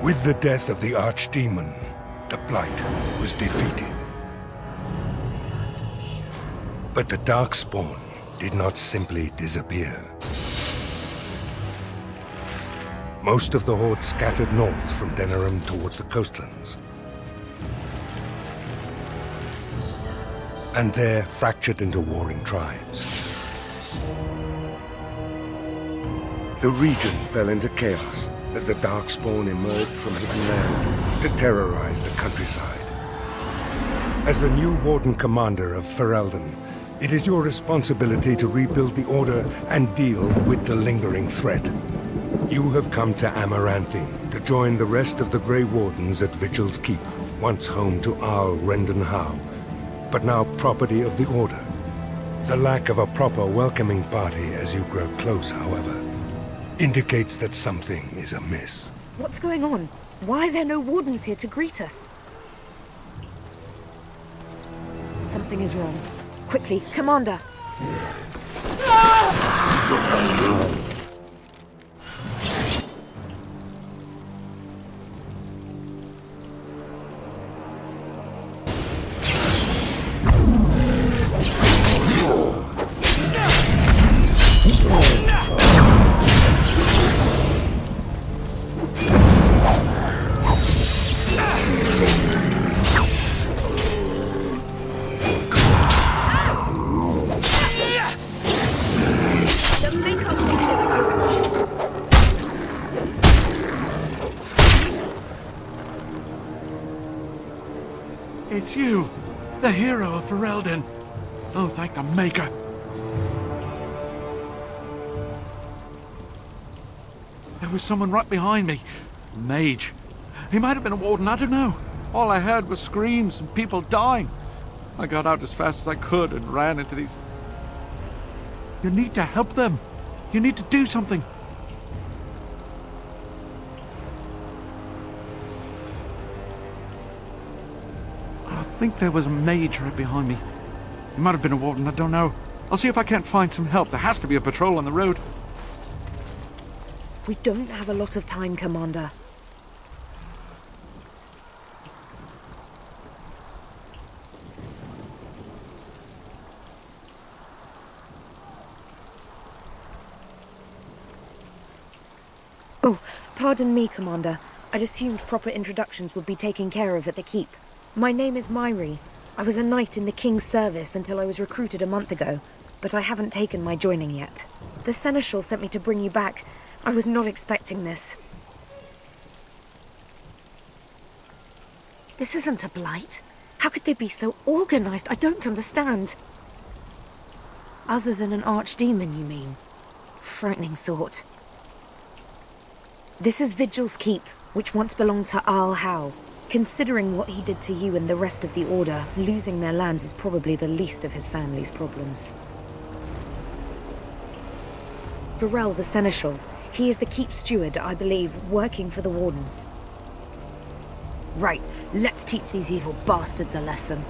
With the death of the Archdemon, the Blight was defeated. But the Darkspawn did not simply disappear. Most of the Horde scattered north from Denerim towards the coastlands. And there fractured into warring tribes. The region fell into chaos as the Darkspawn emerged from hidden lands to terrorize the countryside. As the new Warden Commander of Ferelden, it is your responsibility to rebuild the Order and deal with the lingering threat. You have come to Amaranthine to join the rest of the Grey Wardens at Vigil's Keep, once home to Arl Rendon Howe, but now property of the Order. The lack of a proper welcoming party as you grow close, however, indicates that something is amiss. What's going on? Why are there no Wardens here to greet us? Something is wrong. Quickly, Commander! It's you, the hero of Ferelden. Oh, thank the Maker. There was someone right behind me. Mage. He might have been a warden, I don't know. All I heard was screams and people dying. I got out as fast as I could and ran into these... You need to help them. You need to do something. I think there was a mage right behind me. He might have been a warden, I don't know. I'll see if I can't find some help. There has to be a patrol on the road. We don't have a lot of time, Commander. Oh, pardon me, Commander. I'd assumed proper introductions would be taken care of at the Keep. My name is Myri. I was a knight in the King's service until I was recruited a month ago, but I haven't taken my joining yet. The Seneschal sent me to bring you back. I was not expecting this. This isn't a blight. How could they be so organized? I don't understand. Other than an archdemon, you mean? Frightening thought. This is Vigil's Keep, which once belonged to Arl Howe. Considering what he did to you and the rest of the Order, losing their lands is probably the least of his family's problems. Varel the Seneschal. He is the Keep steward, I believe, working for the Wardens. Right, let's teach these evil bastards a lesson.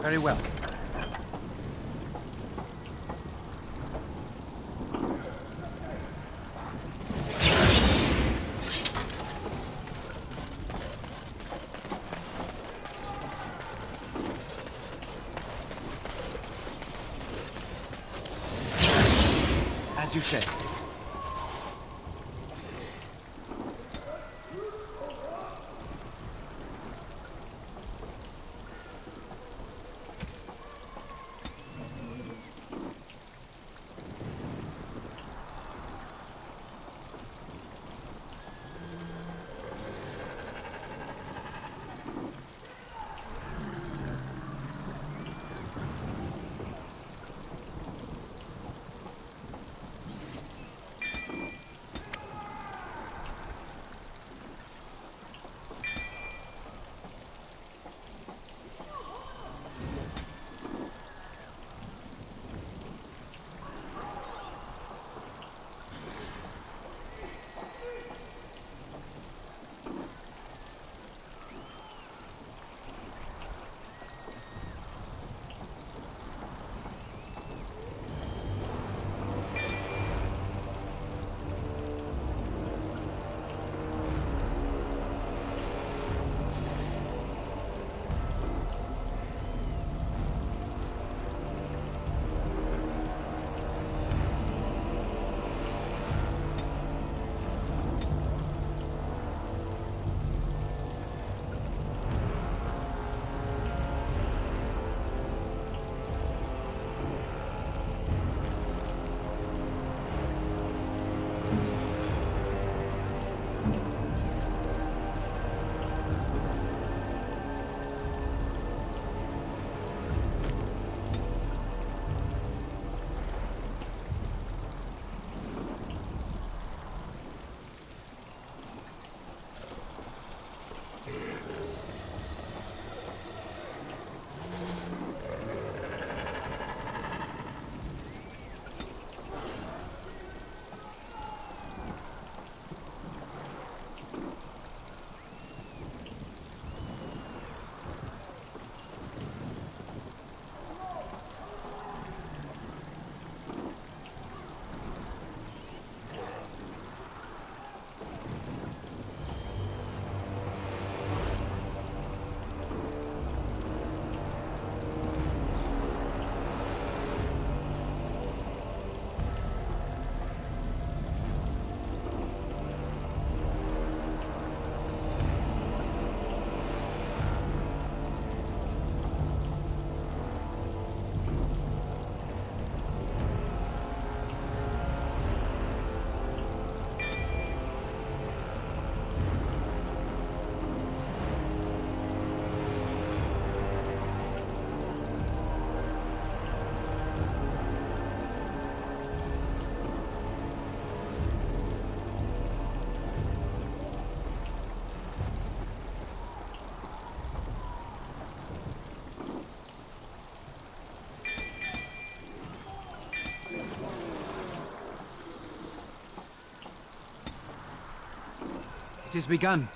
Very well. As you say. It is begun.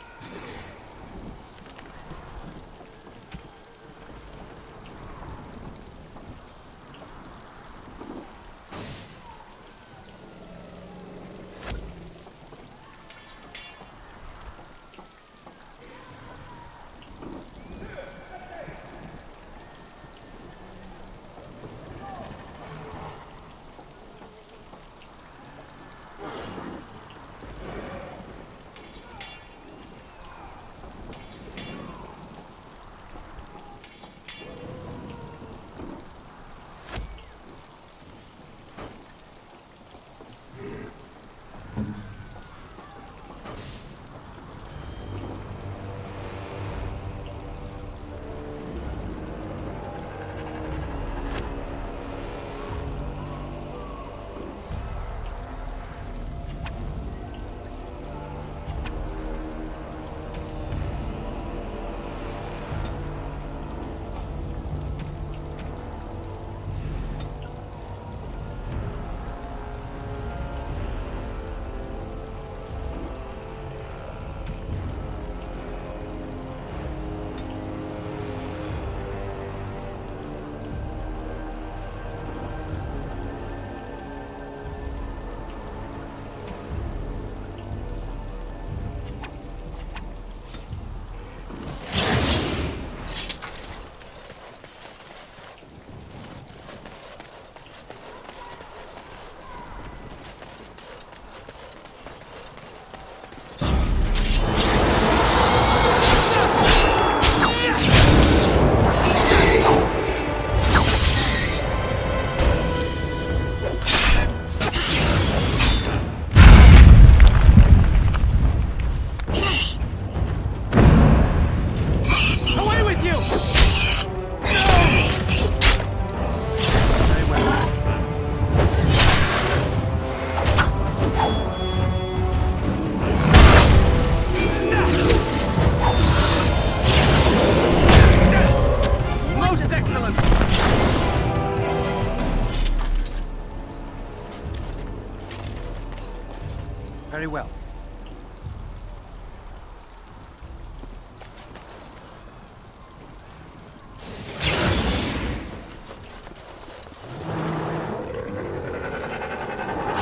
Very well.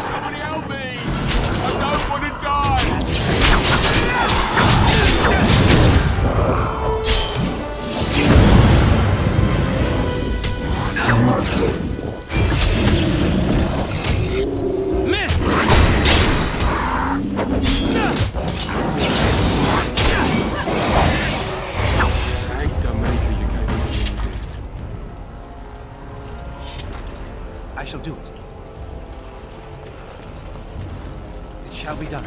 Somebody help me! I don't want to die! Missed! Thank the maker you gave me. I shall do it. It shall be done.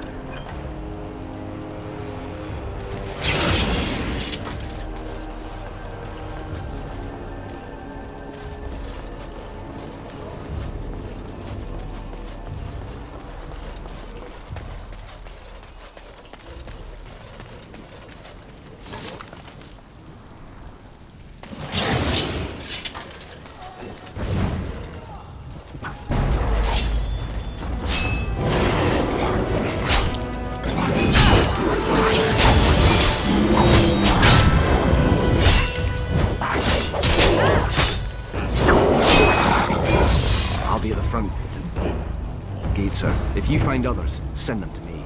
I'll be at the front gate, sir. If you find others, send them to me.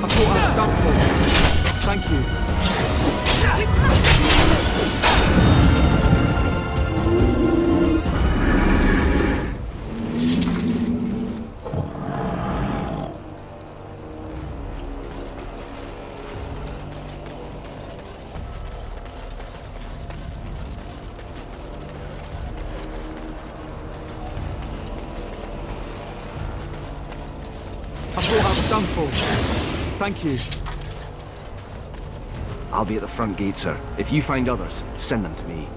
I thought I was done for. Thank you. I thought I was done for. Thank you. I'll be at the front gate, sir. If you find others, send them to me.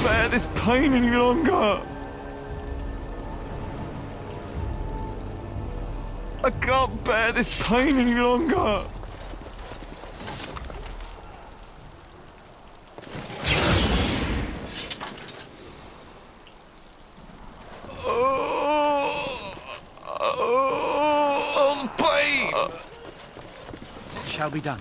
bear this pain any longer. I can't bear this pain any longer. Pain! It shall be done.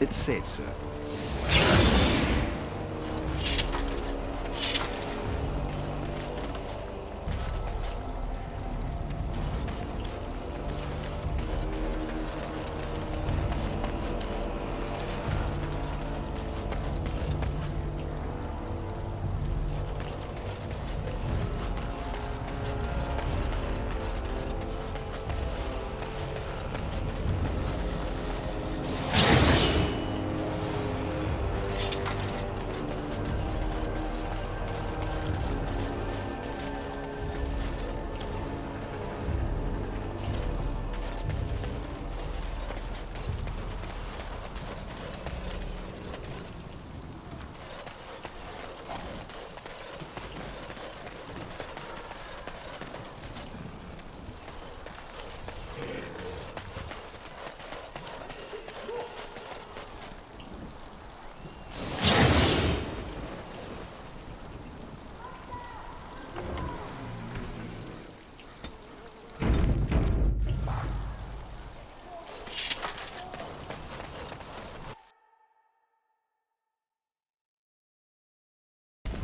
It's said, sir.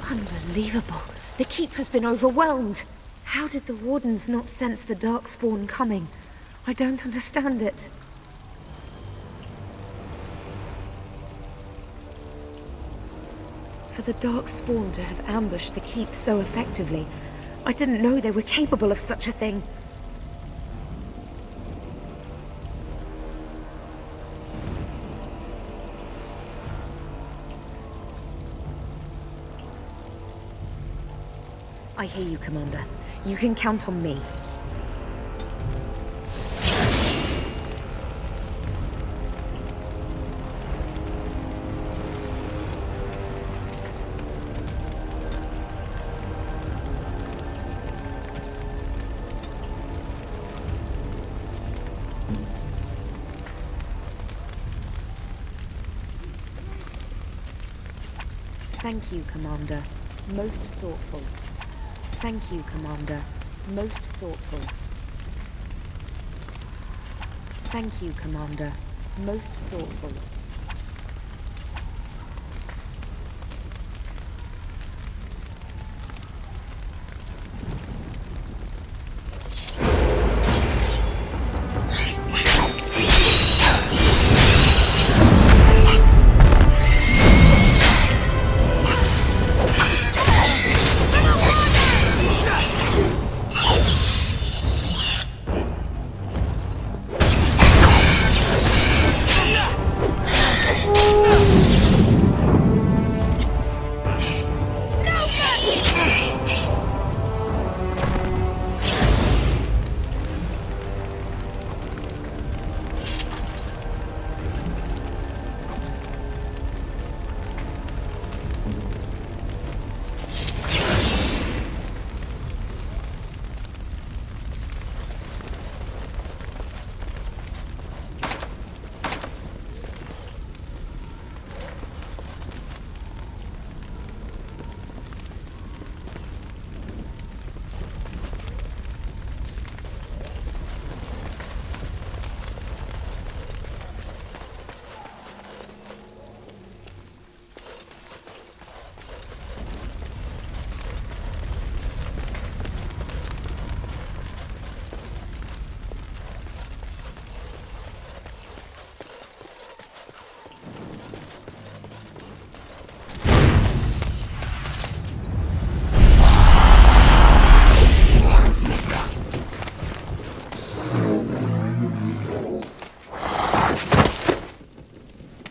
Unbelievable. The keep has been overwhelmed. How did the wardens not sense the darkspawn coming? I don't understand it. For the darkspawn to have ambushed the keep so effectively, I didn't know they were capable of such a thing. I hear you, Commander. You can count on me. Thank you, Commander. Most thoughtful. Thank you, Commander. Most thoughtful. Thank you, Commander. Most thoughtful.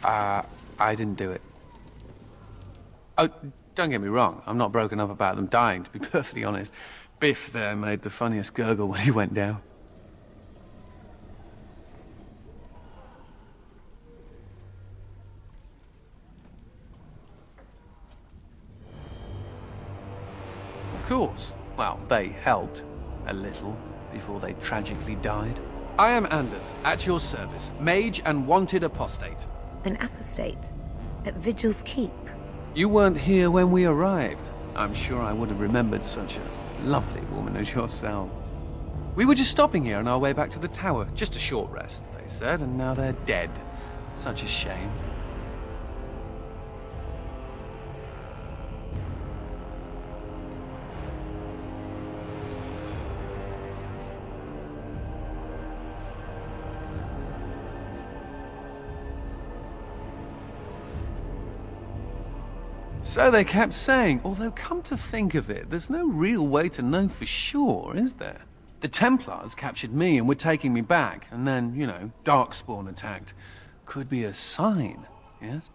I didn't do it. Oh, don't get me wrong, I'm not broken up about them dying, to be perfectly honest. Biff there made the funniest gurgle when he went down. Of course. Well, they helped. A little. Before they tragically died. I am Anders, at your service. Mage and wanted apostate. An apostate? At Vigil's Keep? You weren't here when we arrived. I'm sure I would have remembered such a lovely woman as yourself. We were just stopping here on our way back to the tower. Just a short rest, they said, and now they're dead. Such a shame. So they kept saying, although come to think of it, there's no real way to know for sure, is there? The Templars captured me and were taking me back, and then, you know, Darkspawn attacked. Could be a sign, yes?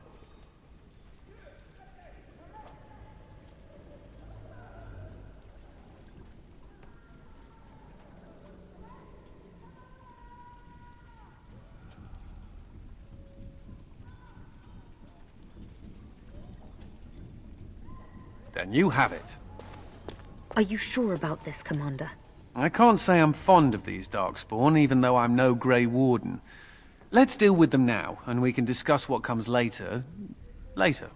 Then you have it. Are you sure about this, Commander? I can't say I'm fond of these Darkspawn, even though I'm no Grey Warden. Let's deal with them now, and we can discuss what comes later. Later.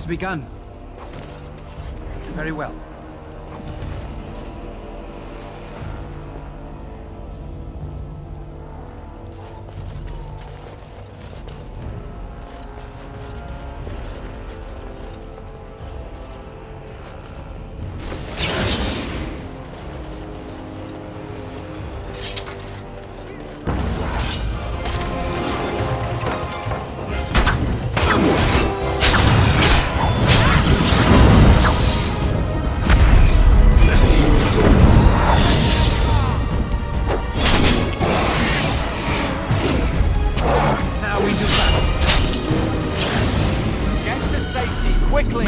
begun. Very well.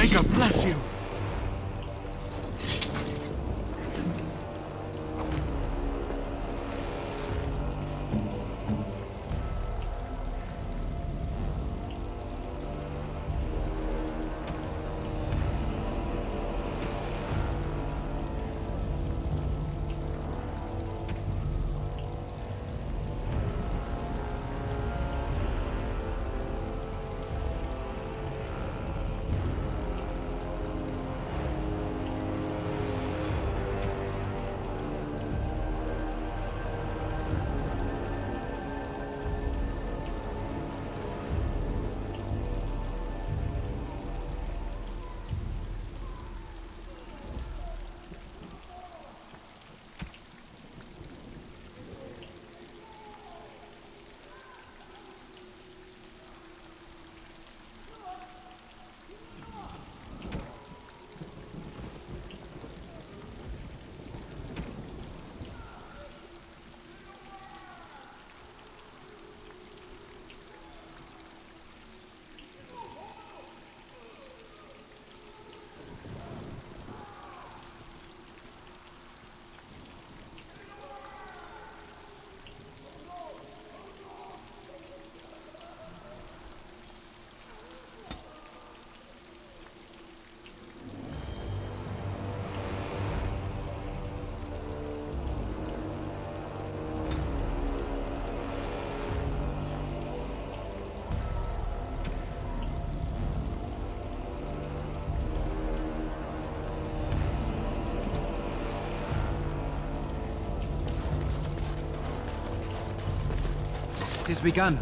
May God bless you. It is begun.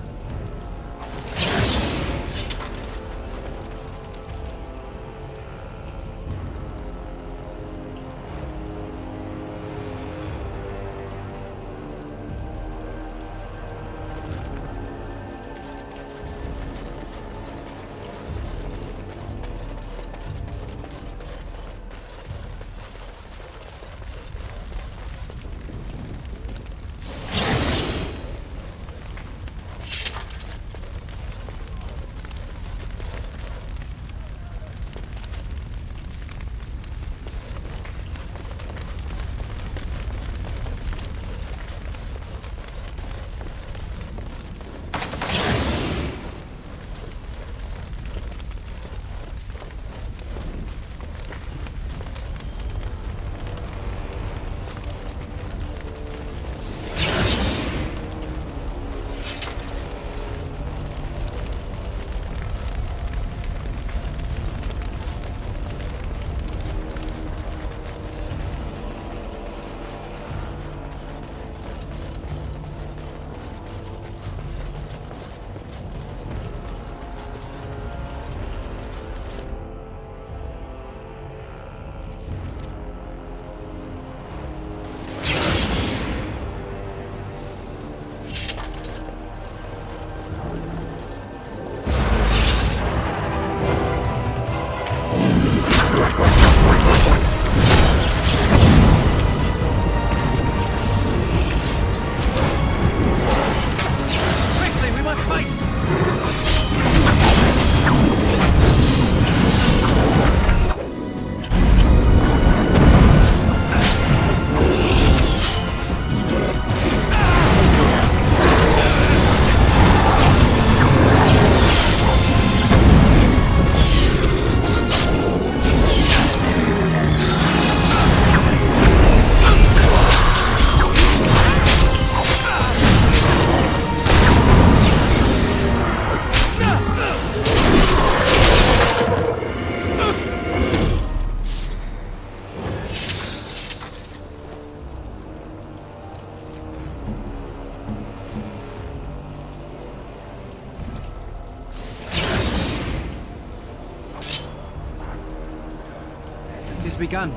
begun.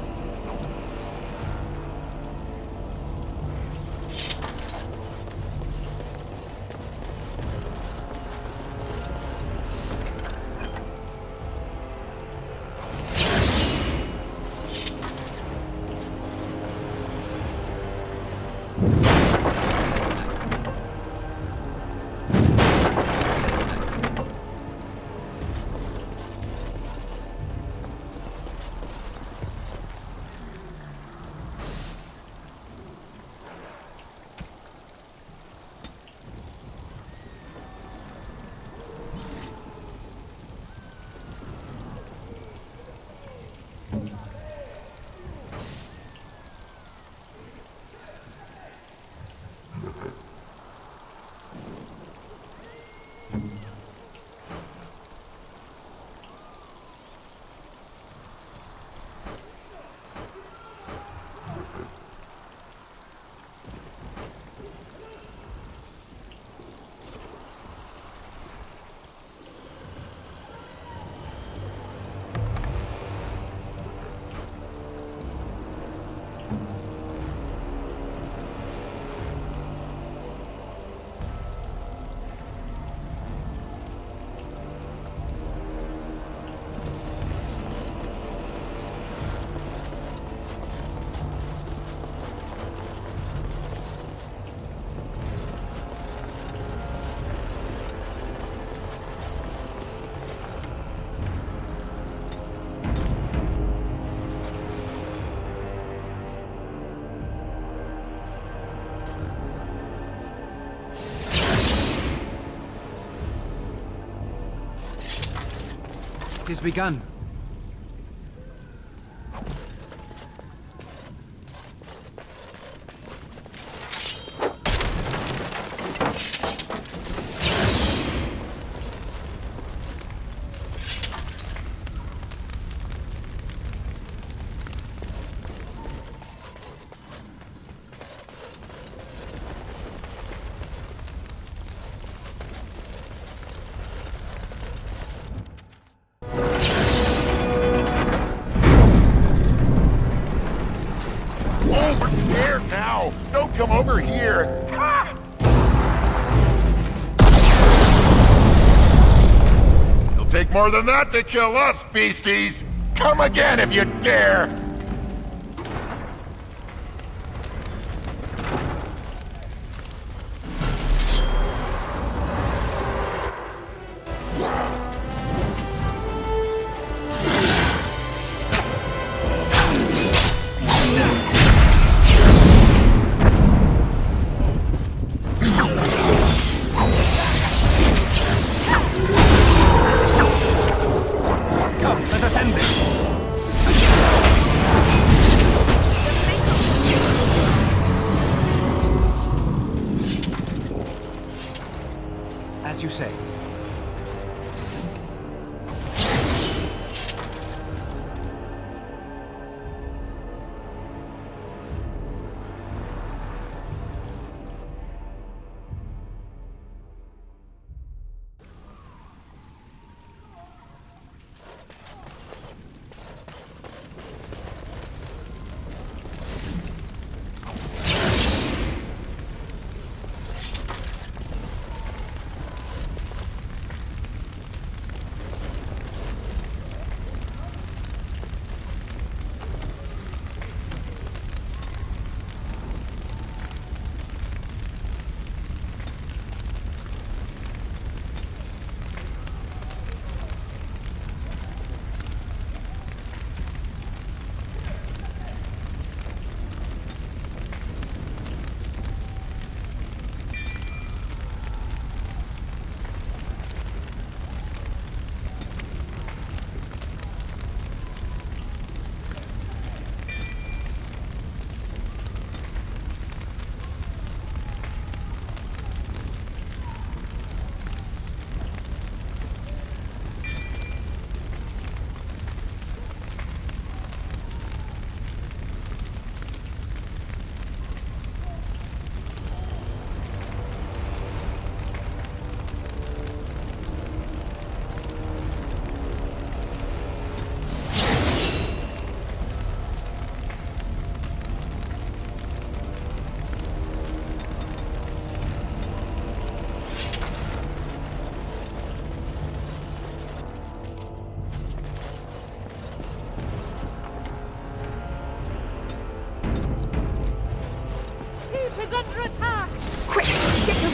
It has begun. Now! Don't come over here! Ha! It'll take more than that to kill us, beasties! Come again if you dare! Come, let us end this.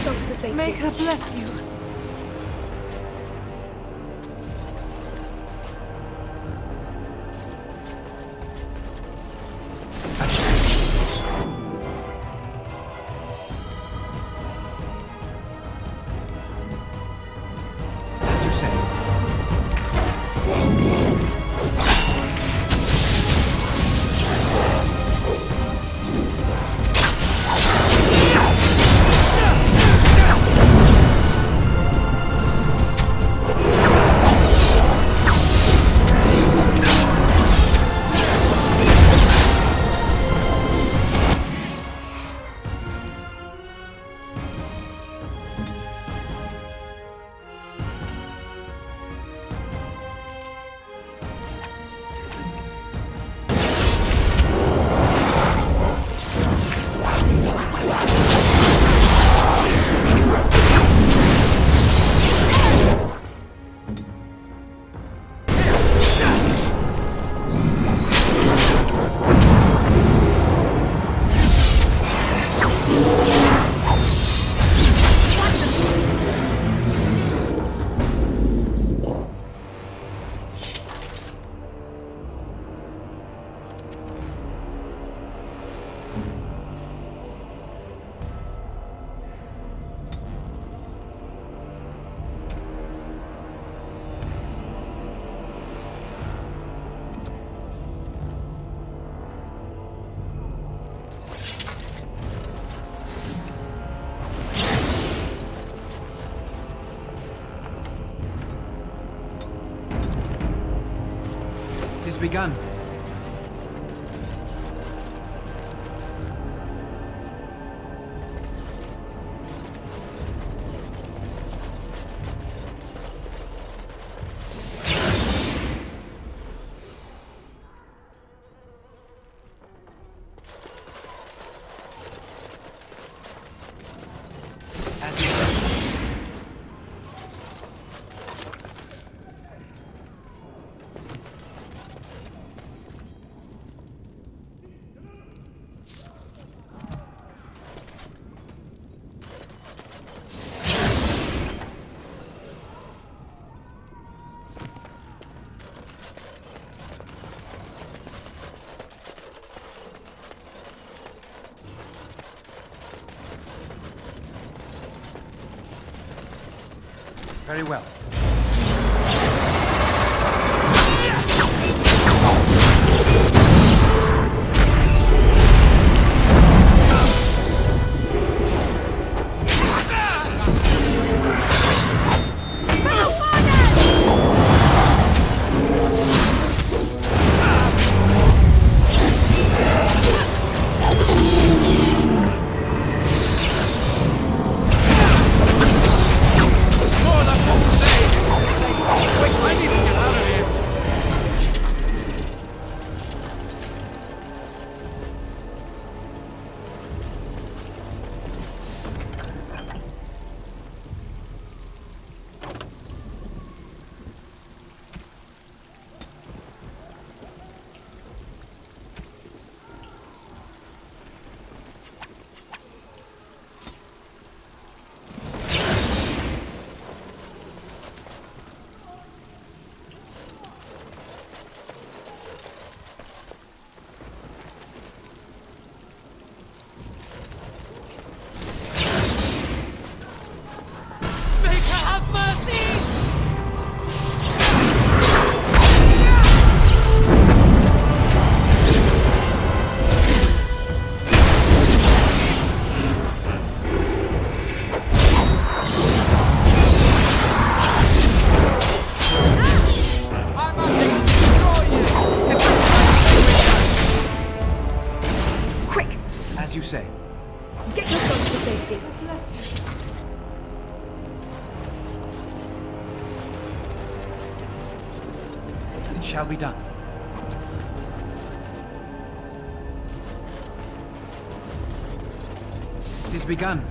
yourselves to safety. May her bless you. As you say. It is begun. As you say. Very well. As you say. Get yourselves to safety. It shall be done. It is begun.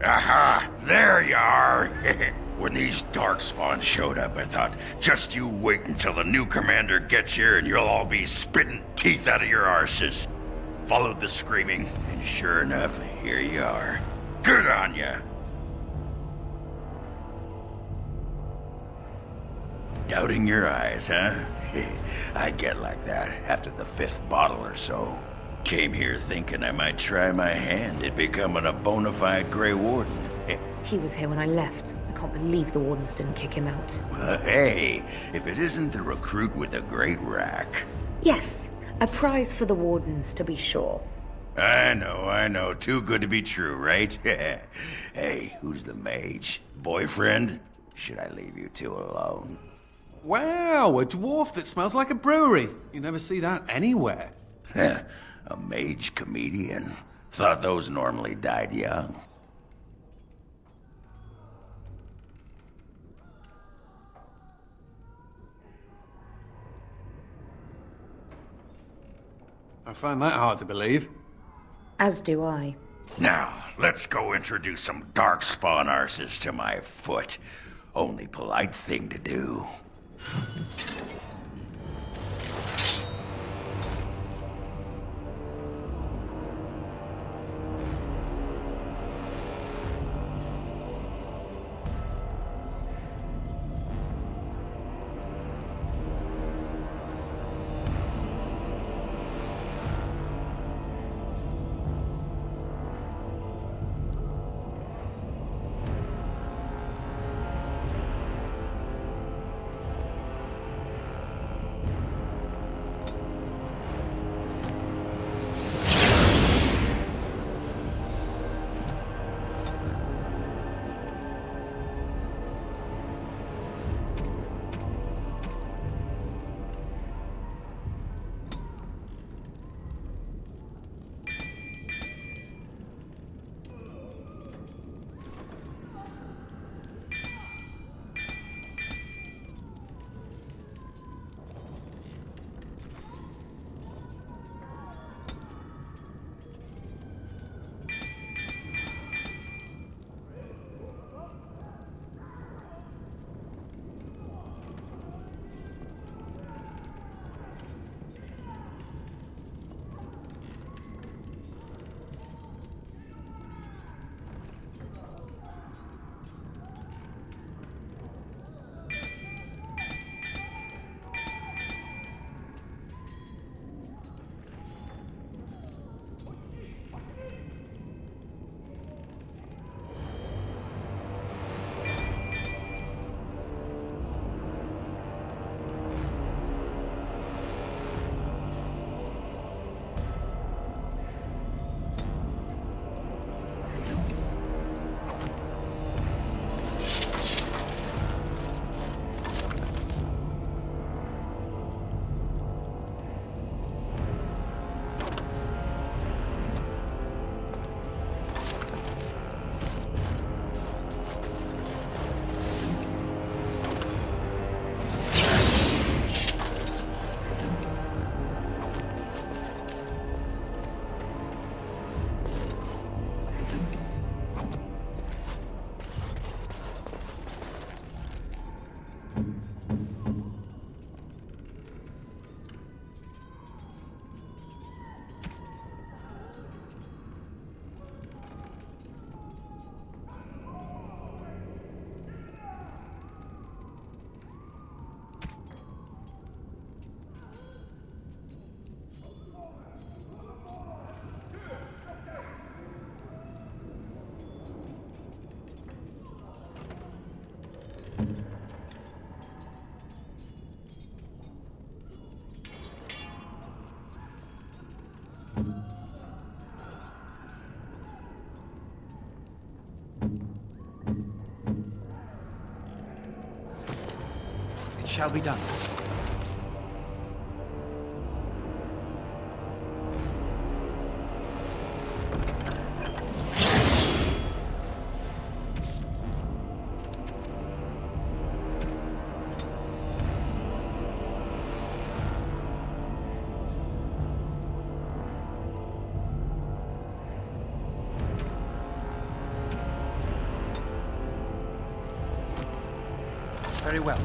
Aha! There you are! When these darkspawn showed up, I thought, just you wait until the new commander gets here and you'll all be spitting teeth out of your arses. Followed the screaming, and sure enough, here you are. Good on ya! Doubting your eyes, huh? I get like that after the 5th bottle or so. Came here thinking I might try my hand at becoming a bona fide Grey Warden. He was here when I left. I can't believe the Wardens didn't kick him out. Hey, if it isn't the recruit with a great rack. Yes, a prize for the Wardens, to be sure. I know. Too good to be true, right? Hey, who's the mage? Boyfriend? Should I leave you two alone? Wow, a dwarf that smells like a brewery. You never see that anywhere. A mage comedian. Thought those normally died young. I find that hard to believe. As do I. Now, let's go introduce some darkspawn arses to my foot. Only polite thing to do. It shall be done. Very well.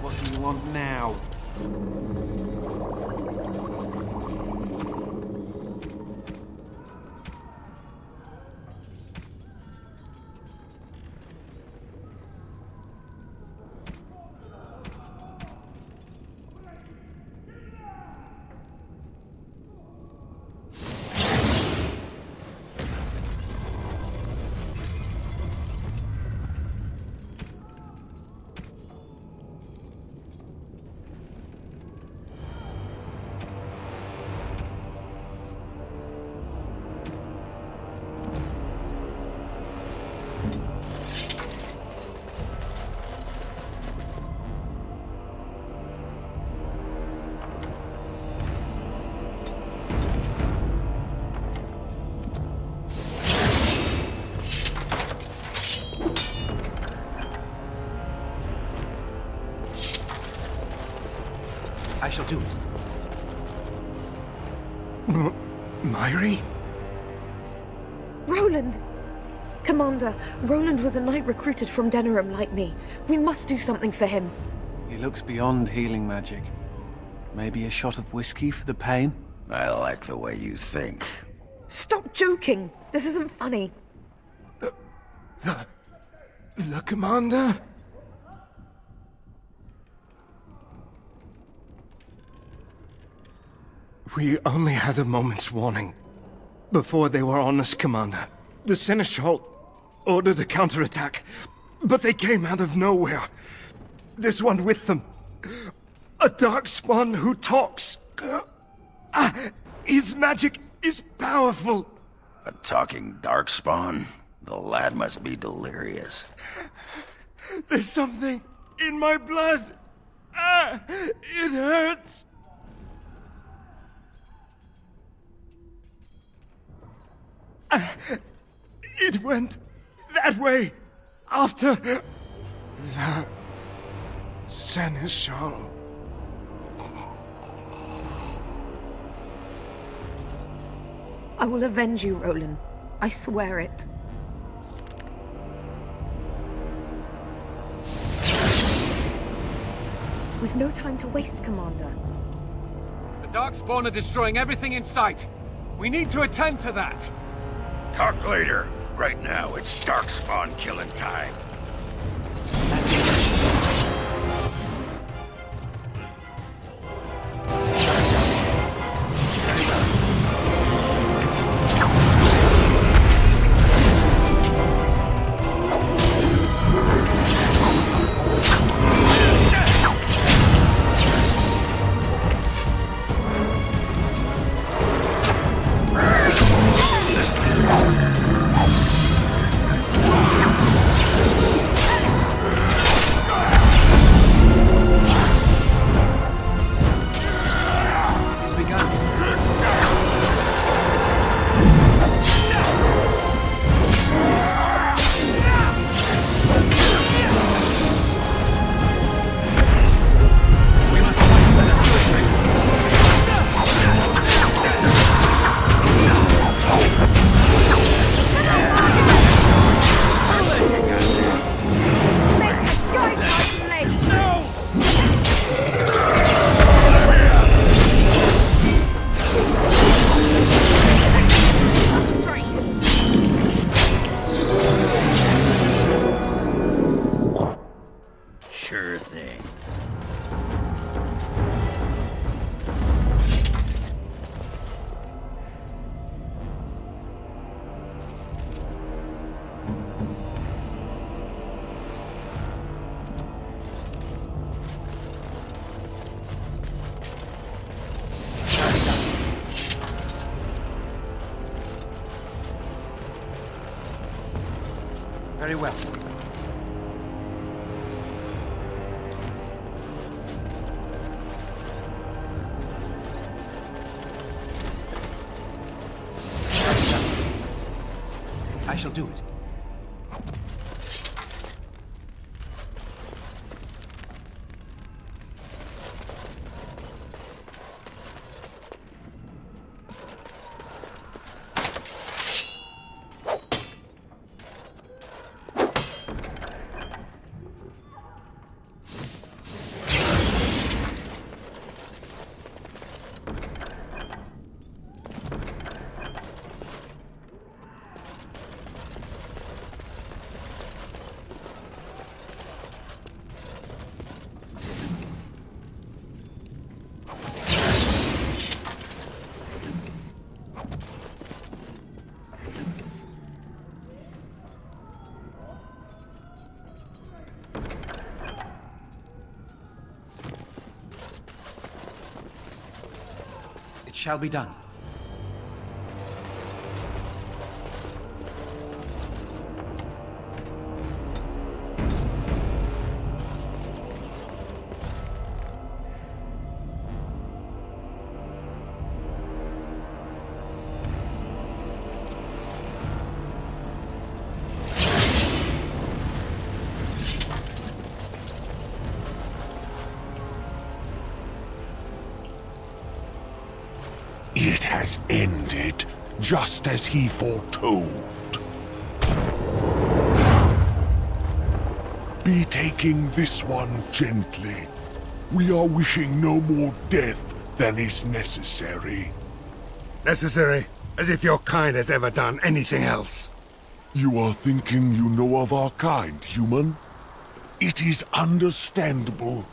What do you want now? I shall do it. Myri? Roland! Commander, Roland was a knight recruited from Denerim like me. We must do something for him. He looks beyond healing magic. Maybe a shot of whiskey for the pain? I like the way you think. Stop joking! This isn't funny. The commander? We only had a moment's warning. Before they were on us, Commander. The Seneschal ordered a counterattack, but they came out of nowhere. There's one with them. A darkspawn who talks. His magic is powerful. A talking darkspawn? The lad must be delirious. There's something in my blood. It hurts. It went that way after the Seneschal. I will avenge you, Roland. I swear it. We've no time to waste, Commander. The Darkspawn are destroying everything in sight. We need to attend to that. Talk later. Right now, it's darkspawn killing time. Very well. I shall do it. It shall be done. It has ended, just as he foretold. Be taking this one gently. We are wishing no more death than is necessary. Necessary? As if your kind has ever done anything else. You are thinking you know of our kind, human? It is understandable,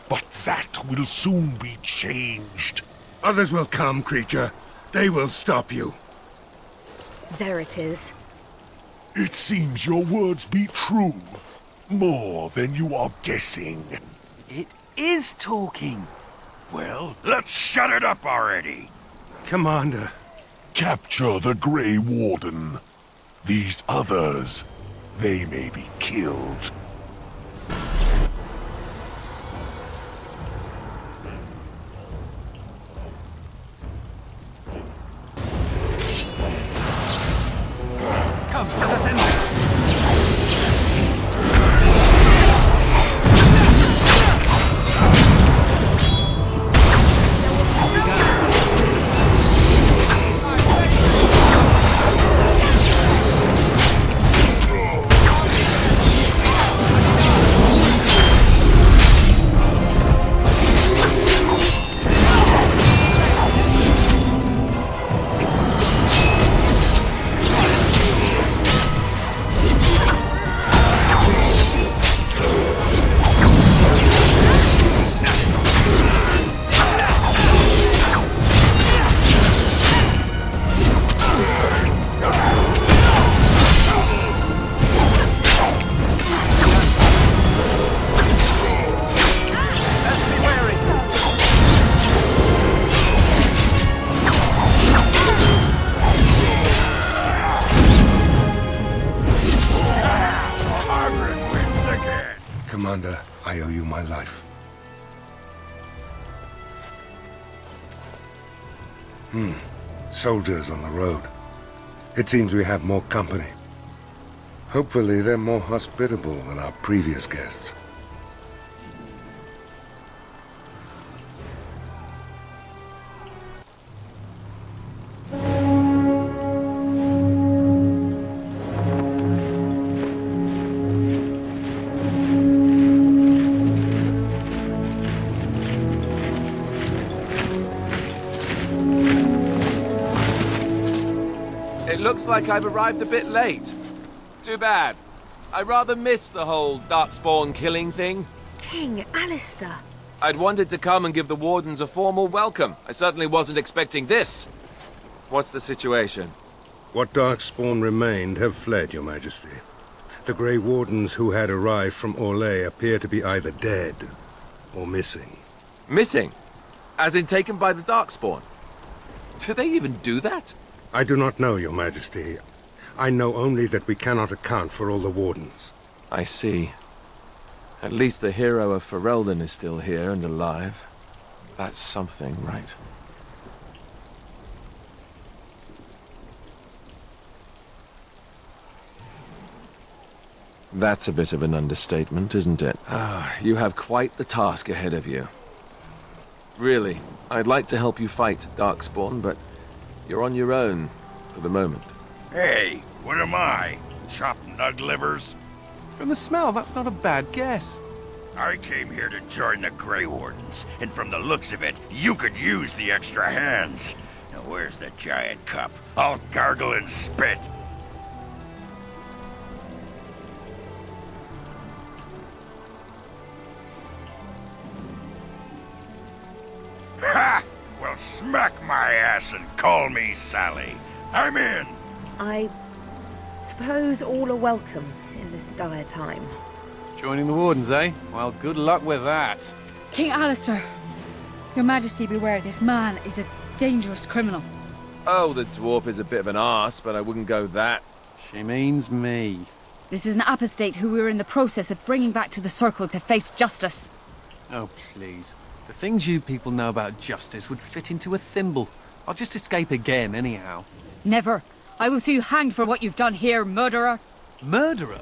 but that will soon be changed. Others will come, creature. They will stop you. There it is. It seems your words be true. More than you are guessing. It is talking. Well, let's shut it up already. Commander. Capture the Grey Warden. These others, they may be killed. Come, let us end this. Commander, I owe you my life. Soldiers on the road. It seems we have more company. Hopefully they're more hospitable than our previous guests. It looks like I've arrived a bit late. Too bad. I rather miss the whole darkspawn killing thing. King Alistair. I'd wanted to come and give the Wardens a formal welcome. I certainly wasn't expecting this. What's the situation? What darkspawn remained have fled, Your Majesty. The Grey Wardens who had arrived from Orlais appear to be either dead or missing. Missing? As in taken by the darkspawn? Do they even do that? I do not know, Your Majesty. I know only that we cannot account for all the Wardens. I see. At least the hero of Ferelden is still here and alive. That's something, right? That's a bit of an understatement, isn't it? Ah, you have quite the task ahead of you. Really, I'd like to help you fight Darkspawn, but you're on your own for the moment. Hey, what am I? Chopped nug livers? From the smell, that's not a bad guess. I came here to join the Grey Wardens, and from the looks of it, you could use the extra hands. Now where's the giant cup? I'll gargle and spit. Ha! Well, smack my ass and call me Sally. I'm in! I suppose all are welcome in this dire time. Joining the Wardens, eh? Well, good luck with that. King Alistair, Your Majesty beware, this man is a dangerous criminal. Oh, the dwarf is a bit of an arse, but I wouldn't go that. She means me. This is an apostate who we are in the process of bringing back to the Circle to face justice. Oh, please. The things you people know about justice would fit into a thimble. I'll just escape again, anyhow. Never. I will see you hanged for what you've done here, murderer. Murderer?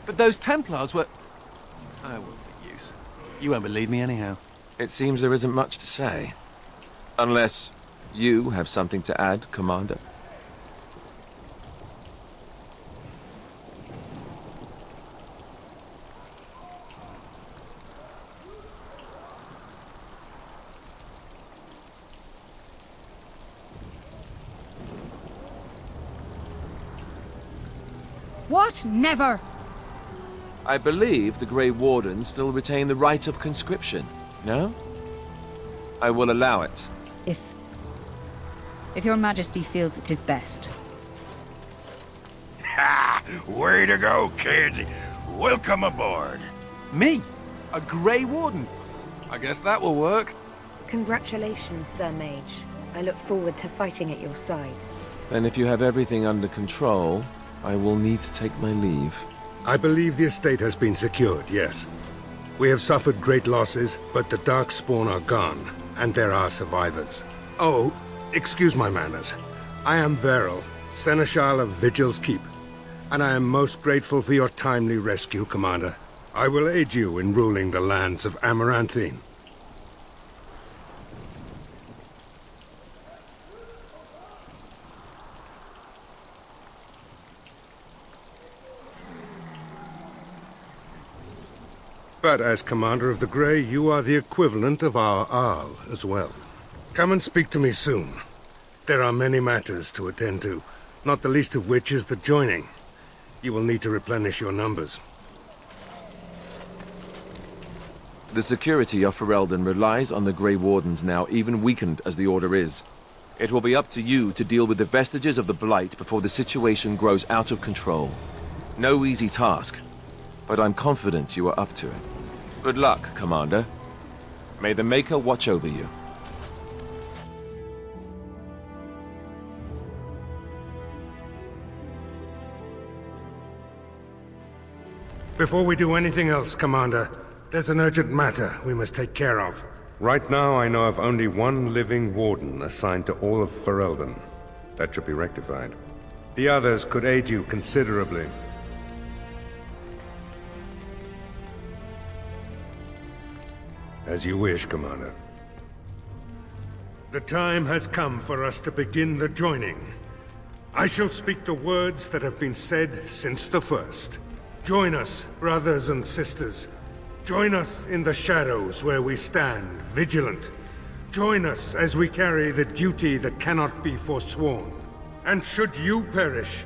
But those Templars were... Oh, what's the use? You won't believe me anyhow. It seems there isn't much to say. Unless you have something to add, Commander. What? Never! I believe the Grey Wardens still retain the right of conscription, no? I will allow it. If your Majesty feels it is best. Ha! Way to go, kid! Welcome aboard. Me? A Grey Warden? I guess that will work. Congratulations, Sir Mage. I look forward to fighting at your side. Then if you have everything under control, I will need to take my leave. I believe the estate has been secured, yes. We have suffered great losses, but the Darkspawn are gone, and there are survivors. Oh, excuse my manners. I am Veril, Seneschal of Vigil's Keep, and I am most grateful for your timely rescue, Commander. I will aid you in ruling the lands of Amaranthine. But as Commander of the Grey, you are the equivalent of our Arl as well. Come and speak to me soon. There are many matters to attend to, not the least of which is the joining. You will need to replenish your numbers. The security of Ferelden relies on the Grey Wardens now, even weakened as the Order is. It will be up to you to deal with the vestiges of the Blight before the situation grows out of control. No easy task, but I'm confident you are up to it. Good luck, Commander. May the Maker watch over you. Before we do anything else, Commander, there's an urgent matter we must take care of. Right now, I know of only one living Warden assigned to all of Ferelden. That should be rectified. The others could aid you considerably. As you wish, Commander. The time has come for us to begin the joining. I shall speak the words that have been said since the first. Join us, brothers and sisters. Join us in the shadows where we stand, vigilant. Join us as we carry the duty that cannot be forsworn. And should you perish,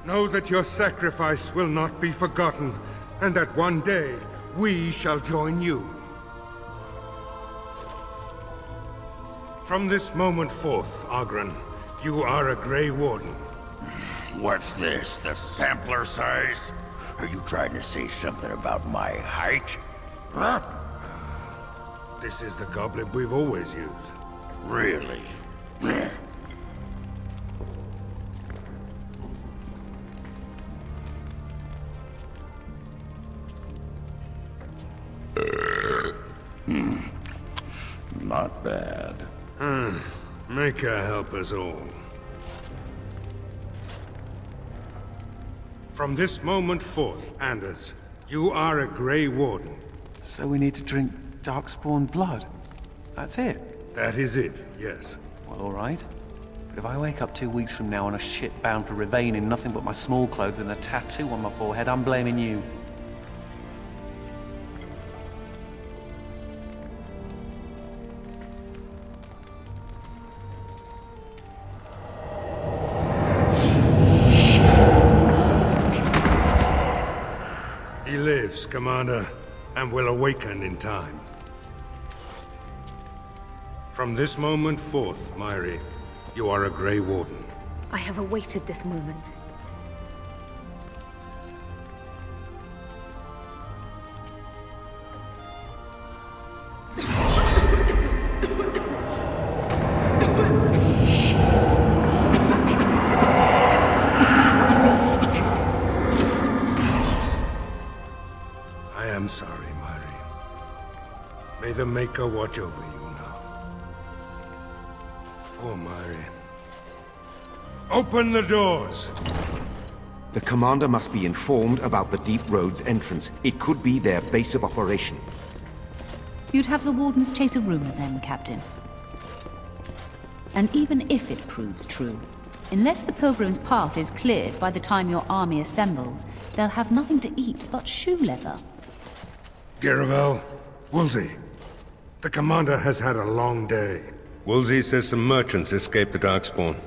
know that your sacrifice will not be forgotten, and that one day we shall join you. From this moment forth, Oghren, you are a Grey Warden. What's this, the sampler size? Are you trying to say something about my height? Huh? This is the goblin we've always used. Really? Not bad. Make her help us all. From this moment forth, Anders, you are a Grey Warden. So we need to drink Darkspawn blood? That's it? That is it, yes. Well, all right. But if I wake up 2 weeks from now on a ship bound for Ravane in nothing but my small clothes and a tattoo on my forehead, I'm blaming you. He lives, Commander, and will awaken in time. From this moment forth, Myri, you are a Grey Warden. I have awaited this moment. I am sorry, Myri. May the Maker watch over you now. Poor Myri. Open the doors! The commander must be informed about the Deep Road's entrance. It could be their base of operation. You'd have the Wardens chase a rumor then, Captain. And even if it proves true, unless the Pilgrim's path is cleared by the time your army assembles, they'll have nothing to eat but shoe leather. Garavel, Woolsey, the commander has had a long day. Woolsey says some merchants escaped the Darkspawn.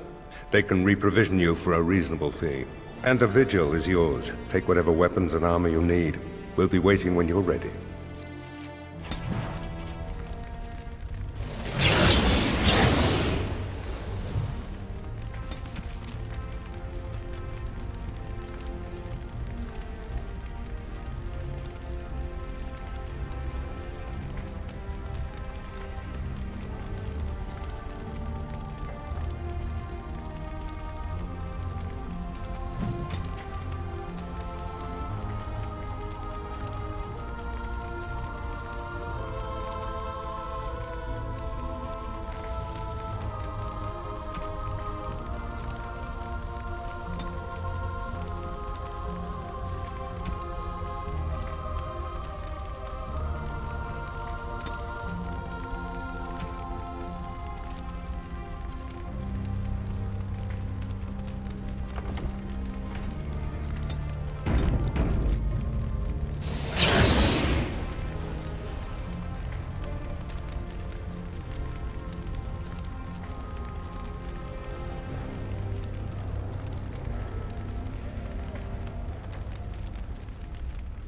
They can reprovision you for a reasonable fee. And the Vigil is yours. Take whatever weapons and armor you need. We'll be waiting when you're ready.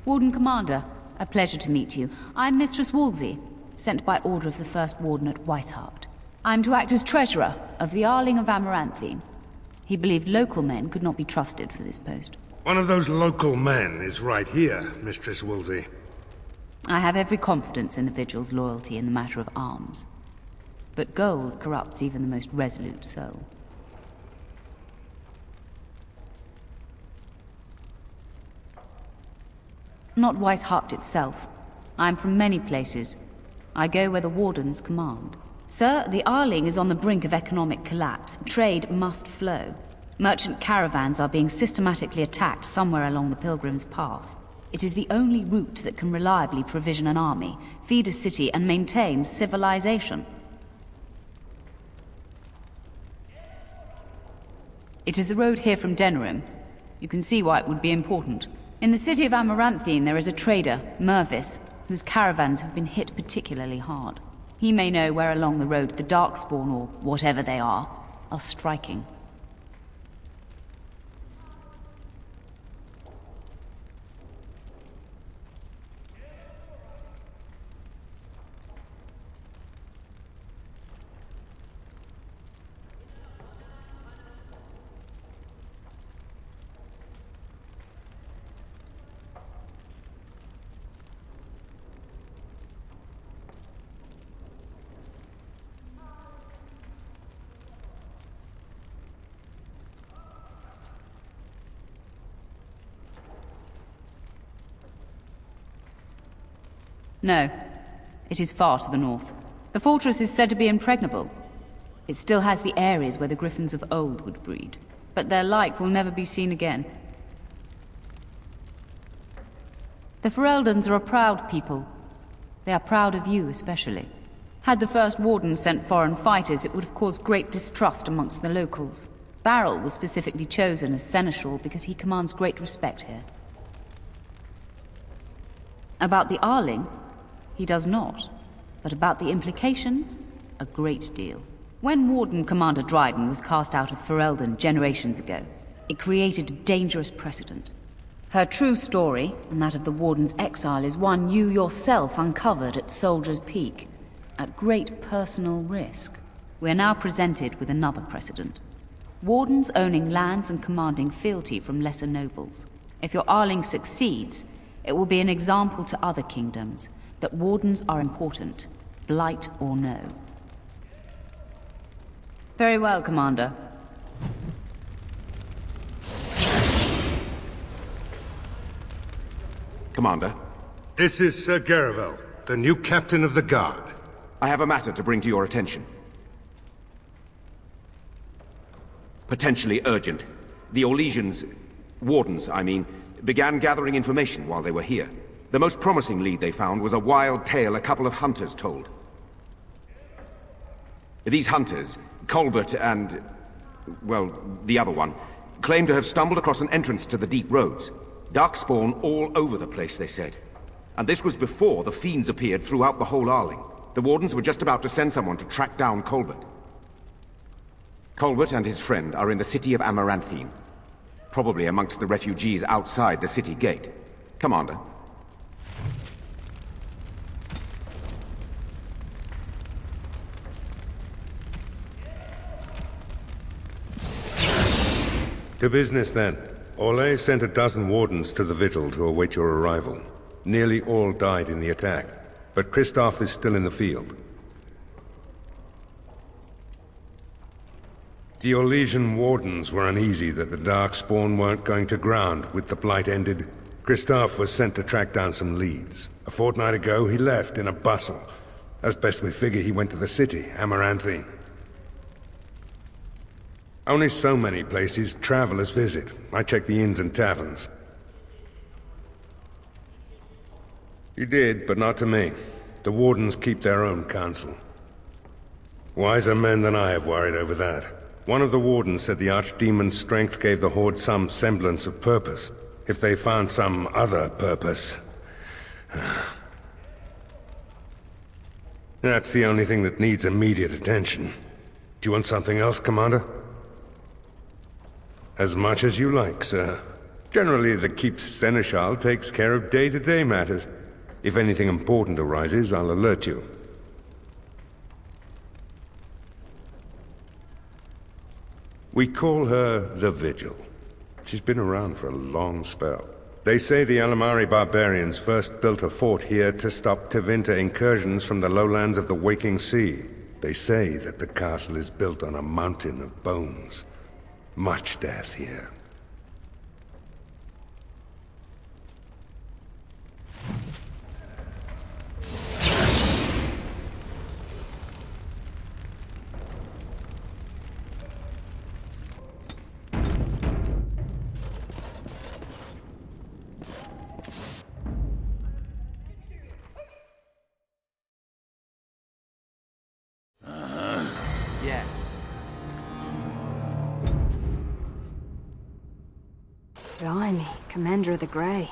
Warden Commander, a pleasure to meet you. I'm Mistress Wolsey, sent by order of the First Warden at Whitehart. I'm to act as treasurer of the Arling of Amaranthine. He believed local men could not be trusted for this post. One of those local men is right here, Mistress Woolsey. I have every confidence in the Vigil's loyalty in the matter of arms. But gold corrupts even the most resolute soul. Not Whitehart itself. I'm from many places. I go where the Wardens command. Sir, the Arling is on the brink of economic collapse. Trade must flow. Merchant caravans are being systematically attacked somewhere along the Pilgrim's Path. It is the only route that can reliably provision an army, feed a city, and maintain civilization. It is the road here from Denerim. You can see why it would be important. In the city of Amaranthine there is a trader, Mervis, whose caravans have been hit particularly hard. He may know where along the road the Darkspawn, or whatever they are striking. No. It is far to the north. The fortress is said to be impregnable. It still has the areas where the griffins of old would breed. But their like will never be seen again. The Fereldans are a proud people. They are proud of you especially. Had the First Warden sent foreign fighters, it would have caused great distrust amongst the locals. Barrel was specifically chosen as seneschal because he commands great respect here. About the Arling, he does not. But about the implications, a great deal. When Warden Commander Dryden was cast out of Ferelden generations ago, it created a dangerous precedent. Her true story, and that of the Warden's exile, is one you yourself uncovered at Soldier's Peak, at great personal risk. We are now presented with another precedent. Wardens owning lands and commanding fealty from lesser nobles. If your Arling succeeds, it will be an example to other kingdoms that Wardens are important, blight or no. Very well, Commander. Commander? This is Sir Garavel, the new captain of the guard. I have a matter to bring to your attention. Potentially urgent. The Orlesians, Wardens, I mean, began gathering information while they were here. The most promising lead they found was a wild tale a couple of hunters told. These hunters, Colbert and, well, the other one, claim to have stumbled across an entrance to the deep roads. Darkspawn all over the place, they said. And this was before the fiends appeared throughout the whole Arling. The Wardens were just about to send someone to track down Colbert. Colbert and his friend are in the city of Amaranthine, probably amongst the refugees outside the city gate. Commander. To business, then. Orlais sent a dozen wardens to the vigil to await your arrival. Nearly all died in the attack, but Kristoff is still in the field. The Orlesian wardens were uneasy that the Darkspawn weren't going to ground with the Blight ended. Kristoff was sent to track down some leads. A fortnight ago, he left in a bustle. As best we figure, he went to the city, Amaranthine. Only so many places travelers visit. I check the inns and taverns. You did, but not to me. The wardens keep their own counsel. Wiser men than I have worried over that. One of the wardens said the archdemon's strength gave the Horde some semblance of purpose. If they found some other purpose... That's the only thing that needs immediate attention. Do you want something else, Commander? As much as you like, sir. Generally, the Keep's Seneschal takes care of day-to-day matters. If anything important arises, I'll alert you. We call her the Vigil. She's been around for a long spell. They say the Alamari barbarians first built a fort here to stop Tevinter incursions from the lowlands of the Waking Sea. They say that the castle is built on a mountain of bones. Much death here. Yes. Blimey, Commander of the Grey.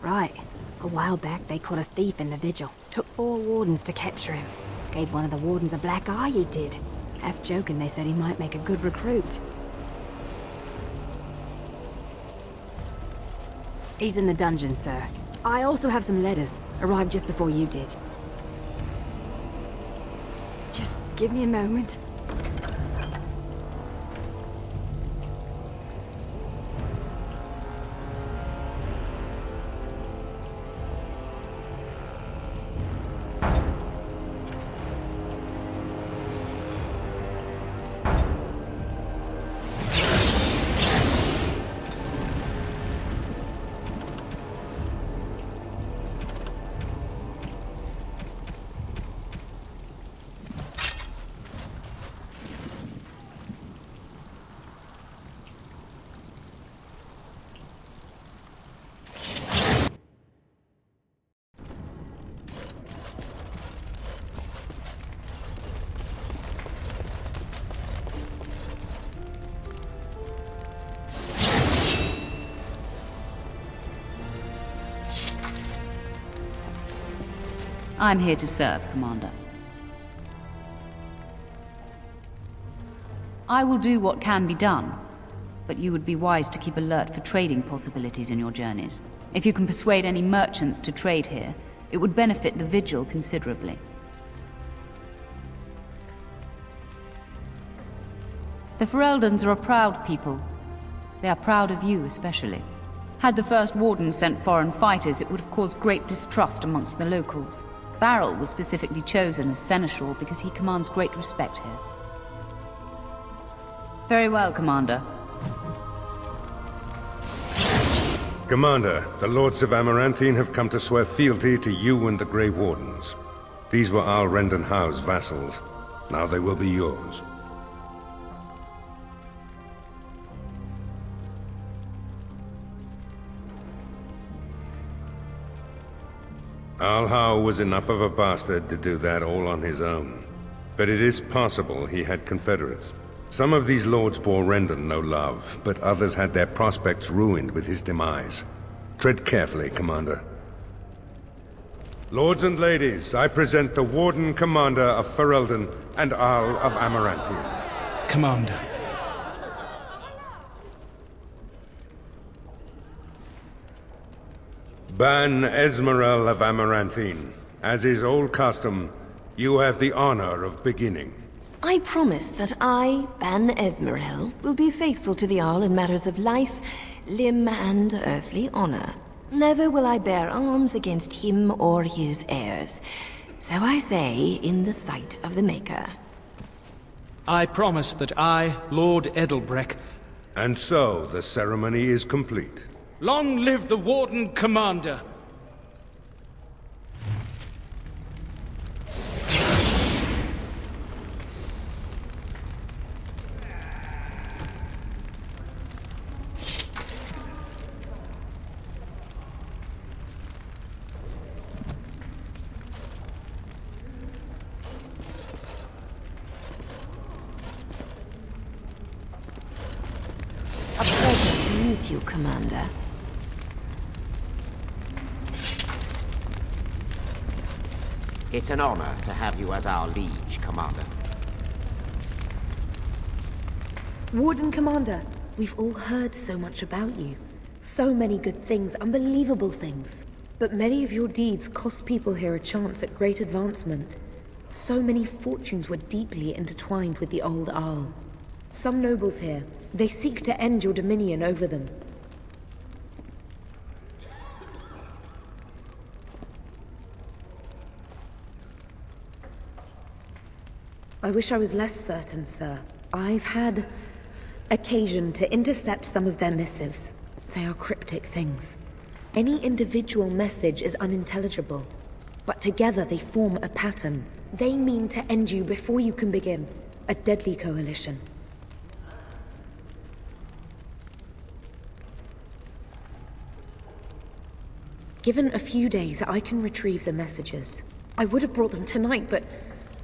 Right. A while back they caught a thief in the Vigil. Took 4 wardens to capture him. Gave one of the wardens a black eye, he did. Half joking, they said he might make a good recruit. He's in the dungeon, sir. I also have some letters. Arrived just before you did. Just give me a moment. I'm here to serve, Commander. I will do what can be done, but you would be wise to keep alert for trading possibilities in your journeys. If you can persuade any merchants to trade here, it would benefit the Vigil considerably. The Fereldans are a proud people. They are proud of you especially. Had the First Warden sent foreign fighters, it would have caused great distrust amongst the locals. Barrel was specifically chosen as Seneschal because he commands great respect here. Very well, Commander. Commander, the Lords of Amaranthine have come to swear fealty to you and the Grey Wardens. These were Al Rendon Howe's vassals. Now they will be yours. Al Howe was enough of a bastard to do that all on his own. But it is possible he had confederates. Some of these lords bore Rendon no love, but others had their prospects ruined with his demise. Tread carefully, Commander. Lords and ladies, I present the Warden Commander of Ferelden and Arl of Amaranthine. Commander. Ban Esmeralda of Amaranthine. As is old custom, you have the honor of beginning. I promise that I, Ban Esmeralda, will be faithful to the Arl in matters of life, limb, and earthly honor. Never will I bear arms against him or his heirs. So I say, in the sight of the Maker. I promise that I, Lord Edelbreck... And so, the ceremony is complete. Long live the Warden Commander! A pleasure to meet you, Commander. It's an honor to have you as our liege, Commander. Warden Commander, we've all heard so much about you. So many good things, unbelievable things. But many of your deeds cost people here a chance at great advancement. So many fortunes were deeply intertwined with the old Arl. Some nobles here, they seek to end your dominion over them. I wish I was less certain, sir. I've had occasion to intercept some of their missives. They are cryptic things. Any individual message is unintelligible, but together they form a pattern. They mean to end you before you can begin. A deadly coalition. Given a few days, I can retrieve the messages. I would have brought them tonight, but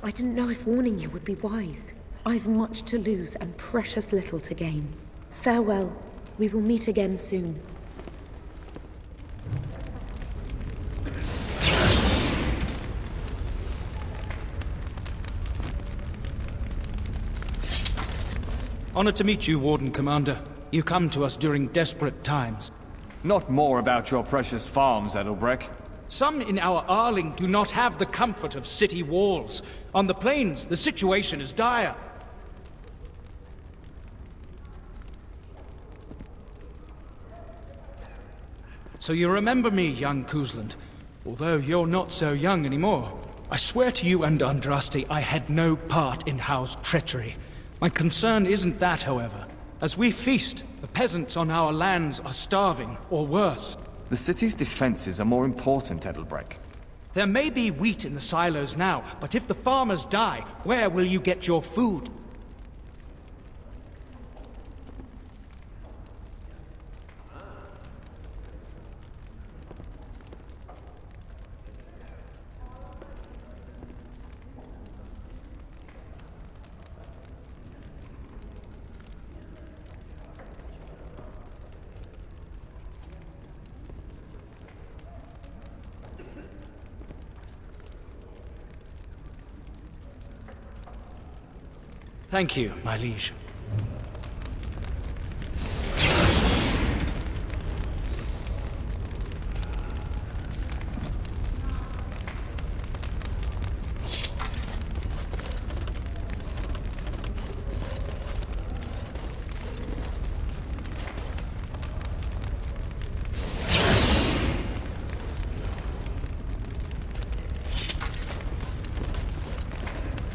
I didn't know if warning you would be wise. I've much to lose and precious little to gain. Farewell. We will meet again soon. Honored to meet you, Warden Commander. You come to us during desperate times. Not more about your precious farms, Edelbreck. Some in our Arling do not have the comfort of city walls. On the plains, the situation is dire. So you remember me, young Kuzland. Although you're not so young anymore. I swear to you and Andraste I had no part in Howe's treachery. My concern isn't that, however. As we feast, the peasants on our lands are starving, or worse. The city's defenses are more important, Edelbreck. There may be wheat in the silos now, but if the farmers die, where will you get your food? Thank you, my liege.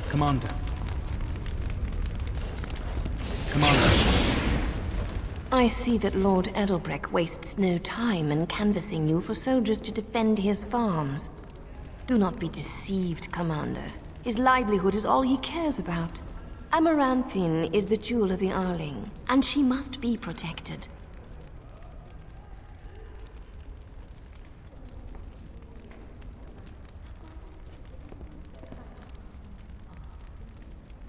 Commander. I see that Lord Edelbreck wastes no time in canvassing you for soldiers to defend his farms. Do not be deceived, Commander. His livelihood is all he cares about. Amaranthine is the jewel of the Arling, and she must be protected.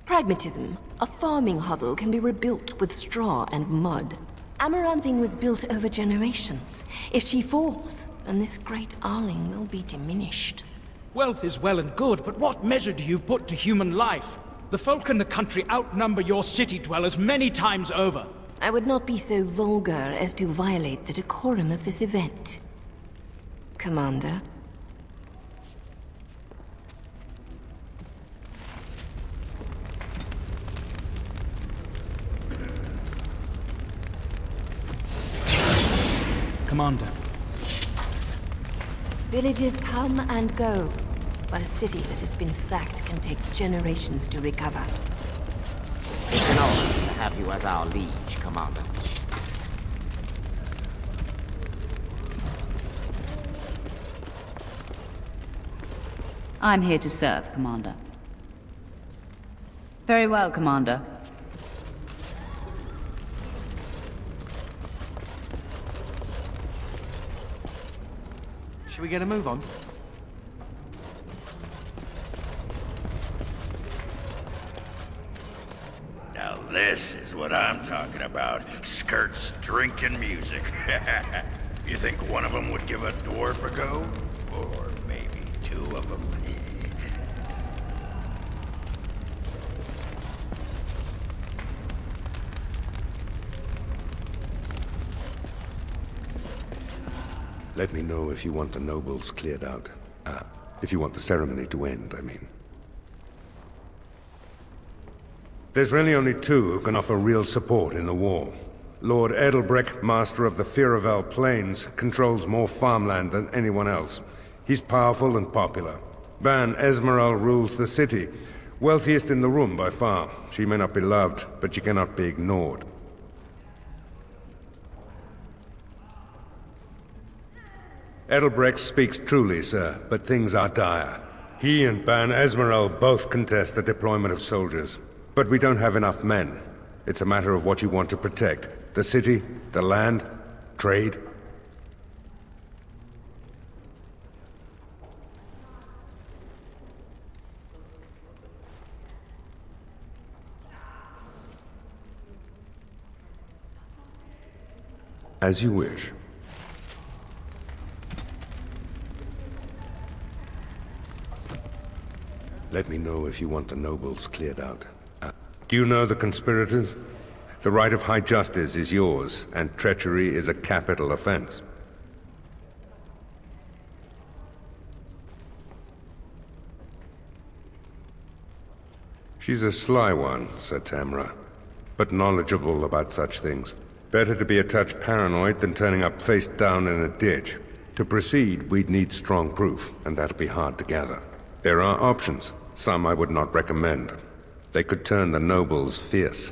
Pragmatism. A farming hovel can be rebuilt with straw and mud. Amaranthine was built over generations. If she falls, then this great Arling will be diminished. Wealth is well and good, but what measure do you put to human life? The folk in the country outnumber your city dwellers many times over. I would not be so vulgar as to violate the decorum of this event. Commander. Commander. Villages come and go, but a city that has been sacked can take generations to recover. It's an honor to have you as our liege, Commander. I'm here to serve, Commander. Very well, Commander. Should we get a move on? Now this is what I'm talking about. Skirts, drinking music. You think one of them would give a dwarf a go? Or maybe two of them? Let me know if you want the nobles cleared out. If you want the ceremony to end, I mean. There's really only two who can offer real support in the war. Lord Edelbreck, master of the Firavel Plains, controls more farmland than anyone else. He's powerful and popular. Ban Esmeralda rules the city. Wealthiest in the room by far. She may not be loved, but she cannot be ignored. Edelbrecht speaks truly, sir, but things are dire. He and Ban Esmeralda both contest the deployment of soldiers. But we don't have enough men. It's a matter of what you want to protect. The city, the land, trade. As you wish. Let me know if you want the nobles cleared out. Do you know the conspirators? The right of high justice is yours, and treachery is a capital offense. She's a sly one, Sir Tamra, but knowledgeable about such things. Better to be a touch paranoid than turning up face down in a ditch. To proceed, we'd need strong proof, and that'll be hard to gather. There are options. Some I would not recommend. They could turn the nobles fierce.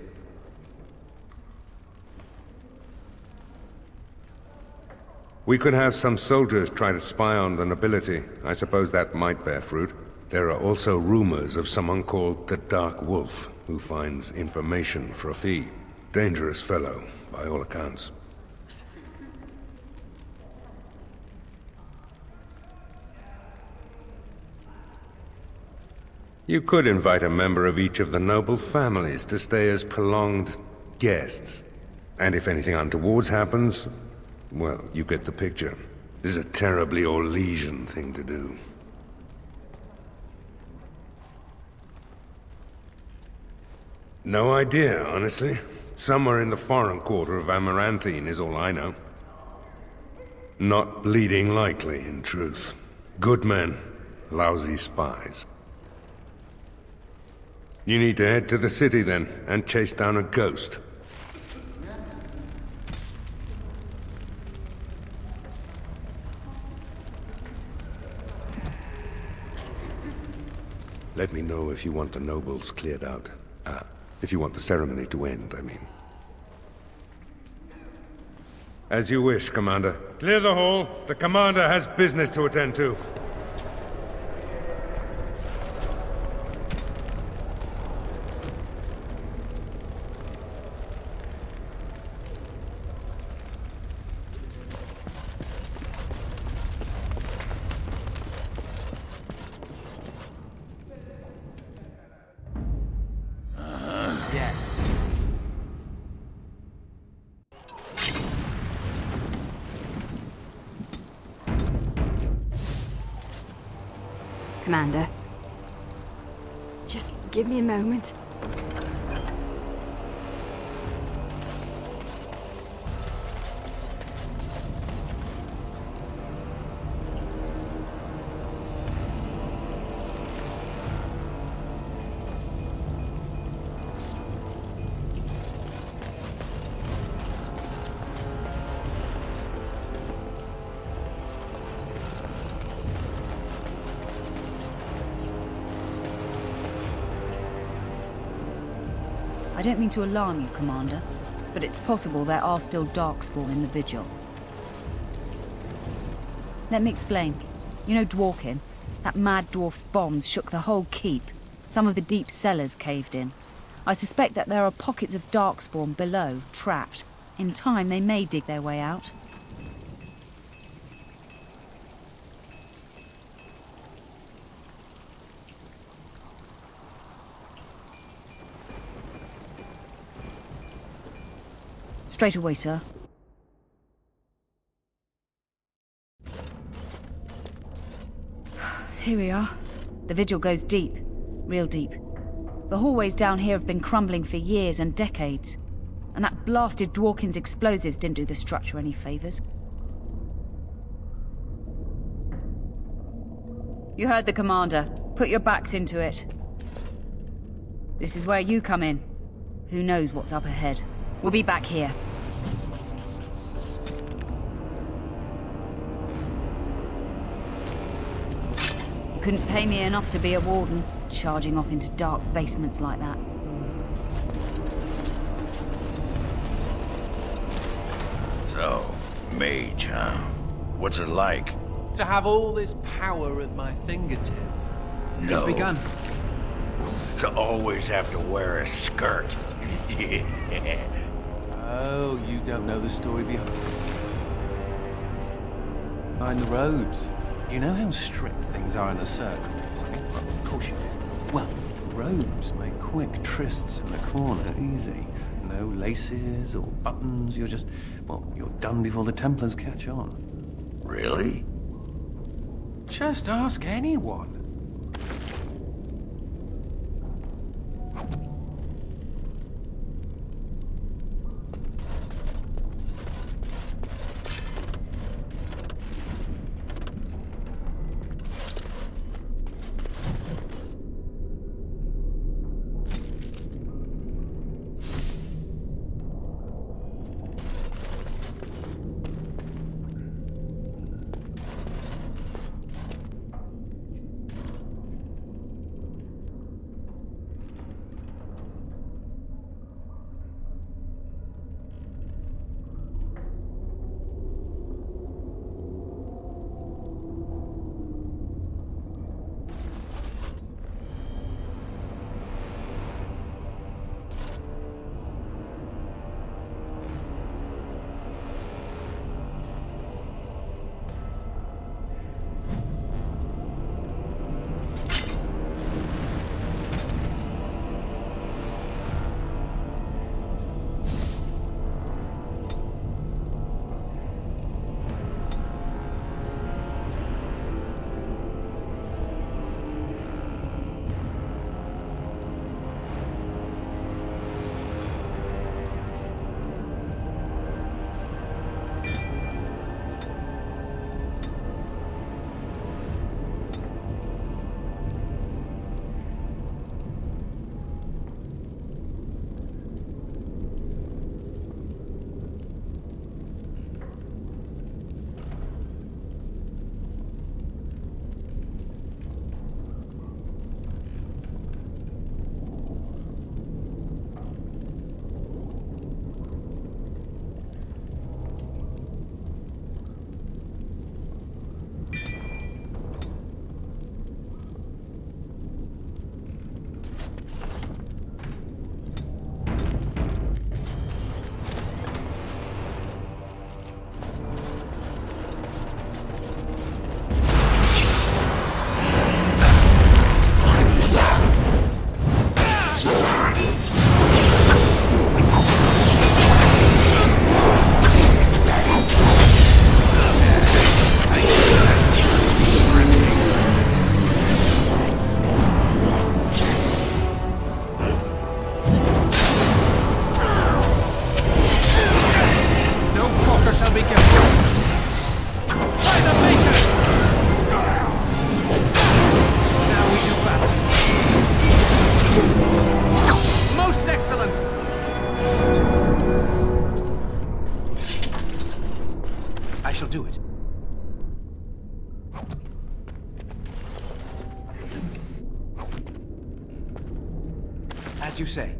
We could have some soldiers try to spy on the nobility. I suppose that might bear fruit. There are also rumors of someone called the Dark Wolf, who finds information for a fee. Dangerous fellow, by all accounts. You could invite a member of each of the noble families to stay as prolonged guests. And if anything untoward happens, well, you get the picture. This is a terribly Orlesian thing to do. No idea, honestly. Somewhere in the foreign quarter of Amaranthine is all I know. Not bleeding likely, in truth. Good men, lousy spies. You need to head to the city then, and chase down a ghost. Let me know if you want the nobles cleared out. If you want the ceremony to end, I mean. As you wish, Commander. Clear the hall. The Commander has business to attend to. Yes. Commander. Just give me a moment. I don't mean to alarm you, Commander, but it's possible there are still Darkspawn in the Vigil. Let me explain. You know Dworkin? That mad dwarf's bombs shook the whole keep. Some of the deep cellars caved in. I suspect that there are pockets of Darkspawn below, trapped. In time, they may dig their way out. Straight away, sir. Here we are. The vigil goes deep. Real deep. The hallways down here have been crumbling for years and decades. And that blasted Dworkin's explosives didn't do the structure any favors. You heard the commander. Put your backs into it. This is where you come in. Who knows what's up ahead? We'll be back here. You couldn't pay me enough to be a warden, charging off into dark basements like that. So, mage, huh? What's it like? To have all this power at my fingertips. No. It's begun. To always have to wear a skirt. Oh, you don't know the story behind the robes. You know how strict things are in the circle? Well, of course you do. Well, robes make quick trysts in the corner easy. No laces or buttons. You're just, well, you're done before the Templars catch on. Really? Just ask anyone. As you say.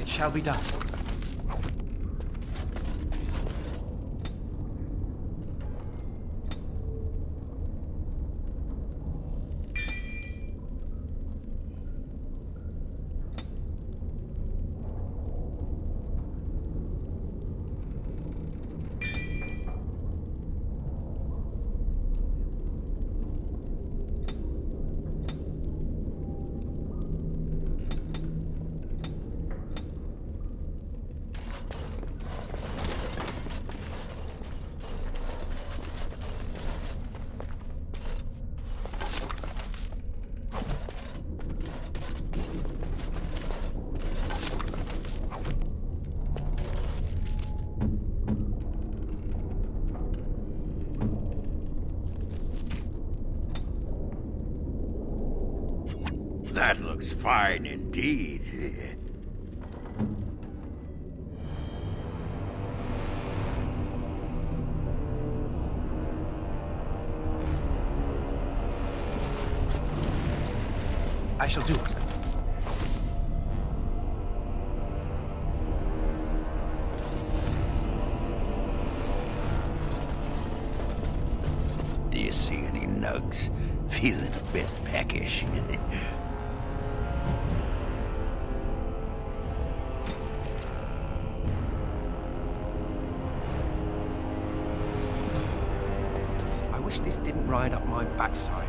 It shall be done. That looks fine indeed. I shall do it. Do you see any nugs? Feeling a bit peckish. I wish this didn't ride up my backside.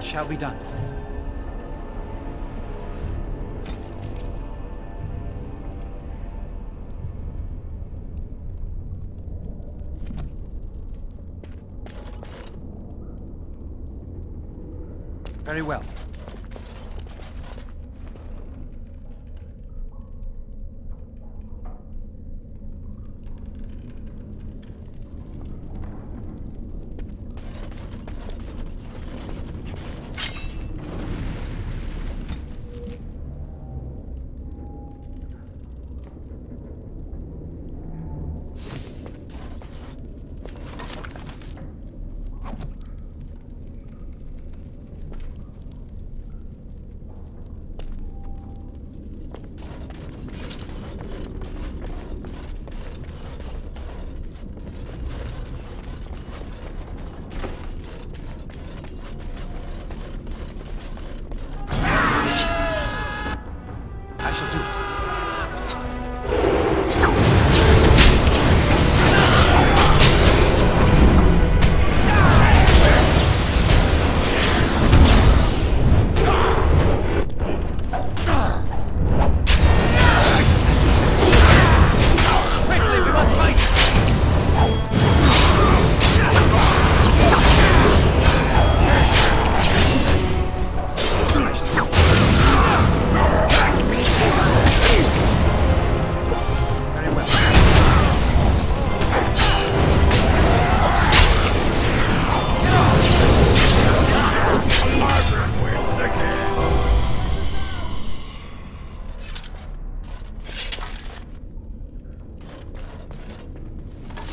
Shall be done. Very well. I shall do it.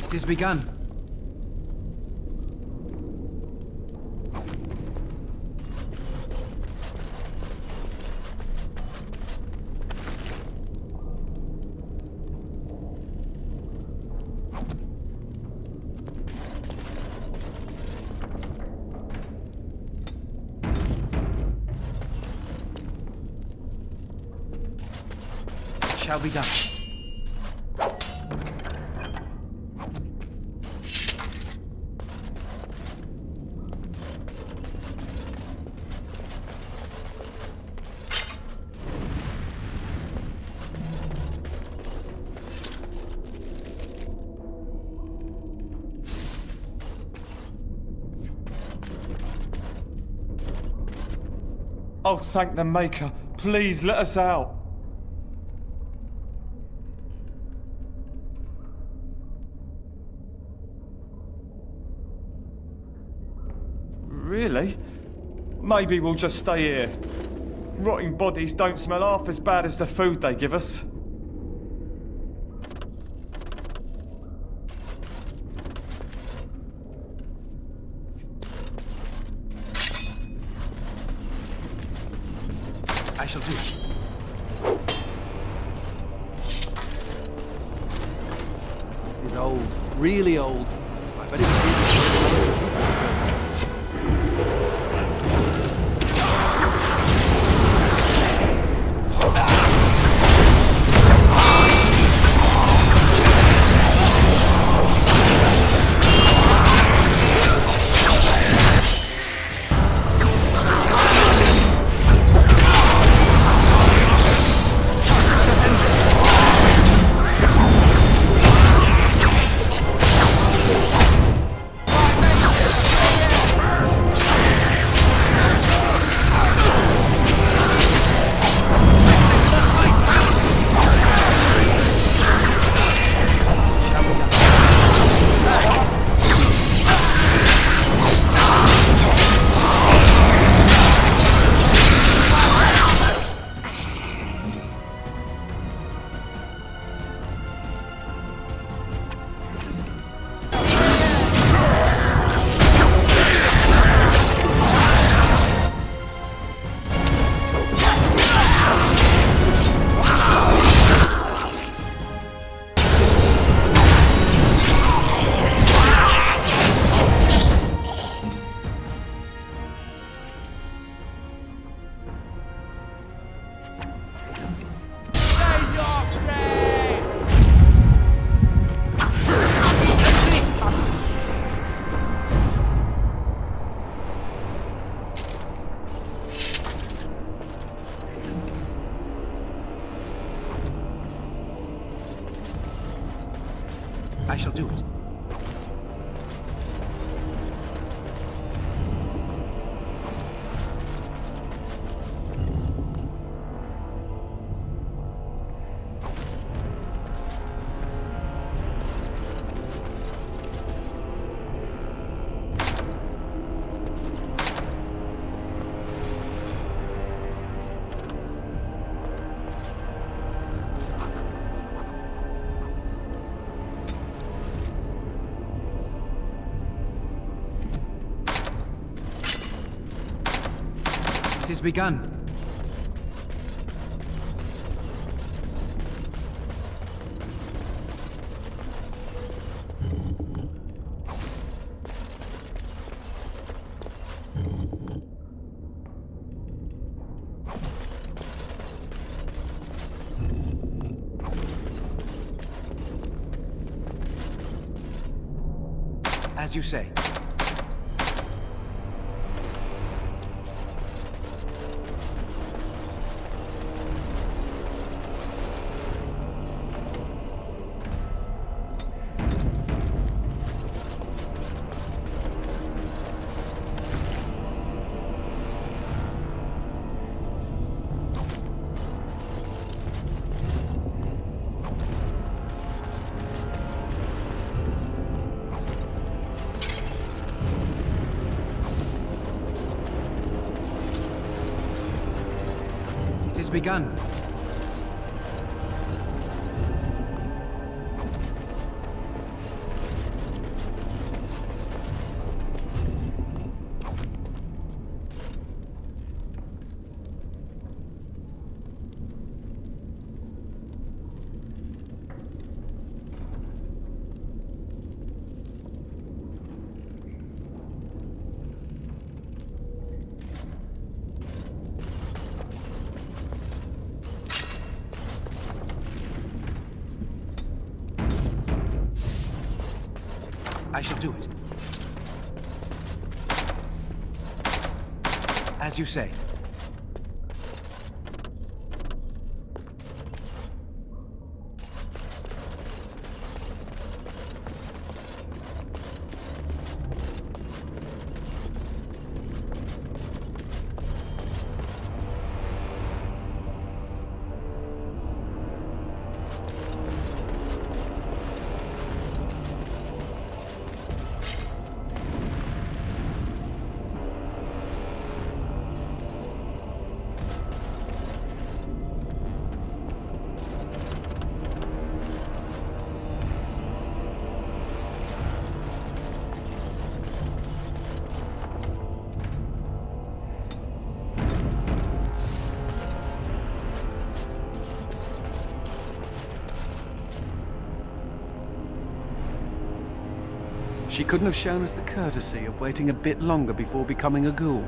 It is begun. shall be done. Oh, thank the Maker. Please, let us out. Really? Maybe we'll just stay here. Rotting bodies don't smell half as bad as the food they give us. I shall do it. It's old, really old. I bet it's really I shall do it. It is begun. As you say. It is begun. I shall do it. As you say. She couldn't have shown us the courtesy of waiting a bit longer before becoming a ghoul.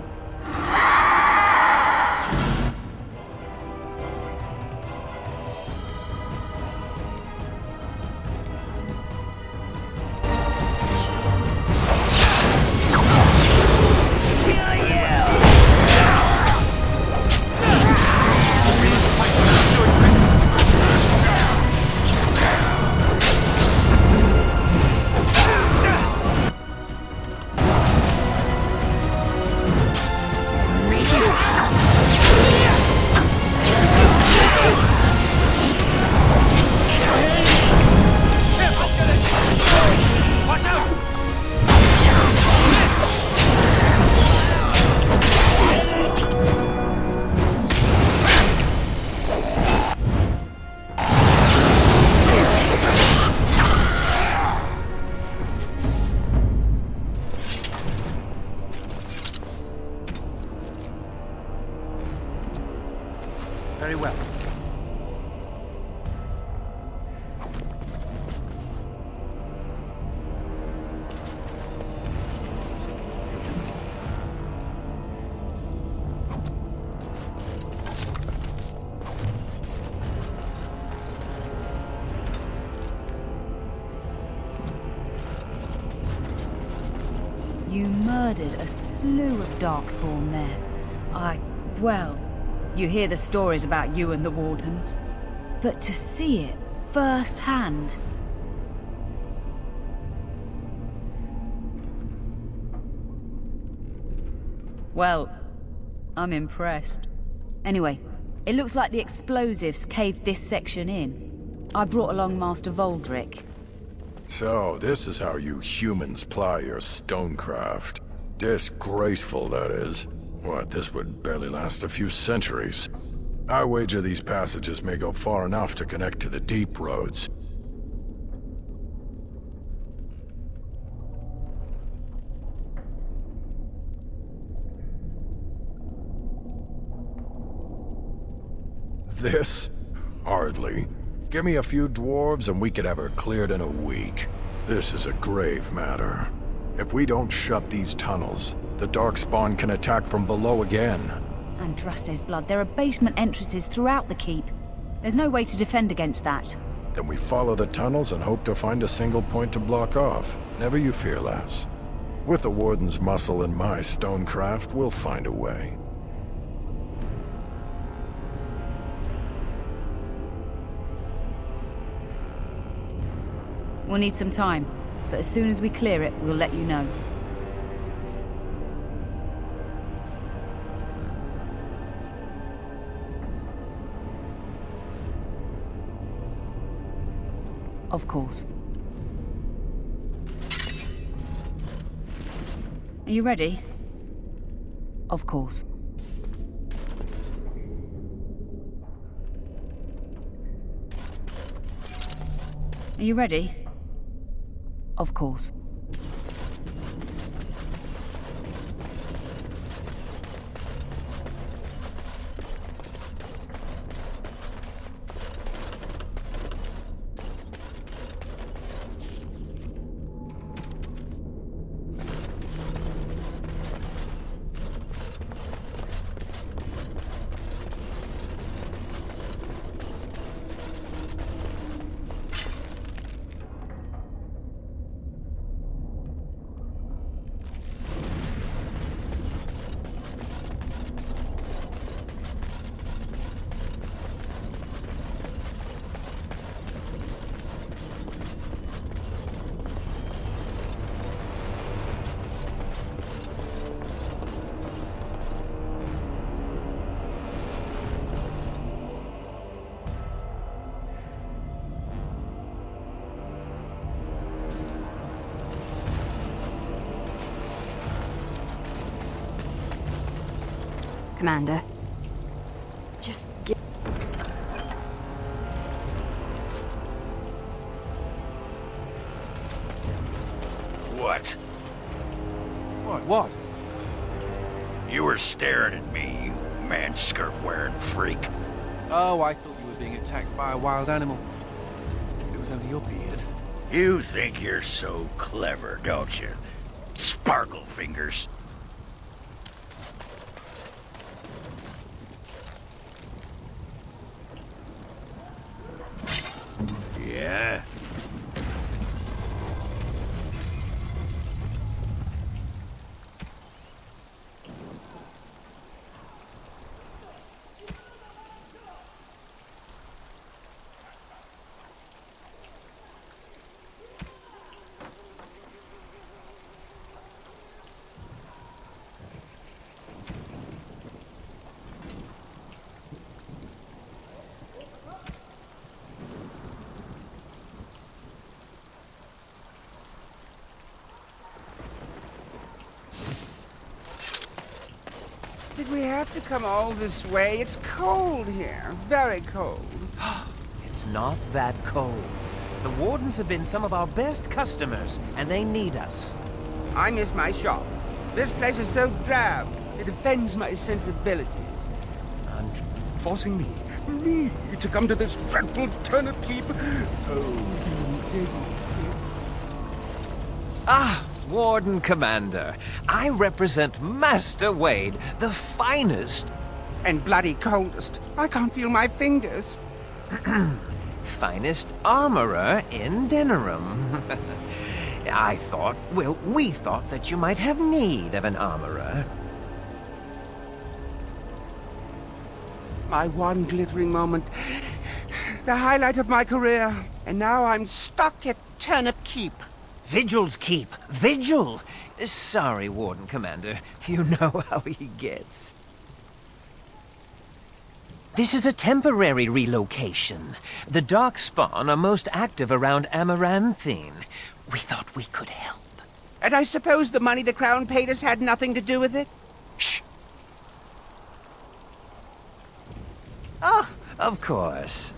Very well. You murdered a slew of Darkspawn there. Well, you hear the stories about you and the Wardens, but to see it firsthand... Well, I'm impressed. Anyway, it looks like the explosives caved this section in. I brought along Master Voldrick. So, this is how you humans ply your stonecraft. Disgraceful, that is. What, this would barely last a few centuries. I wager these passages may go far enough to connect to the deep roads. This? Hardly. Give me a few dwarves and we could have her cleared in a week. This is a grave matter. If we don't shut these tunnels, the Darkspawn can attack from below again. Andraste's blood, there are basement entrances throughout the keep. There's no way to defend against that. Then we follow the tunnels and hope to find a single point to block off. Never you fear, lass. With the Warden's muscle and my stonecraft, we'll find a way. We'll need some time, but as soon as we clear it, we'll let you know. Of course. Are you ready? Of course. Are you ready? Of course. Commander. Just give... What? What? You were staring at me, you man-skirt-wearing freak. Oh, I thought you were being attacked by a wild animal. It was only your beard. You think you're so clever, don't you? Sparkle fingers. Yeah? Did we have to come all this way? It's cold here. Very cold. It's not that cold. The Wardens have been some of our best customers, and they need us. I miss my shop. This place is so drab. It offends my sensibilities. And forcing me to come to this dreadful turnip keep. Ah, Warden Commander. I represent Master Wade, the finest... And bloody coldest. I can't feel my fingers. finest armorer in Denerim. we thought that you might have need of an armorer. My one glittering moment. The highlight of my career. And now I'm stuck at Turnip Keep. Vigil's Keep. Vigil! Sorry, Warden Commander. You know how he gets. This is a temporary relocation. The Darkspawn are most active around Amaranthine. We thought we could help. And I suppose the money the Crown paid us had nothing to do with it? Shh! Oh, of course.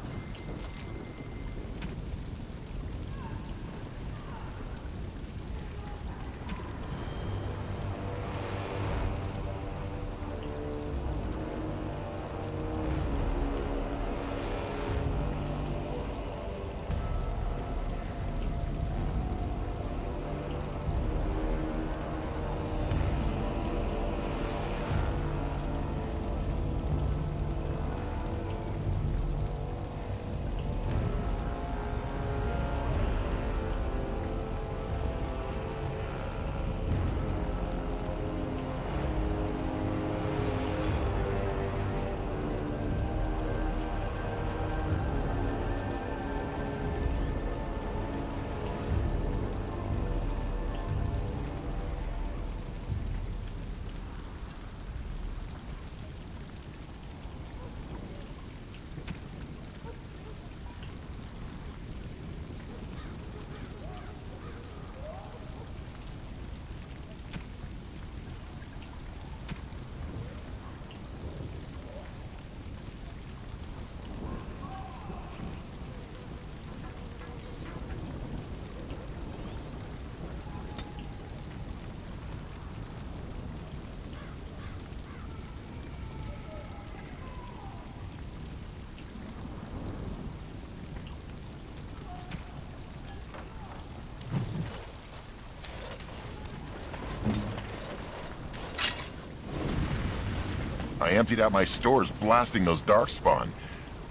I emptied out my stores blasting those Darkspawn.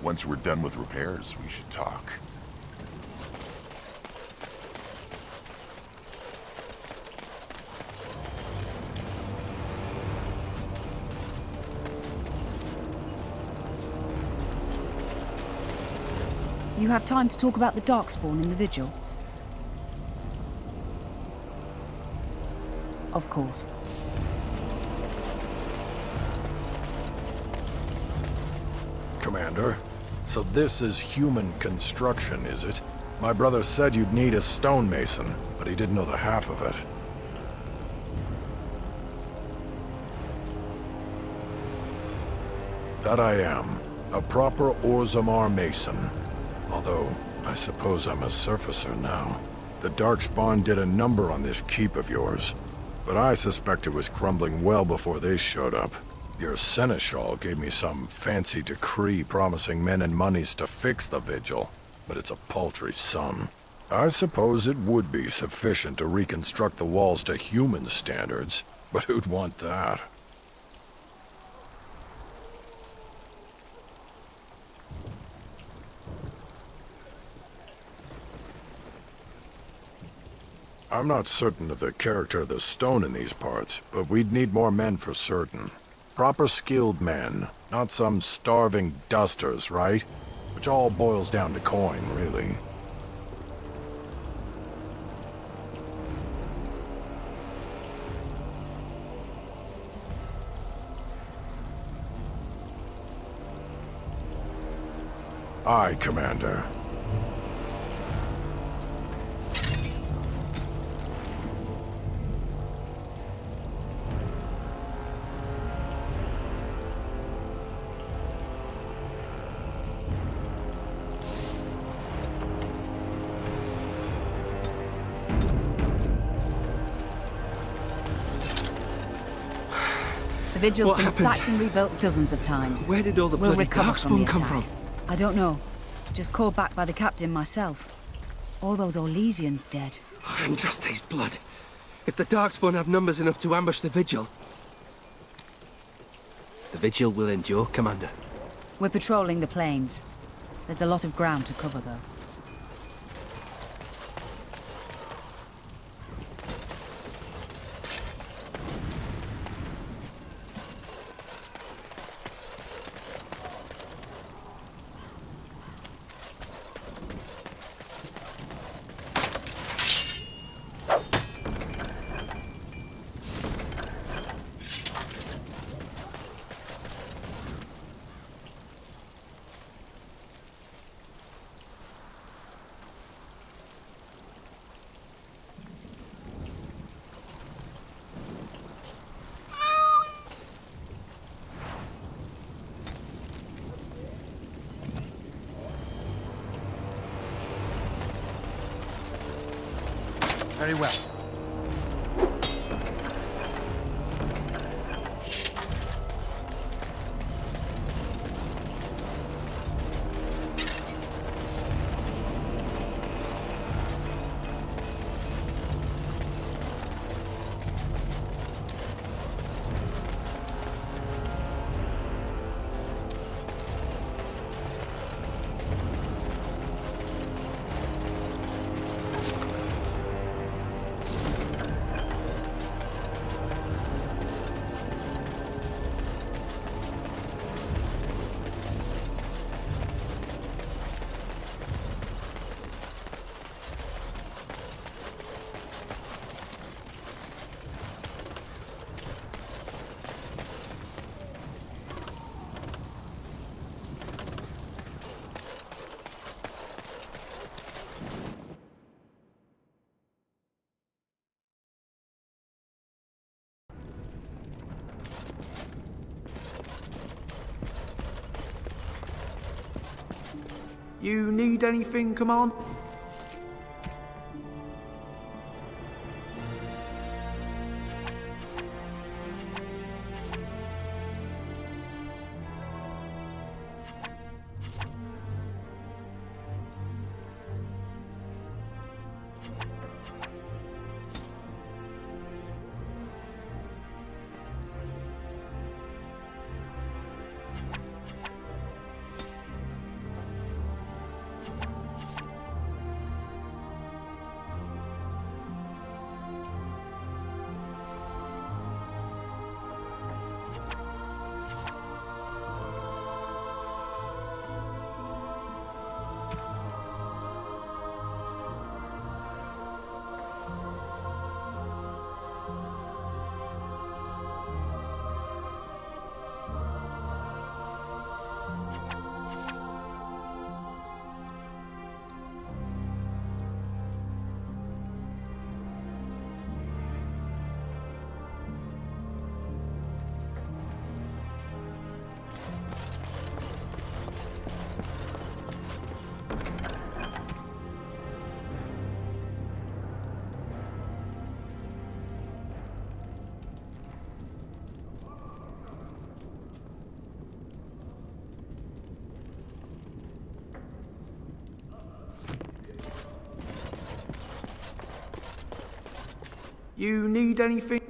Once we're done with repairs, we should talk. You have time to talk about the Darkspawn in the Vigil? Of course. Commander, so this is human construction, is it? My brother said you'd need a stonemason, but he didn't know the half of it. That I am. A proper Orzammar Mason. Although, I suppose I'm a surfacer now. The Darkspawn did a number on this keep of yours. But I suspect it was crumbling well before they showed up. Your seneschal gave me some fancy decree promising men and monies to fix the vigil, but it's a paltry sum. I suppose it would be sufficient to reconstruct the walls to human standards, but who'd want that? I'm not certain of the character of the stone in these parts, but we'd need more men for certain. Proper skilled men, not some starving dusters, right? Which all boils down to coin, really. Aye, Commander. The vigil's What been happened? sacked and rebuilt dozens of times. Where did all the We'll bloody recover from the Darkspawn come attack. from? I don't know. Just called back by the captain myself. All those Orlesians dead. Andraste's blood. If the Darkspawn have numbers enough to ambush the vigil... The vigil will endure, Commander. We're patrolling the plains. There's a lot of ground to cover, though. Very well. You need anything, Command? You need anything?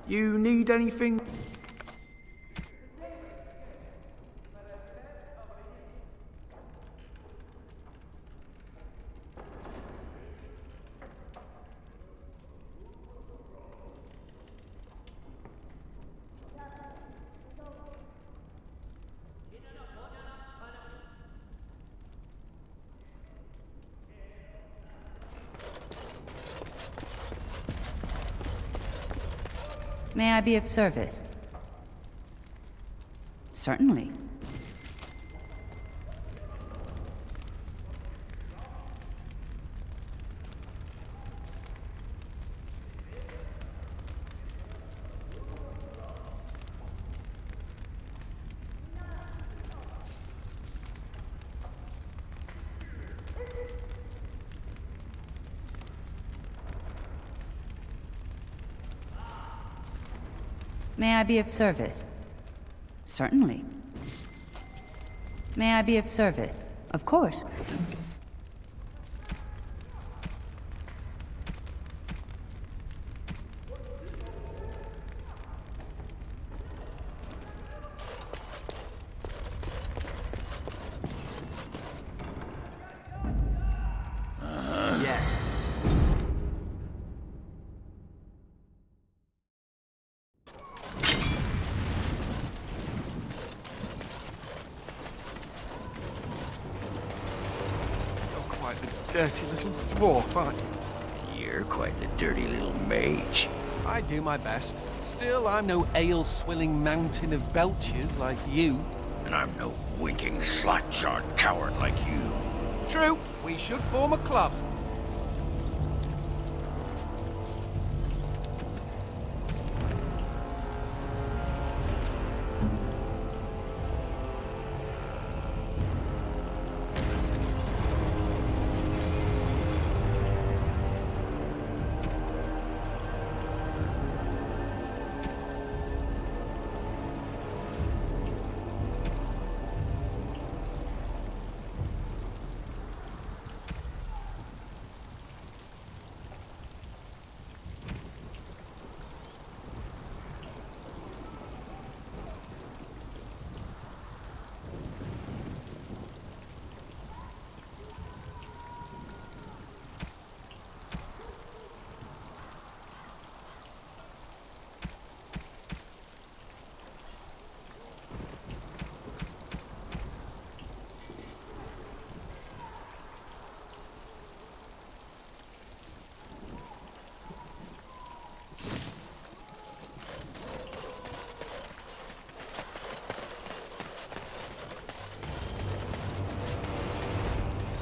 You need anything? May I be of service? Certainly. May I be of service? Certainly. May I be of service? Of course. Yes. Dirty little dwarf, aren't you? You're quite the dirty little mage. I do my best. Still, I'm no ale-swilling mountain of belches like you. And I'm no winking, slack-jawed coward like you. True, we should form a club.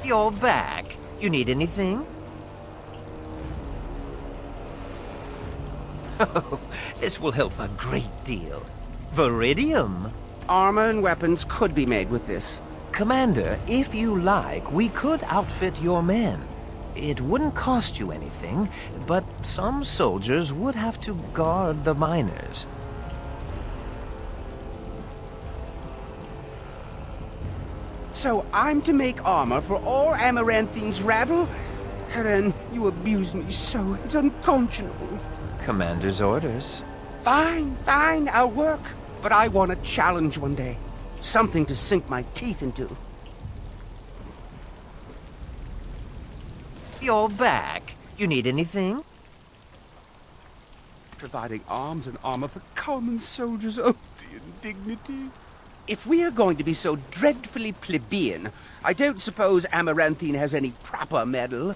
You're back. You need anything? Oh, this will help a great deal. Viridium. Armor and weapons could be made with this. Commander, if you like, we could outfit your men. It wouldn't cost you anything, but some soldiers would have to guard the miners. So I'm to make armor for all Amaranthine's rabble? Helen, you abuse me so. It's unconscionable. Commander's orders. Fine, I'll work. But I want a challenge one day. Something to sink my teeth into. You're back. You need anything? Providing arms and armor for common soldiers. Oh, the indignity. If we are going to be so dreadfully plebeian, I don't suppose Amaranthine has any proper metal.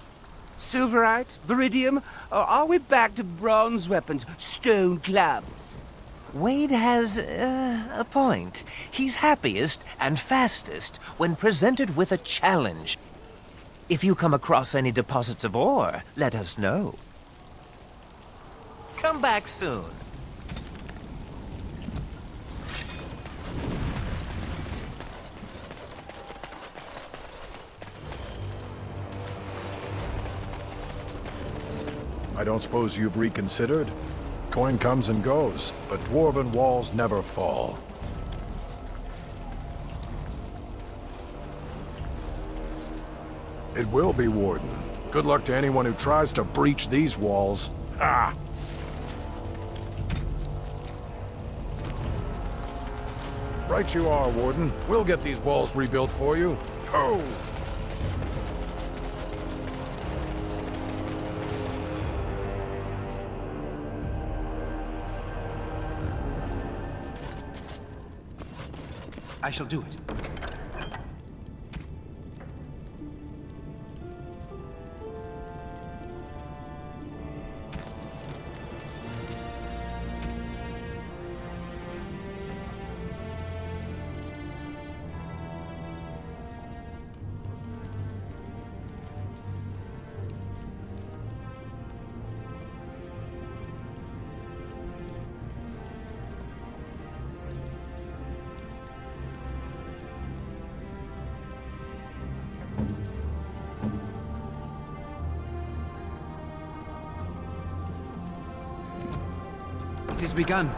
Silverite? Viridium? Or are we back to bronze weapons, stone clubs? Wade has a point. He's happiest and fastest when presented with a challenge. If you come across any deposits of ore, let us know. Come back soon. I don't suppose you've reconsidered? Coin comes and goes, but dwarven walls never fall. It will be, Warden. Good luck to anyone who tries to breach these walls. Ah! Right you are, Warden. We'll get these walls rebuilt for you. Ho! I shall do it. It has begun.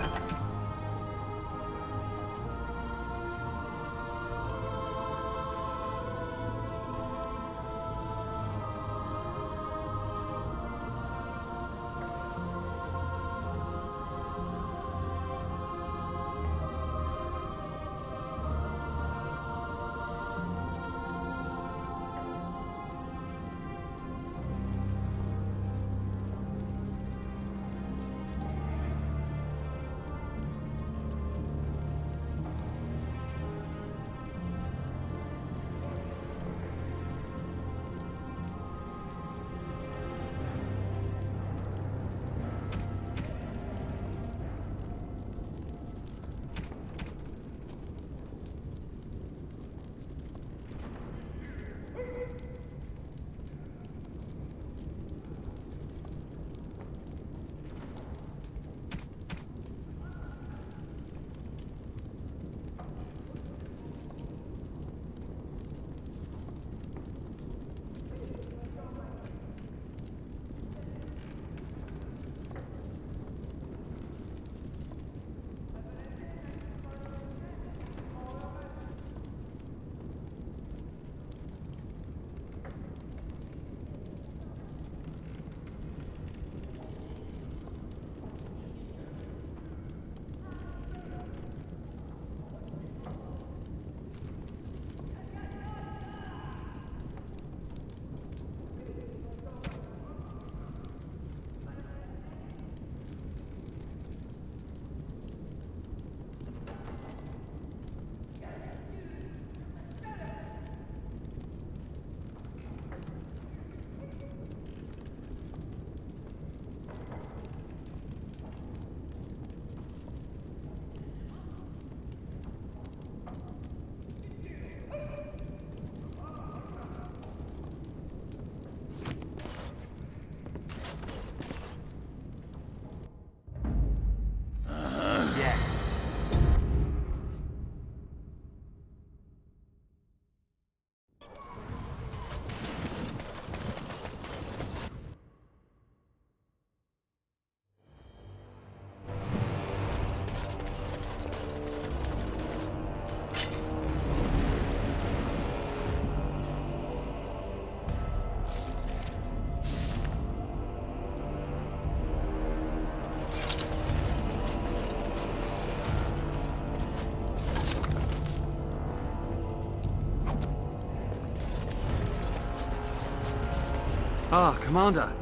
Ah, Commander.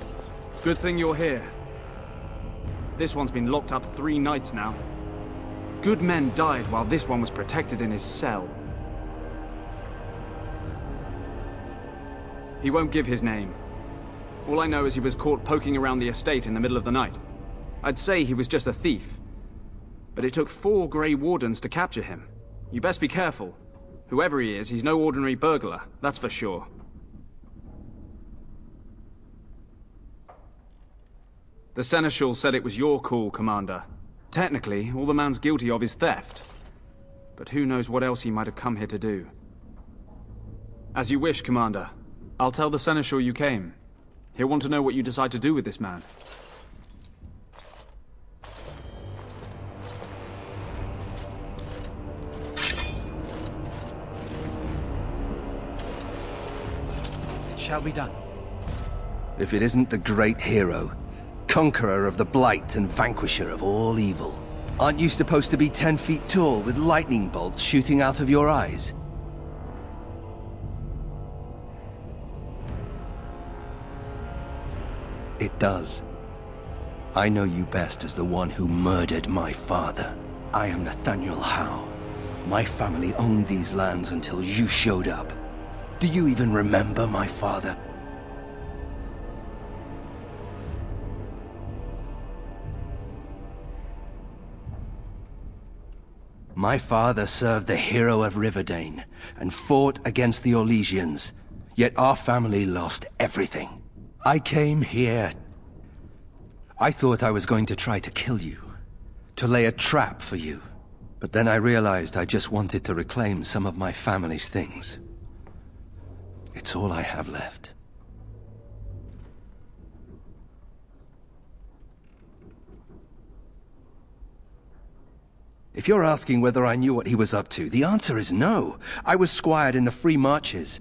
Good thing you're here. This one's been locked up 3 nights now. Good men died while this one was protected in his cell. He won't give his name. All I know is he was caught poking around the estate in the middle of the night. I'd say he was just a thief. But it took 4 Grey Wardens to capture him. You best be careful. Whoever he is, he's no ordinary burglar, that's for sure. The Seneschal said it was your call, Commander. Technically, all the man's guilty of is theft. But who knows what else he might have come here to do. As you wish, Commander. I'll tell the Seneschal you came. He'll want to know what you decide to do with this man. It shall be done. If it isn't the great hero, conqueror of the Blight and vanquisher of all evil. Aren't you supposed to be 10 feet tall with lightning bolts shooting out of your eyes? It does. I know you best as the one who murdered my father. I am Nathaniel Howe. My family owned these lands until you showed up. Do you even remember my father? My father served the hero of Riverdane and fought against the Orlesians, yet our family lost everything. I came here. I thought I was going to try to kill you, to lay a trap for you. But then I realized I just wanted to reclaim some of my family's things. It's all I have left. If you're asking whether I knew what he was up to, the answer is no. I was squired in the Free Marches.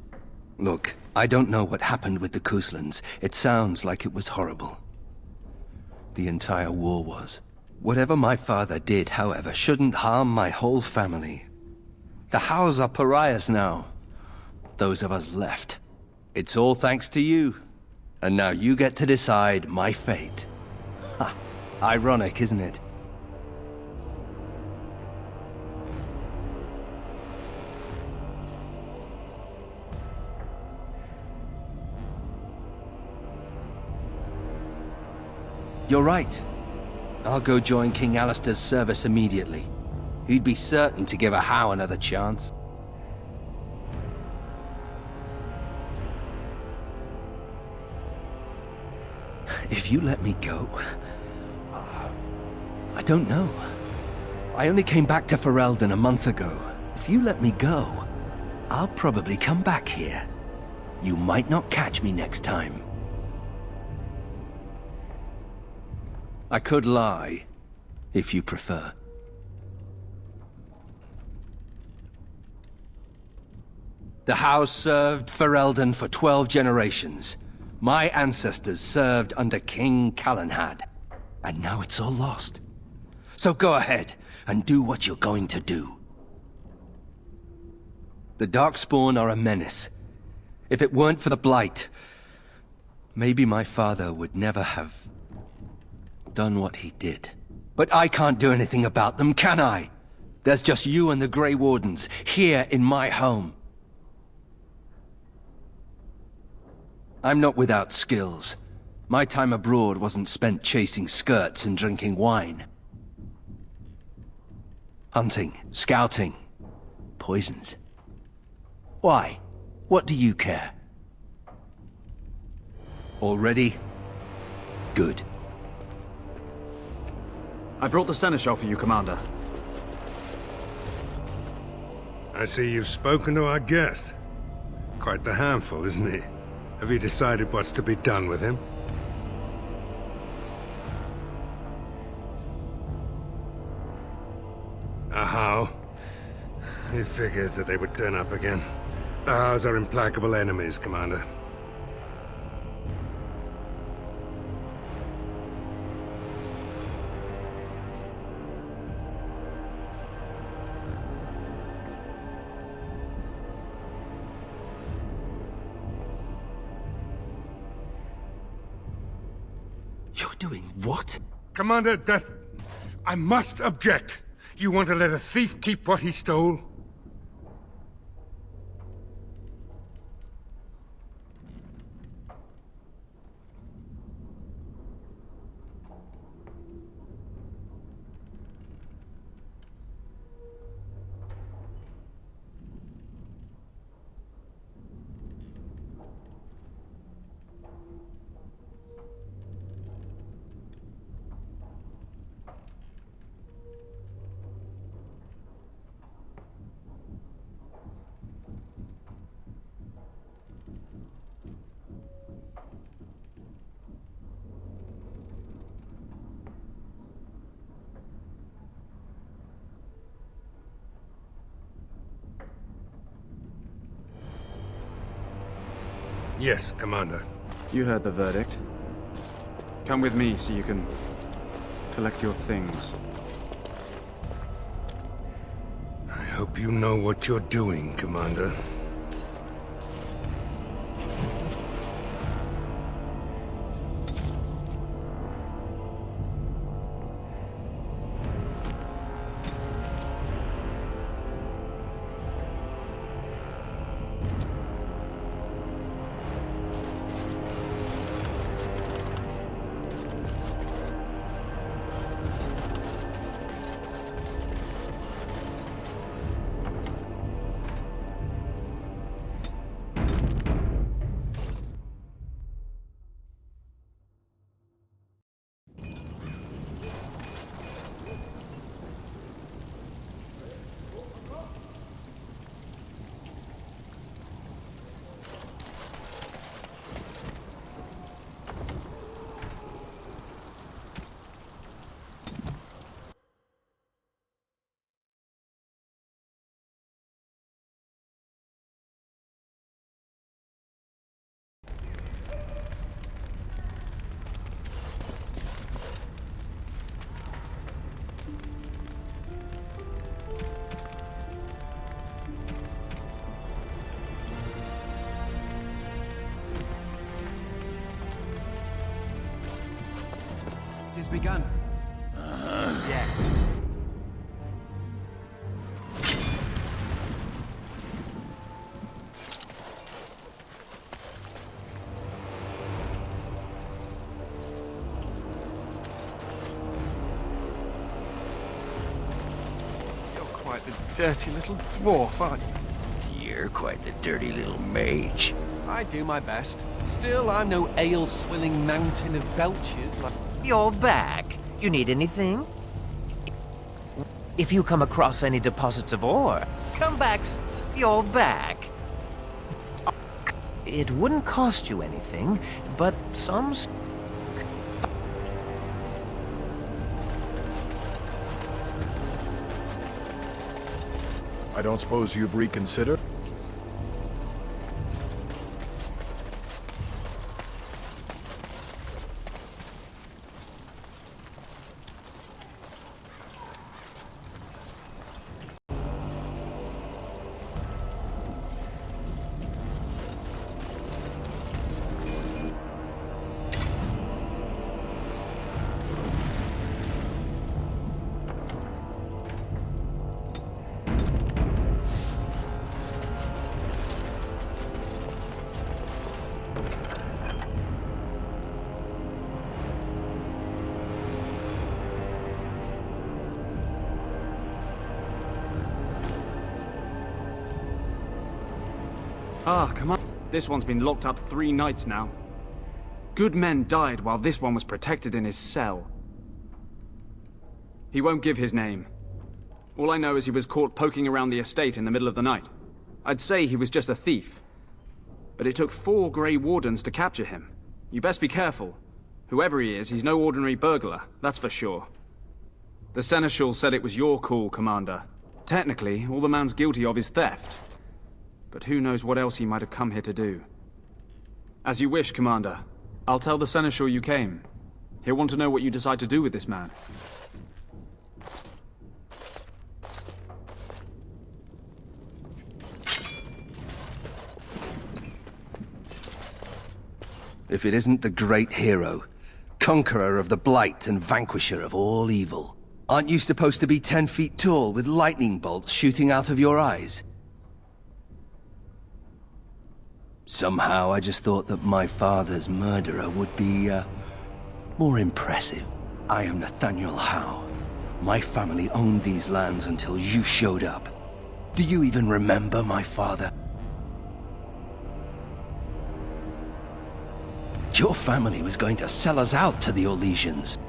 Look, I don't know what happened with the Couslands. It sounds like it was horrible. The entire war was. Whatever my father did, however, shouldn't harm my whole family. The Howes are pariahs now. Those of us left. It's all thanks to you. And now you get to decide my fate. Ha! Ironic, isn't it? You're right. I'll go join King Alistair's service immediately. He'd be certain to give a Howe another chance. If you let me go... I don't know. I only came back to Ferelden a month ago. If you let me go, I'll probably come back here. You might not catch me next time. I could lie, if you prefer. The house served Ferelden for 12 generations. My ancestors served under King Calenhad, and now it's all lost. So go ahead and do what you're going to do. The Darkspawn are a menace. If it weren't for the Blight, maybe my father would never have done what he did. But I can't do anything about them, can I? There's just you and the Grey Wardens, here in my home. I'm not without skills. My time abroad wasn't spent chasing skirts and drinking wine. Hunting, scouting, poisons. Why? What do you care? All ready? Good. I brought the Seneschal for you, Commander. I see you've spoken to our guest. Quite the handful, isn't he? Have you decided what's to be done with him? A Howe? He figures that they would turn up again. The Howes are implacable enemies, Commander. You're doing what? Commander, that... I must object. You want to let a thief keep what he stole? Yes, Commander. You heard the verdict. Come with me so you can collect your things. I hope you know what you're doing, Commander. It has begun. Yes. You're quite the dirty little dwarf, aren't you? You're quite the dirty little mage. I do my best. Still, I'm no ale-swilling mountain of belches like... You're back. You need anything? If you come across any deposits of ore, come back. You're back. It wouldn't cost you anything, but some... I don't suppose you've reconsidered? Ah, come on. This one's been locked up 3 nights now. Good men died while this one was protected in his cell. He won't give his name. All I know is he was caught poking around the estate in the middle of the night. I'd say he was just a thief. But it took 4 Grey Wardens to capture him. You best be careful. Whoever he is, he's no ordinary burglar, that's for sure. The Seneschal said it was your call, Commander. Technically, all the man's guilty of is theft. But who knows what else he might have come here to do. As you wish, Commander. I'll tell the Seneschal you came. He'll want to know what you decide to do with this man. If it isn't the great hero, conqueror of the Blight and vanquisher of all evil. Aren't you supposed to be 10 feet tall with lightning bolts shooting out of your eyes? Somehow I just thought that my father's murderer would be, more impressive. I am Nathaniel Howe. My family owned these lands until you showed up. Do you even remember my father? Your family was going to sell us out to the Orlesians.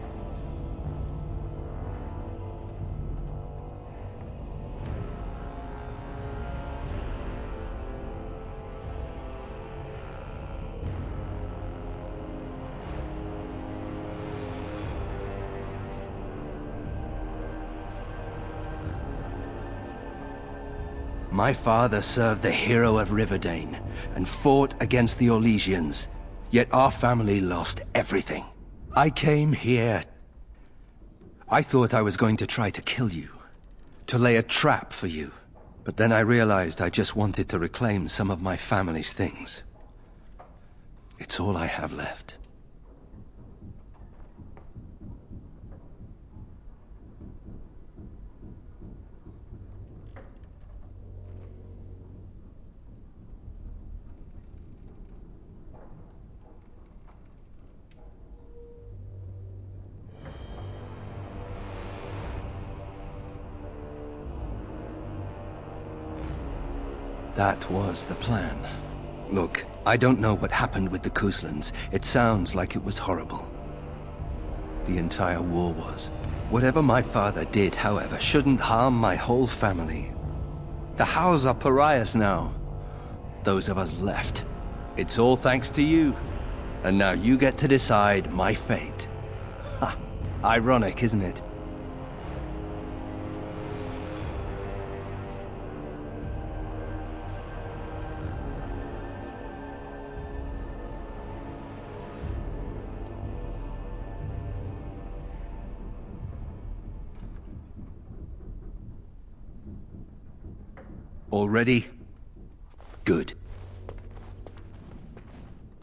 My father served the hero of Riverdane and fought against the Orlesians. Yet our family lost everything. I came here. I thought I was going to try to kill you, to lay a trap for you. But then I realized I just wanted to reclaim some of my family's things. It's all I have left. That was the plan. Look, I don't know what happened with the Kuslands. It sounds like it was horrible. The entire war was. Whatever my father did, however, shouldn't harm my whole family. The Howes are pariahs now. Those of us left. It's all thanks to you. And now you get to decide my fate. Ha! Ironic, isn't it? All ready? Good.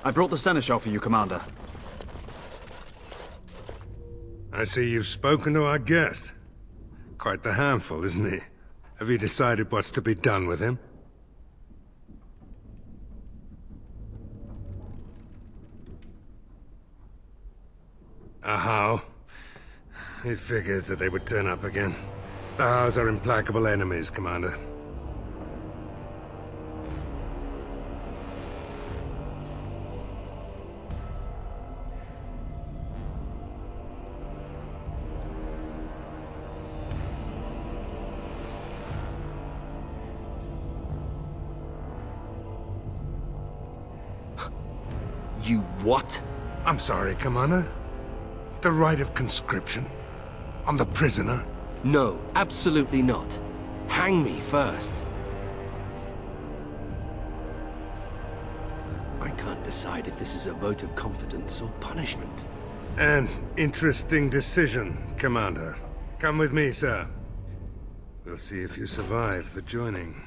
I brought the seneschal for you, Commander. I see you've spoken to our guest. Quite the handful, isn't he? Have you decided what's to be done with him? How? It figures that they would turn up again. The Hows are implacable enemies, Commander. You what? I'm sorry, Commander. The right of conscription? On the prisoner? No, absolutely not. Hang me first. I can't decide if this is a vote of confidence or punishment. An interesting decision, Commander. Come with me, sir. We'll see if you survive the joining.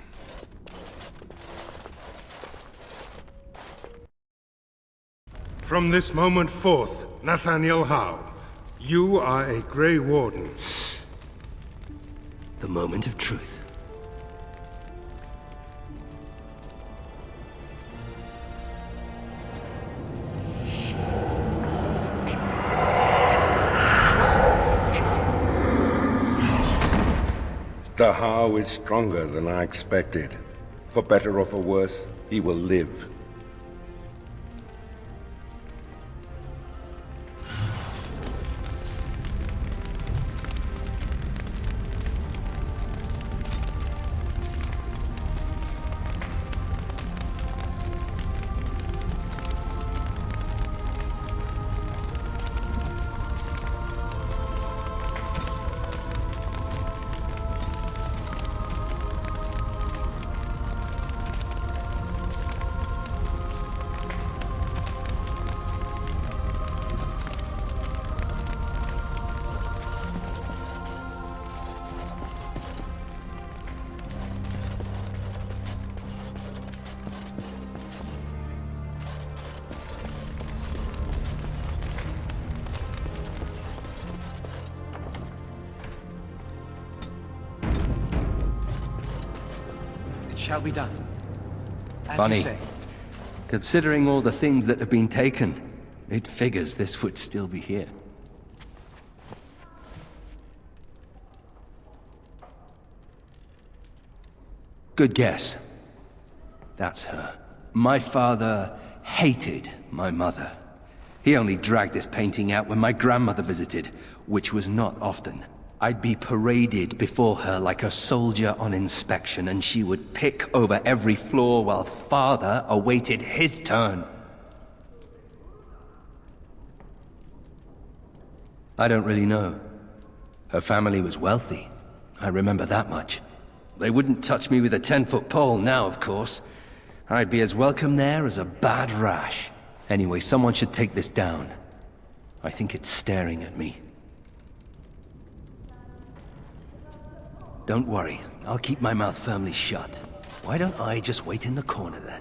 From this moment forth, Nathaniel Howe, you are a Grey Warden. The moment of truth. The Howe is stronger than I expected. For better or for worse, he will live. shall be done. As Funny. you say. Considering all the things that have been taken, it figures this would still be here. Good guess. That's her. My father hated my mother. He only dragged this painting out when my grandmother visited, which was not often. I'd be paraded before her like a soldier on inspection, and she would pick over every floor while father awaited his turn. I don't really know. Her family was wealthy. I remember that much. They wouldn't touch me with a 10-foot pole now, of course. I'd be as welcome there as a bad rash. Anyway, someone should take this down. I think it's staring at me. Don't worry, I'll keep my mouth firmly shut. Why don't I just wait in the corner then?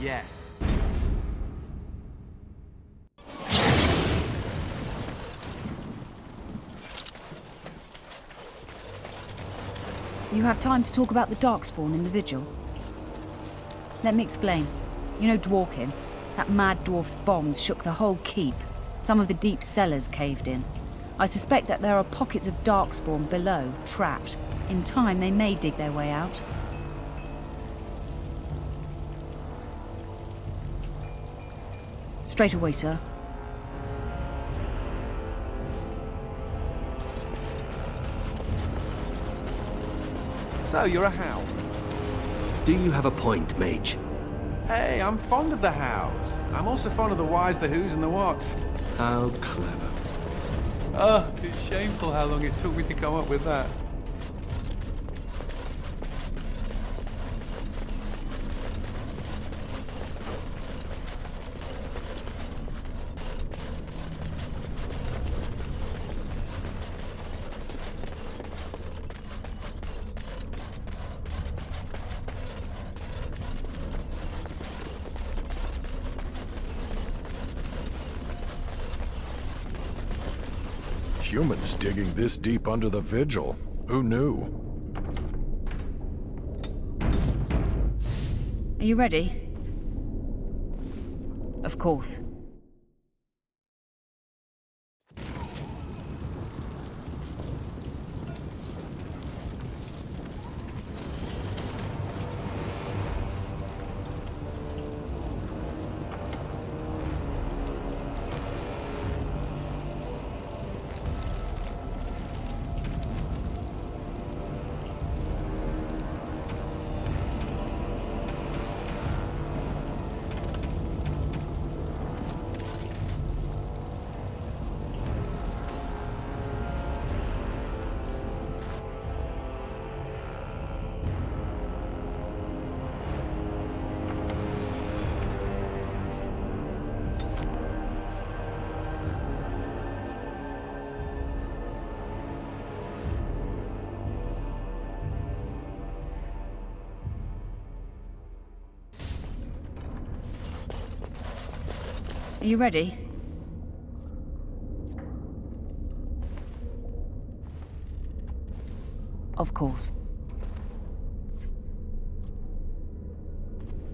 Yes. You have time to talk about the Darkspawn in the Vigil? Let me explain. You know Dworkin? That mad dwarf's bombs shook the whole keep. Some of the deep cellars caved in. I suspect that there are pockets of Darkspawn below, trapped. In time, they may dig their way out. Straight away, sir. So, you're a hound? Do you have a point, Mage? Hey, I'm fond of the hows. I'm also fond of the whys, the whos, and the whats. How clever. Oh, it's shameful how long it took me to come up with that. Humans digging this deep under the Vigil. Who knew? Are you ready? Of course. Are you ready? Of course.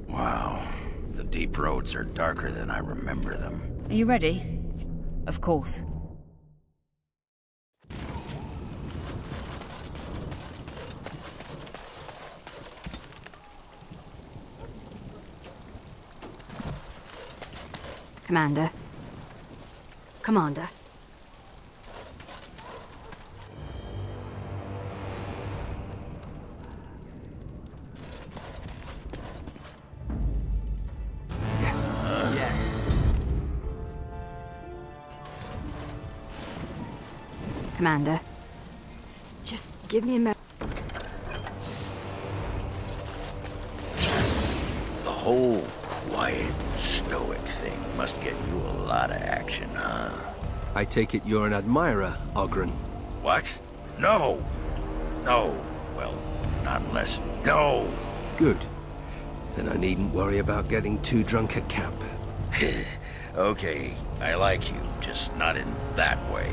Wow. The deep roads are darker than I remember them. Are you ready? Of course. Commander. Commander. Yes. Yes. Commander. Just give me a moment. The whole quiet, stoic thing must get you a lot of action, huh? I take it you're an admirer, Ogren. What? No! No. Well, not unless... No! Good. Then I needn't worry about getting too drunk at camp. Okay, I like you, just not in that way.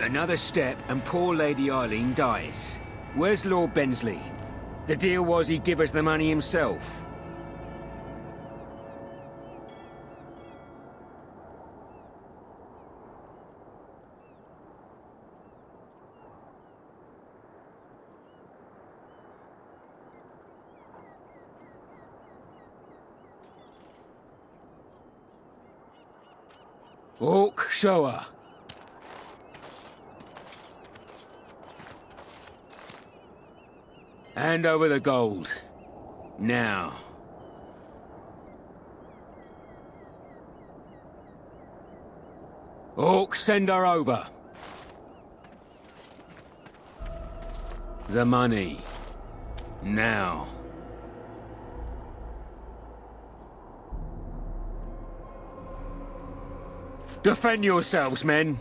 Another step and poor Lady Eileen dies. Where's Lord Bensley? The deal was he'd give us the money himself. Orc, show her. Hand over the gold. Now. Orc, send her over. The money. Now. Defend yourselves, men.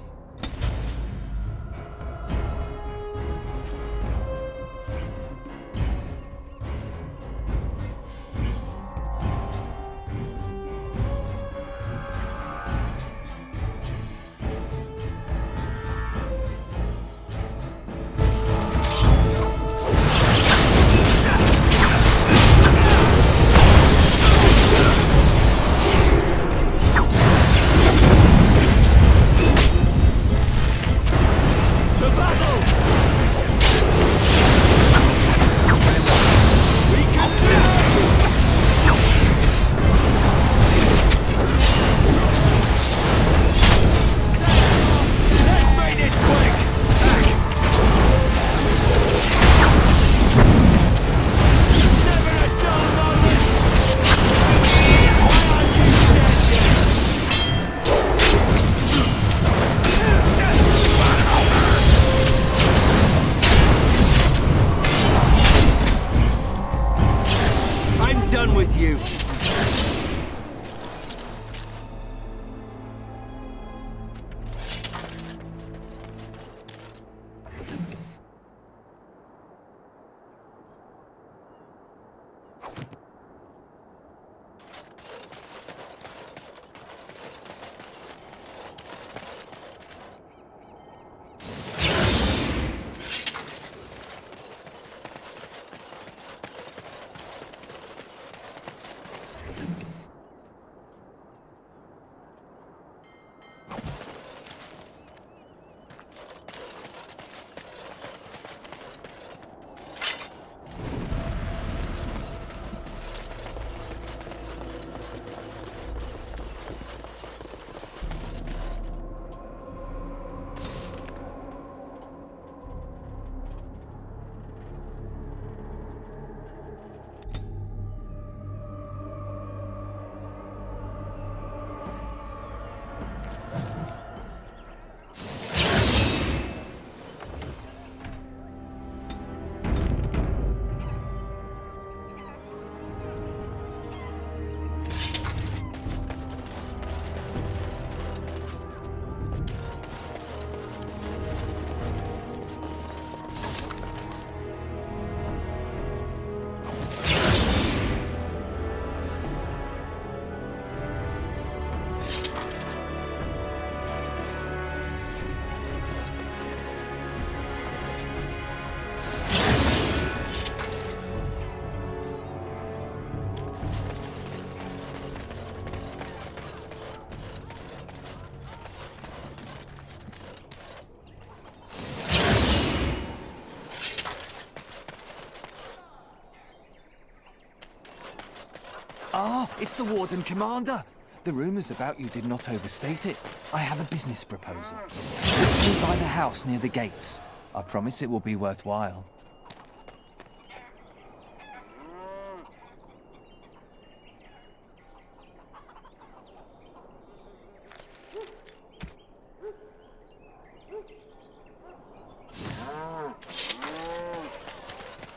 Ah, it's the Warden Commander. The rumours about you did not overstate it. I have a business proposal. Literally by the house near the gates. I promise it will be worthwhile.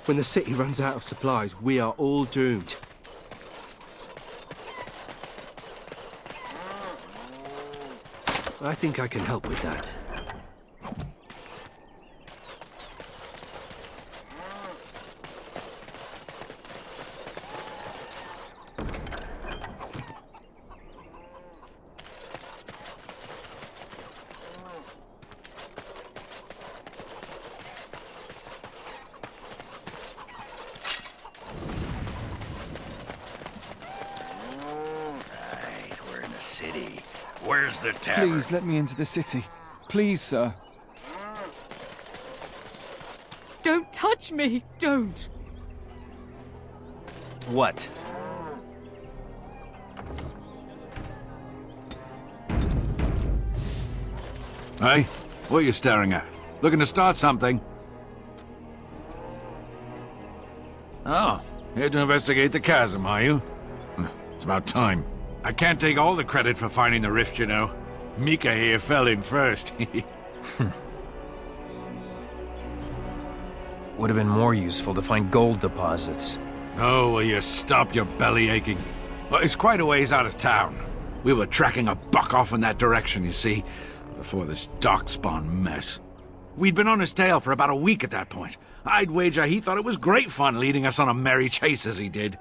When the city runs out of supplies, we are all doomed. I think I can help with that. Where's the tavern? Please let me into the city. Please, sir. Don't touch me! Don't! What? Hey, what are you staring at? Looking to start something? Oh, here to investigate the chasm, are you? It's about time. I can't take all the credit for finding the rift, you know. Mika here fell in first. Would have been more useful to find gold deposits. Oh, will you stop your belly aching? Well, it's quite a ways out of town. We were tracking a buck off in that direction, you see, before this darkspawn mess. We'd been on his tail for about a week at that point. I'd wager he thought it was great fun leading us on a merry chase as he did.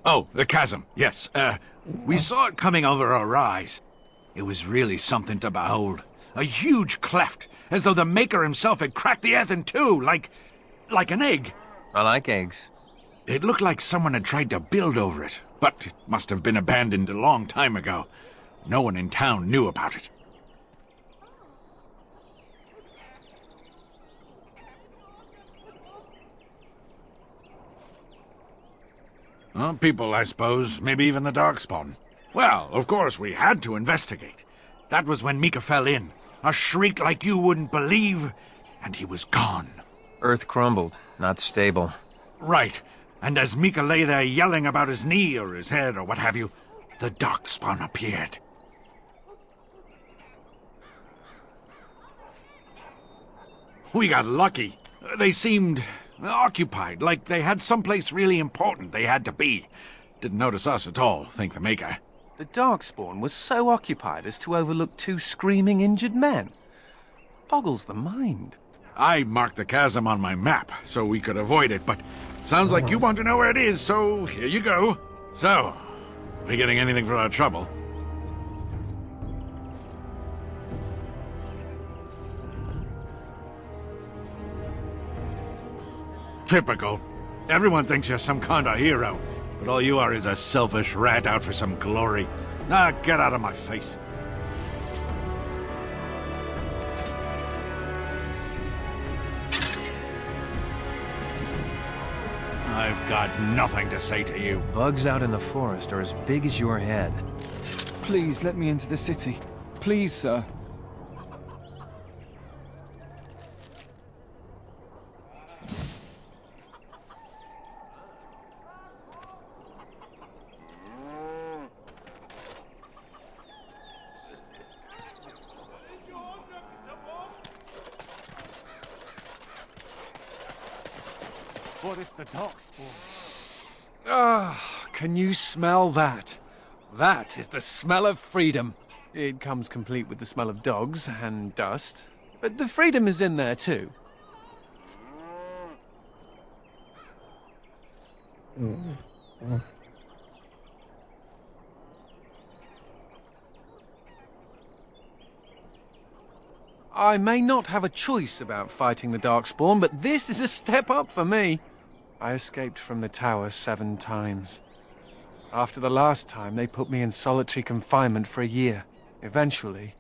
Oh, the chasm, yes. We saw it coming over our eyes. It was really something to behold. A huge cleft, as though the Maker himself had cracked the earth in two, like an egg. I like eggs. It looked like someone had tried to build over it, but it must have been abandoned a long time ago. No one in town knew about it. Well, people, I suppose. Maybe even the Darkspawn. Well, of course, we had to investigate. That was when Mika fell in. A shriek like you wouldn't believe, and he was gone. Earth crumbled, not stable. Right. And as Mika lay there yelling about his knee or his head or what have you, the Darkspawn appeared. We got lucky. They seemed occupied, like they had someplace really important they had to be. Didn't notice us at all, thank the Maker. The Darkspawn was so occupied as to overlook two screaming injured men. Boggles the mind. I marked the chasm on my map so we could avoid it, but sounds like you want to know where it is, so here you go. So, we getting anything for our trouble? Typical. Everyone thinks you're some kind of hero, but all you are is a selfish rat out for some glory. Ah, get out of my face. I've got nothing to say to you. Bugs out in the forest are as big as your head. Please let me into the city. Please, sir. What is the Darkspawn? Ah, can you smell that? That is the smell of freedom. It comes complete with the smell of dogs and dust, but the freedom is in there too. I may not have a choice about fighting the Darkspawn, but this is a step up for me. I escaped from the tower 7 times. After the last time, they put me in solitary confinement for a year. Eventually,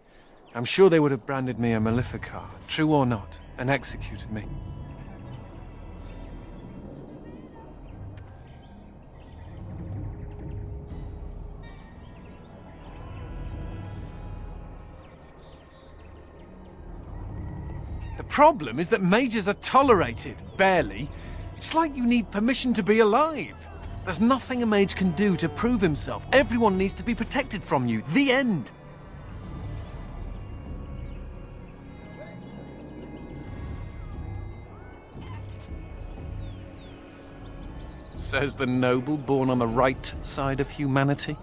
I'm sure they would have branded me a Maleficar, true or not, and executed me. The problem is that mages are tolerated, barely. It's like you need permission to be alive. There's nothing a mage can do to prove himself. Everyone needs to be protected from you. The end. Says the noble born on the right side of humanity.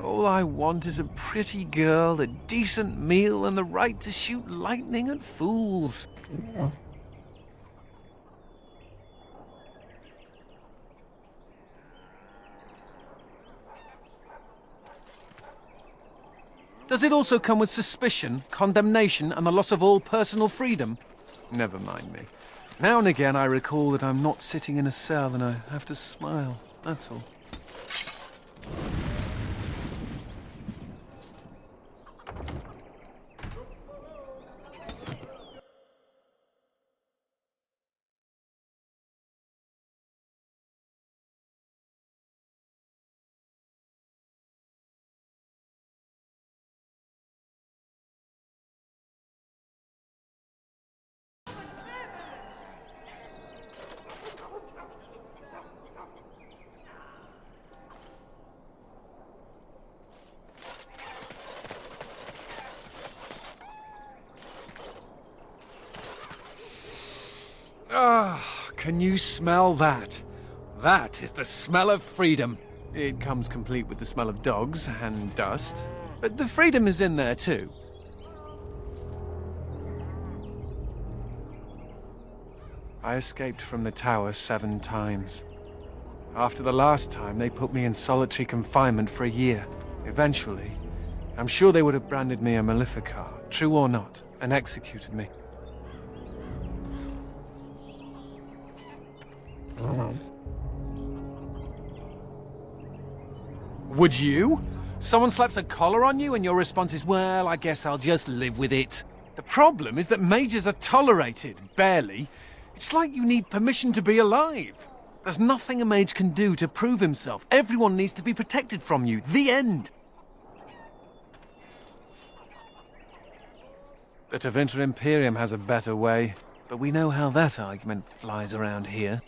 All I want is a pretty girl, a decent meal, and the right to shoot lightning at fools. Does it also come with suspicion, condemnation, and the loss of all personal freedom? Never mind me. Now and again I recall that I'm not sitting in a cell and I have to smile, that's all. Ah, can you smell that? That is the smell of freedom. It comes complete with the smell of dogs and dust, but the freedom is in there too. I escaped from the tower 7 times. After the last time, they put me in solitary confinement for a year. Eventually, I'm sure they would have branded me a Maleficar, true or not, and executed me. Would you? Someone slaps a collar on you and your response is, well, I guess I'll just live with it. The problem is that mages are tolerated, barely. It's like you need permission to be alive. There's nothing a mage can do to prove himself. Everyone needs to be protected from you. The end. The Tevinter Imperium has a better way, but we know how that argument flies around here.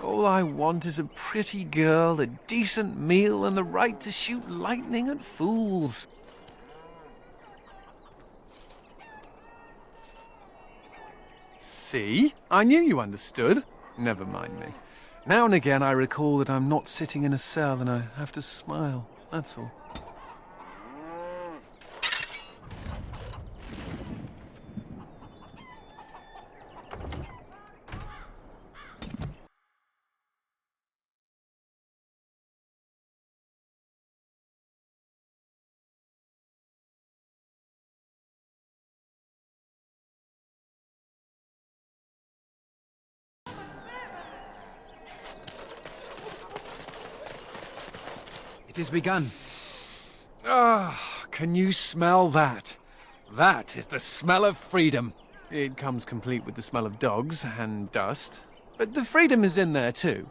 All I want is a pretty girl, a decent meal, and the right to shoot lightning at fools. See? I knew you understood. Never mind me. Now and again I recall that I'm not sitting in a cell and I have to smile, that's all. It has begun. Ah, can you smell that? That is the smell of freedom. It comes complete with the smell of dogs and dust, but the freedom is in there too.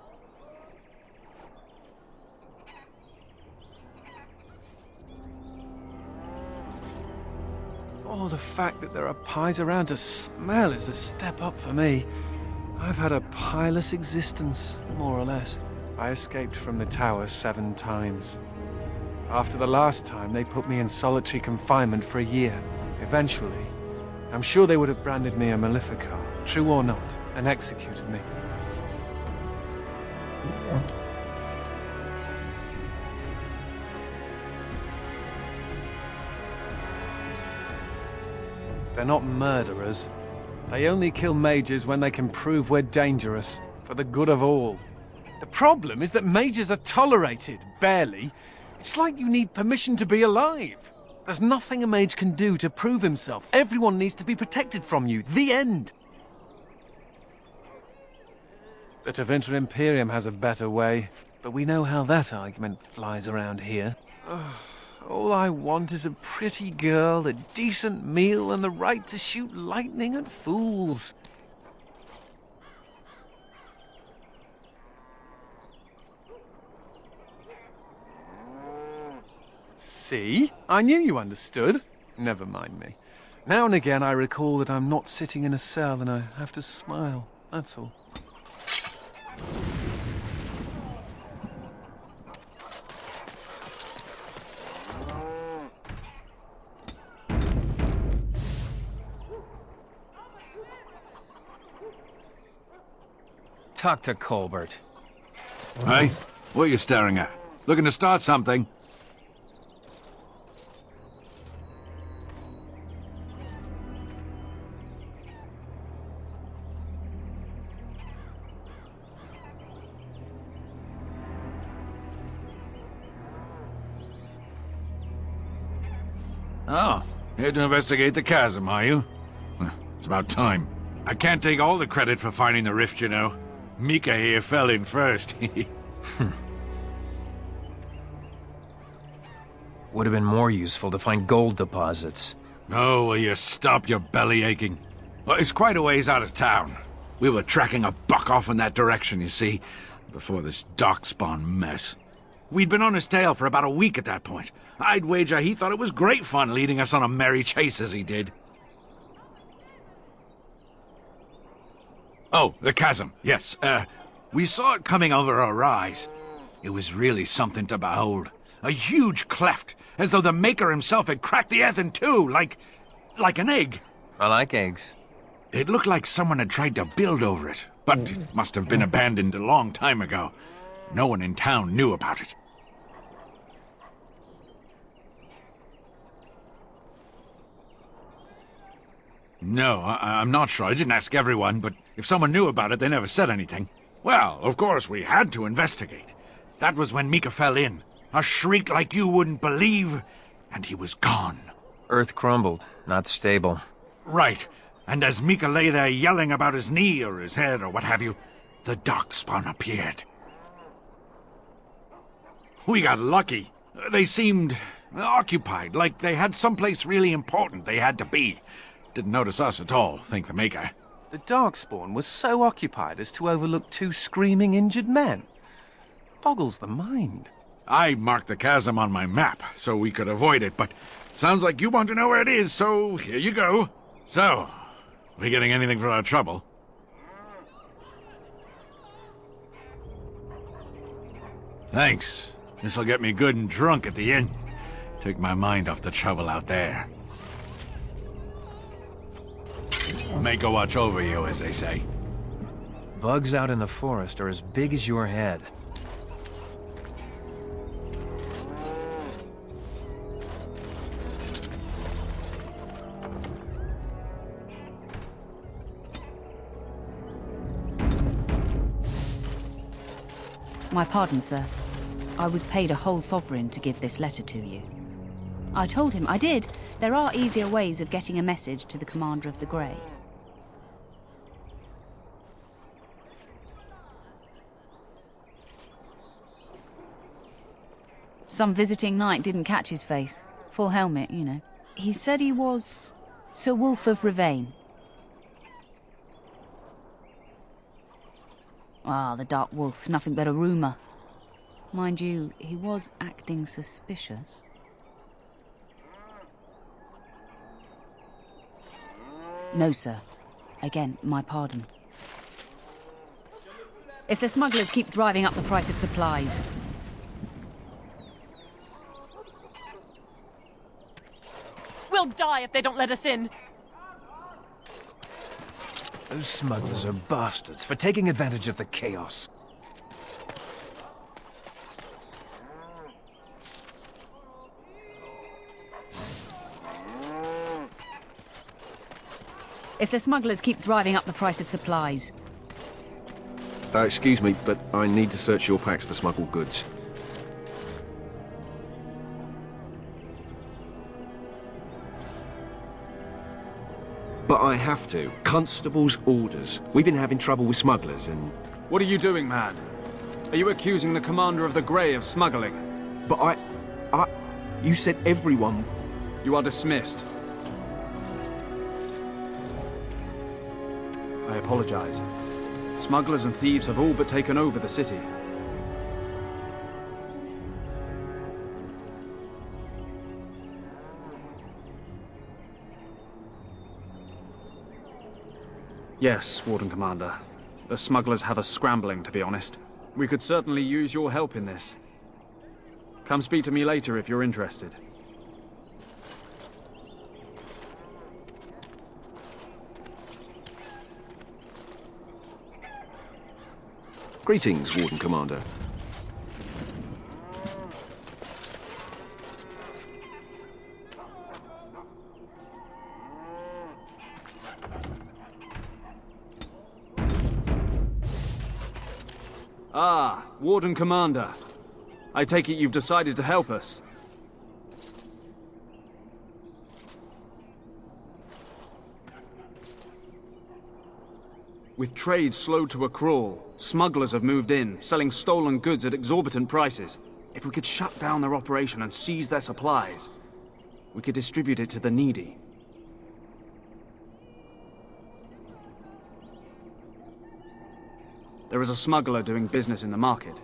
Oh, the fact that there are pies around to smell is a step up for me. I've had a pieless existence, more or less. I escaped from the tower 7 times. After the last time, they put me in solitary confinement for a year. Eventually, I'm sure they would have branded me a Maleficar, true or not, and executed me. They're not murderers. They only kill mages when they can prove we're dangerous, for the good of all. The problem is that mages are tolerated, barely. It's like you need permission to be alive. There's nothing a mage can do to prove himself. Everyone needs to be protected from you. The end. The Tevinter Imperium has a better way, but we know how that argument flies around here. All I want is a pretty girl, a decent meal, and the right to shoot lightning at fools. See? I knew you understood. Never mind me. Now and again I recall that I'm not sitting in a cell and I have to smile, that's all. Talk to Colbert. Hey, what are you staring at? Looking to start something? Oh, here to investigate the chasm, are you? It's about time. I can't take all the credit for finding the rift, you know. Mika here fell in first. Would have been more useful to find gold deposits. Oh, will you stop your belly aching? Well, it's quite a ways out of town. We were tracking a buck off in that direction, you see, before this darkspawn mess. We'd been on his tail for about a week at that point. I'd wager he thought it was great fun leading us on a merry chase as he did. Oh, the chasm, yes. We saw it coming over a rise. It was really something to behold. A huge cleft, as though the Maker himself had cracked the earth in two, like an egg. I like eggs. It looked like someone had tried to build over it, but it must have been abandoned a long time ago. No one in town knew about it. No, I'm not sure. I didn't ask everyone, but if someone knew about it, they never said anything. Well, of course, we had to investigate. That was when Mika fell in. A shriek like you wouldn't believe, and he was gone. Earth crumbled, not stable. Right. And as Mika lay there yelling about his knee or his head or what have you, the darkspawn appeared. We got lucky. They seemed occupied, like they had someplace really important they had to be. Didn't notice us at all, thank the Maker. The Darkspawn was so occupied as to overlook 2 screaming injured men. Boggles the mind. I marked the chasm on my map so we could avoid it, but sounds like you want to know where it is, so here you go. So, we getting anything for our trouble? Thanks. This'll get me good and drunk at the inn. Take my mind off the trouble out there. Make a watch over you, as they say. Bugs out in the forest are as big as your head. My pardon, sir. I was paid a whole sovereign to give this letter to you. I told him I did. There are easier ways of getting a message to the Commander of the Grey. Some visiting knight didn't catch his face. Full helmet, you know. He said he was Sir Wolf of Ravain. Ah, the Dark Wolf's nothing but a rumour. Mind you, he was acting suspicious. No, sir. Again, my pardon. If the smugglers keep driving up the price of supplies... We'll die if they don't let us in. Those smugglers are bastards for taking advantage of the chaos. If the smugglers keep driving up the price of supplies... Excuse me, but I need to search your packs for smuggled goods. But I have to. Constable's orders. We've been having trouble with smugglers and... What are you doing, man? Are you accusing the Commander of the Grey of smuggling? But you said everyone... You are dismissed. I apologize. Smugglers and thieves have all but taken over the city. Yes, Warden Commander. The smugglers have us scrambling, to be honest. We could certainly use your help in this. Come speak to me later if you're interested. Greetings, Warden Commander. Ah, Warden Commander. I take it you've decided to help us. With trade slowed to a crawl, smugglers have moved in, selling stolen goods at exorbitant prices. If we could shut down their operation and seize their supplies, we could distribute it to the needy. There is a smuggler doing business in the market.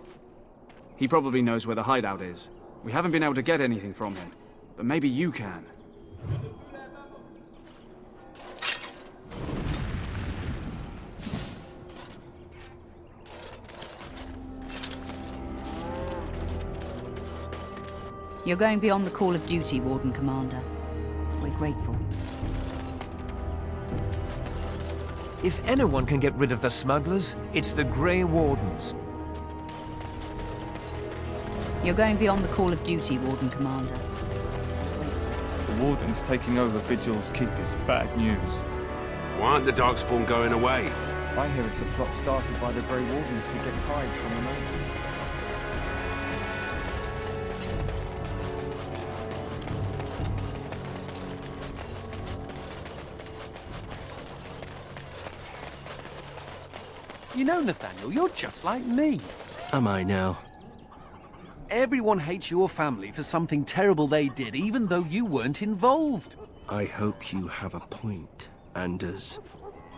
He probably knows where the hideout is. We haven't been able to get anything from him, but maybe you can. You're going beyond the call of duty, Warden Commander. We're grateful. If anyone can get rid of the smugglers, it's the Grey Wardens. You're going beyond the call of duty, Warden Commander. The Wardens taking over Vigil's keep is bad news. Why aren't the Darkspawn going away? I hear it's a plot started by the Grey Wardens to get tides from the moon. You know, Nathaniel, you're just like me. Am I now? Everyone hates your family for something terrible they did, even though you weren't involved. I hope you have a point, Anders.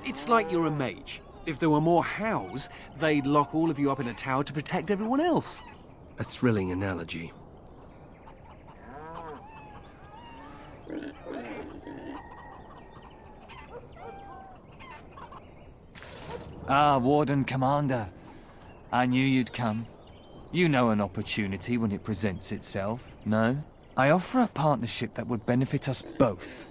It's like you're a mage. If there were more hows, they'd lock all of you up in a tower to protect everyone else. A thrilling analogy. Ah, Warden Commander. I knew you'd come. You know an opportunity when it presents itself, no? I offer a partnership that would benefit us both.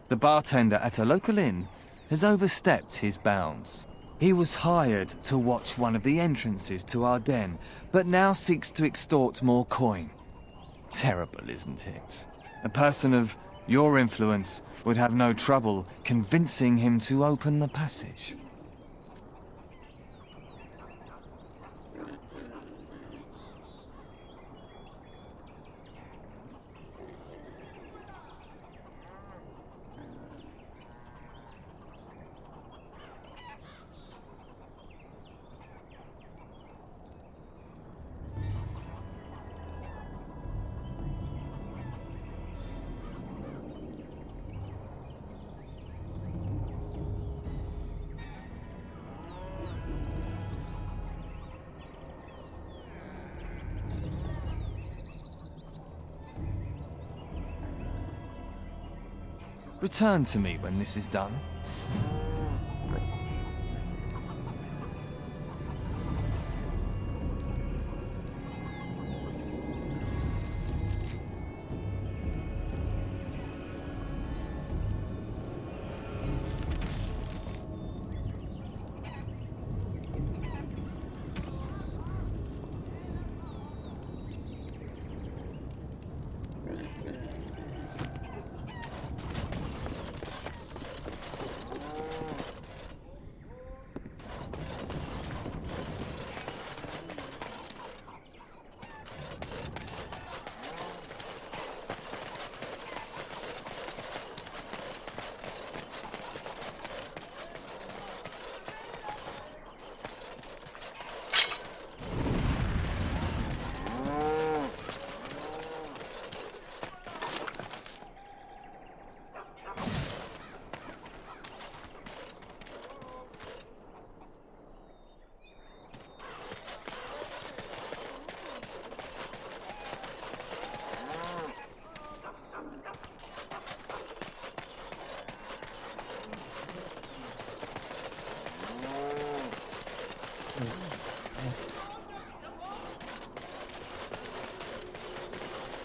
The bartender at a local inn has overstepped his bounds. He was hired to watch one of the entrances to our den, but now seeks to extort more coin. Terrible, isn't it? A person of your influence would have no trouble convincing him to open the passage. Return to me when this is done.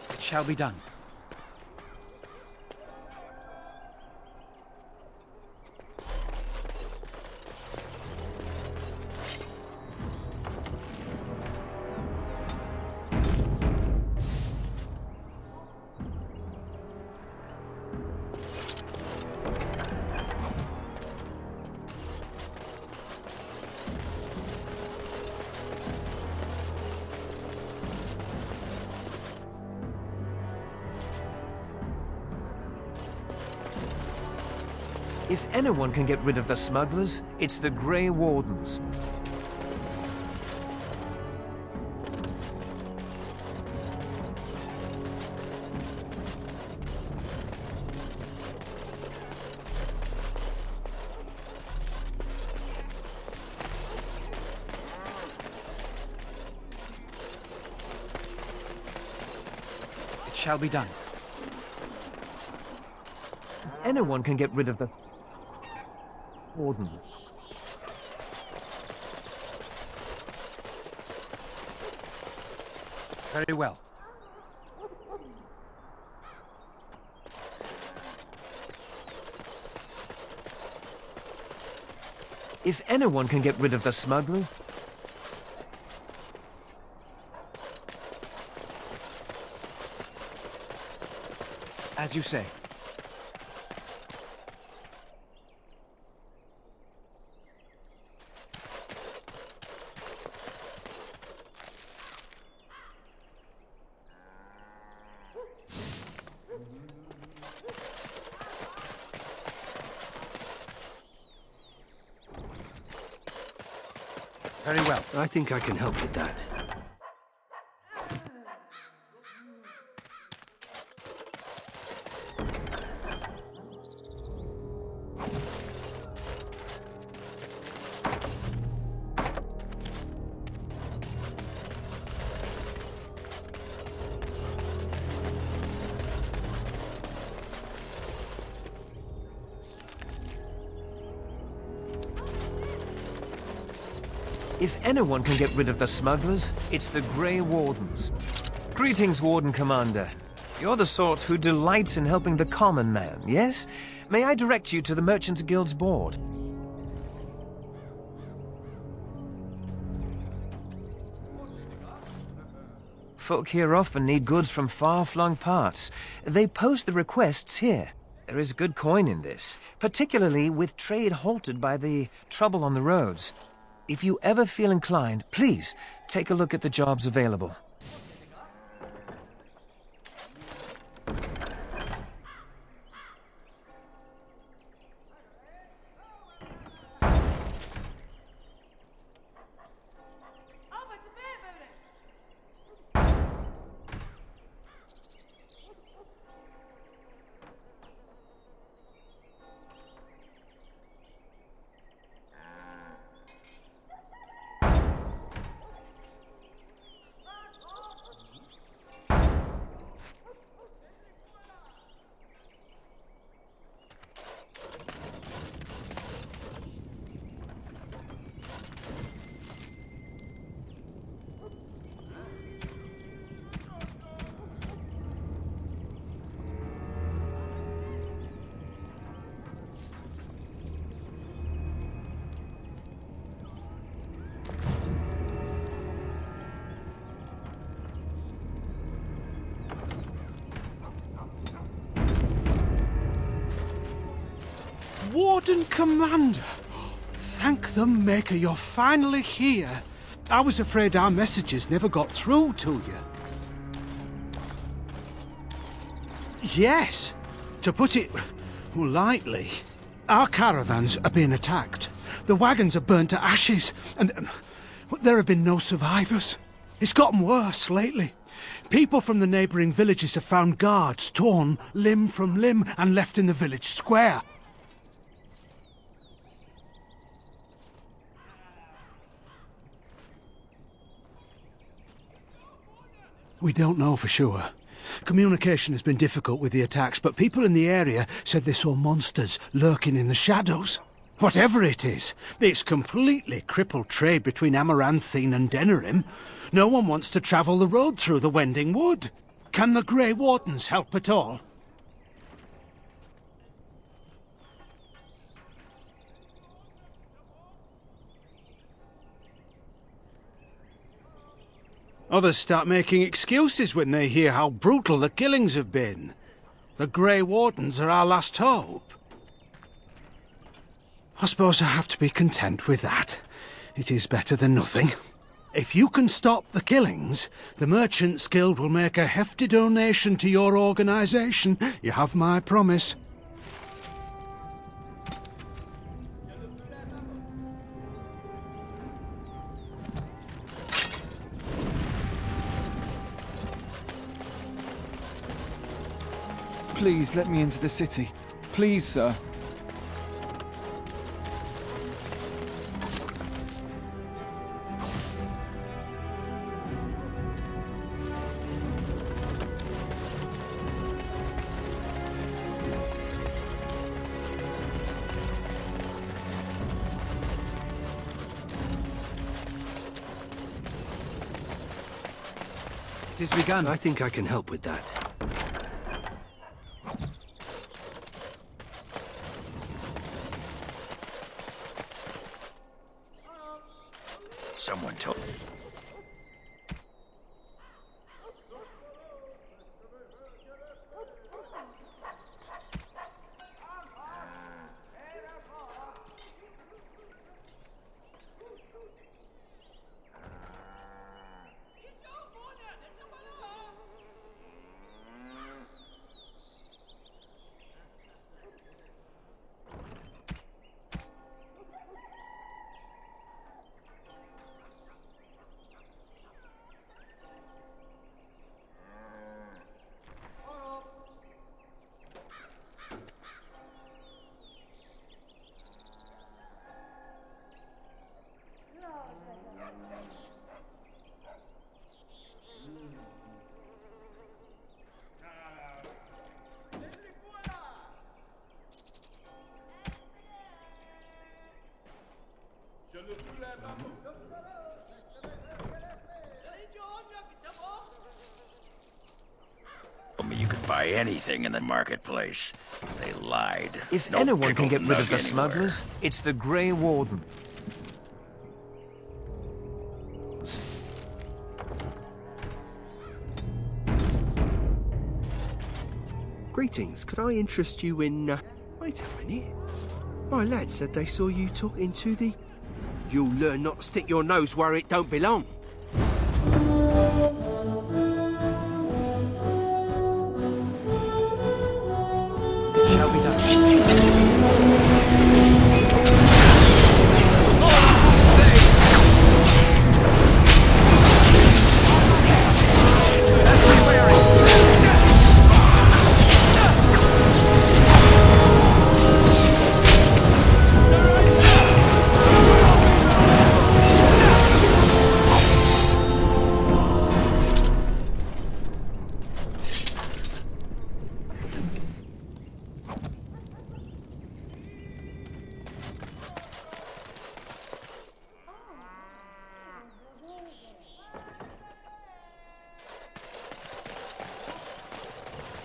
It shall be done. If anyone can get rid of the smugglers, it's the Grey Wardens. It shall be done. Anyone can get rid of the Wardens. Very well. If anyone can get rid of the smuggler... As you say. Very well. I think I can help with that. If anyone can get rid of the smugglers, it's the Grey Wardens. Greetings, Warden Commander. You're the sort who delights in helping the common man, yes? May I direct you to the Merchants Guild's board? Folk here often need goods from far-flung parts. They post the requests here. There is good coin in this, particularly with trade halted by the trouble on the roads. If you ever feel inclined, please take a look at the jobs available. Warden Commander! Thank the Maker you're finally here. I was afraid our messages never got through to you. Yes, to put it lightly, our caravans are being attacked. The wagons are burnt to ashes, and there have been no survivors. It's gotten worse lately. People from the neighbouring villages have found guards torn limb from limb and left in the village square. We don't know for sure. Communication has been difficult with the attacks, but people in the area said they saw monsters lurking in the shadows. Whatever it is, it's completely crippled trade between Amaranthine and Denerim. No one wants to travel the road through the Wending Wood. Can the Grey Wardens help at all? Others start making excuses when they hear how brutal the killings have been. The Grey Wardens are our last hope. I suppose I have to be content with that. It is better than nothing. If you can stop the killings, the Merchants Guild will make a hefty donation to your organisation. You have my promise. Please let me into the city. Please, sir. It has begun. I think I can help with that. buy anything in the marketplace. They lied. If No anyone can get pickled rid of nug the anywhere. smugglers, it's the Grey Warden. Greetings, could I interest you in, wait a minute. My lad said they saw you talking to the... You'll learn not to stick your nose where it don't belong. Shall be done.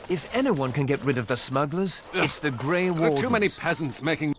If anyone can get rid of the smugglers, it's the Grey There are Wardens. too many peasants making...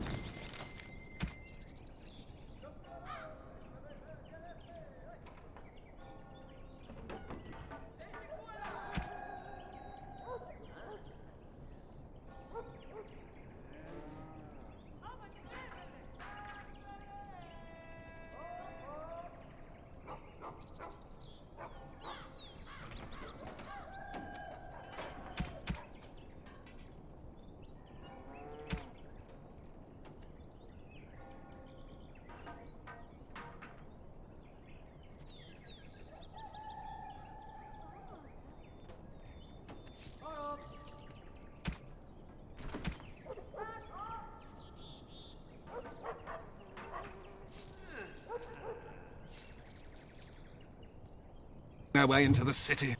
their way into the city.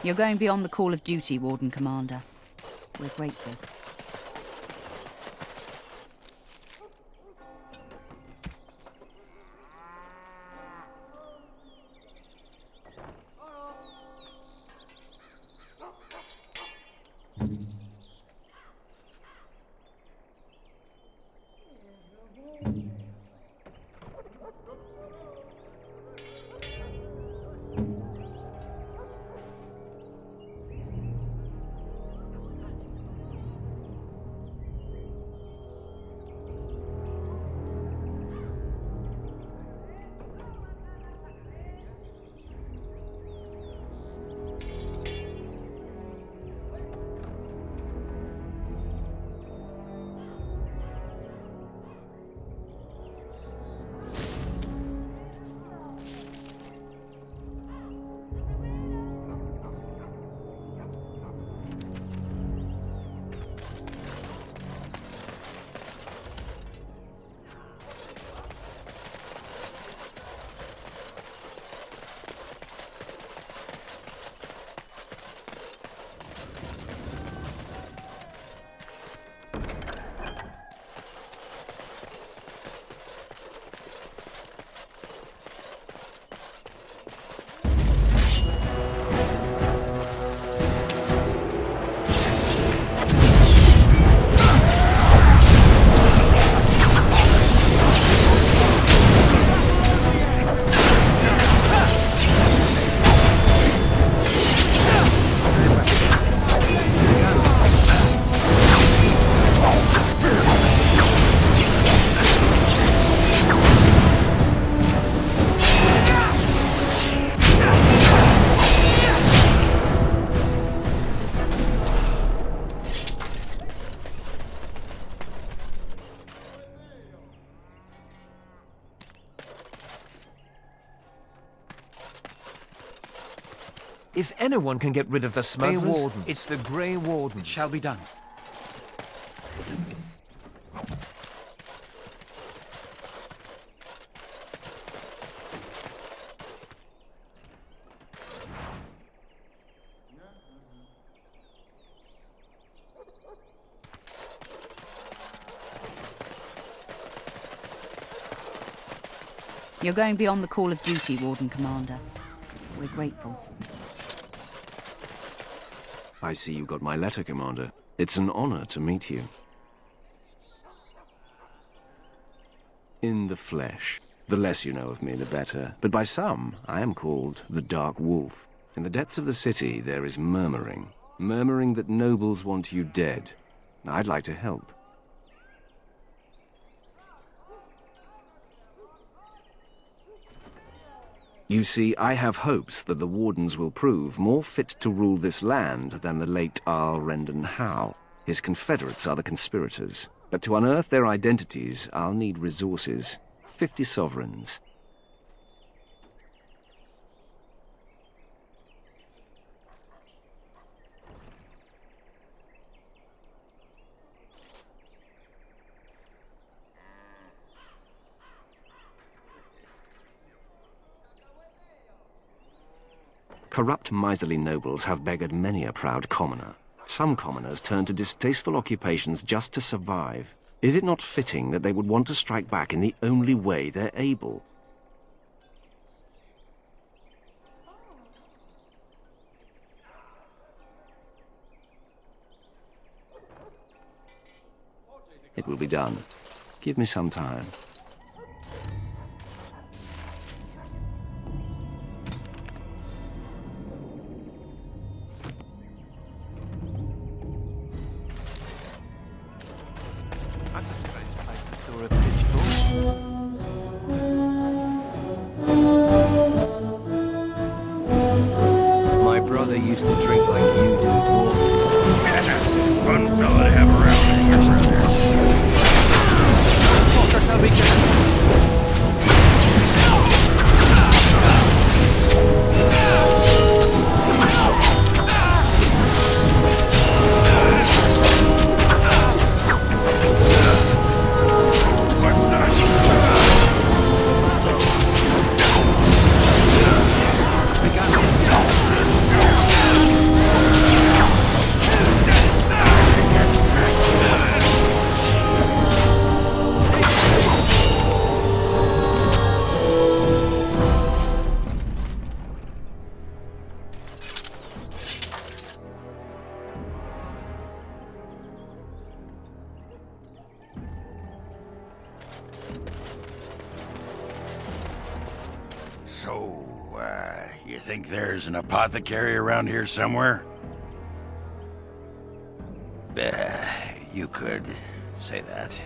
You're going beyond the call of duty, Warden Commander. We're grateful. If anyone can get rid of the smugglers, it's the Grey Warden. It shall be done. You're going beyond the call of duty, Warden Commander. We're grateful. I see you got my letter, Commander. It's an honor to meet you. In the flesh. The less you know of me, the better. But by some, I am called the Dark Wolf. In the depths of the city, there is murmuring. Murmuring that nobles want you dead. I'd like to help. You see, I have hopes that the Wardens will prove more fit to rule this land than the late Arl Rendon Howe. His confederates are the conspirators. But to unearth their identities, I'll need resources. 50 sovereigns. Corrupt, miserly nobles have beggared many a proud commoner. Some commoners turn to distasteful occupations just to survive. Is it not fitting that they would want to strike back in the only way they're able? It will be done. Give me some time. That's a strange place to store a pitchfork. My brother used to drink like you do, dwarf. Fun fella to have around with your brother. So, you think there's an apothecary around here somewhere? You could say that.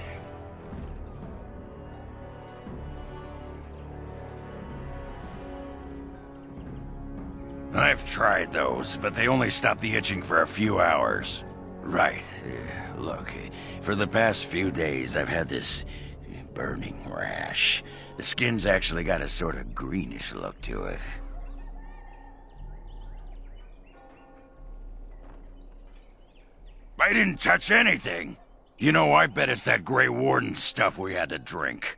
I've tried those, but they only stop the itching for a few hours. Right. Look, for the past few days, I've had this burning rash. The skin's actually got a sort of greenish look to it. I didn't touch anything. You know, I bet it's that Grey Warden stuff we had to drink.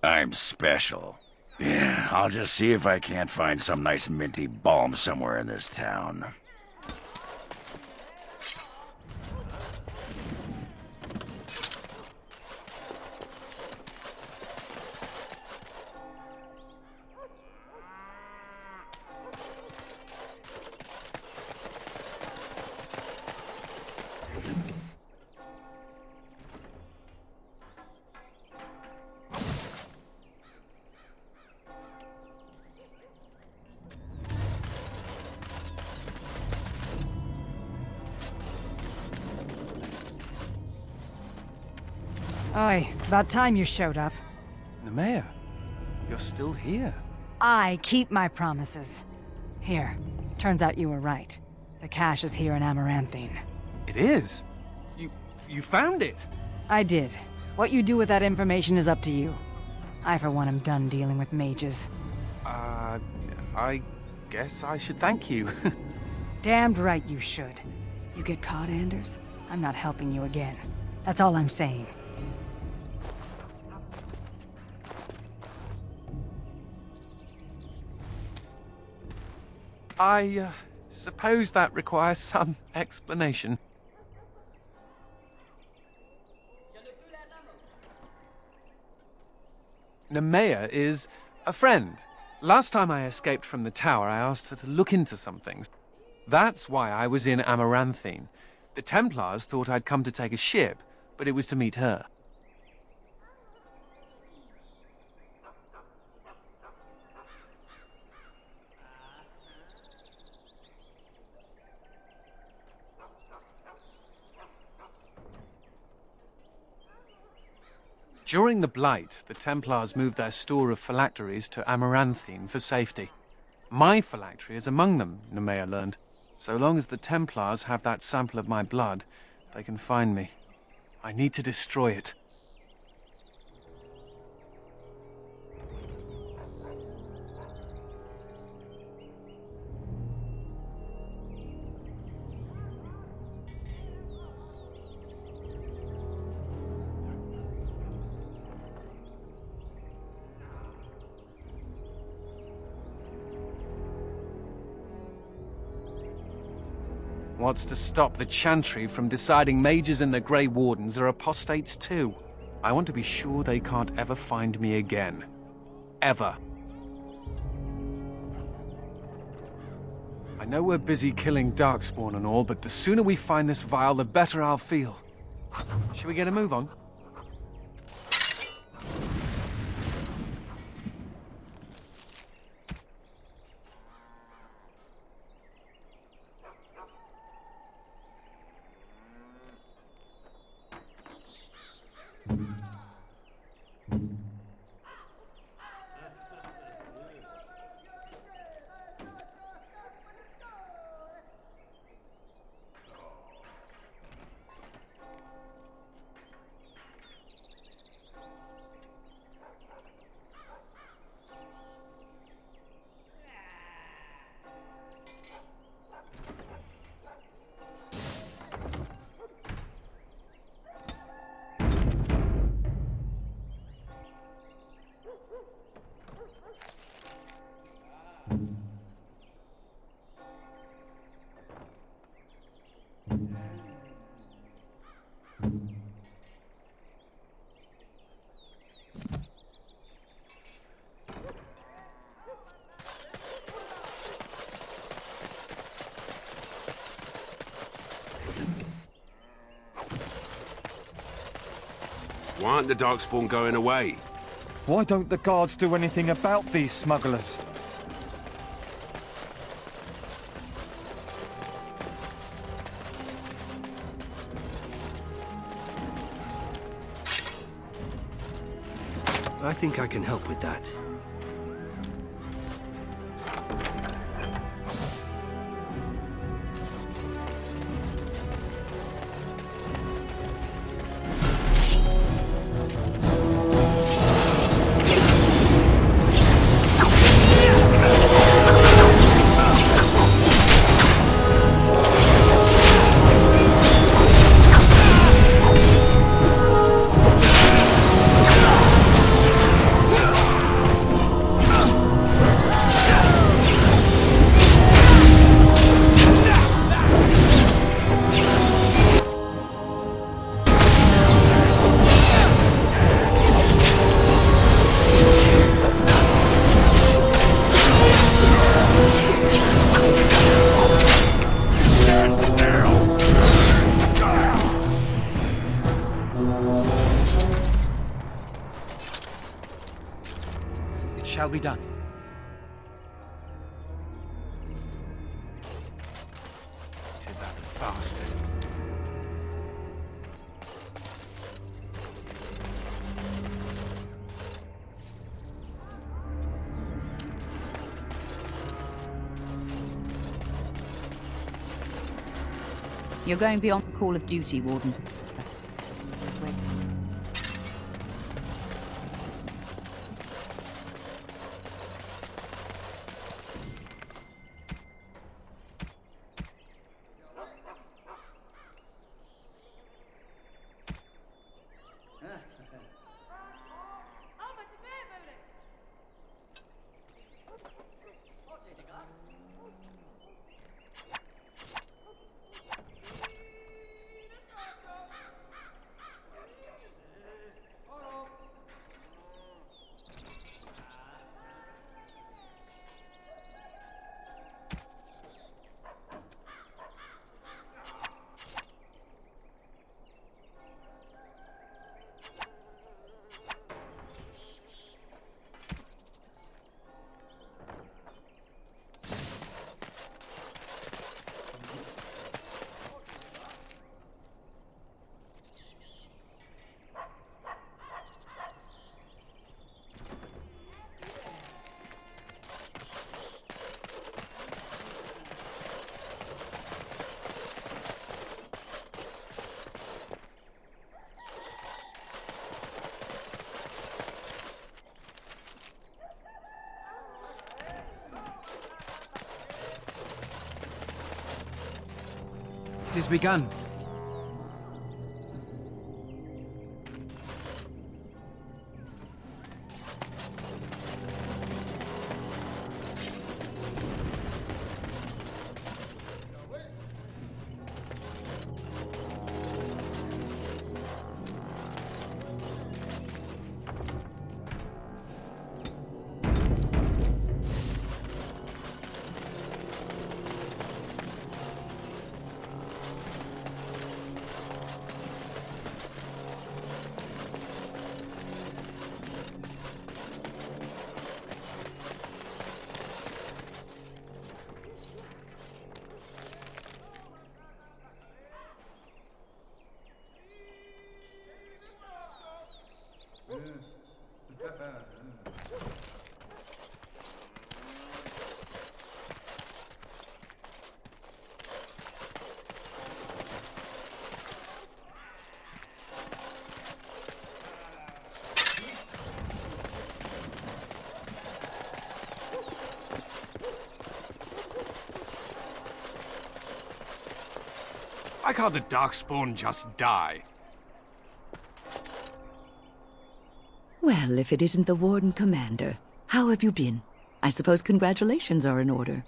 I'm special. Yeah, I'll just see if I can't find some nice minty balm somewhere in this town. Oi, about time you showed up. Nemea, you're still here. I keep my promises. Here, turns out you were right. The cache is here in Amaranthine. It is? You found it? I did. What you do with that information is up to you. I, for one, am done dealing with mages. I guess I should thank you. Damned right you should. You get caught, Anders, I'm not helping you again. That's all I'm saying. I suppose that requires some explanation. Nemea is a friend. Last time I escaped from the tower, I asked her to look into some things. That's why I was in Amaranthine. The Templars thought I'd come to take a ship, but it was to meet her. During the Blight, the Templars moved their store of phylacteries to Amaranthine for safety. My phylactery is among them, Nemea learned. So long as the Templars have that sample of my blood, they can find me. I need to destroy it. What's to stop the Chantry from deciding mages and the Grey Wardens are apostates too? I want to be sure they can't ever find me again. Ever. I know we're busy killing Darkspawn and all, but the sooner we find this vial, the better I'll feel. Should we get a move on? Why aren't the Darkspawn going away? Why don't the guards do anything about these smugglers? I think I can help with that. Shall be done. To that bastard. You're going beyond the call of duty, Warden. is begun. Why can't the Darkspawn just die? Well, if it isn't the Warden Commander, how have you been? I suppose congratulations are in order.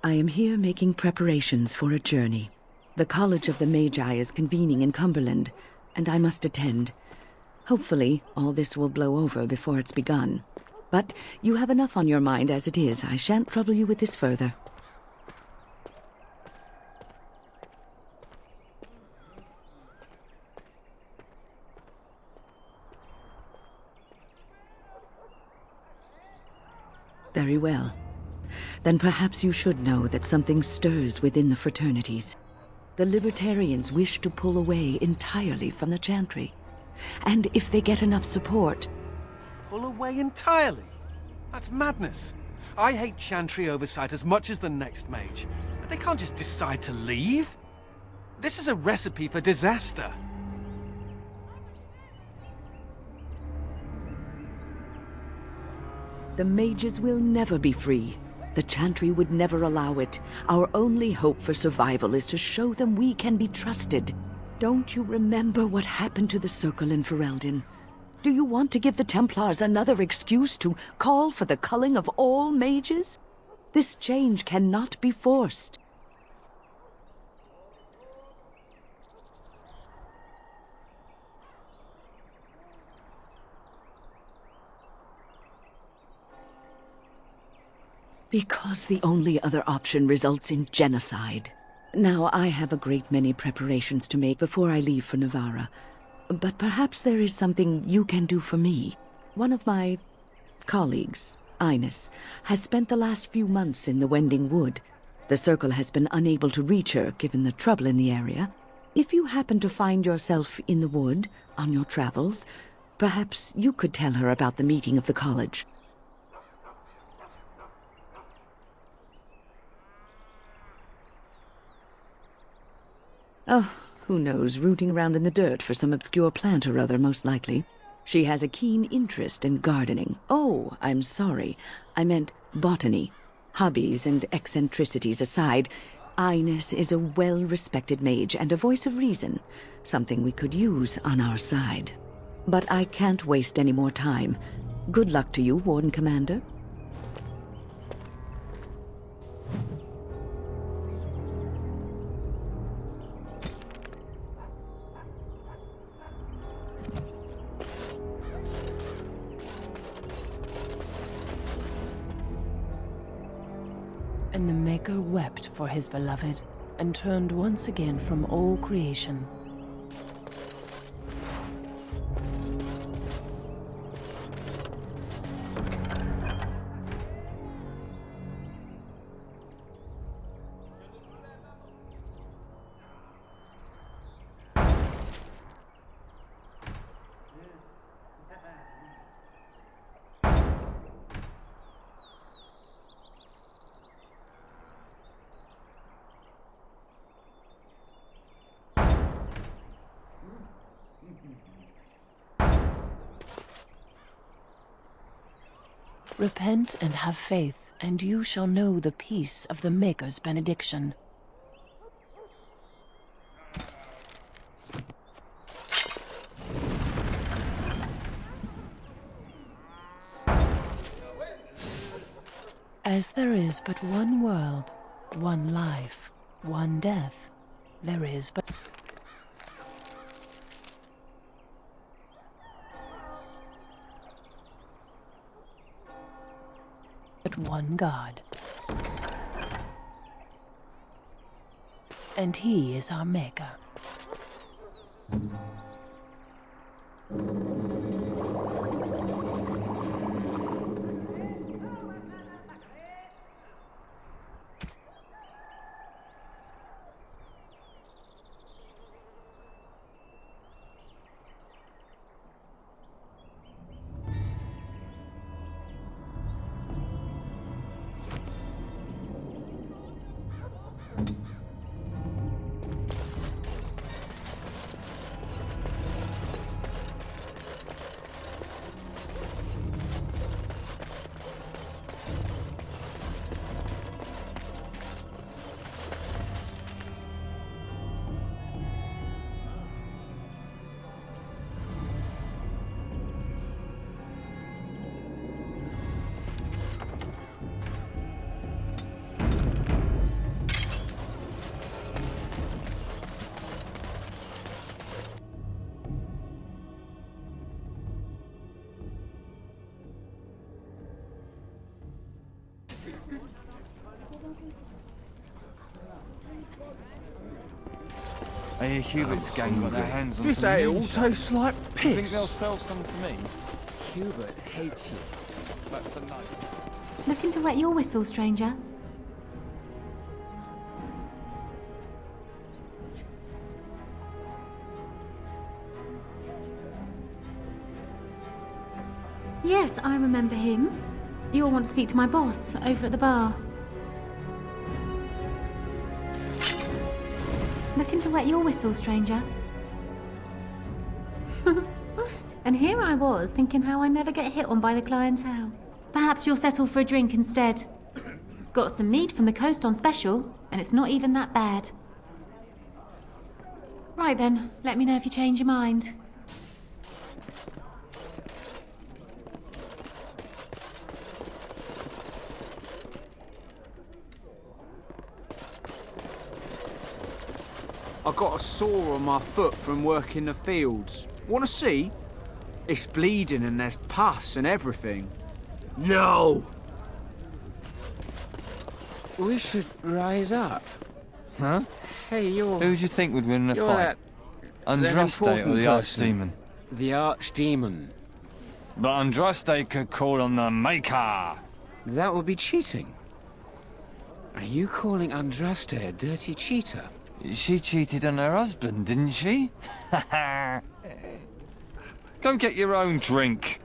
I am here making preparations for a journey. The College of the Magi is convening in Cumberland, and I must attend. Hopefully, all this will blow over before it's begun. But you have enough on your mind as it is. I shan't trouble you with this further. Very well. Then perhaps you should know that something stirs within the fraternities. The Libertarians wish to pull away entirely from the Chantry. And if they get enough support... Pull away entirely? That's madness. I hate Chantry oversight as much as the next mage, but they can't just decide to leave. This is a recipe for disaster. The mages will never be free. The Chantry would never allow it. Our only hope for survival is to show them we can be trusted. Don't you remember what happened to the Circle in Ferelden? Do you want to give the Templars another excuse to call for the culling of all mages? This change cannot be forced. Because the only other option results in genocide. Now, I have a great many preparations to make before I leave for Navarra. But perhaps there is something you can do for me. One of my colleagues, Ines, has spent the last few months in the Wending Wood. The Circle has been unable to reach her, given the trouble in the area. If you happen to find yourself in the wood on your travels, perhaps you could tell her about the meeting of the college. Oh, who knows, rooting around in the dirt for some obscure plant or other, most likely. She has a keen interest in gardening. Oh, I'm sorry. I meant botany. Hobbies and eccentricities aside, Ines is a well-respected mage and a voice of reason, something we could use on our side. But I can't waste any more time. Good luck to you, Warden Commander. And the Maker wept for his beloved, and turned once again from all creation. Repent and have faith. and you shall know the peace of the Maker's benediction. As there is but one world, one life, one death, there is but one God. And He is our Maker. I hear Hubert's gang got their hands on This some ale moonshine. tastes like piss. You think they'll sell some to me? Hubert hates you. That's the night. Looking to wet your whistle, stranger? Yes, I remember him. You'll want to speak to my boss over at the bar. Looking to wet your whistle, stranger? And here I was, thinking how I never get hit on by the clientele. Perhaps you'll settle for a drink instead. Got some meat from the coast on special, and it's not even that bad. Right then, let me know if you change your mind. I got a sore on my foot from working the fields. Want to see? It's bleeding and there's pus and everything. No! We should rise up. Huh? Hey, you're... Who do you think would win the you're fight? that Andraste or important the person. Archdemon? The Archdemon. But Andraste could call on the Maker. That would be cheating. Are you calling Andraste a dirty cheater? She cheated on her husband, didn't she? Go get your own drink.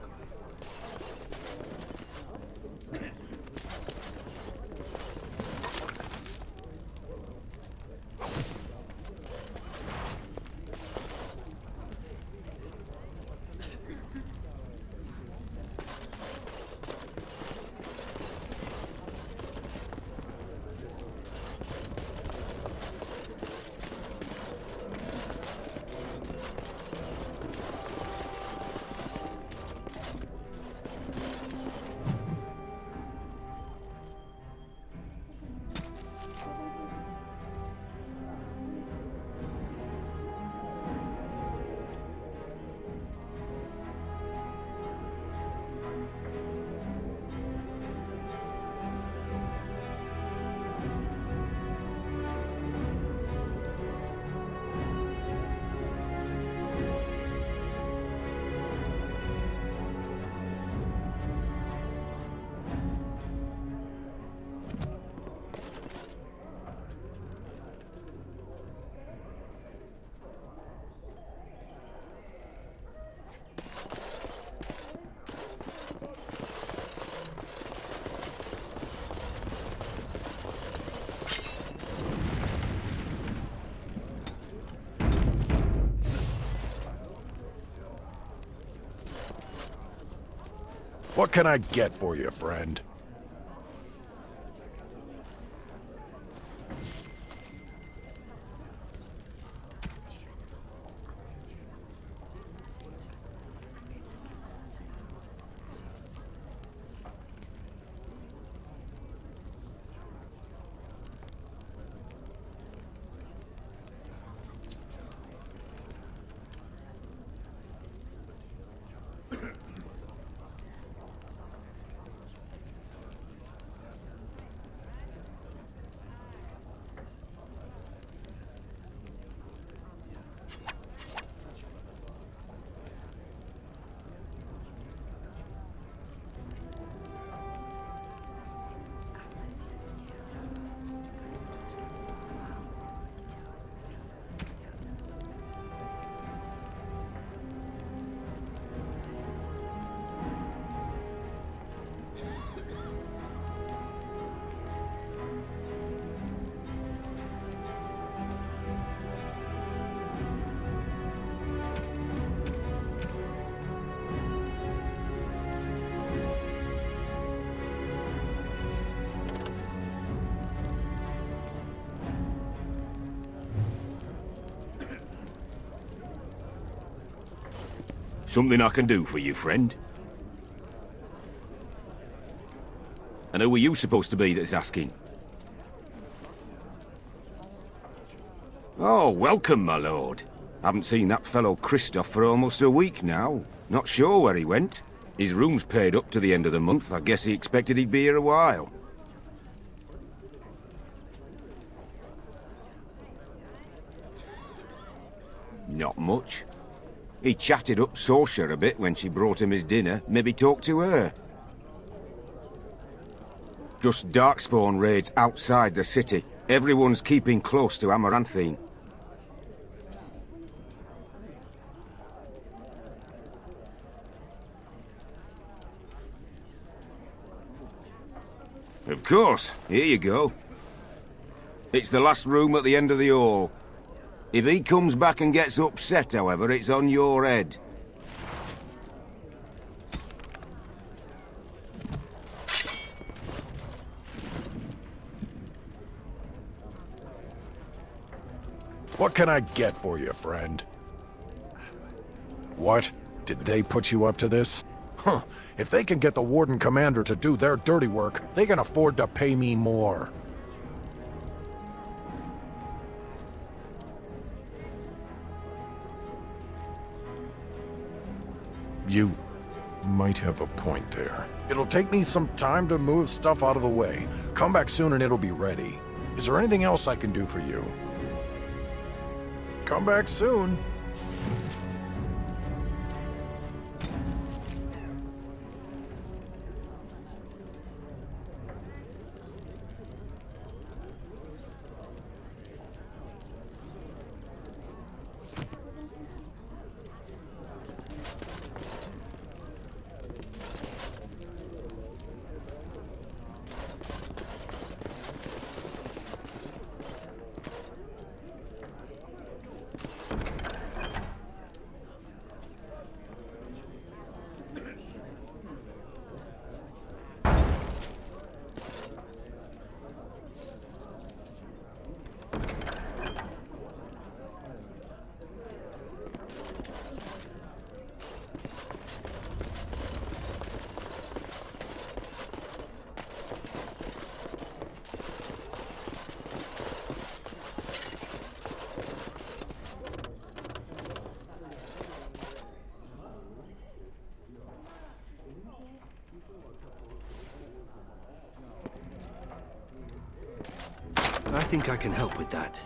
What can I get for you, friend? Something I can do for you, friend? And who are you supposed to be that's asking? Oh, welcome, my lord. Haven't seen that fellow Christoph for almost a week now. Not sure where he went. His room's paid up to the end of the month. I guess he expected he'd be here a while. Not much. He chatted up Sorsha a bit when she brought him his dinner. Maybe talked to her. Just Darkspawn raids outside the city. Everyone's keeping close to Amaranthine. Of course. Here you go. It's the last room at the end of the hall. If he comes back and gets upset, however, it's on your head. What can I get for you, friend? What? Did they put you up to this? Huh. If they can get the Warden Commander to do their dirty work, they can afford to pay me more. You might have a point there. It'll take me some time to move stuff out of the way. Come back soon and it'll be ready. Is there anything else I can do for you? Come back soon. I think I can help with that.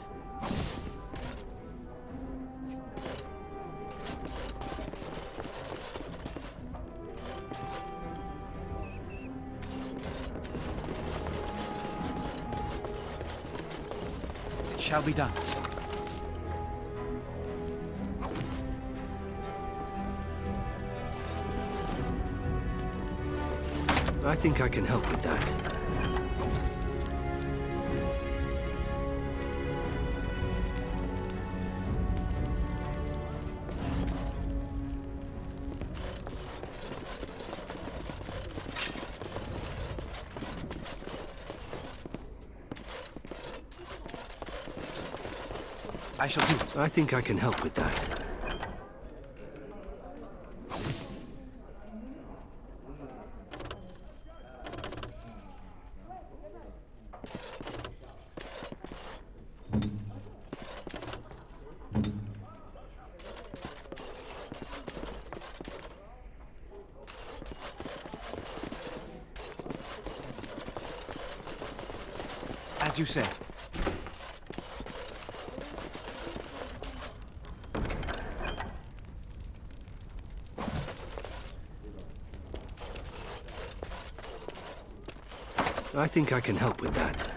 It shall be done. I think I can help with that. I shall do it. I think I can help with that. As you say. I think I can help with that.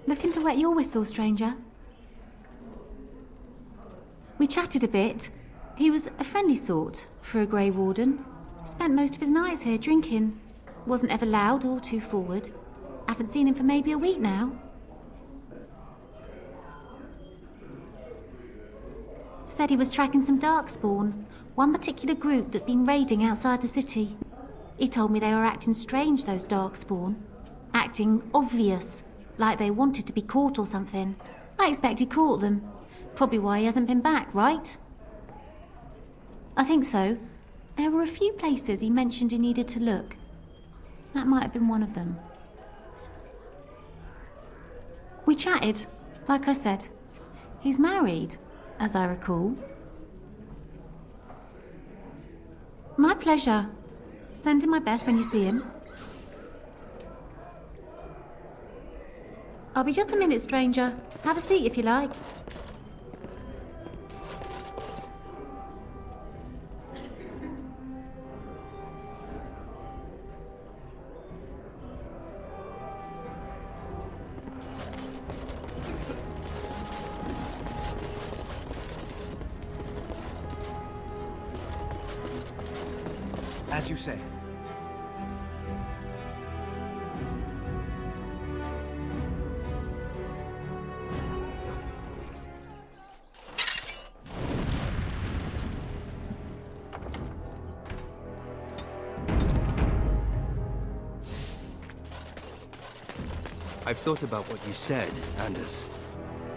Looking to wet your whistle, stranger? We chatted a bit. He was a friendly sort for a Grey Warden. Spent most of his nights here drinking. Wasn't ever loud or too forward. Haven't seen him for maybe a week now. Said he was tracking some Darkspawn, one particular group that's been raiding outside the city. He told me they were acting strange, those Darkspawn. Acting obvious, like they wanted to be caught or something. I expect he caught them. Probably why he hasn't been back, right? I think so. There were a few places he mentioned he needed to look. That might have been one of them. We chatted, like I said. He's married, as I recall. My pleasure. Send him my best when you see him. I'll be just a minute, stranger. Have a seat if you like. As you say. I've thought about what you said, Anders.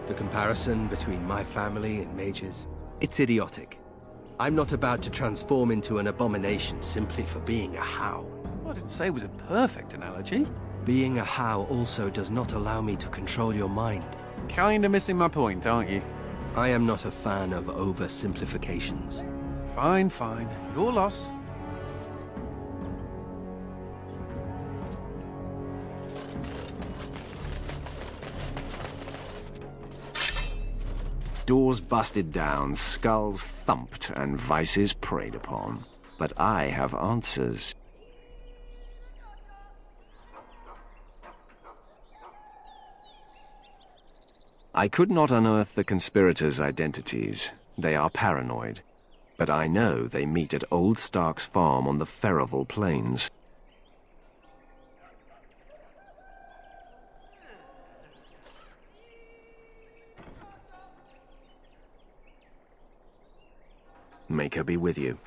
The comparison between my family and Mage's, it's idiotic. I'm not about to transform into an abomination simply for being a How. I didn't say it was a perfect analogy. Being a How also does not allow me to control your mind. Kinda missing my point, aren't you? I am not a fan of oversimplifications. Fine, fine. Your loss. Doors busted down, skulls thumped, and vices preyed upon. But I have answers. I could not unearth the conspirators' identities. They are paranoid. But I know they meet at Old Stark's farm on the Ferroval Plains. Make her be with you.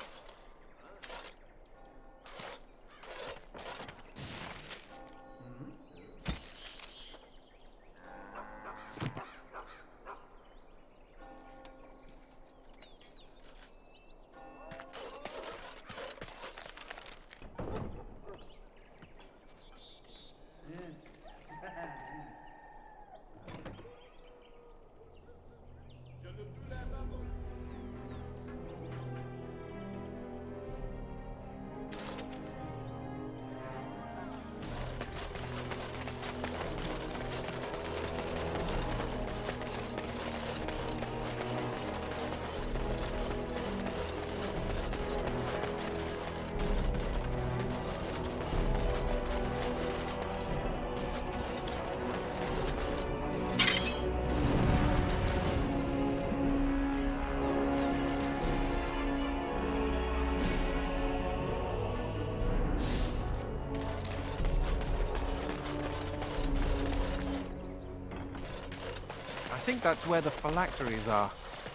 I think that's where the phylacteries are.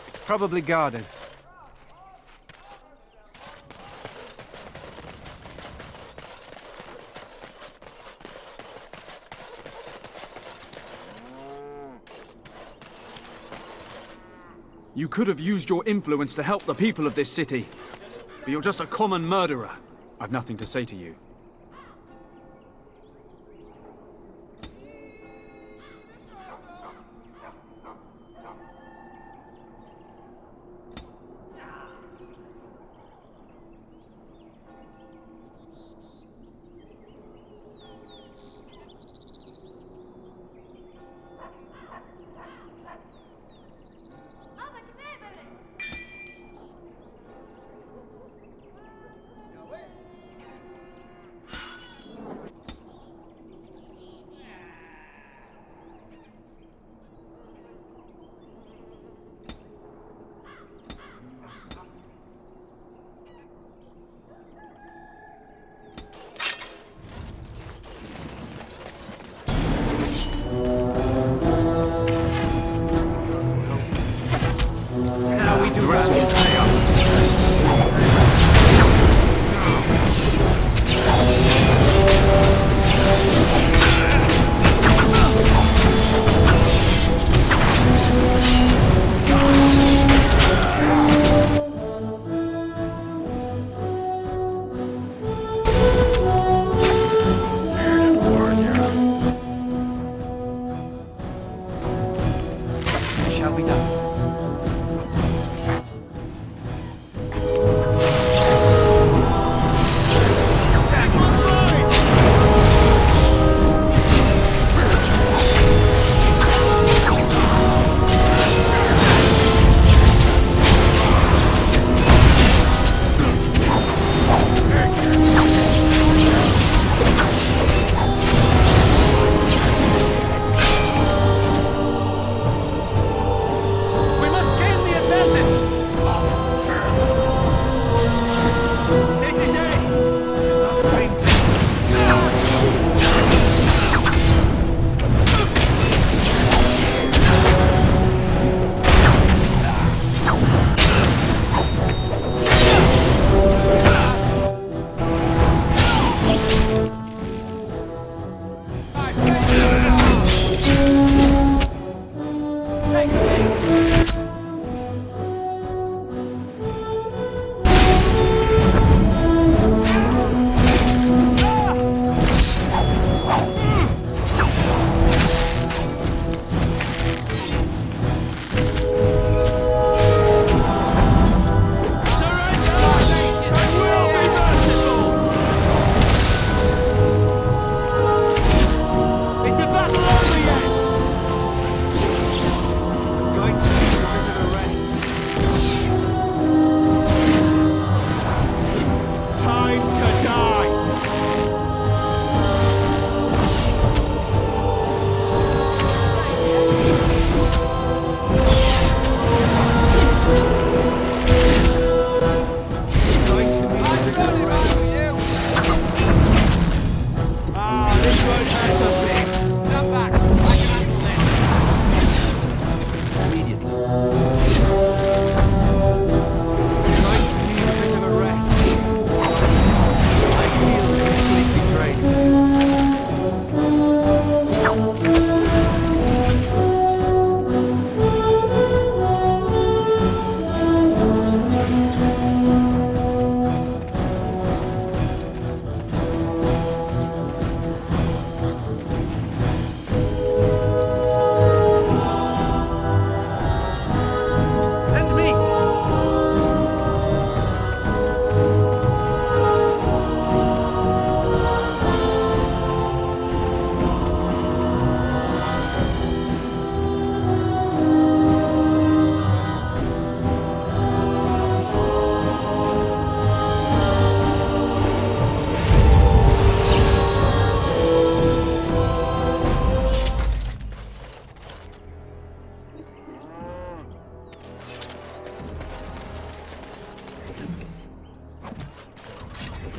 It's probably guarded. You could have used your influence to help the people of this city. But you're just a common murderer. I've nothing to say to you.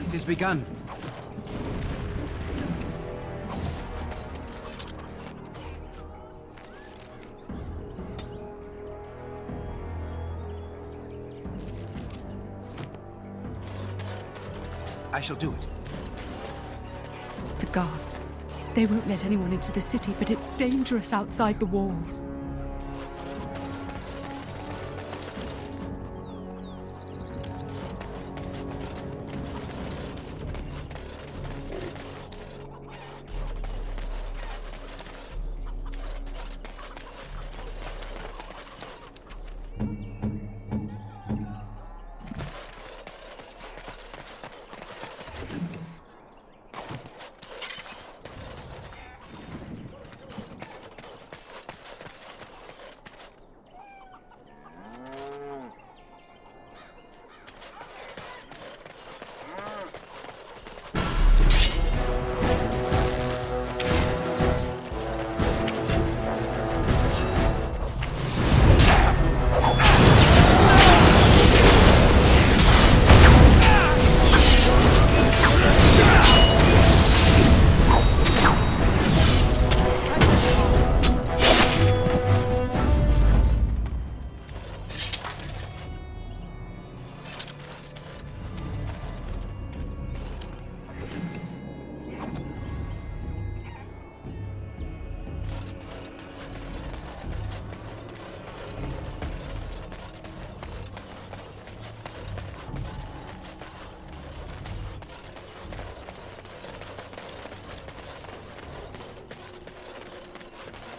It has begun. I shall do it. The guards. They won't let anyone into the city, but it's dangerous outside the walls.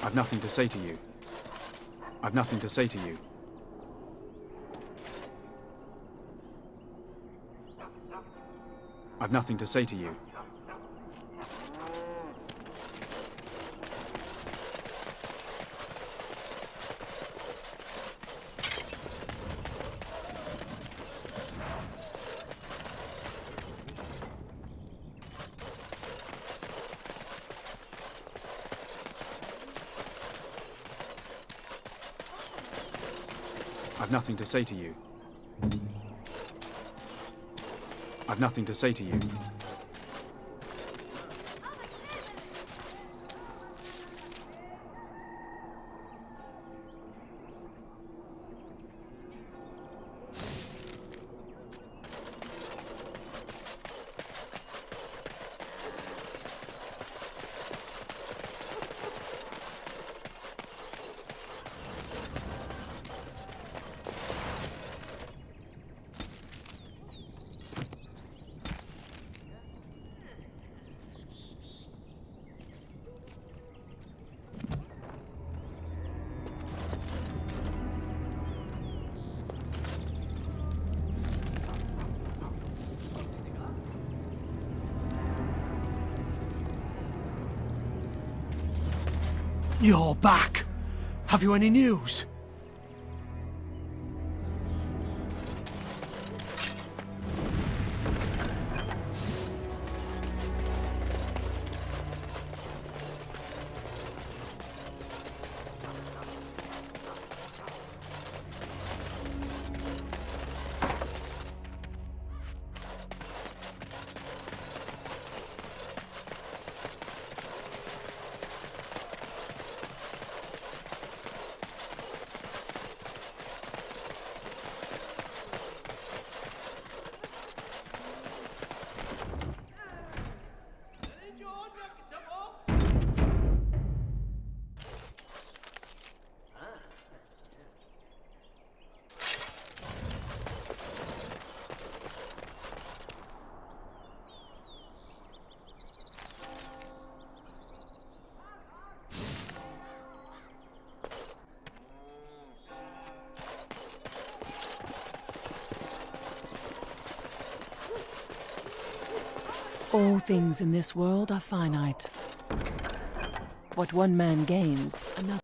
I've nothing to say to you. I've nothing to say to you. I've nothing to say to you. I've nothing to say to you. I've nothing to say to you. You're back. Have you any news? All things in this world are finite. What one man gains, another.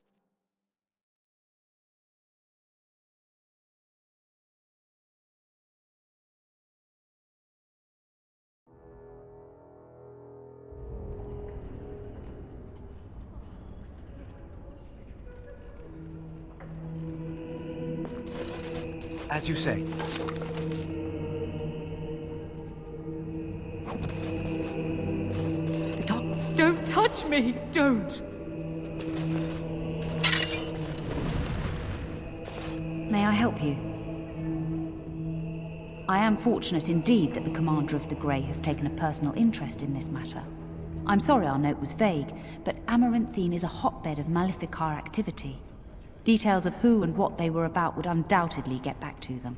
As you say. Don't touch me! Don't! May I help you? I am fortunate indeed that the Commander of the Grey has taken a personal interest in this matter. I'm sorry our note was vague, but Amaranthine is a hotbed of Maleficar activity. Details of who and what they were about would undoubtedly get back to them.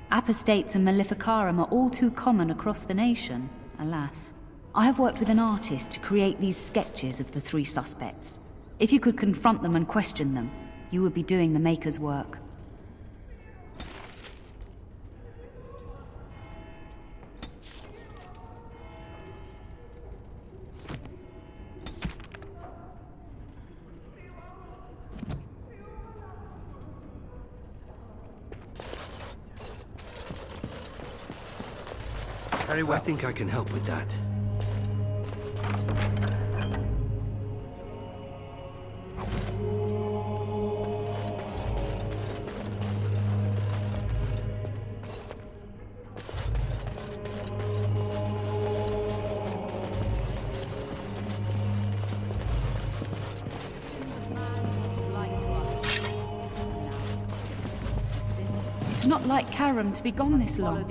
Apostates and Maleficarum are all too common across the nation, alas. I have worked with an artist to create these sketches of the three suspects. If you could confront them and question them, you would be doing the Maker's work. Very well. I think I can help with that. It's not like Karam to be gone this long.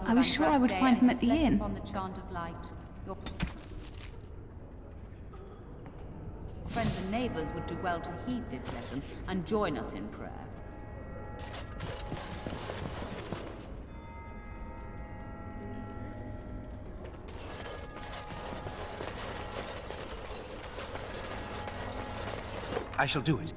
I was sure I would find him at the inn. Friends and neighbors would do well to heed this lesson and join us in prayer. I shall do it.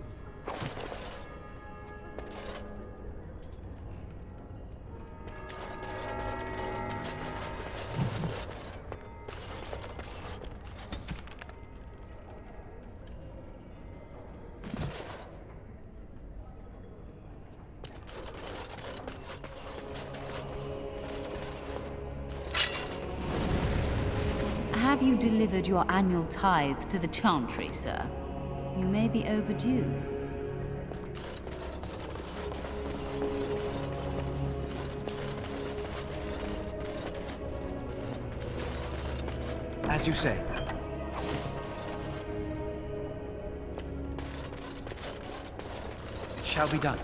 Have you delivered your annual tithe to the Chantry, sir? You may be overdue. As you say. It shall be done.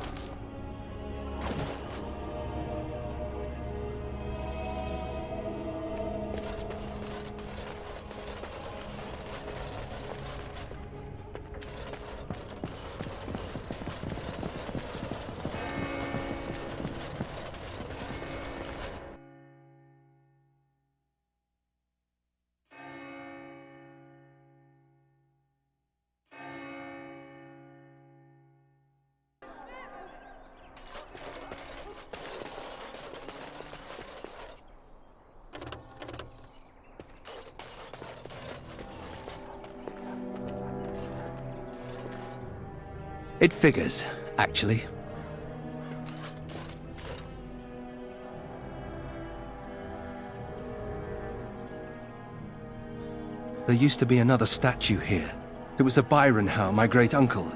It figures, actually. There used to be another statue here. It was of Byron Howe, my great-uncle.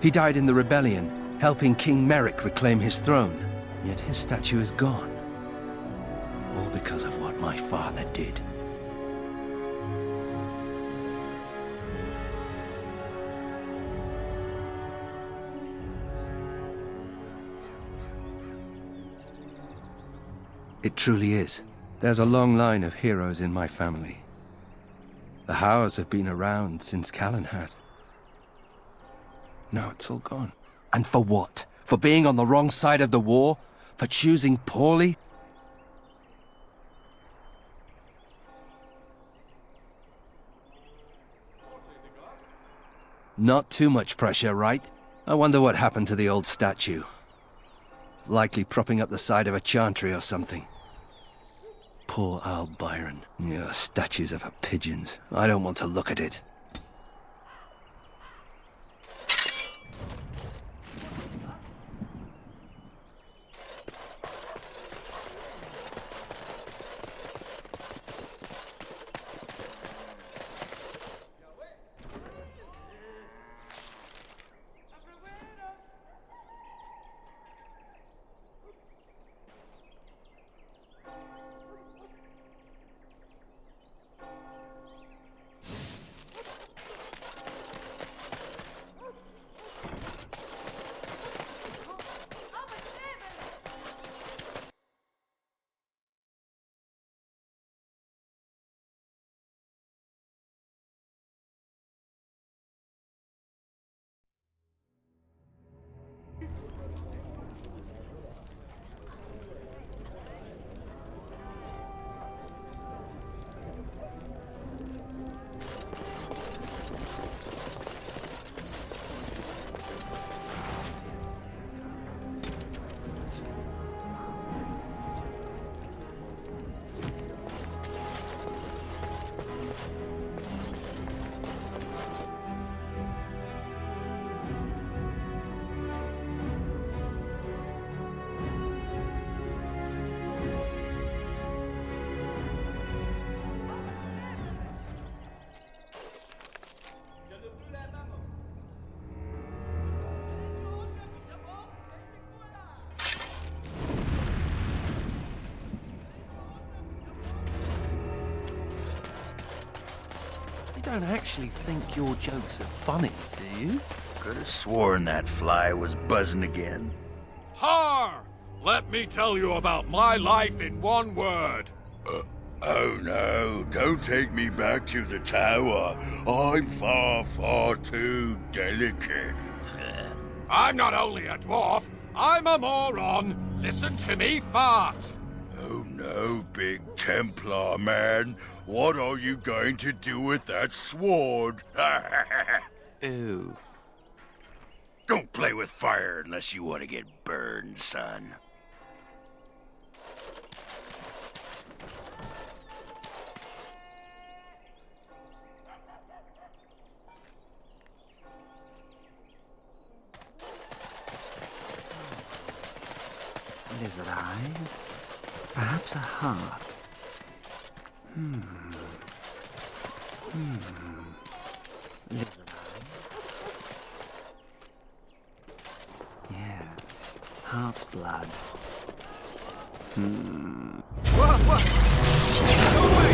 He died in the rebellion, helping King Merrick reclaim his throne. Yet his statue is gone. All because of what my father did. It truly is. There's a long line of heroes in my family. The Howes have been around since Callan had. Now it's all gone. And for what? For being on the wrong side of the war? For choosing poorly? Not too much pressure, right? I wonder what happened to the old statue. Likely propping up the side of a chantry or something. Poor Al Byron. Yeah, statues of her pigeons. I don't want to look at it. don't actually think your jokes are funny, do you? Could have sworn that fly was buzzing again. Har! Let me tell you about my life in one word. Oh no, don't take me back to the tower. I'm far, far too delicate. I'm not only a dwarf, I'm a moron. Listen to me fart. Oh no, big Templar man. What are you going to do with that sword? Ew. Don't play with fire unless you want to get burned, son. Lizard eyes. Perhaps a heart. Lizard eyes. Yes. Heart's blood. What? Go away!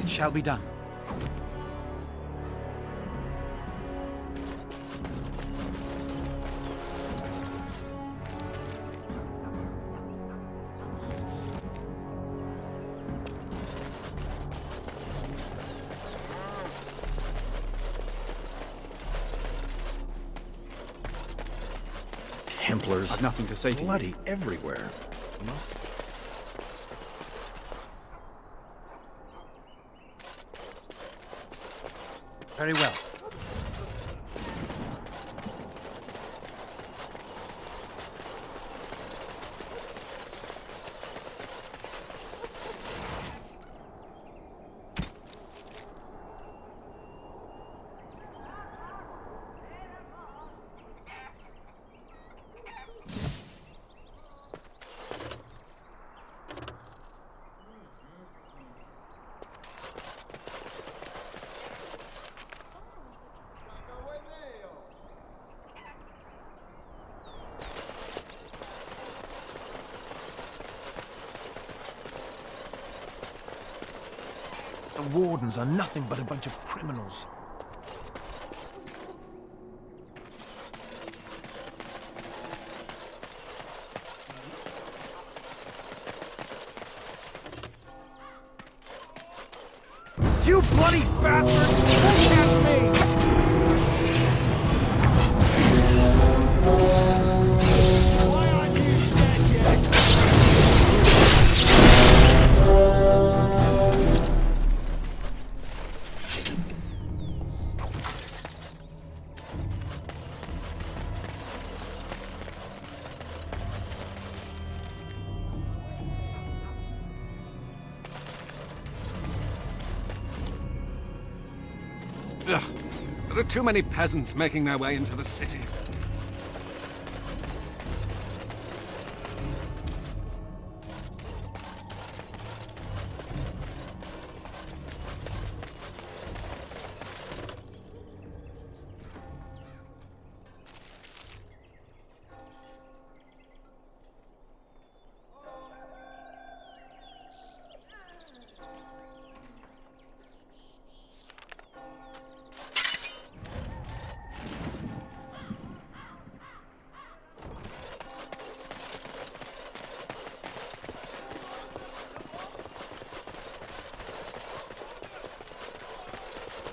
It shall be done. Templars. I've nothing to say to you. Bloody everywhere. Very well. The wardens are nothing but a bunch of criminals. You bloody bastard! Don't catch me! Why aren't you dead yet? Ugh. There are too many peasants making their way into the city.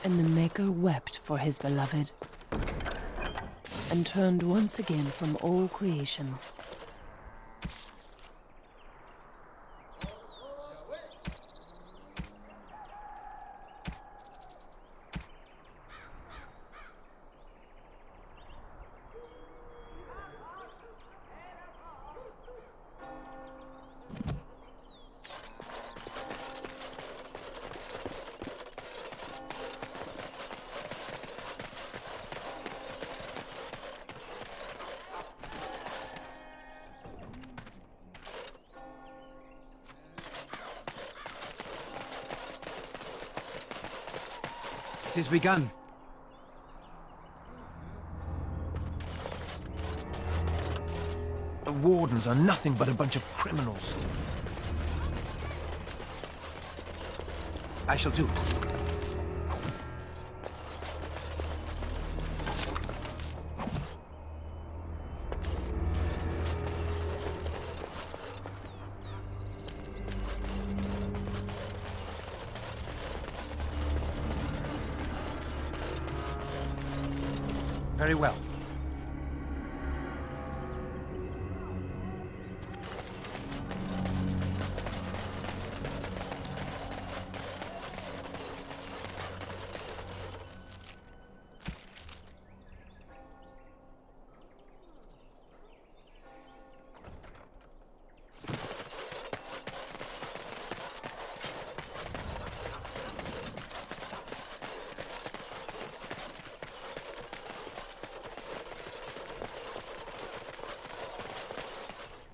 And the Maker wept for his beloved, and turned once again from all creation. It is begun. The Wardens are nothing but a bunch of criminals. I shall do it. Very well.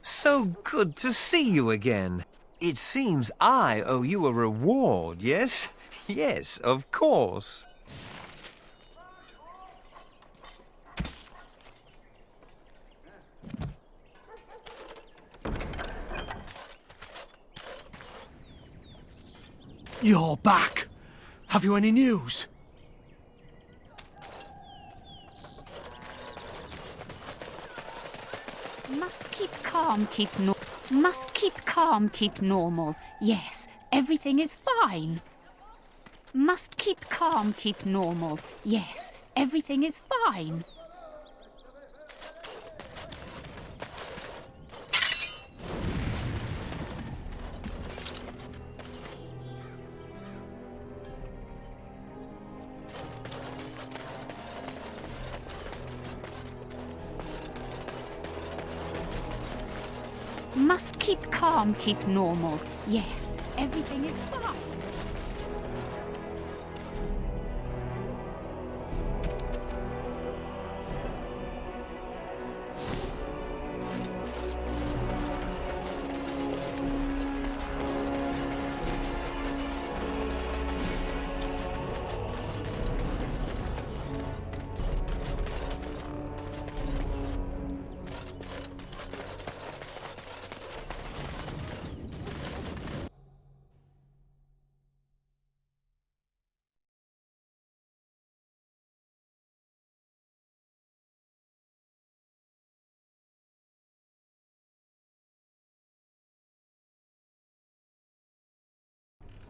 So good to see you again. It seems I owe you a reward, yes? Yes, of course. You're back. Have you any news? Must keep calm, keep normal. Yes, everything is fine. Must keep calm, keep normal. Yes, everything is fine. Must keep calm, keep normal. Yes, everything is fine.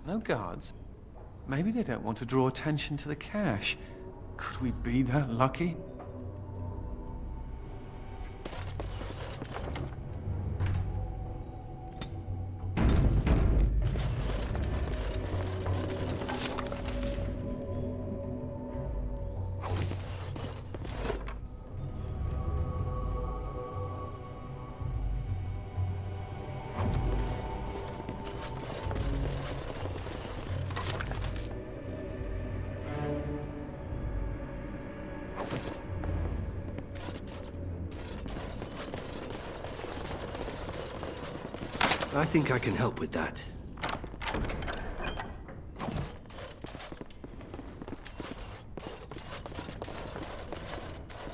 No guards? Maybe they don't want to draw attention to the cache. Could we be that lucky? I think I can help with that.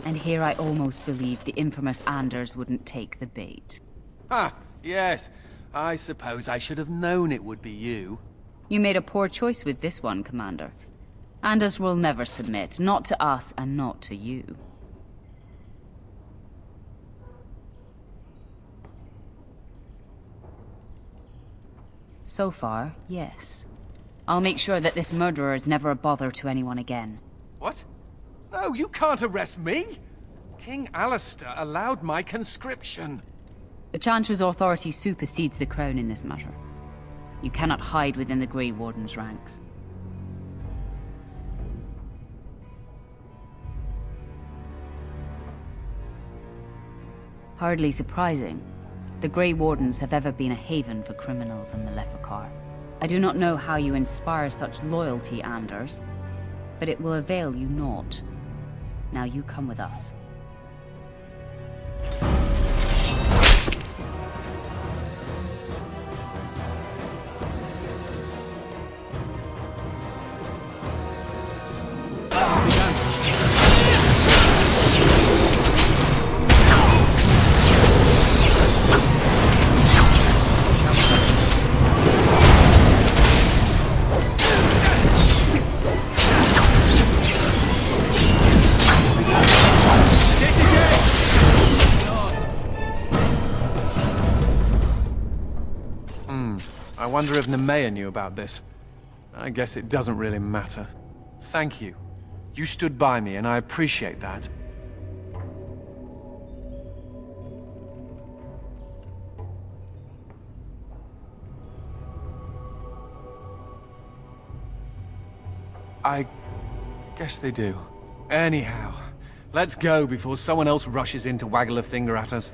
And here I almost believed the infamous Anders wouldn't take the bait. Ah, yes. I suppose I should have known it would be you. You made a poor choice with this one, Commander. Anders will never submit, not to us and not to you. So far, yes. I'll make sure that this murderer is never a bother to anyone again. What? No, you can't arrest me! King Alistair allowed my conscription. The Chancellor's authority supersedes the Crown in this matter. You cannot hide within the Grey Warden's ranks. Hardly surprising. The Grey Wardens have ever been a haven for criminals and Maleficar. I do not know how you inspire such loyalty, Anders, but it will avail you naught. Now you come with us. wonder if Nemea knew about this. I guess it doesn't really matter. Thank you. You stood by me, and I appreciate that. I guess they do. Anyhow, let's go before someone else rushes in to waggle a finger at us.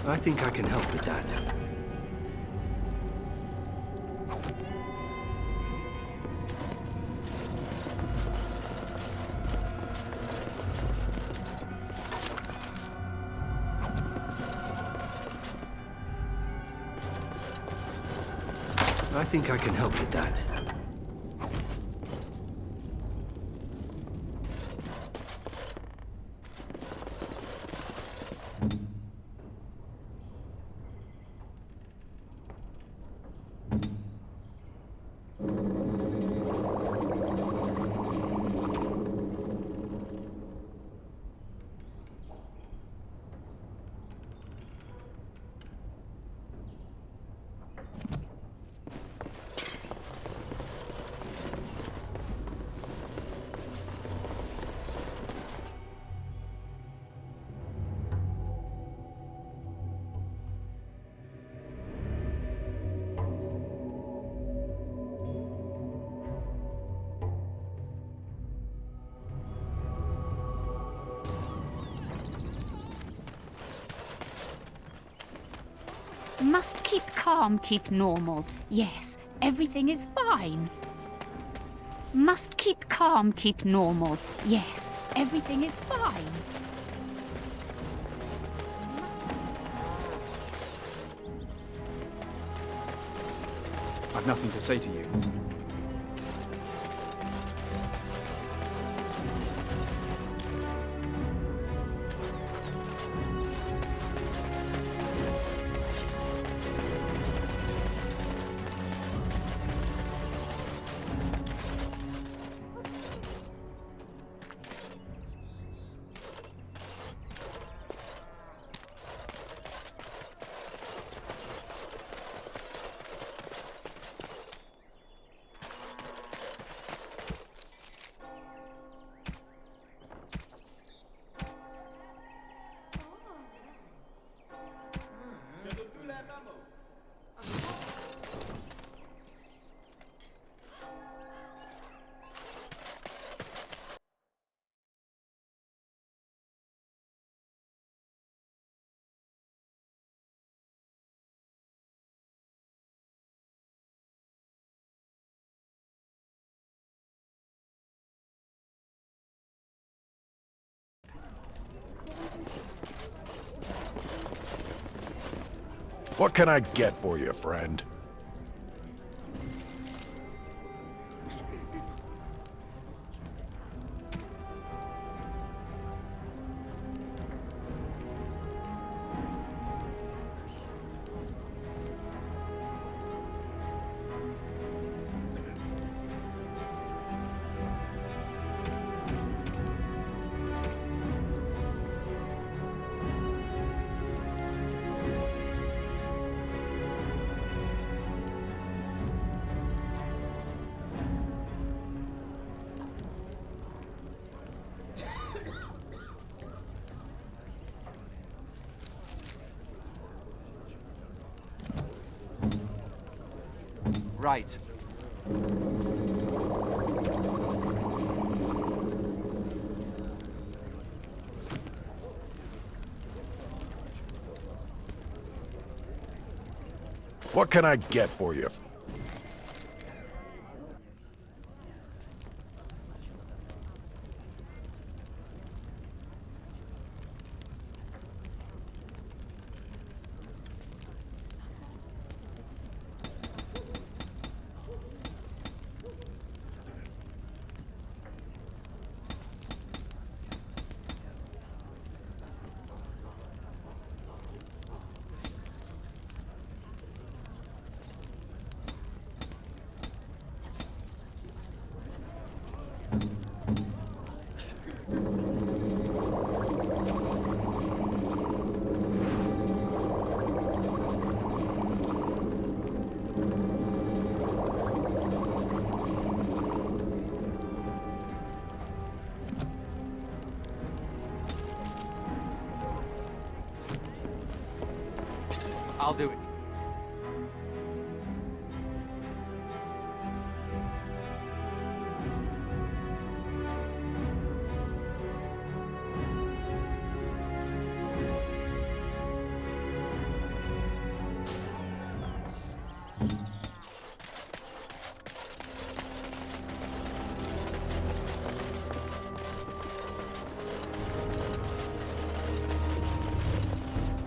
I think I can help with that. I think I can help with that. Must keep calm, keep normal. Yes, everything is fine. Must keep calm, keep normal. Yes, everything is fine. I've nothing to say to you. What can I get for you, friend? Right. What can I get for you? I'll do it.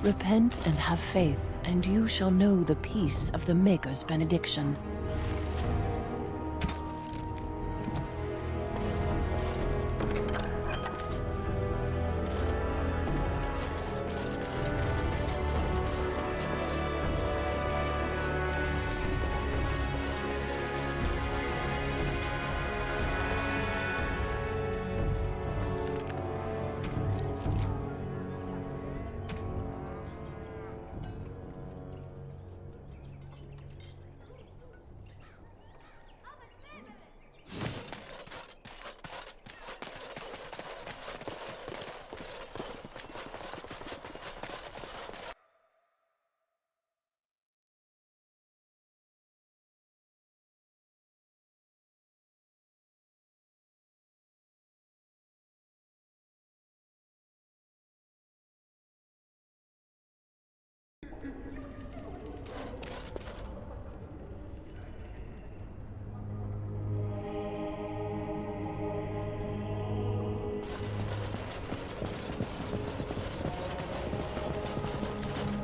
Repent and have faith, and you shall know the peace of the Maker's benediction.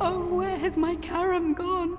Oh, where has my carom gone?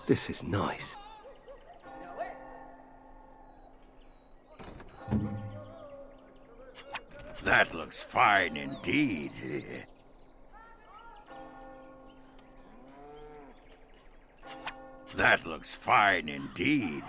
This is nice. That looks fine indeed. That looks fine indeed.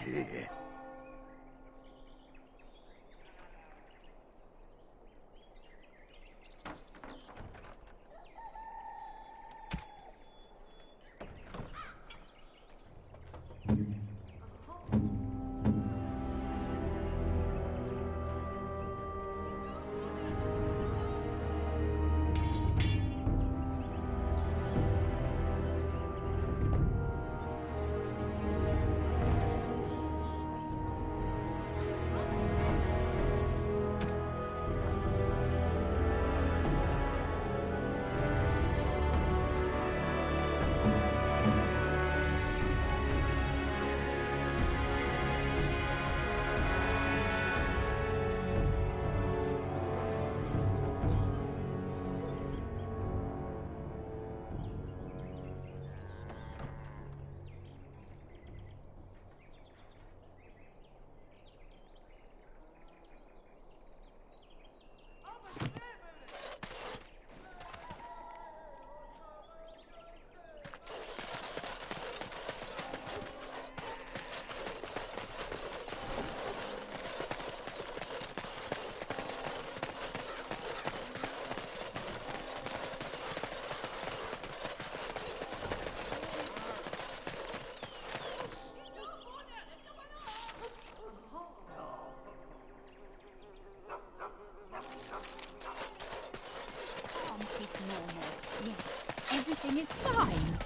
Everything is fine.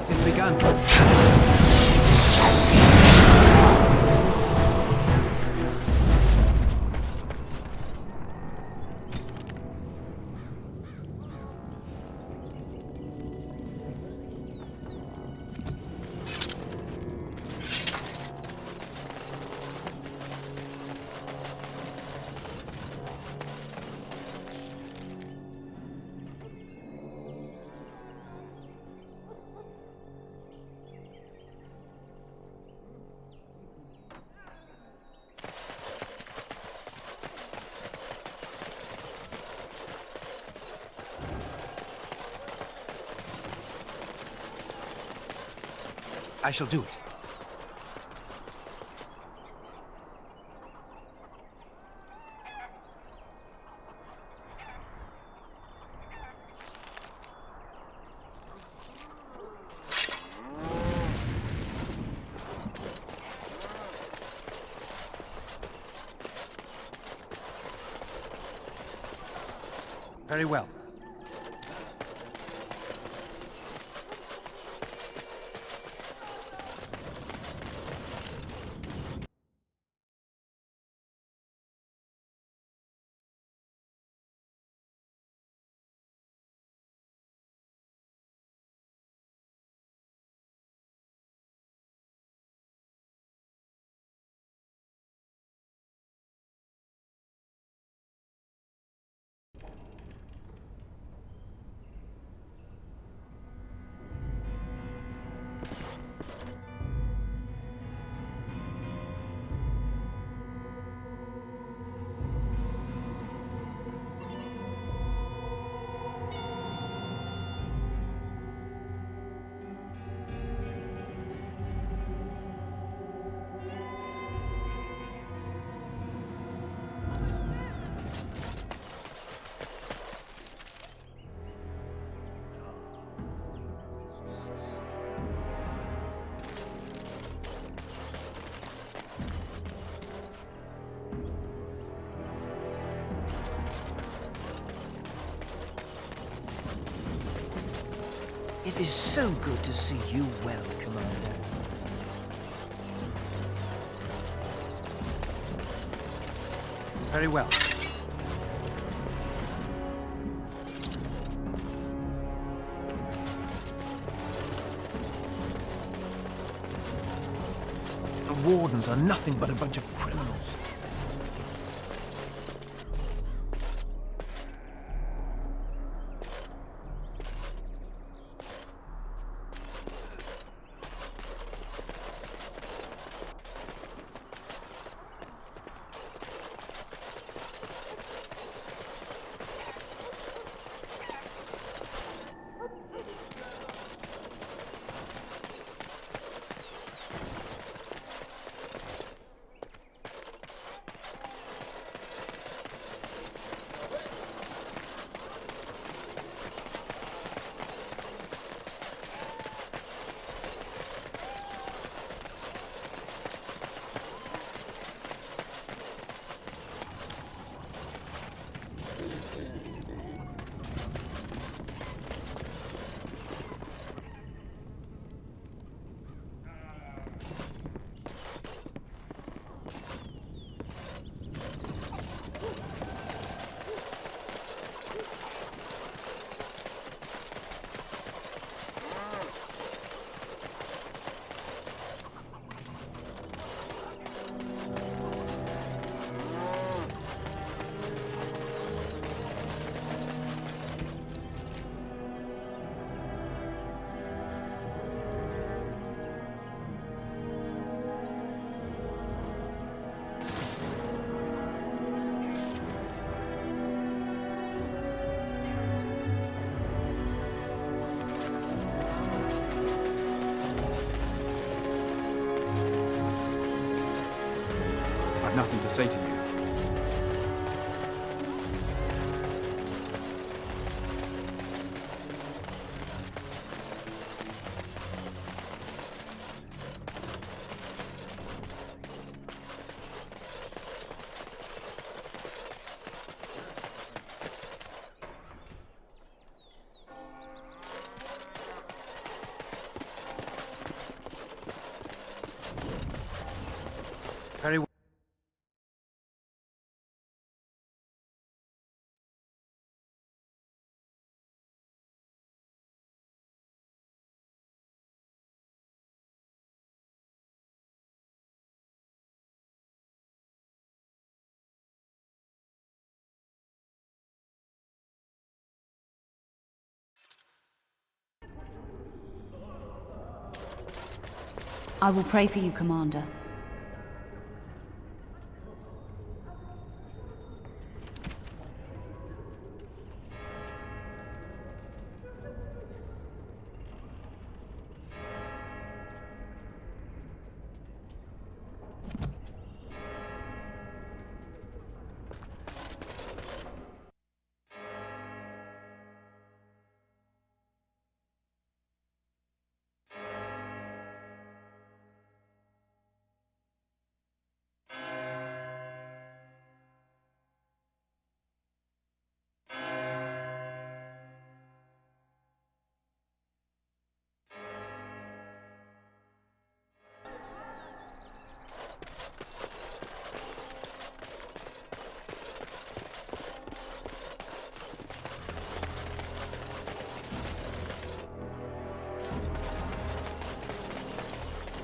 It has begun. I shall do it. Very well. It is so good to see you well, Commander. Very well. wardens are nothing but a bunch of criminals. I've nothing to say to you. Very well. I will pray for you, Commander.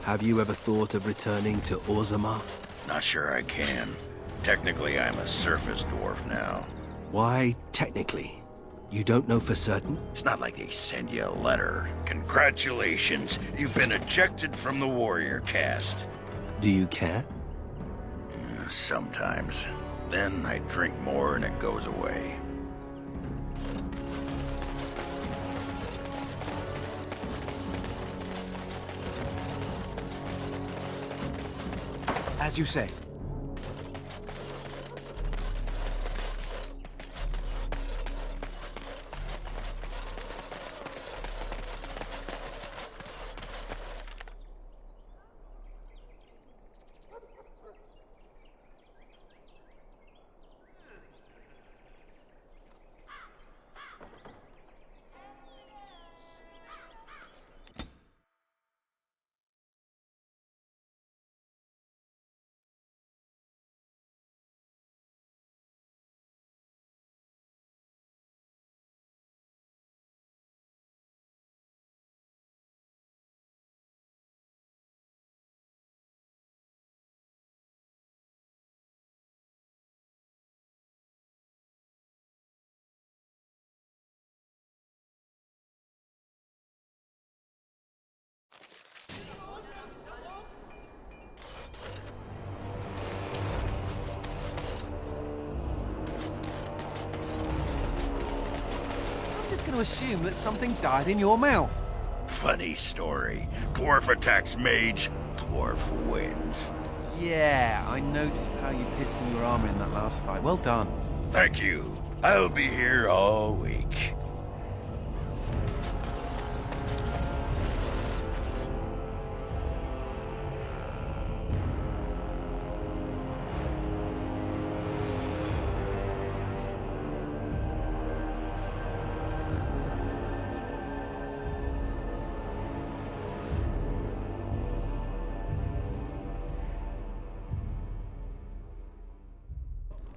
Have you ever thought of returning to Orzammar? Not sure I can. Technically, I'm a surface dwarf now. Why technically? You don't know for certain? It's not like they send you a letter. Congratulations, you've been ejected from the warrior caste. Do you care? Sometimes. Then I drink more and it goes away. As you say. going to assume that something died in your mouth. Funny story. Dwarf attacks mage, dwarf wins. Yeah, I noticed how you pissed in your armor in that last fight. Well done. Thank you. I'll be here all week.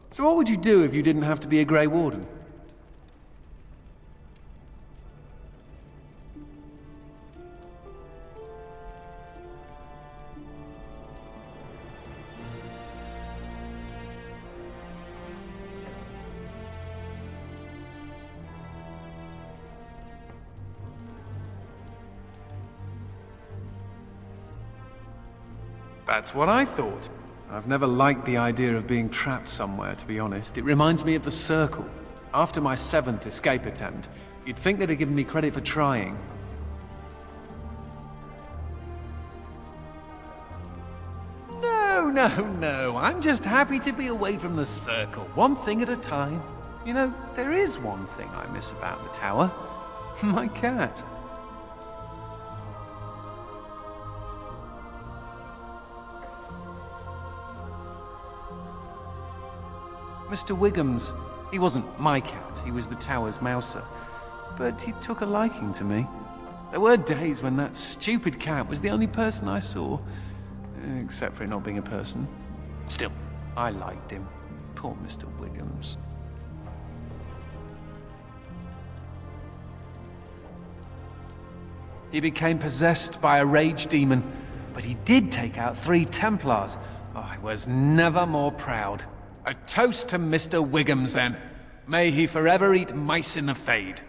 So what would you do if you didn't have to be a Grey Warden? That's what I thought. I've never liked the idea of being trapped somewhere, to be honest. It reminds me of the Circle. After my 7th escape attempt, you'd think they'd have given me credit for trying. No. I'm just happy to be away from the Circle, one thing at a time. You know, there is one thing I miss about the tower. My cat. Mr. Wiggums. He wasn't my cat, he was the tower's mouser. But he took a liking to me. There were days when that stupid cat was the only person I saw. Except for it not being a person. Still, I liked him. Poor Mr. Wiggums. He became possessed by a rage demon, but he did take out 3 Templars. Oh, I was never more proud. A toast to Mr. Wiggums, then. May he forever eat mice in the Fade.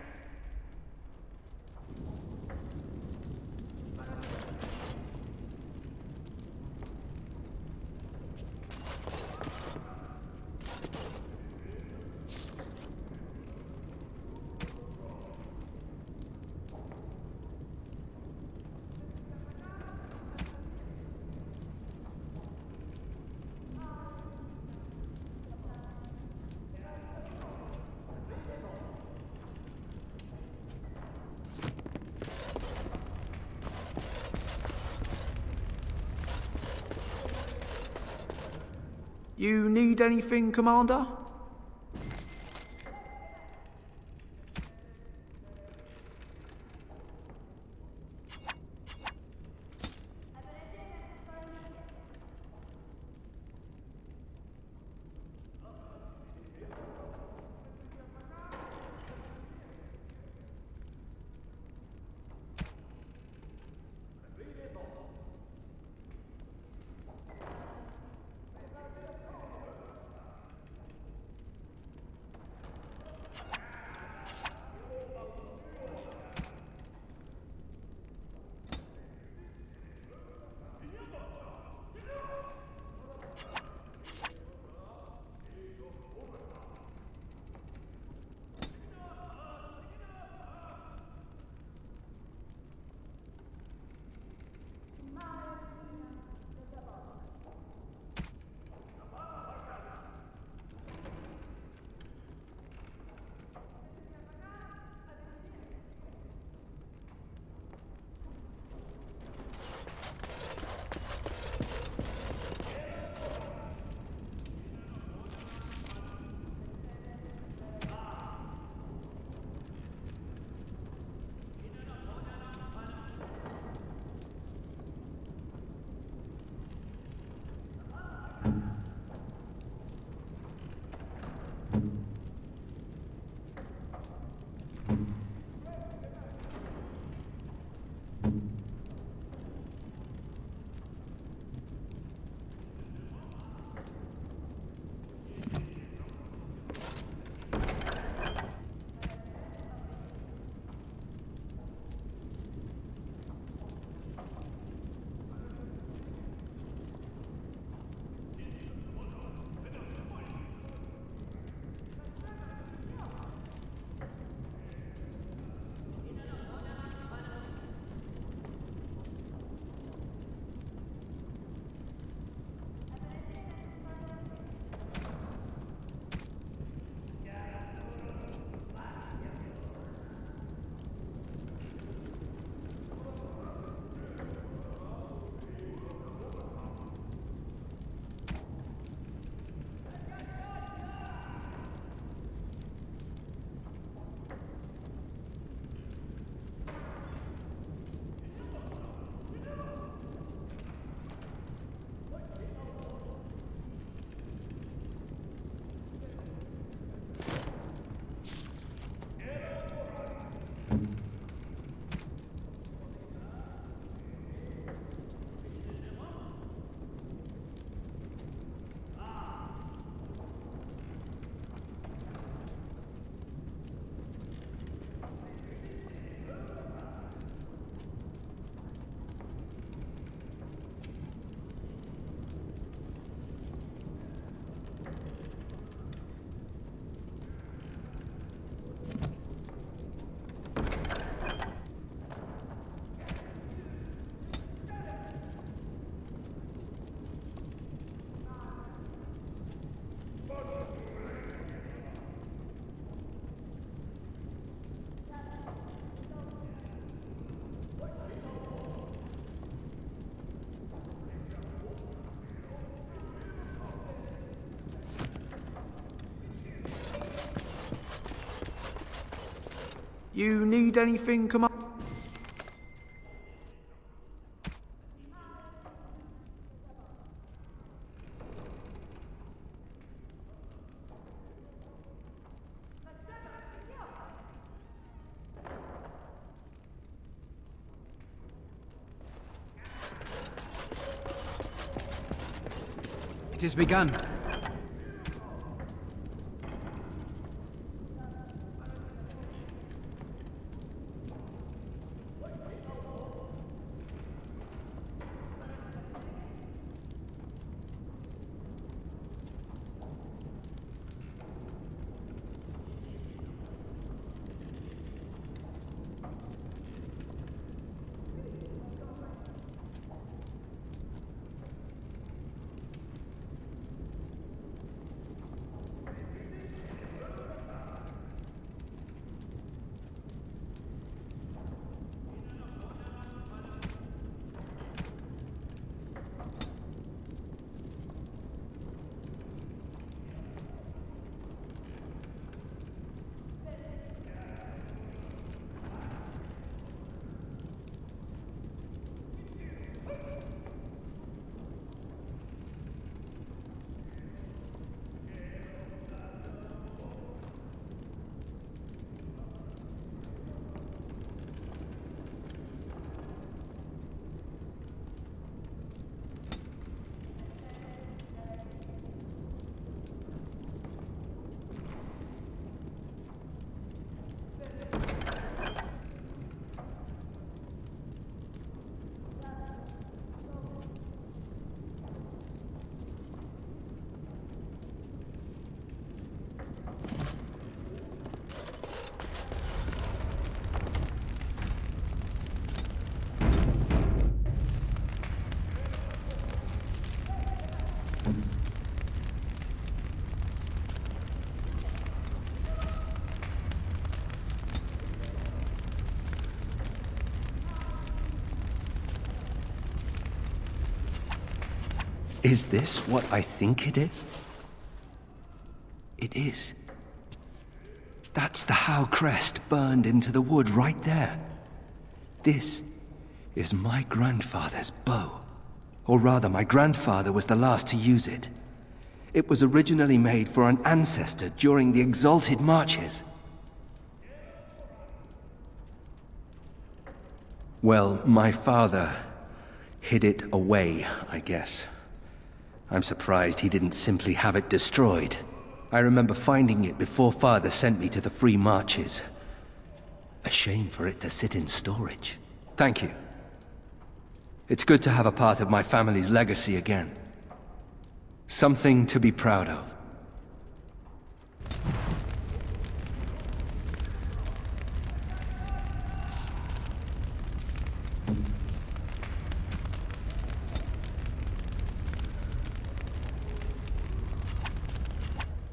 You need anything, Commander? You need anything, Commander? It has begun. Is this what I think it is? It is. That's the Howe crest burned into the wood right there. This is my grandfather's bow. Or rather, my grandfather was the last to use it. It was originally made for an ancestor during the Exalted Marches. Well, my father hid it away, I guess. I'm surprised he didn't simply have it destroyed. I remember finding it before Father sent me to the Free Marches. A shame for it to sit in storage. Thank you. It's good to have a part of my family's legacy again. Something to be proud of.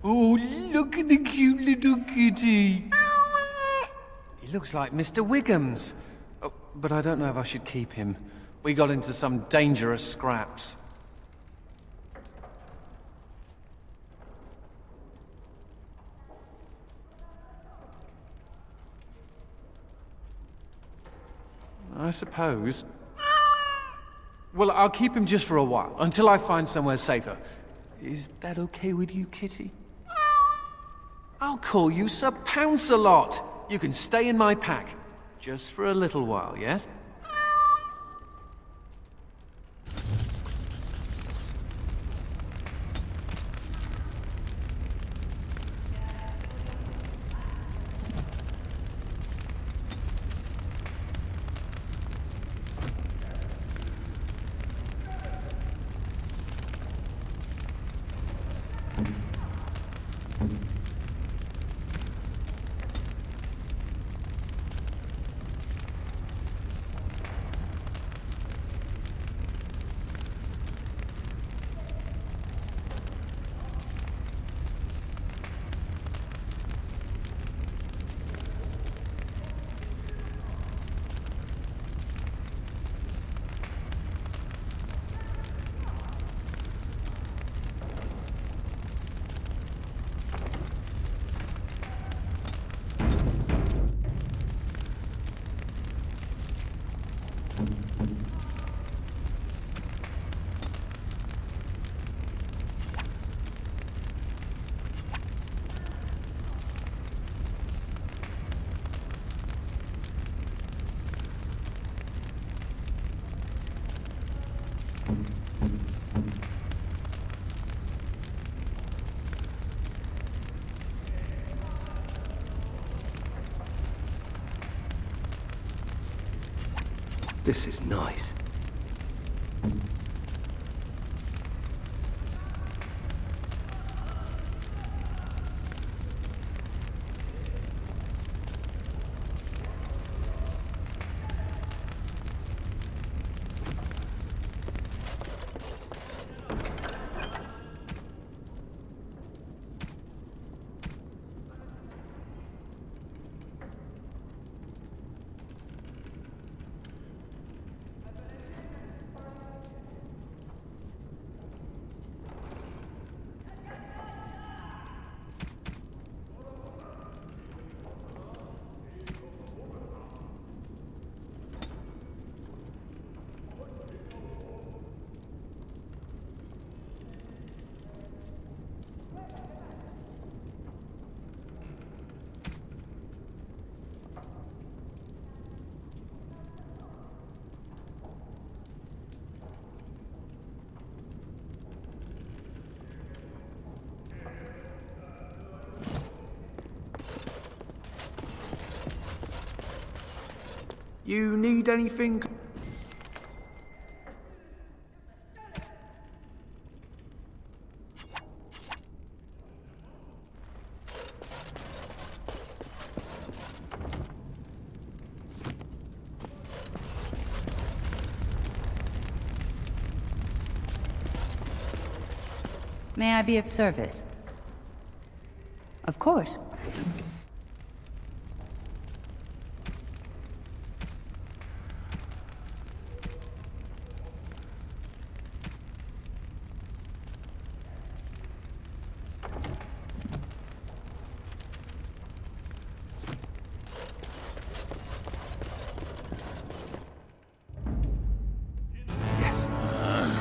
Oh, look at the cute little kitty. He looks like Mr. Wiggums. Oh, but I don't know if I should keep him. We got into some dangerous scraps. I suppose. Well, I'll keep him just for a while, until I find somewhere safer. Is that okay with you, kitty? I'll call you Sir Pounce-a-lot. You can stay in my pack. Just for a little while, yes? This is nice. You need anything? May I be of service? Of course. Yes.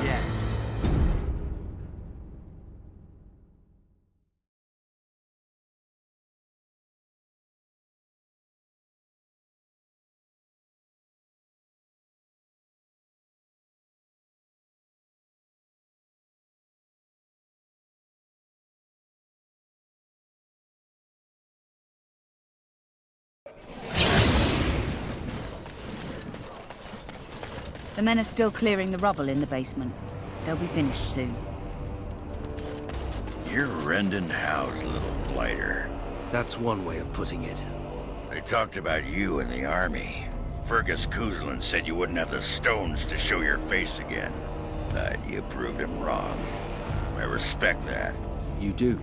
Yes. The men are still clearing the rubble in the basement. They'll be finished soon. You're Rendon Howe's little blighter. That's one way of putting it. They talked about you in the army. Fergus Kuzlin said you wouldn't have the stones to show your face again. But you proved him wrong. I respect that. You do?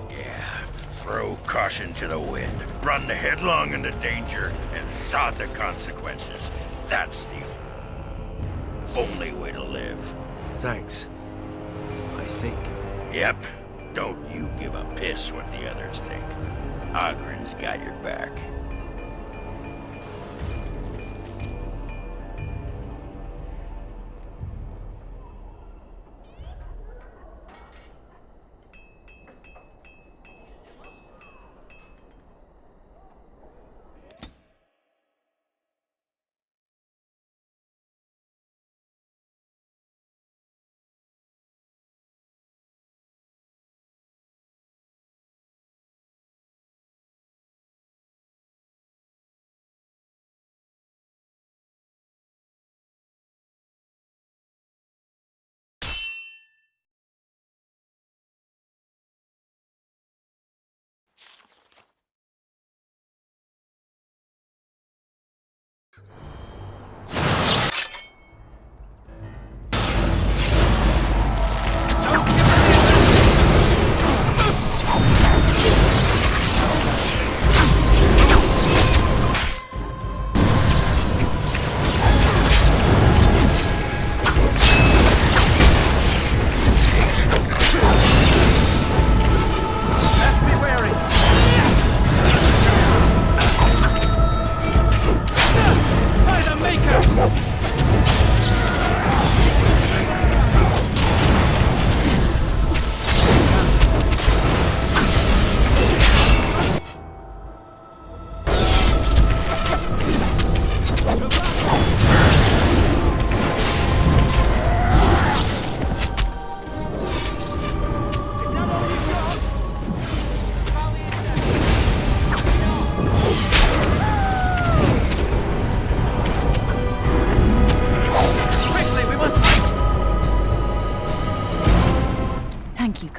Yeah. Throw caution to the wind. Run headlong into danger and sod the consequences. That's the only way to live. Thanks. I think. Yep. Don't you give a piss what the others think. Ogren's got your back.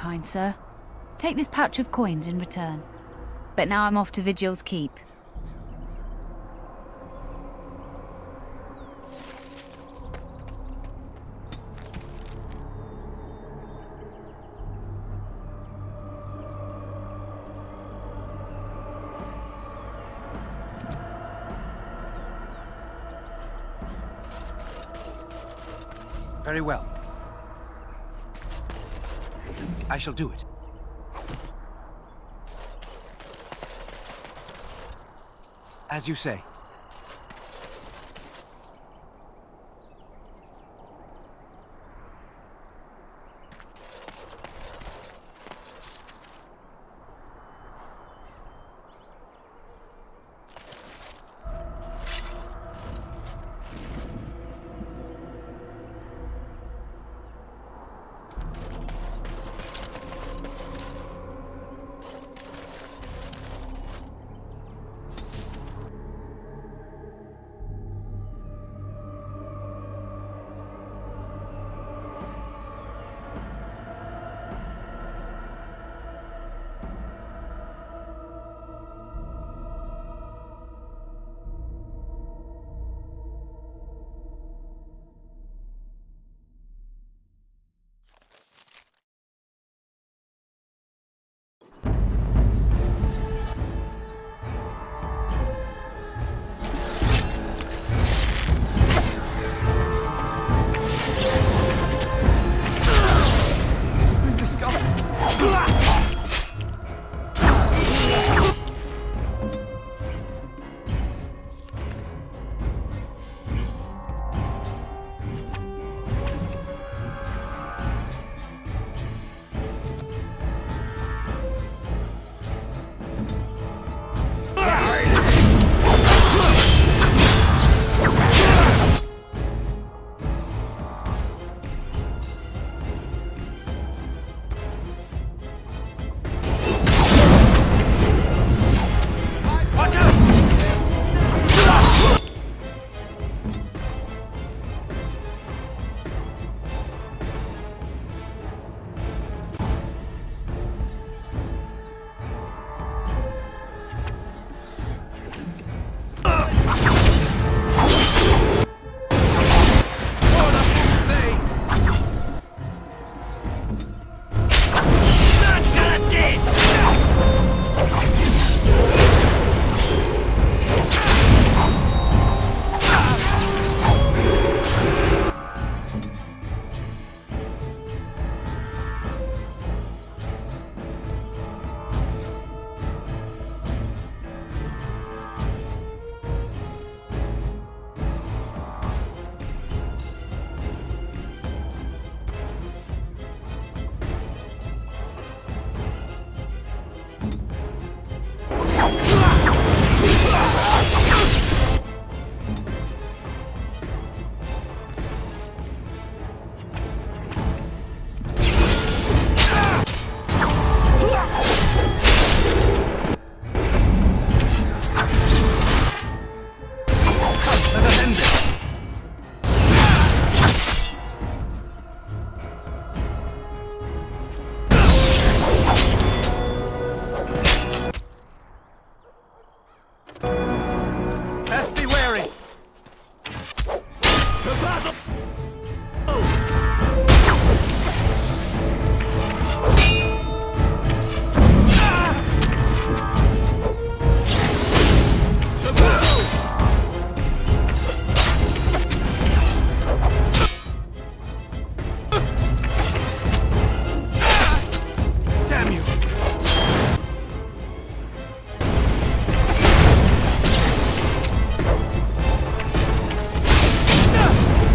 kind sir. Take this pouch of coins in return. But now I'm off to Vigil's Keep. Very well. I shall do it. As you say.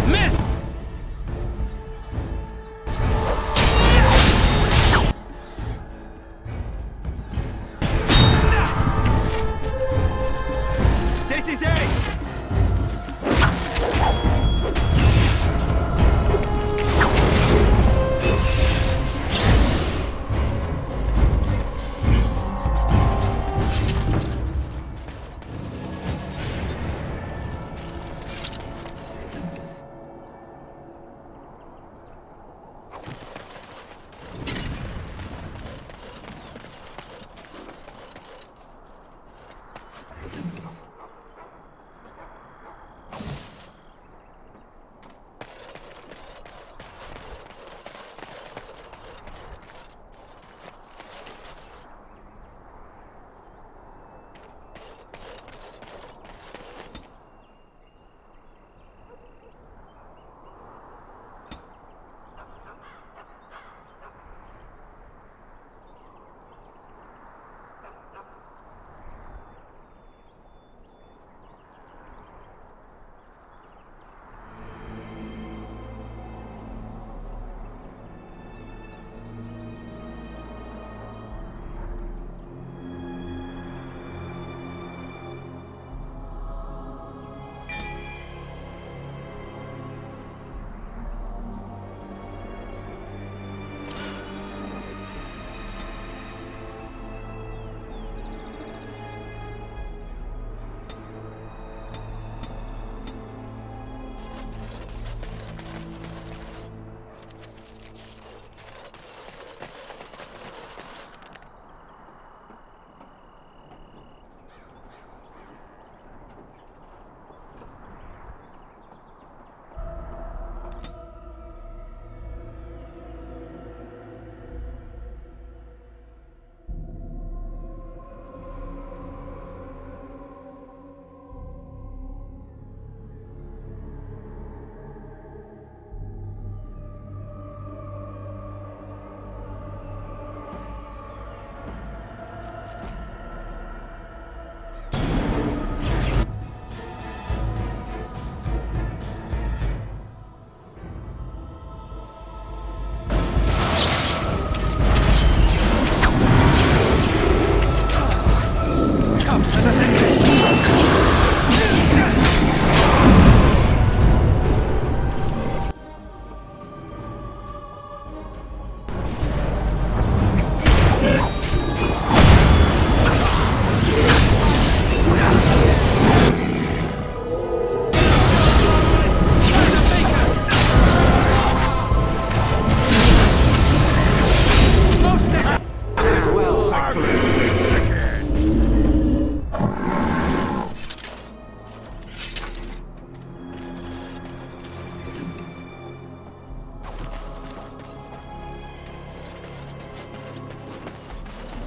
Missed!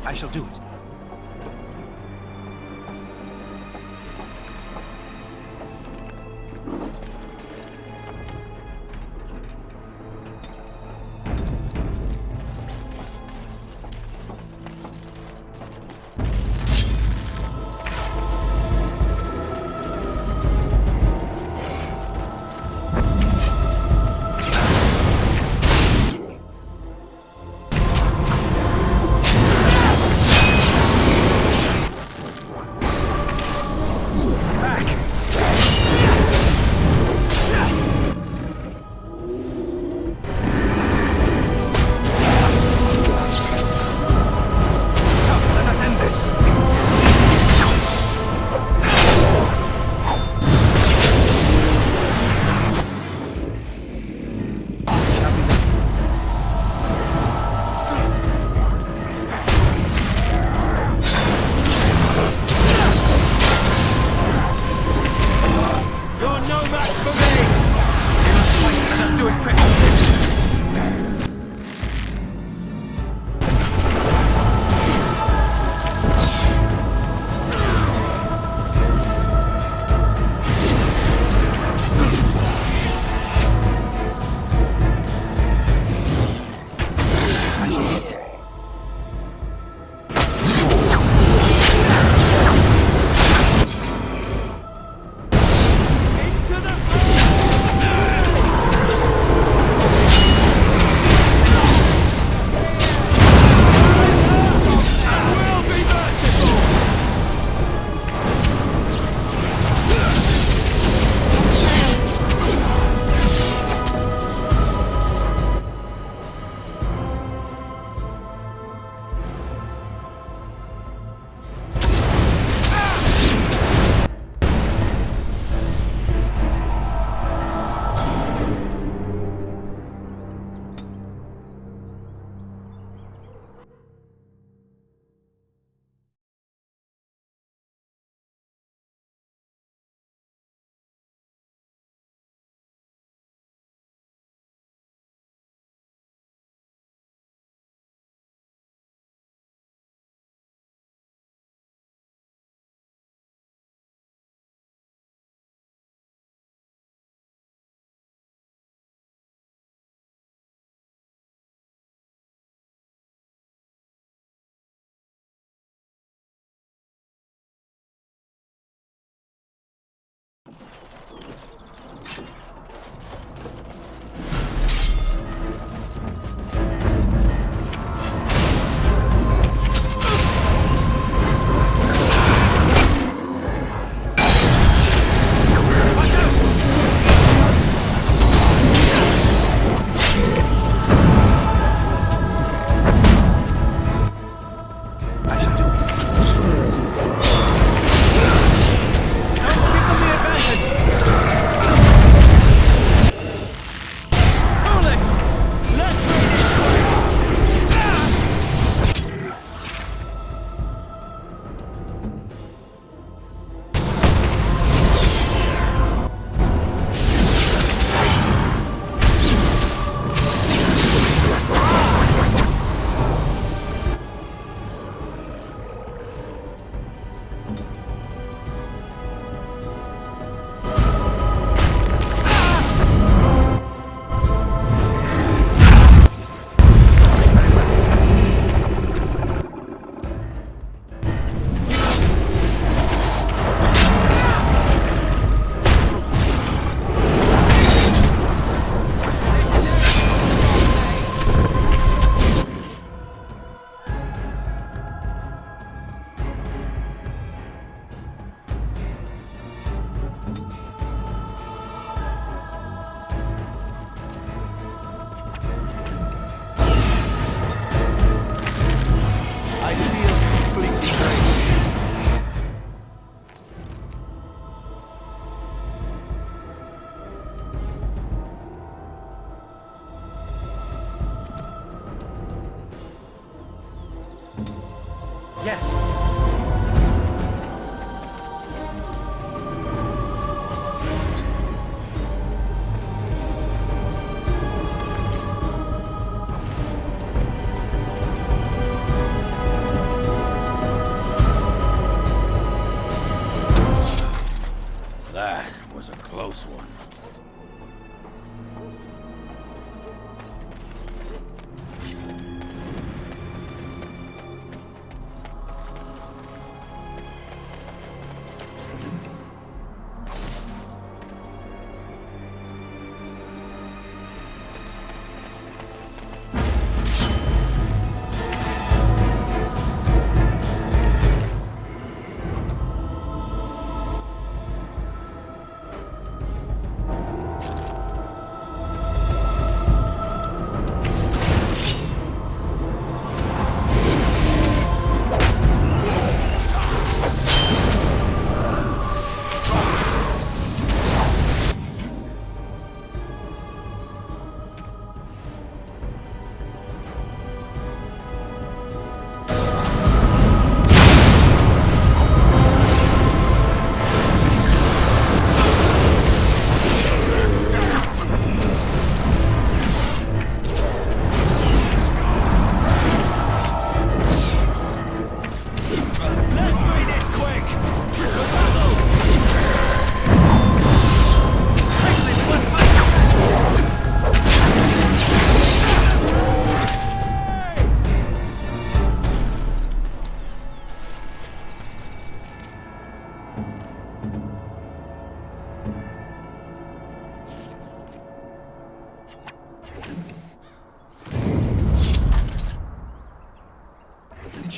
I shall do it.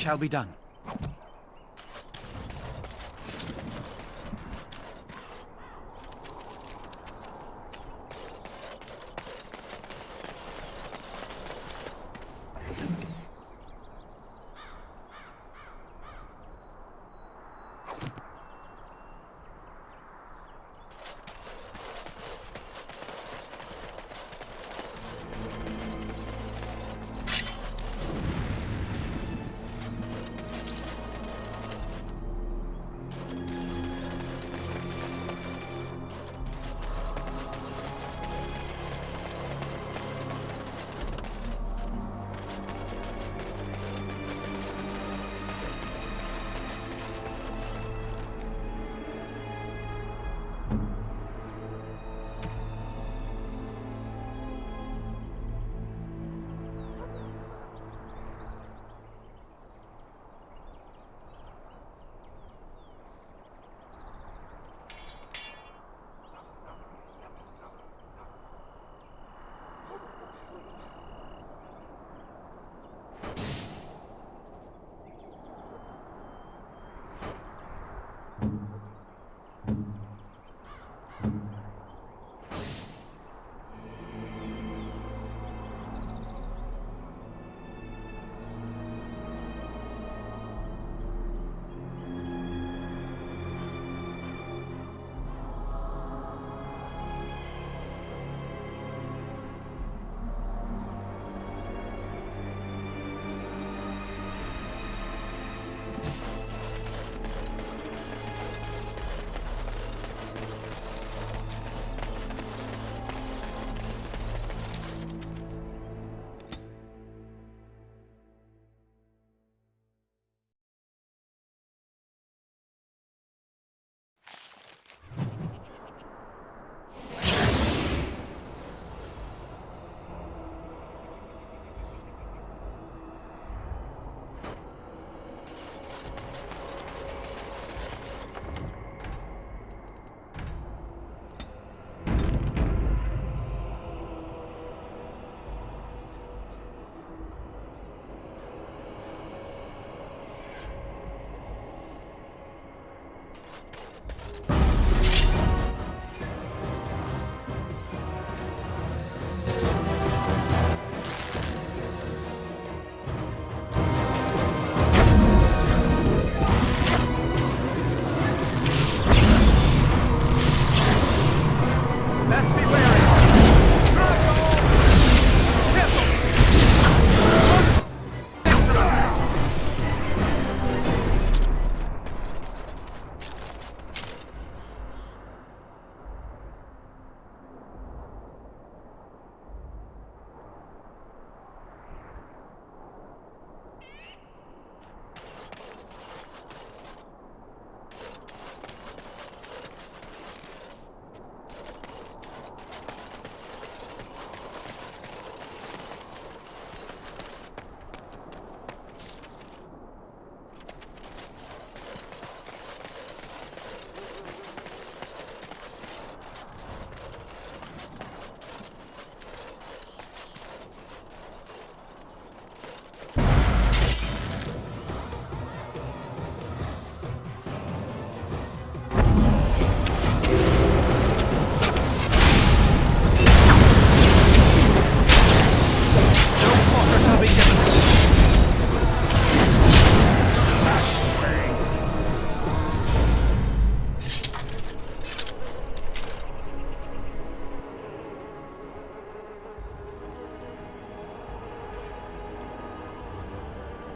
shall be done.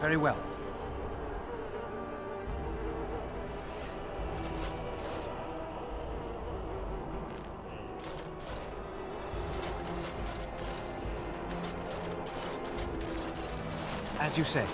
Very well. As you say.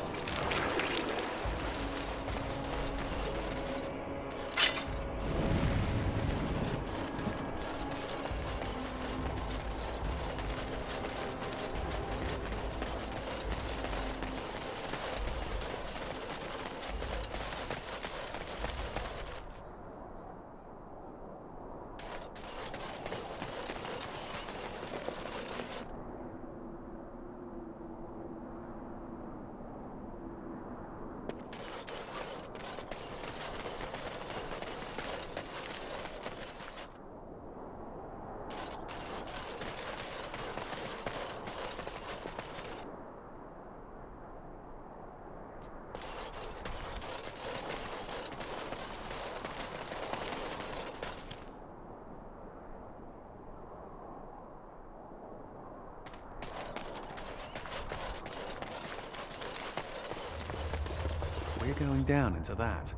going down into that.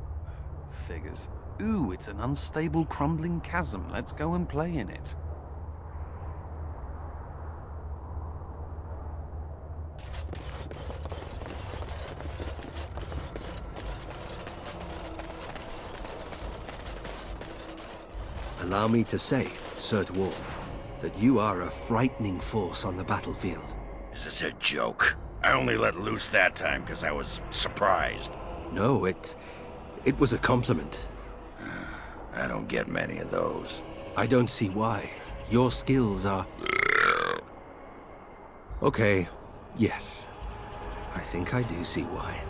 Figures. Ooh, it's an unstable, crumbling chasm. Let's go and play in it. Allow me to say, Sir Dwarf, that you are a frightening force on the battlefield. Is this a joke? I only let loose that time because I was surprised. No, it was a compliment. I don't get many of those. I don't see why. Your skills are... Okay, yes. I think I do see why.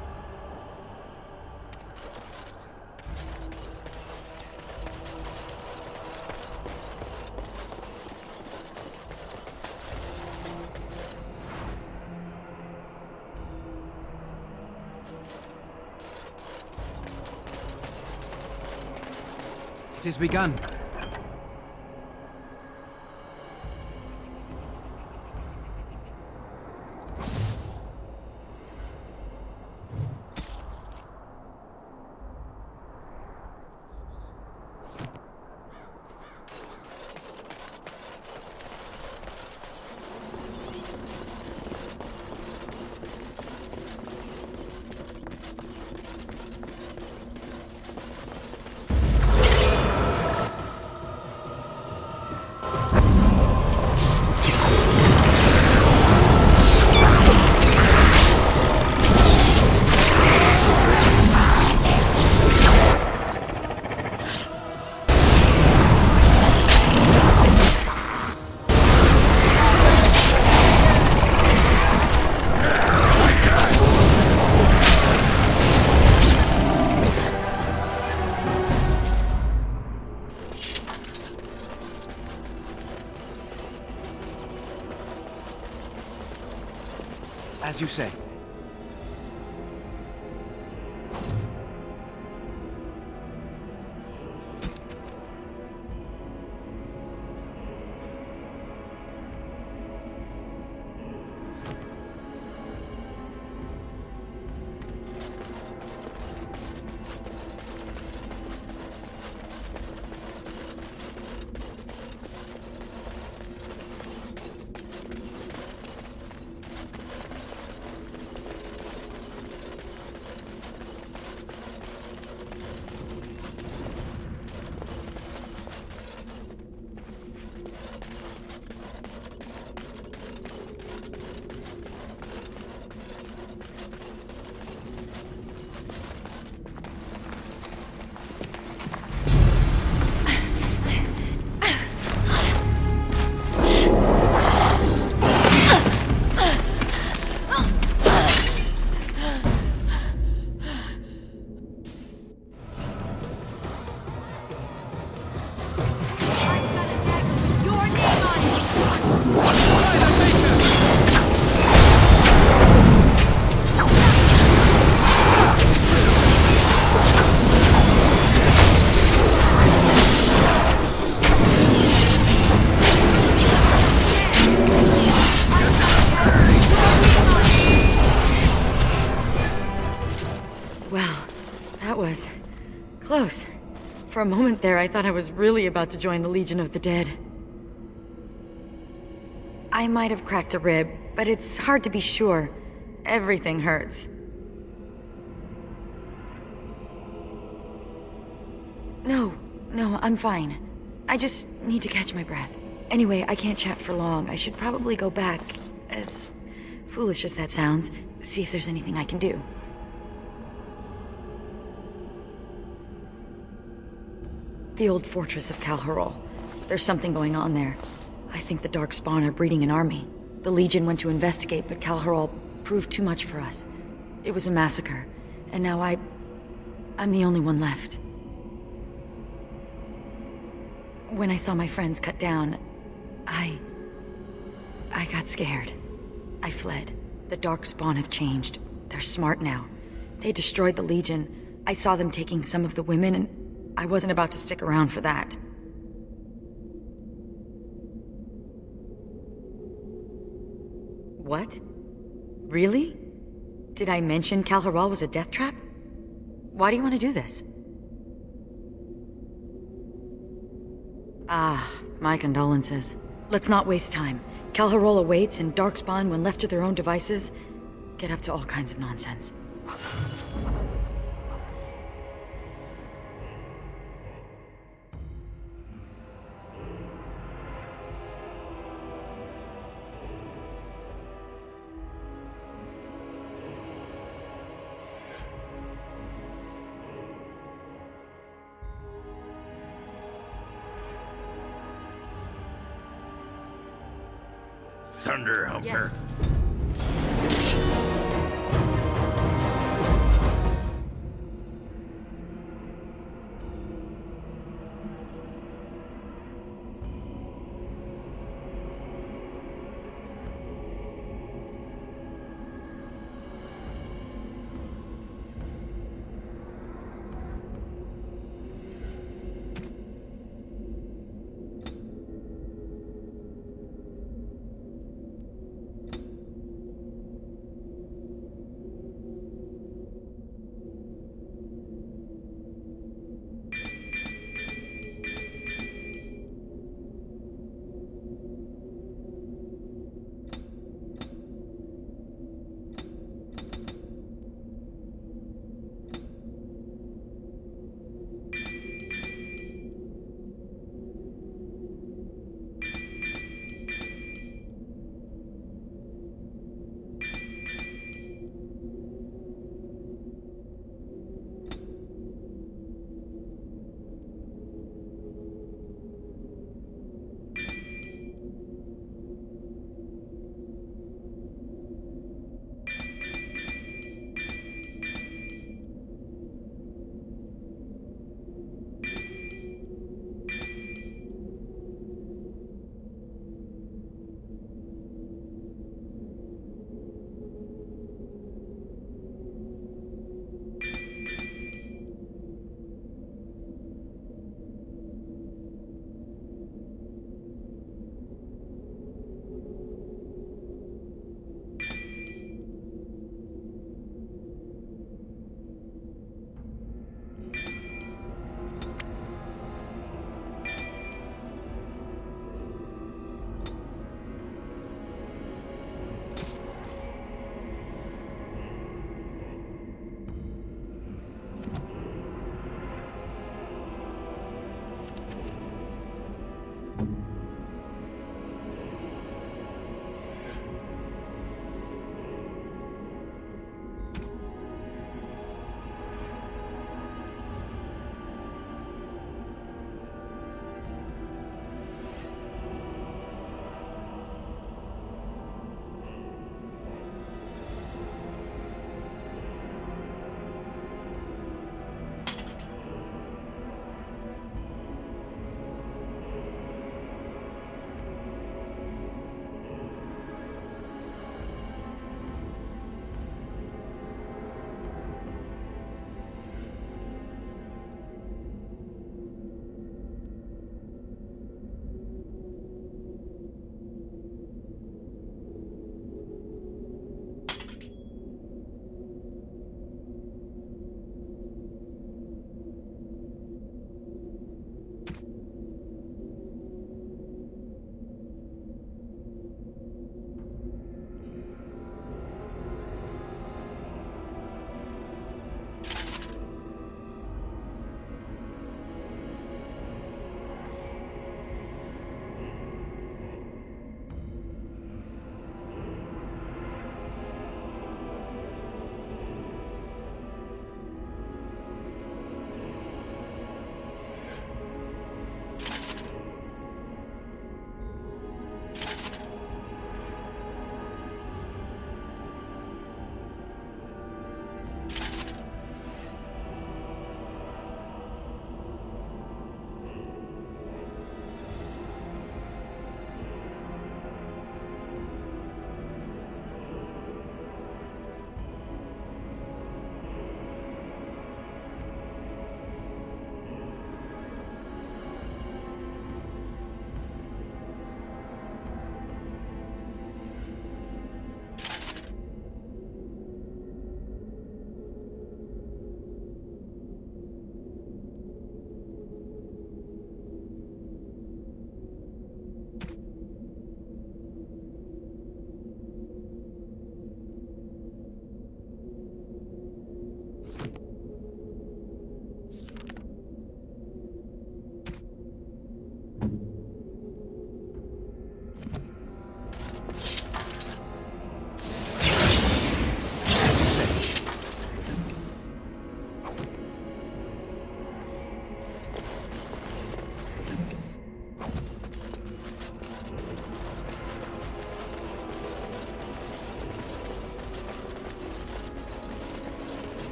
It has begun. As you say. Close. For a moment there, I thought I was really about to join the Legion of the Dead. I might have cracked a rib, but it's hard to be sure. Everything hurts. No, I'm fine. I just need to catch my breath. Anyway, I can't chat for long. I should probably go back, as foolish as that sounds, see if there's anything I can do. The old fortress of Calharol. There's something going on there. I think the Darkspawn are breeding an army. The Legion went to investigate, but Calharol proved too much for us. It was a massacre, and now I'm the only one left. When I saw my friends cut down, I got scared. I fled. The Darkspawn have changed. They're smart now. They destroyed the Legion. I saw them taking some of the women, and I wasn't about to stick around for that. What? Really? Did I mention Calharol was a death trap? Why do you want to do this? Ah, my condolences. Let's not waste time. Calharola waits, and Darkspawn, when left to their own devices, get up to all kinds of nonsense. Thunder Humper.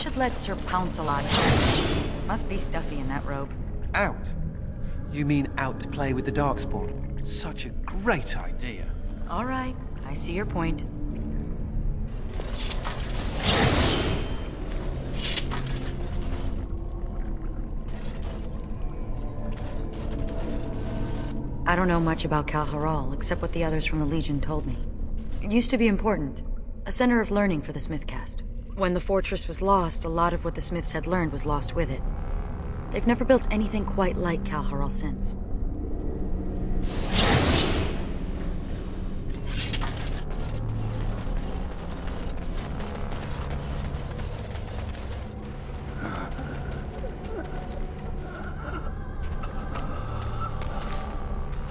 should let Sir Pounce-a-lot. Must be stuffy in that robe. Out? You mean out to play with the Darkspawn? Such a great idea. All right, I see your point. I don't know much about Kal Haral, except what the others from the Legion told me. It used to be important. A center of learning for the Smithcast. When the fortress was lost, a lot of what the Smiths had learned was lost with it. They've never built anything quite like Kal Haral since.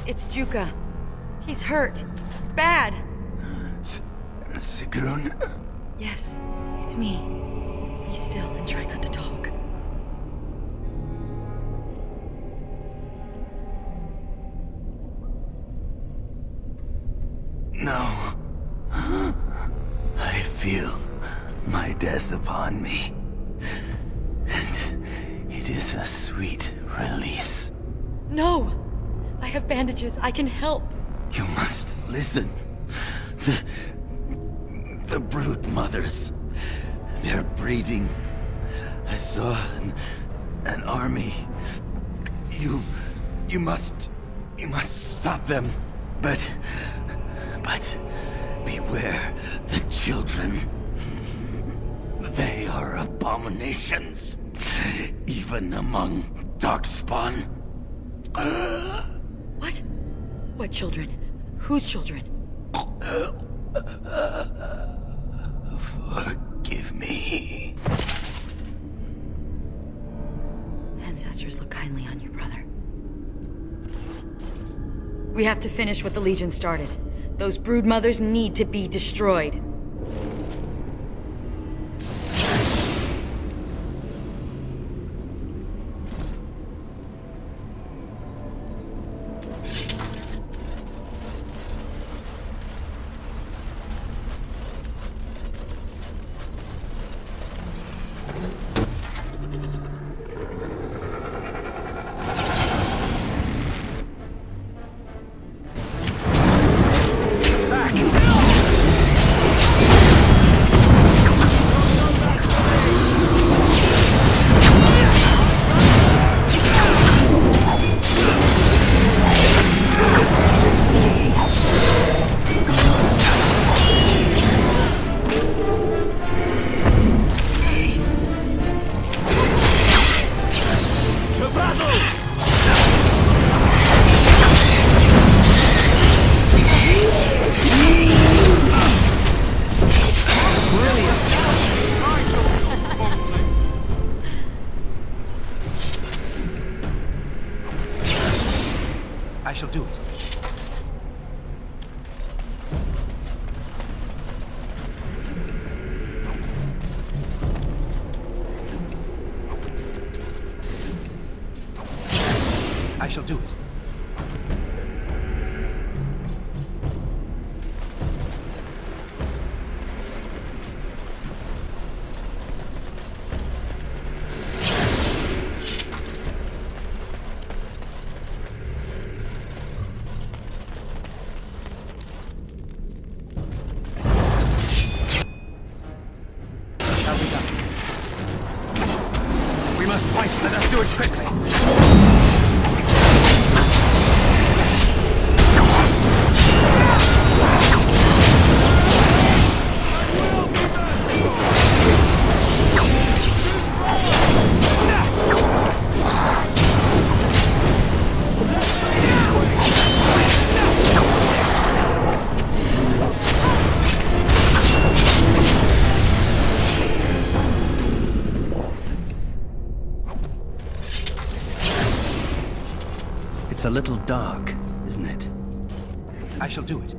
It's Juka. He's hurt. Bad. Sigrun? Yes, it's me. Be still and try not to talk. No. I feel my death upon me. And it is a sweet release. No! I have bandages. I can help. You must listen. The brood mothers. They're breeding. I saw an army. You must stop them. But beware the children. They are abominations. Even among Darkspawn. What? What children? Whose children? Forgive me. Ancestors look kindly on you, brother. We have to finish what the Legion started. Those brood mothers need to be destroyed. I shall do it. I shall do it. We must fight. Let us do it quickly. It's a little dark, isn't it? I shall do it.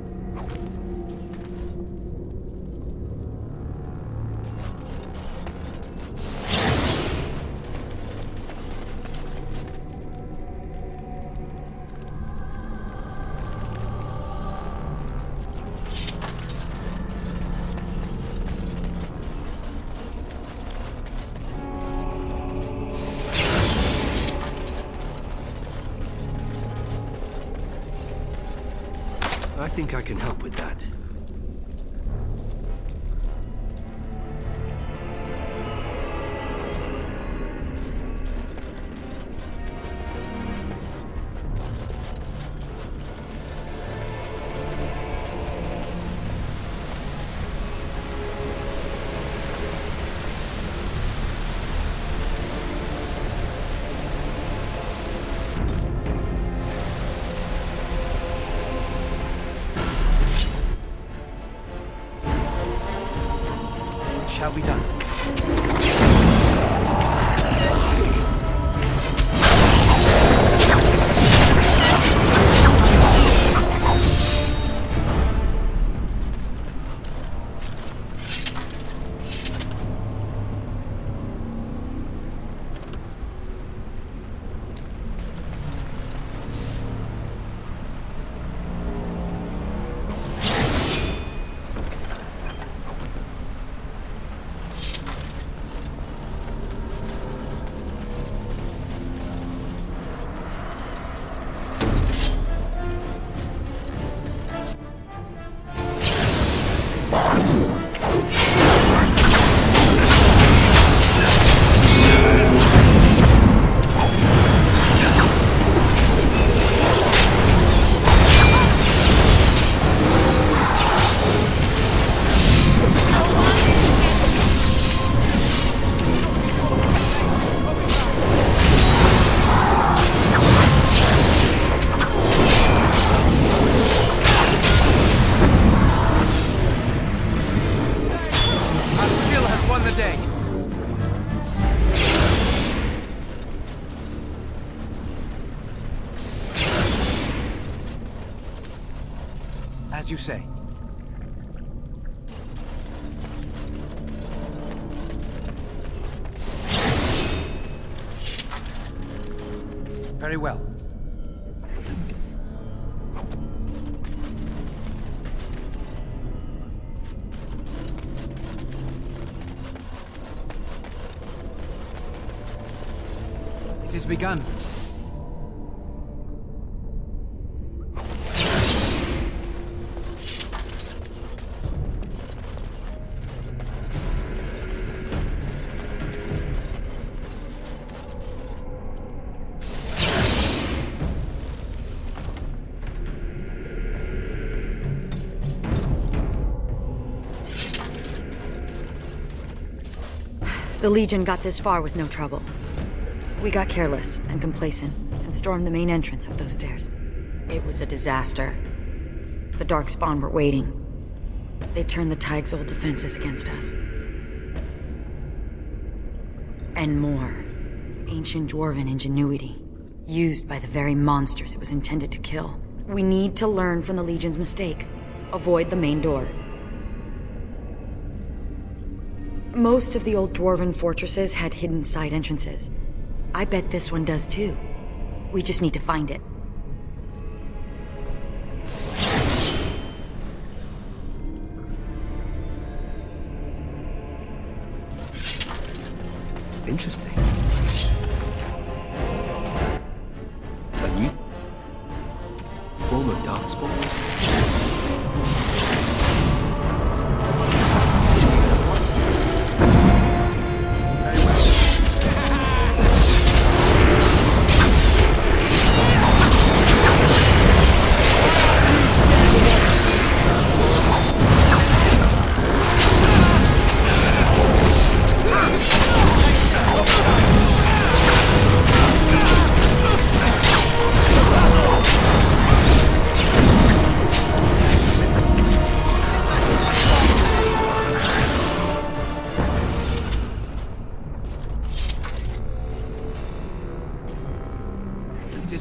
I think I can help with that. Shall be done. As you say. Very well. It is begun. The Legion got this far with no trouble. We got careless and complacent and stormed the main entrance up those stairs. It was a disaster. The Darkspawn were waiting. They turned the Tig's old defenses against us. And more. Ancient Dwarven ingenuity. Used by the very monsters it was intended to kill. We need to learn from the Legion's mistake. Avoid the main door. Most of the old Dwarven fortresses had hidden side entrances. I bet this one does too. We just need to find it. Interesting. A new form of Darkspawn?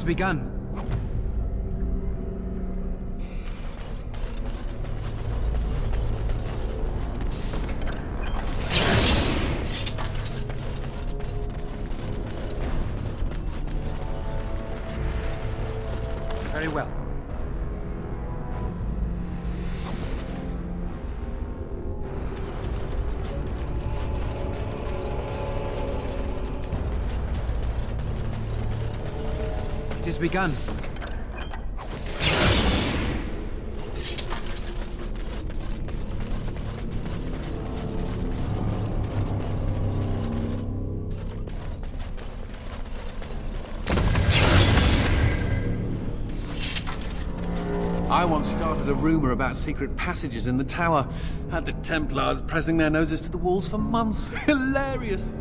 Begun. Very well. It is begun. I once started a rumor about secret passages in the tower. Had the Templars pressing their noses to the walls for months. Hilarious!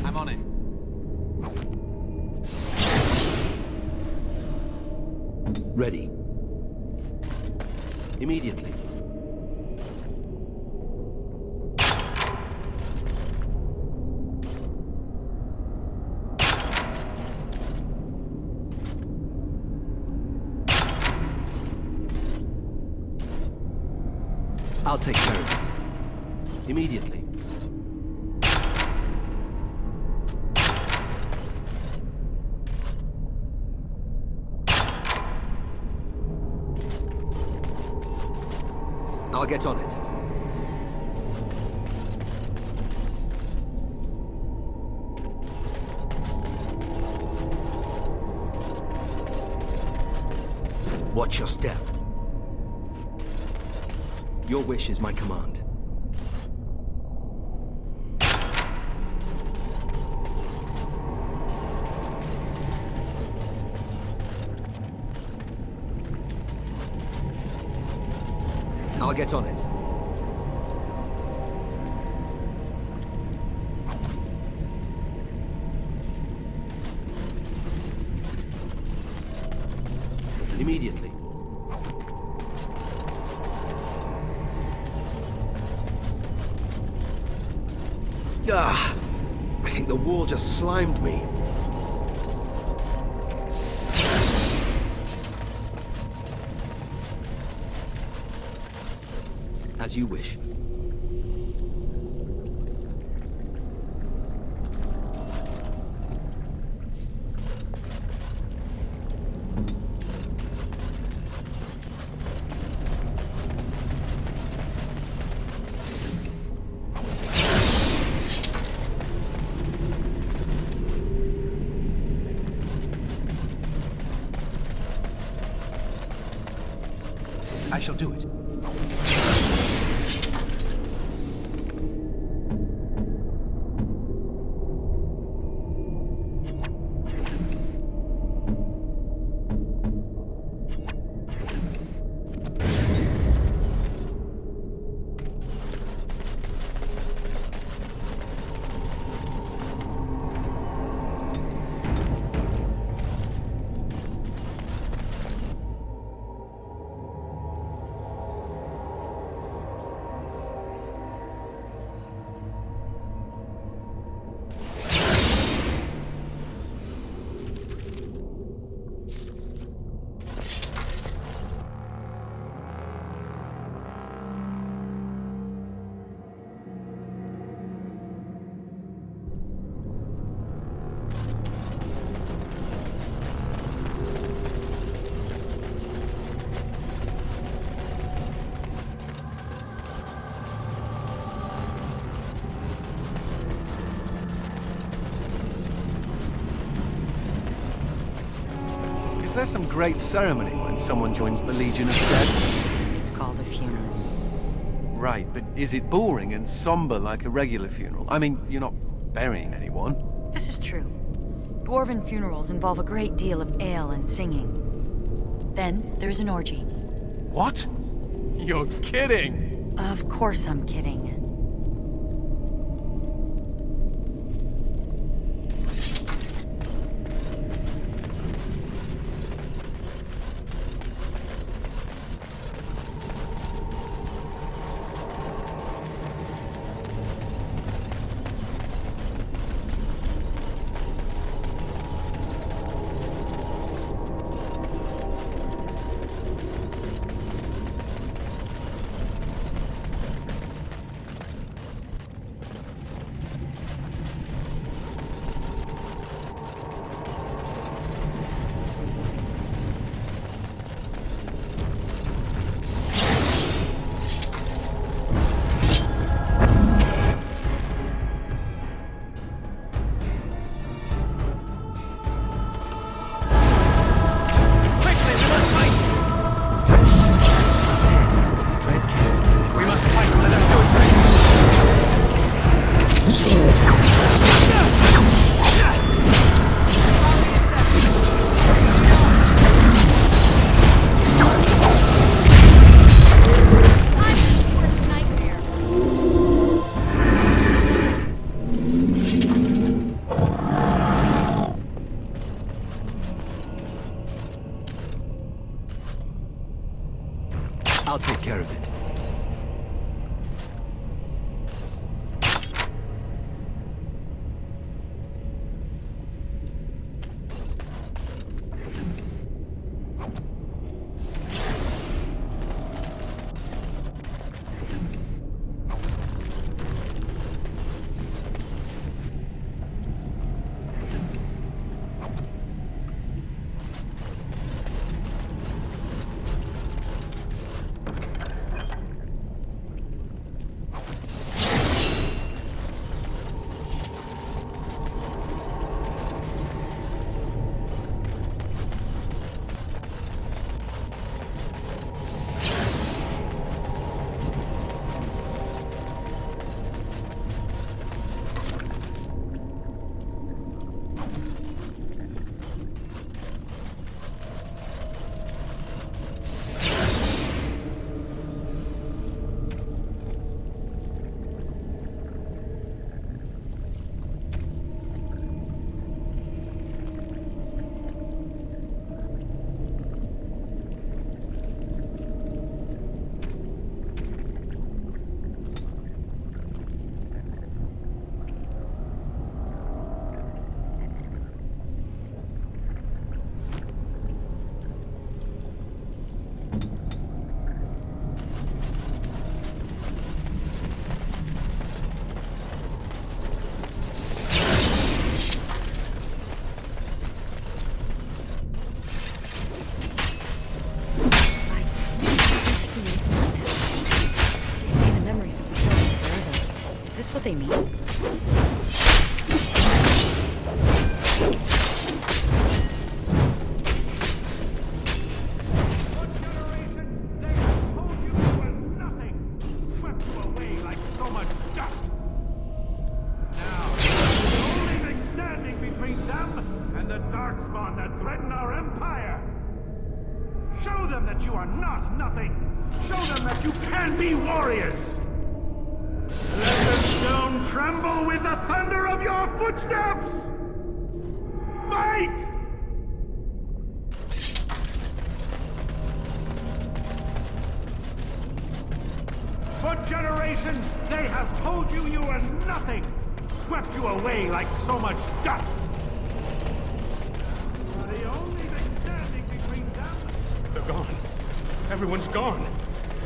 I'm on it. Ready. Immediately. I'll take care of it. Immediately. I'll get on it. Watch your step. Your wish is my command. I'll get on it. Immediately. Ah! I think the wall just slimed me. As you wish. I shall do it. Is there some great ceremony when someone joins the Legion of Dead? It's called a funeral. Right, but is it boring and somber like a regular funeral? I mean, you're not burying anyone. This is true. Dwarven funerals involve a great deal of ale and singing. Then there's an orgy. What? You're kidding! Of course I'm kidding. I'll take care of it. What they mean? Show them that you are not nothing! Show them that you can be warriors! Let the stone tremble with the thunder of your footsteps! Fight! For generations, they have told you you are nothing! Swept you away like so much dust! The only thing standing between them... They're gone. Everyone's gone.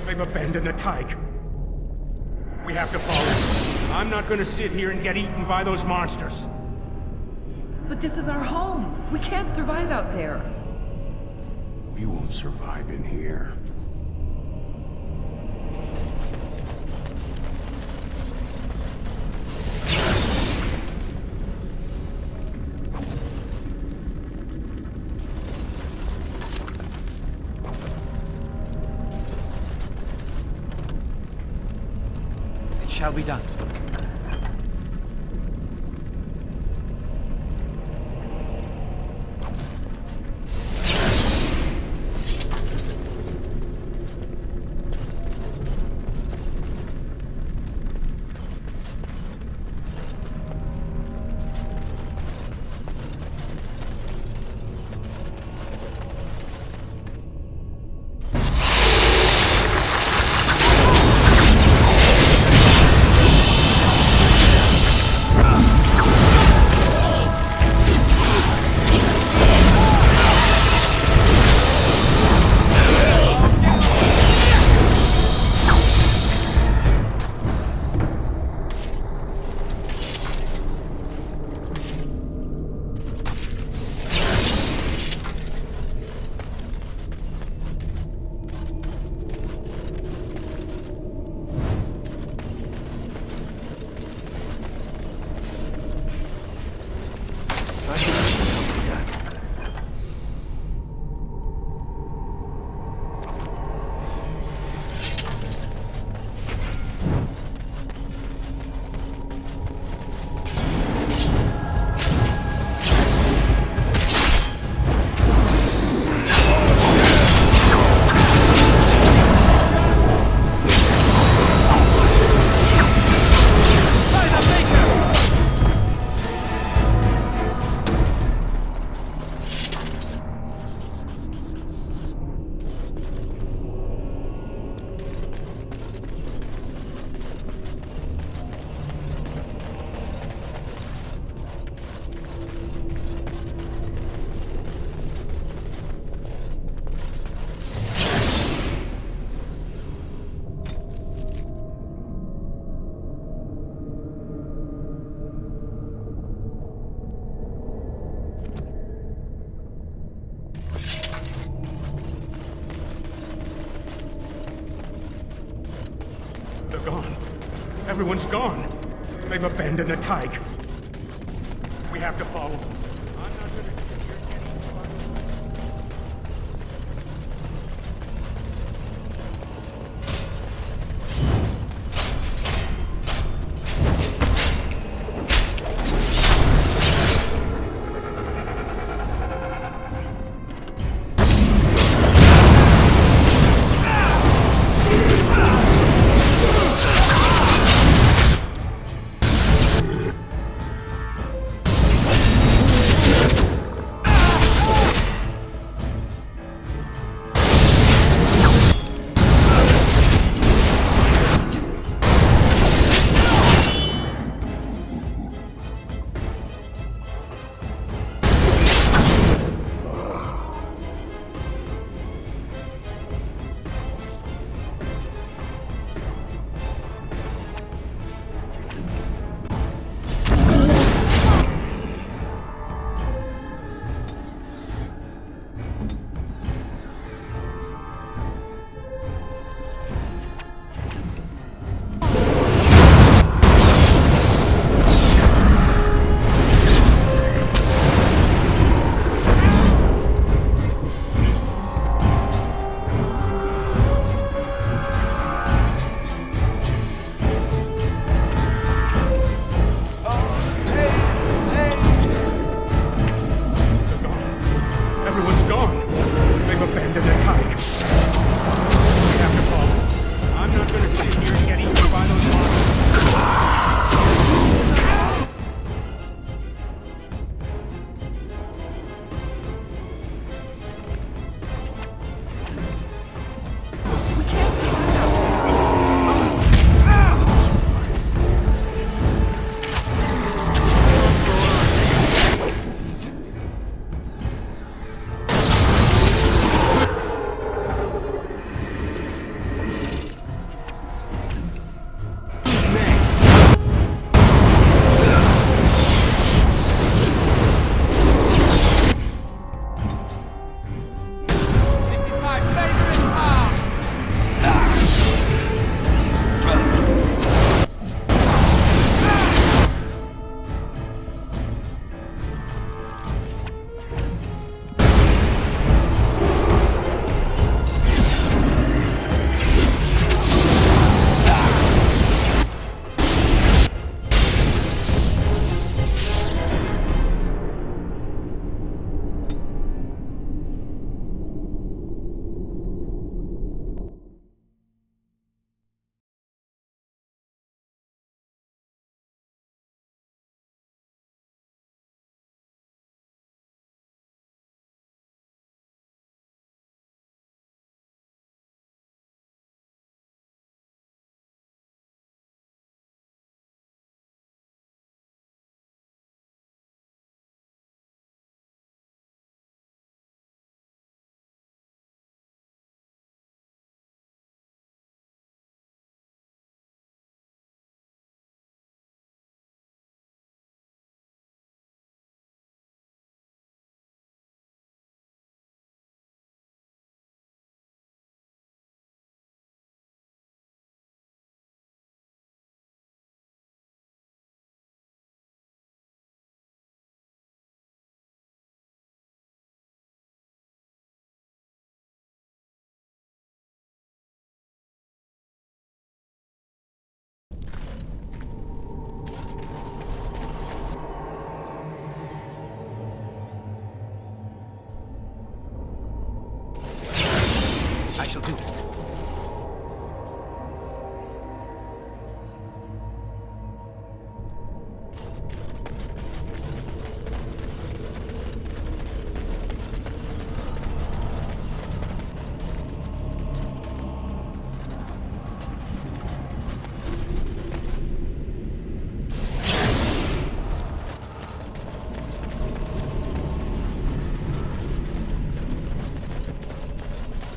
They've abandoned the Tyke. We have to follow. I'm not gonna sit here and get eaten by those monsters. But this is our home. We can't survive out there. We won't survive in here. shall be done. They're gone. Everyone's gone. They've abandoned the Tyke. We have to follow them.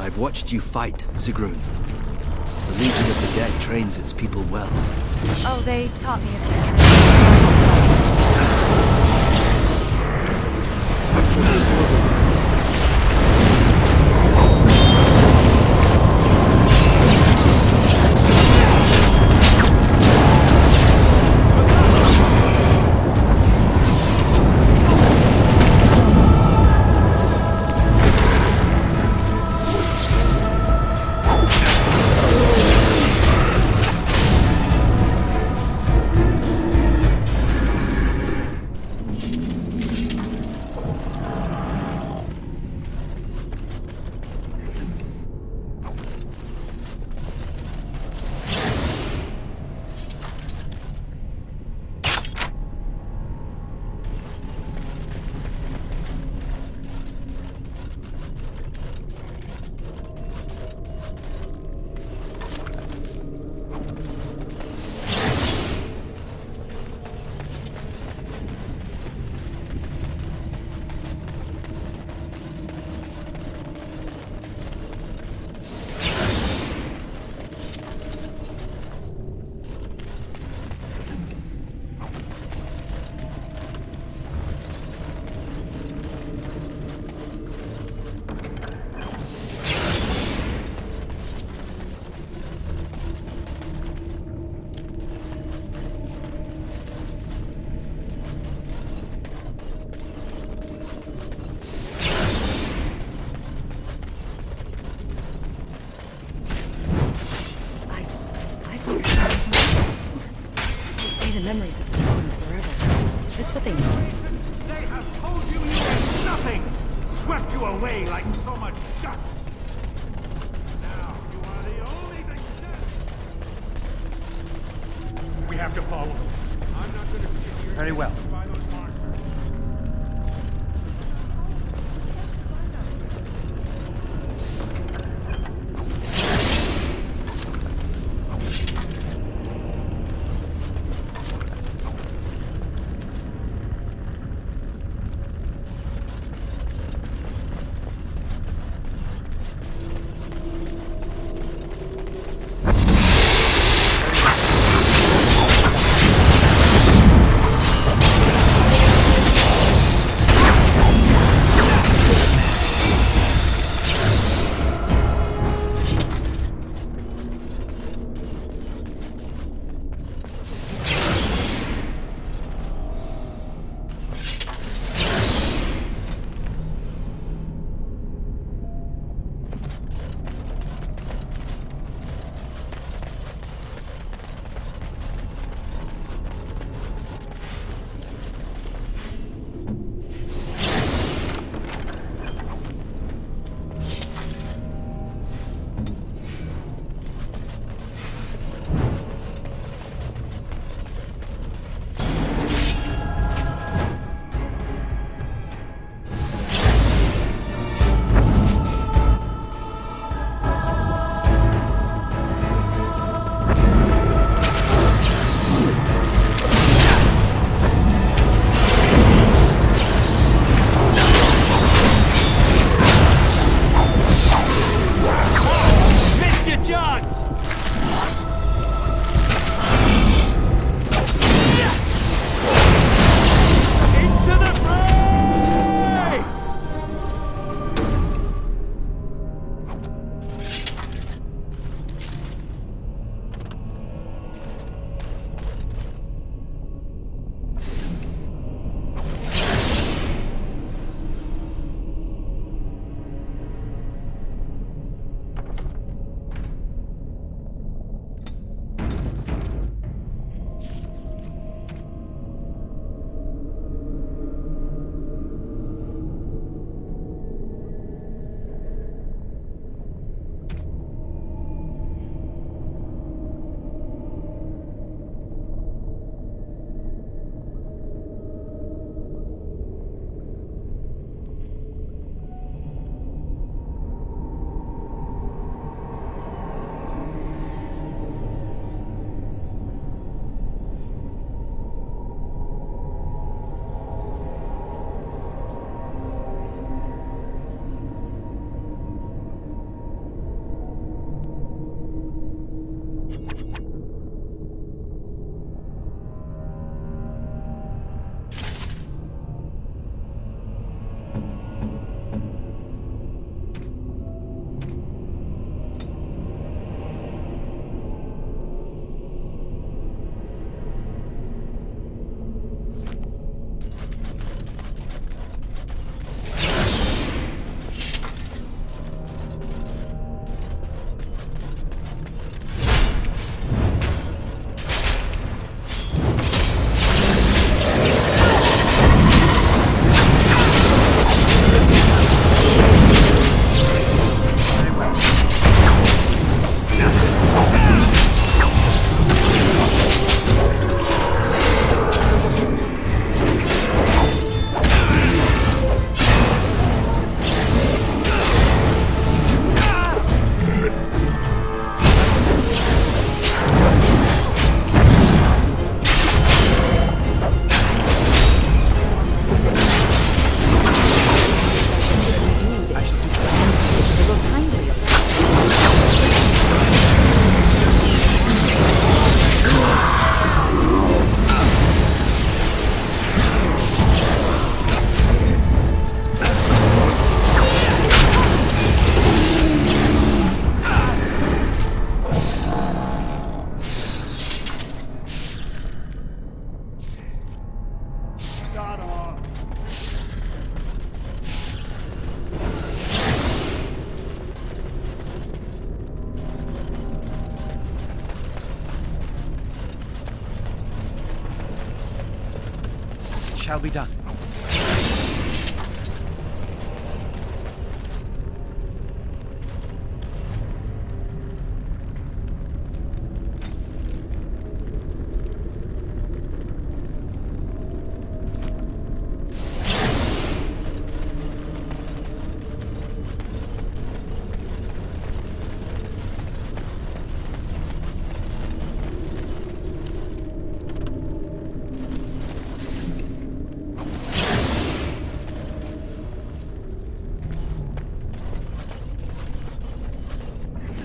I've watched you fight, Sigrun. The Legion of the Dead trains its people well. Oh, they taught me a memories of this home forever. Is this what they mean? They have told you were nothing! Swept you away like so much dust! Now, you are the only thing left! We have to follow them. I'm not gonna sit here... Very well. ...by those monsters. shall be done.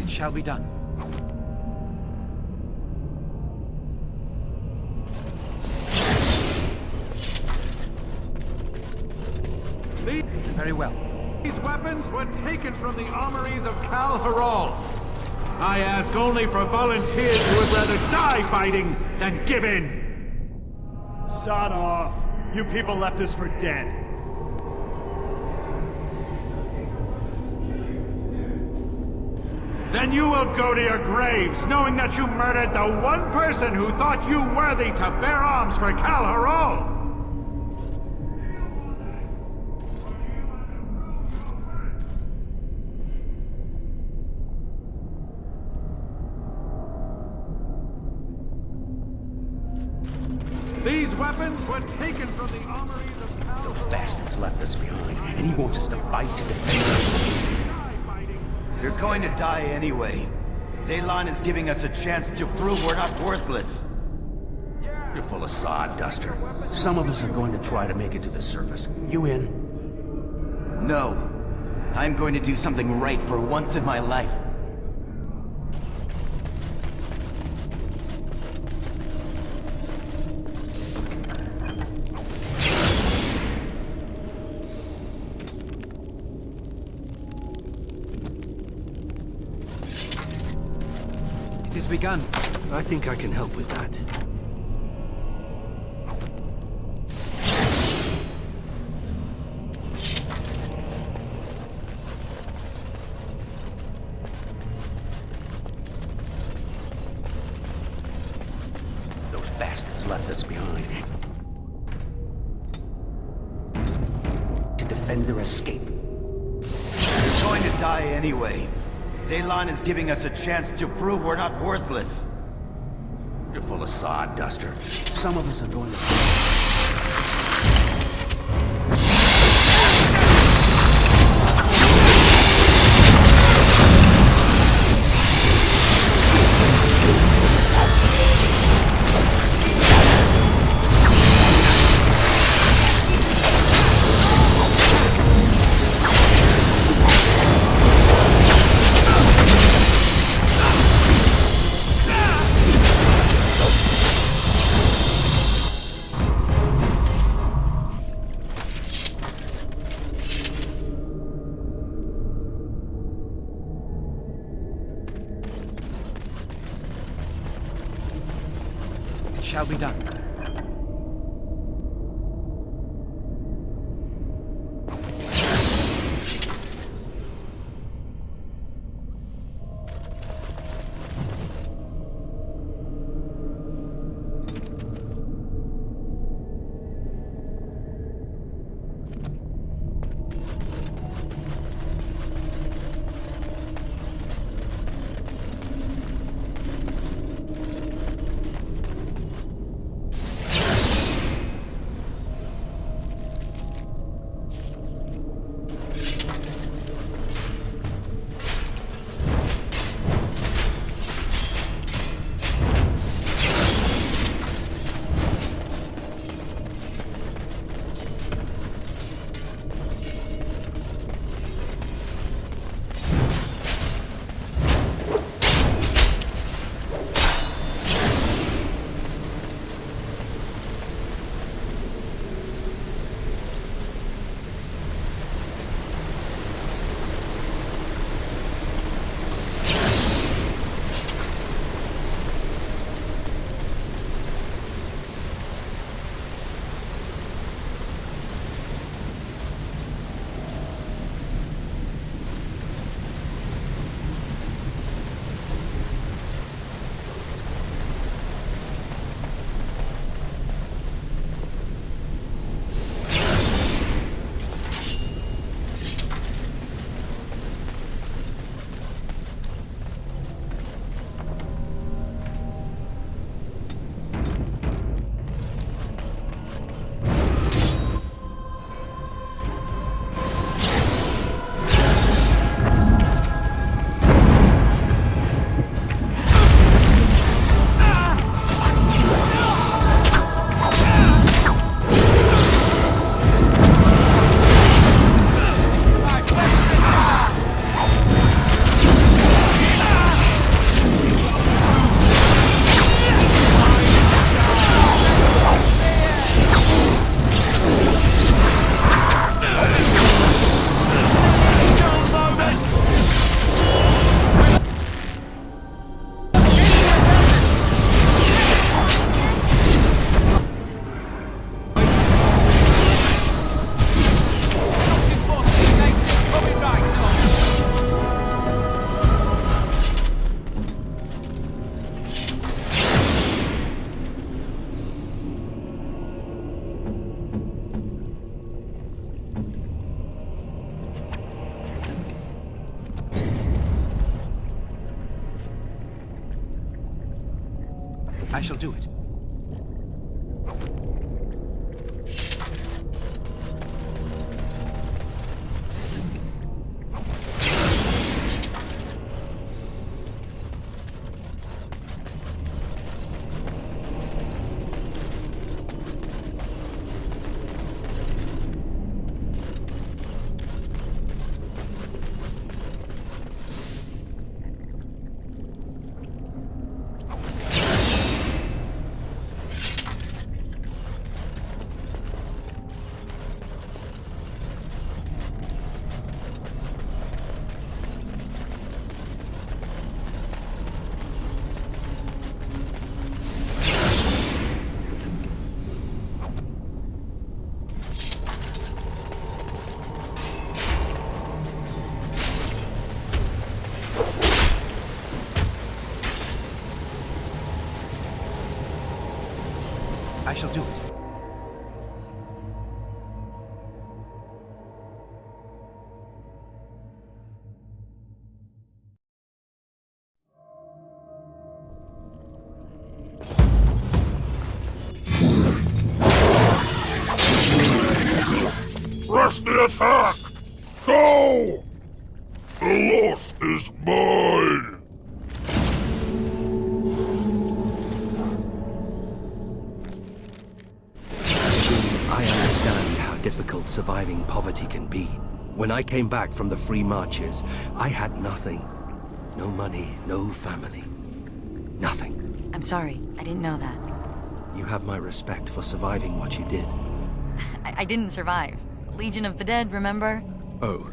Shall be done. Very well. These weapons were taken from the armories of Kal Haral. I ask only for volunteers who would rather die fighting than give in. Sod off. You people left us for dead. Then you will go to your graves, knowing that you murdered the one person who thought you worthy to bear arms for Kal Haral! These weapons were taken from the armories of Kal Haral. Those bastards left us behind, and he wants us to fight to defend us. You're going to die anyway. Daylon is giving us a chance to prove we're not worthless. You're full of sod, Duster. Some of us are going to try to make it to the surface. You in? No. I'm going to do something right for once in my life. It has begun. I think I can help with that. Those bastards left us behind. To defend their escape. You're going to die anyway. Daylon is giving us a chance to prove we're not worthless. You're full of sod, Duster. Some of us are going to... Shall be done. I shall do it. I shall do it. Press the attack! Go! The lost is mine! I understand how difficult surviving poverty can be. When I came back from the Free Marches, I had nothing. No money, no family. Nothing. I'm sorry, I didn't know that. You have my respect for surviving what you did. I didn't survive. Legion of the Dead, remember? Oh.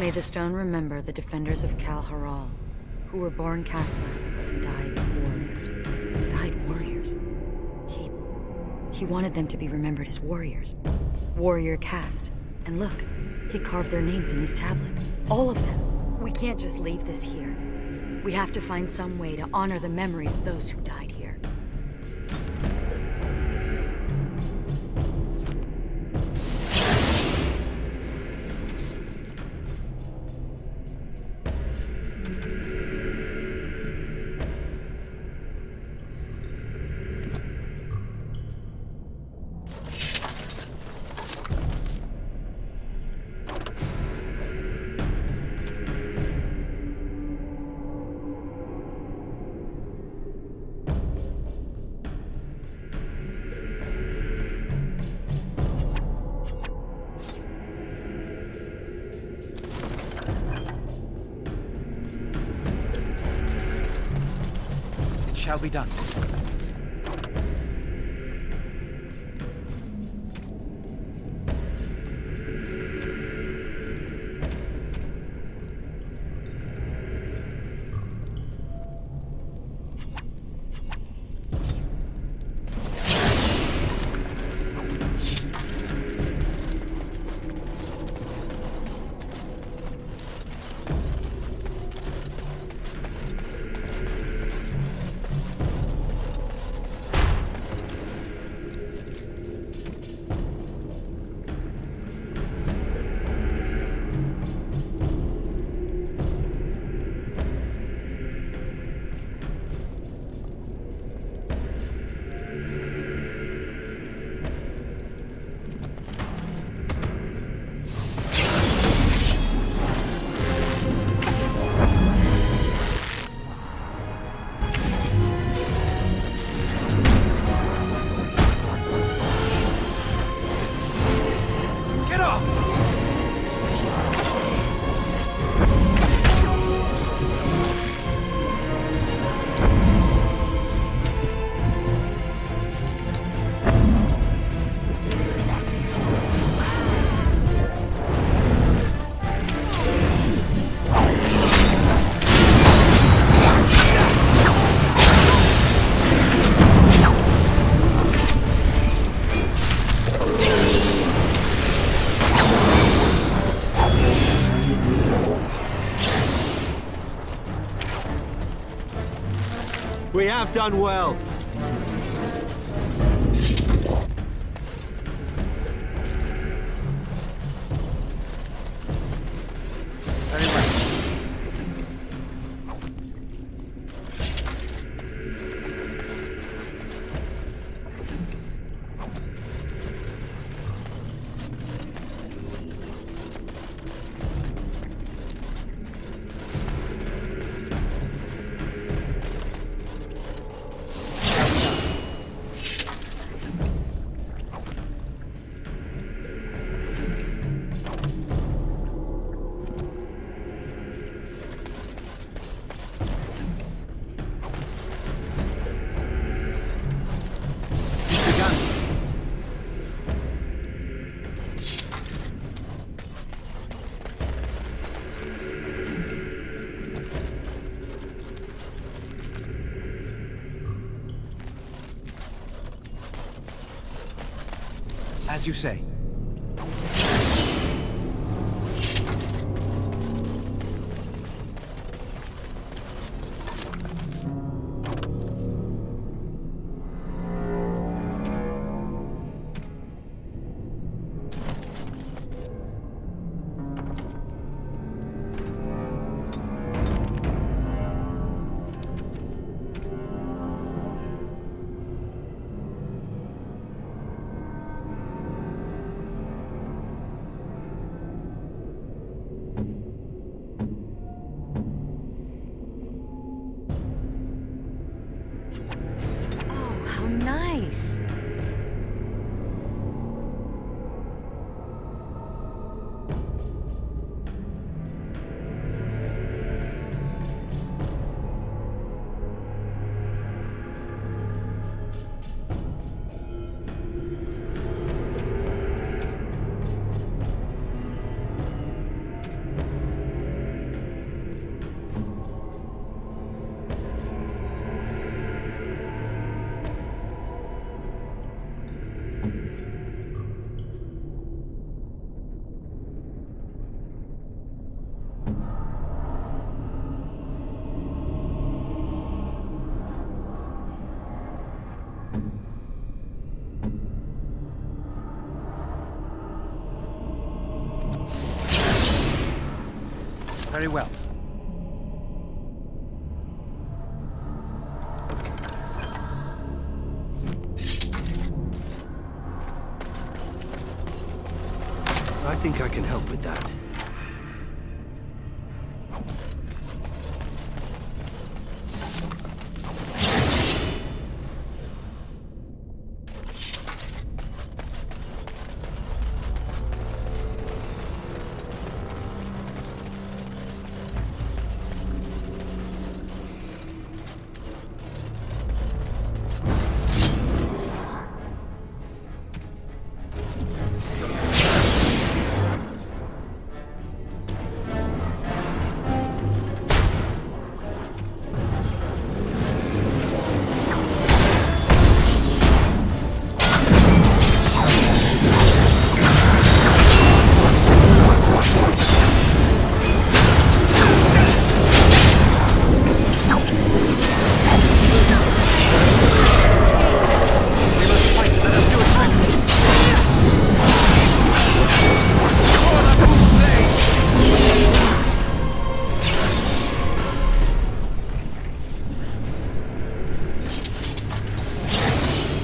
May the stone remember the defenders of Kal Haral, who were born casteless and died warriors. Died warriors. He wanted them to be remembered as warriors. Warrior caste. And look, he carved their names in this tablet. All of them. We can't just leave this here. We have to find some way to honor the memory of those who died here. Shall be done. We have done well. As you say. Very well. I think I can help with that.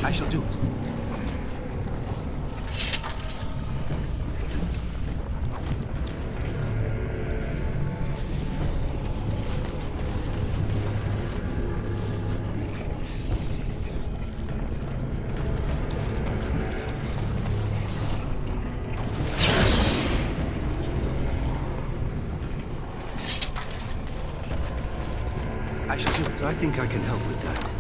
I shall do it. I shall do it. I think I can help with that.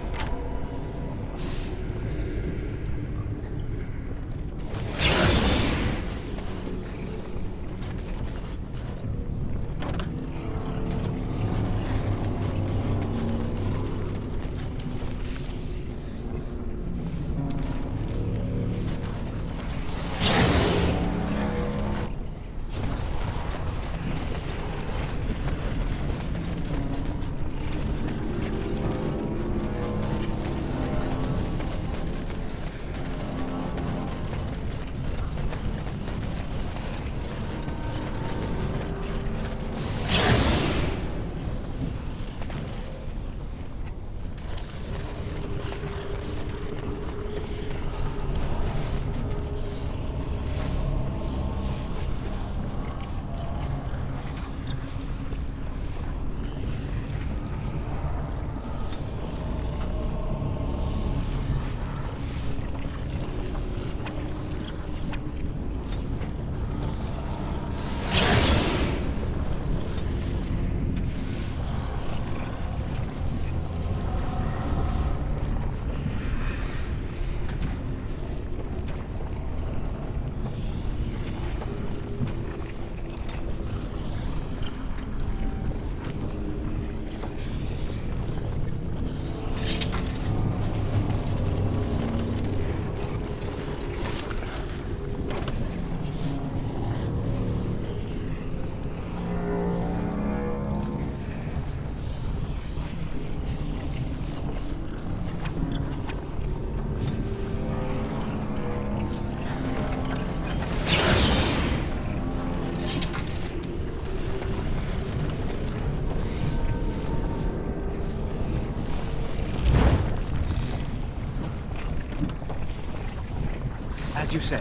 As you say.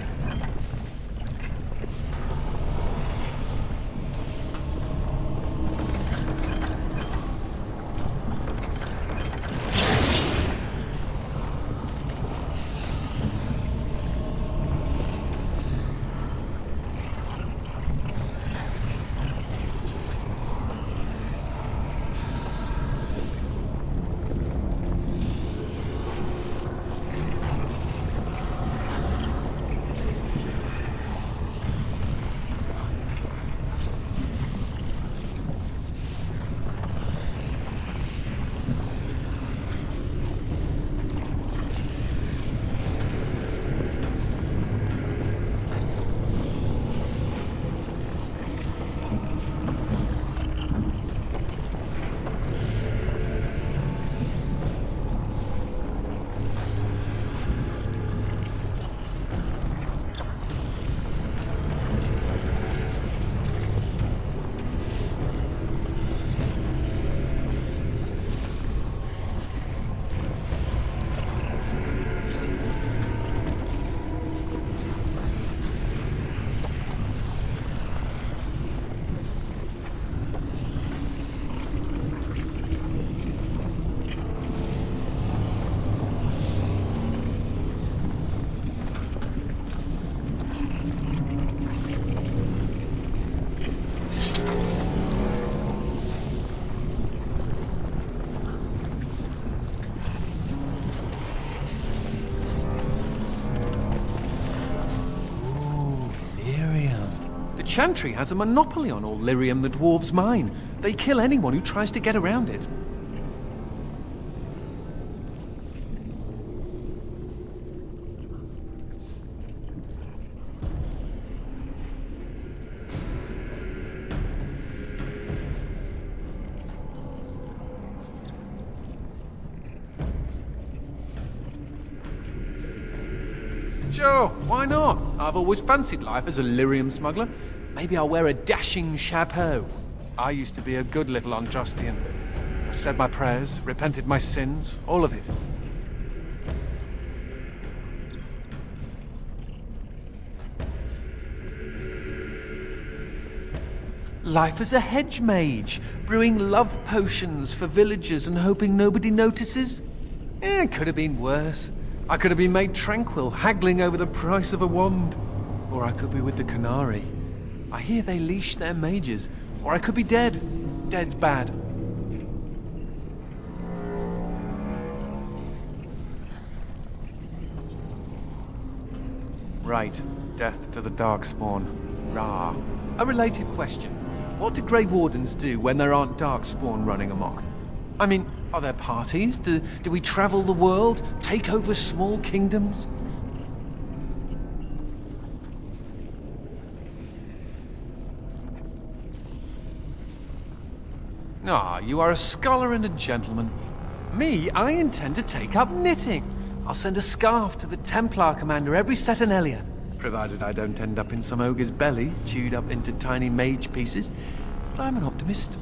Chantry has a monopoly on all lyrium the dwarves mine. They kill anyone who tries to get around it. Sure, why not? I've always fancied life as a lyrium smuggler. Maybe I'll wear a dashing chapeau. I used to be a good little Andrastian. I said my prayers, repented my sins, all of it. Life as a hedge mage, brewing love potions for villagers and hoping nobody notices. It could have been worse. I could have been made tranquil, haggling over the price of a wand. Or I could be with the Canary. I hear they leash their mages. Or I could be dead. Dead's bad. Right. Death to the Darkspawn. Rah. A related question. What do Grey Wardens do when there aren't Darkspawn running amok? I mean, are there parties? Do we travel the world? Take over small kingdoms? Ah, you are a scholar and a gentleman. Me, I intend to take up knitting. I'll send a scarf to the Templar commander every Saturnalia, provided I don't end up in some ogre's belly, chewed up into tiny mage pieces. But I'm an optimist.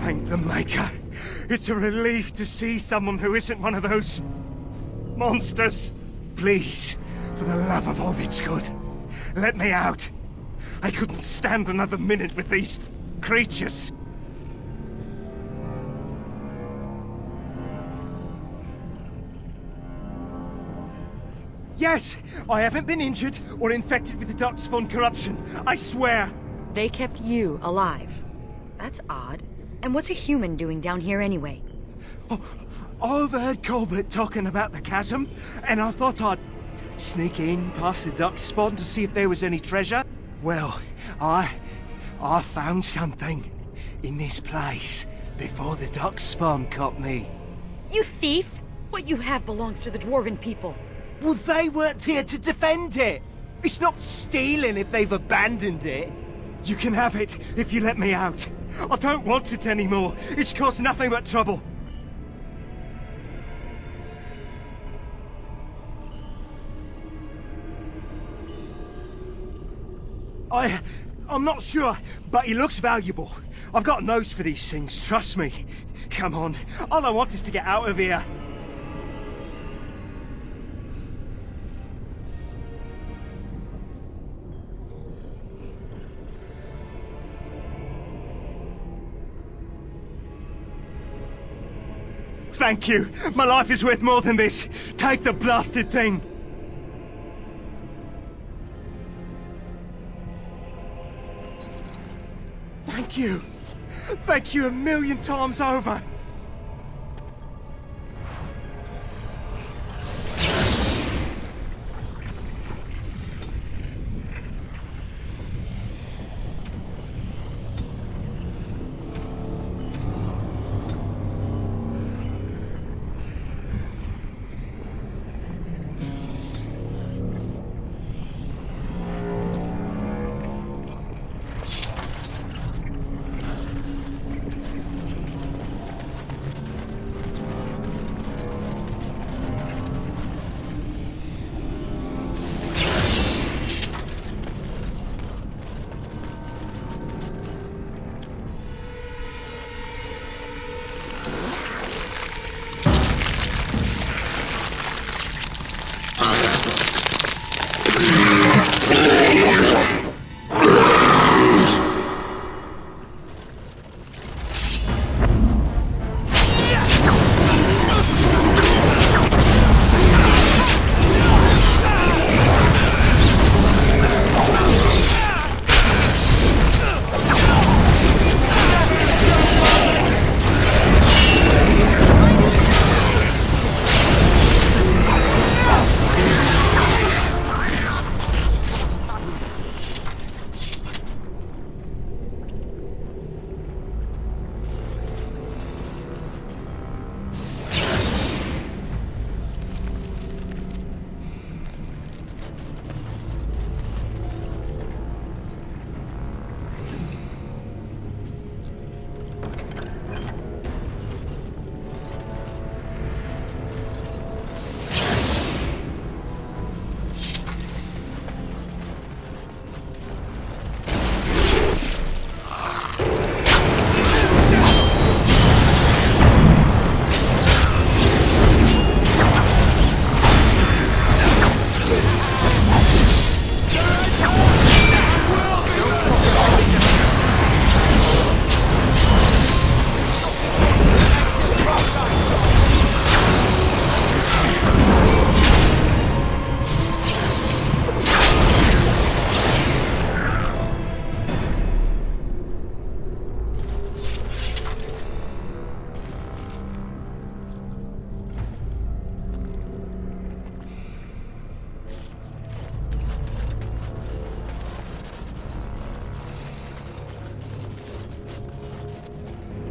Thank the Maker. It's a relief to see someone who isn't one of those monsters. Please, for the love of all that's good, let me out. I couldn't stand another minute with these creatures. Yes, I haven't been injured or infected with the Darkspawn corruption. I swear. They kept you alive. That's odd. And what's a human doing down here anyway? Oh, I overheard Colbert talking about the chasm, and I thought I'd sneak in past the duck spawn to see if there was any treasure. Well, I found something in this place before the duck spawn caught me. You thief! What you have belongs to the Dwarven people. Well, they weren't here to defend it. It's not stealing if they've abandoned it. You can have it if you let me out. I don't want it anymore. It's caused nothing but trouble. I'm not sure, but it looks valuable. I've got a nose for these things, trust me. Come on, all I want is to get out of here. Thank you. My life is worth more than this. Take the blasted thing. Thank you. Thank you 1,000,000 times over.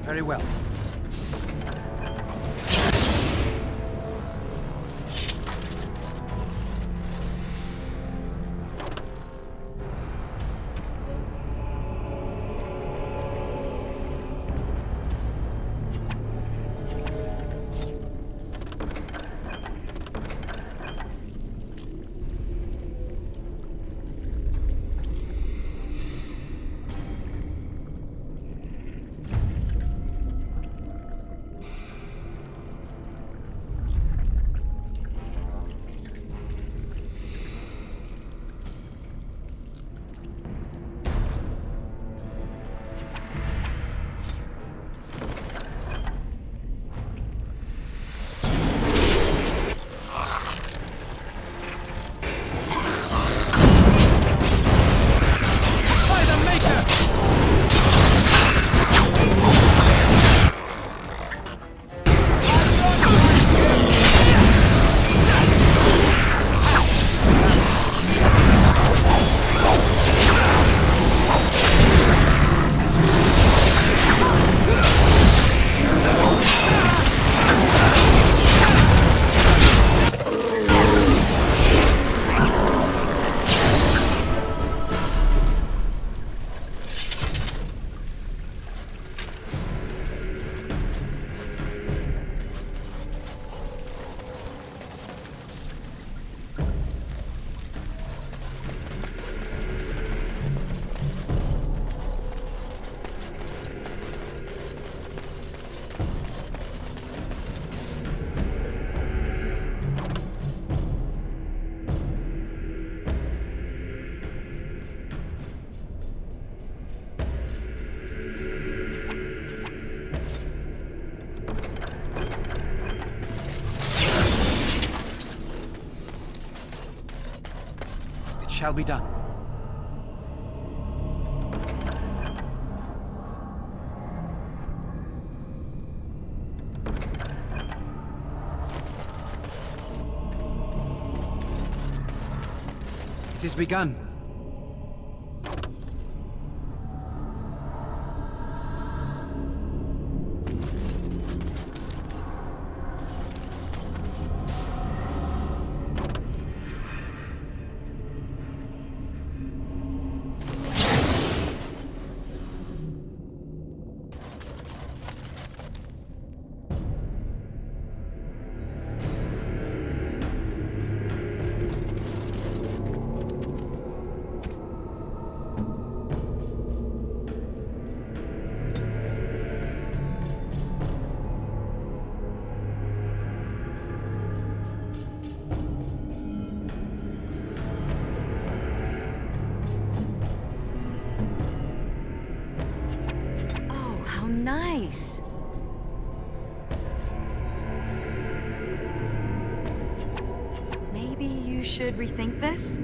Very well. shall be done. It is begun. Nice. Maybe you should rethink this?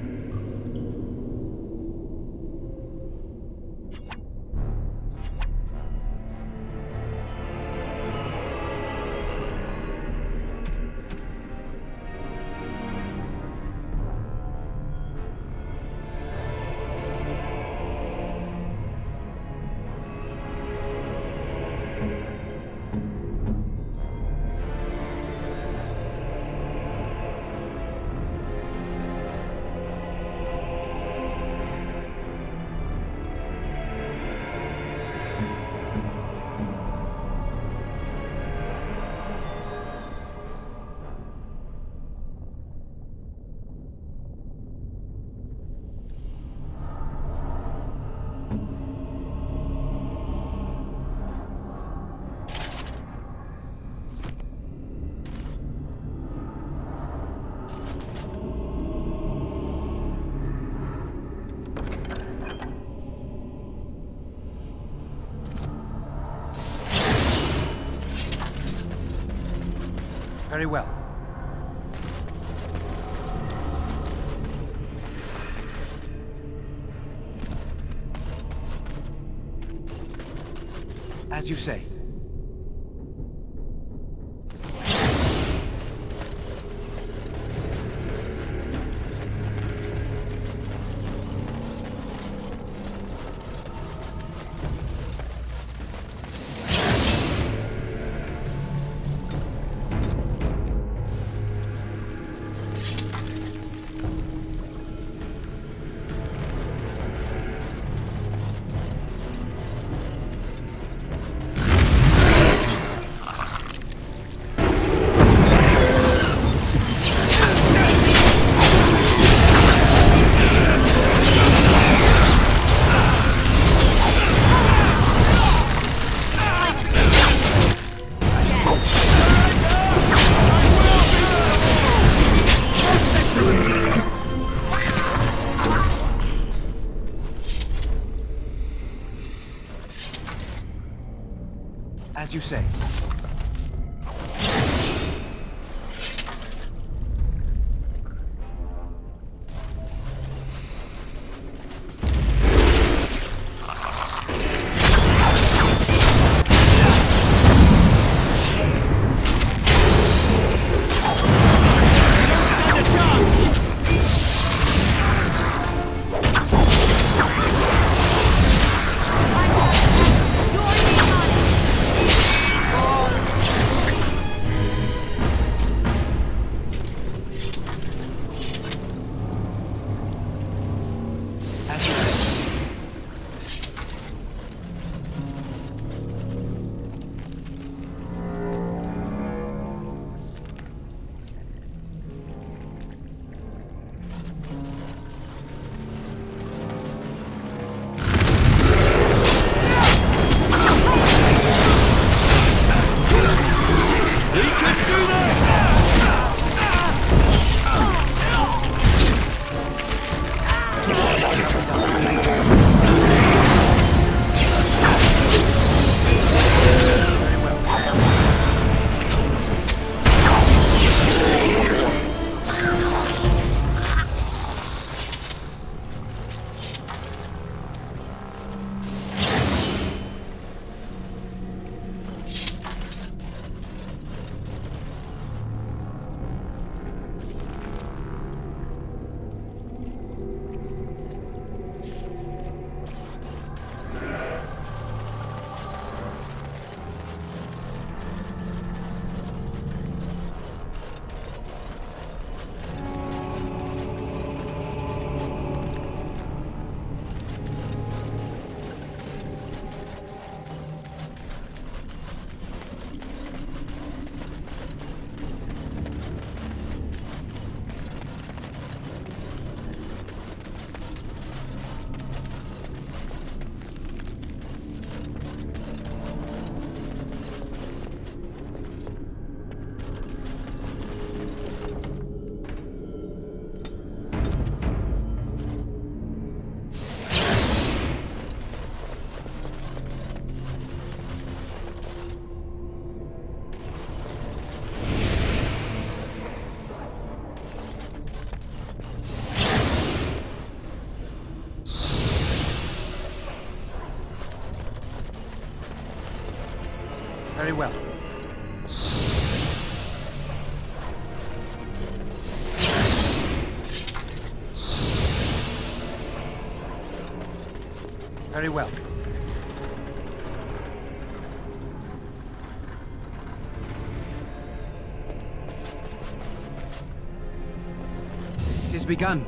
Very well. As you say. Very well. Very well. It is begun.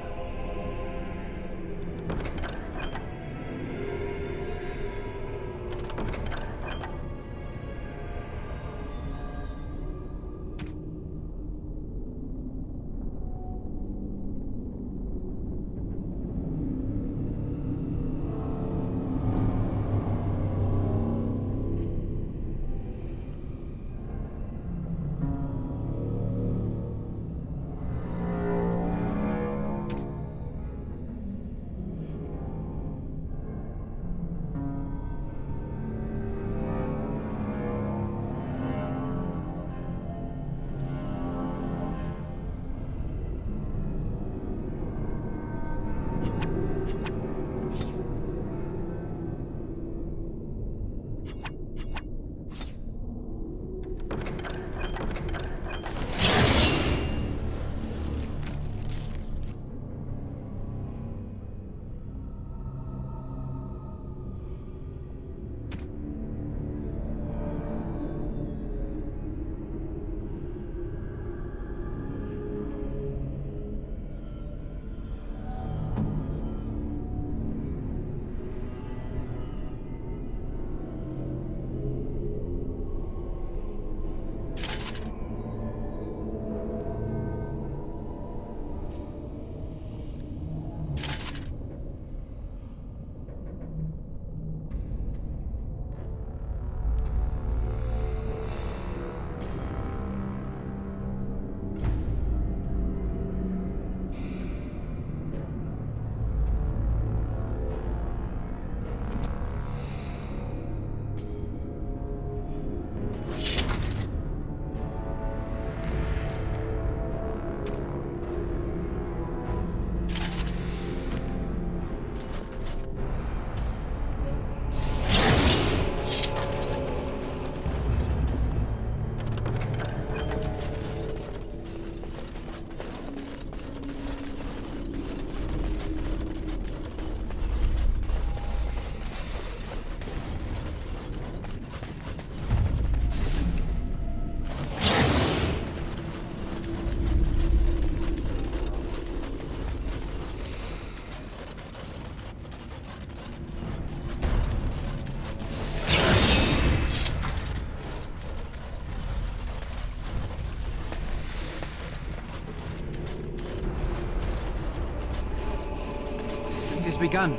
It is begun.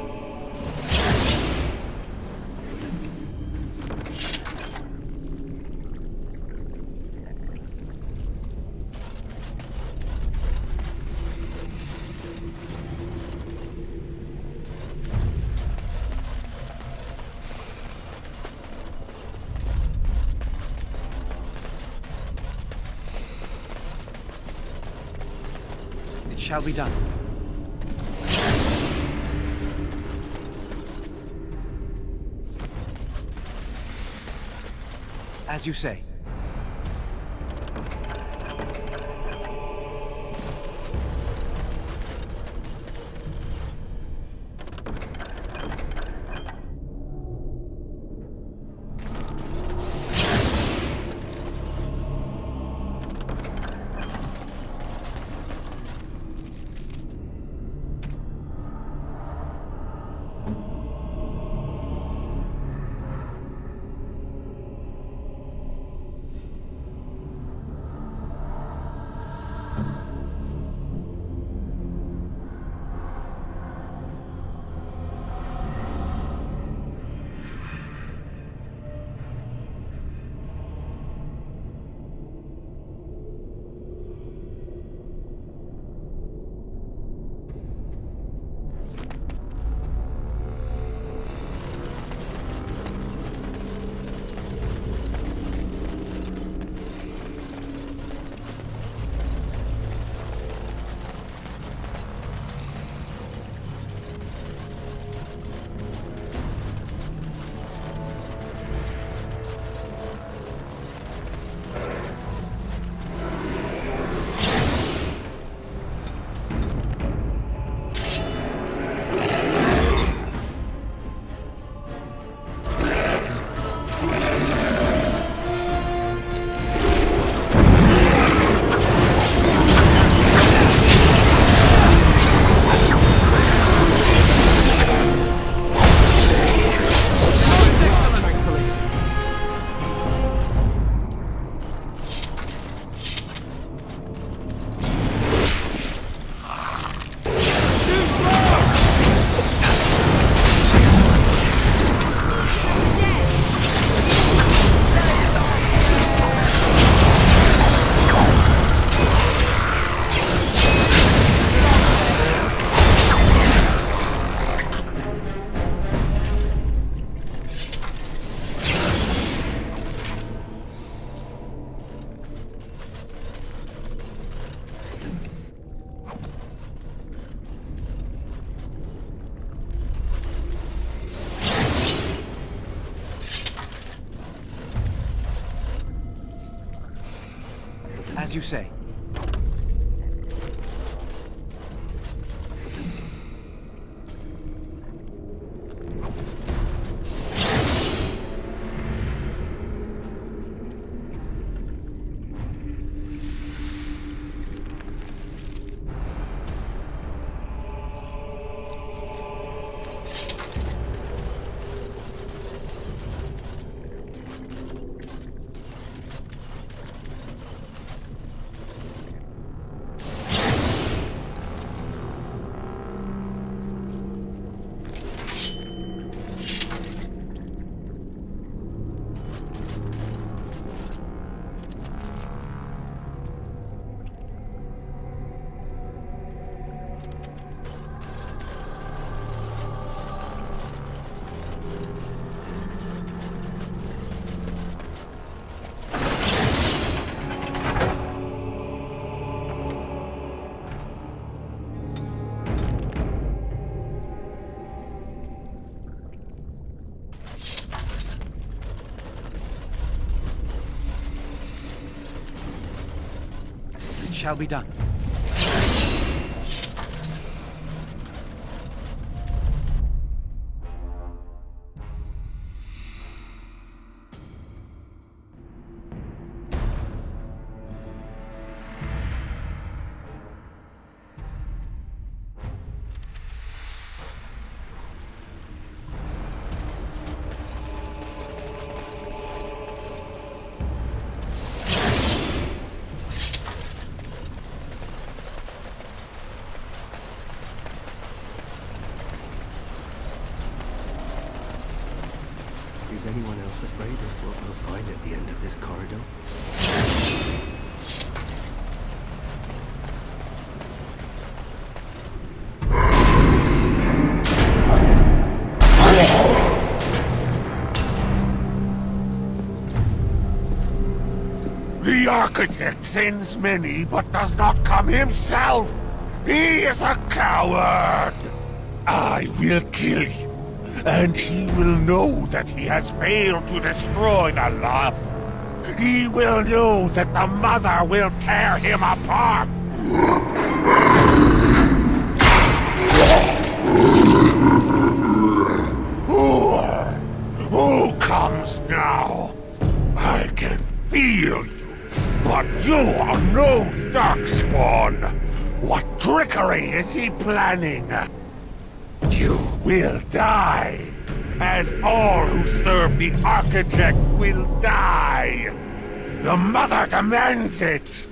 It shall be done. As you say. As you say. Shall be done. Is anyone else afraid of what we'll find at the end of this corridor? The architect sends many, but does not come himself. He is a coward. I will kill you. And he will know that he has failed to destroy the love. He will know that the mother will tear him apart. Who comes now? I can feel you, but you are no darkspawn. What trickery is he planning? You will die, as all who serve the Architect will die. The Mother demands it.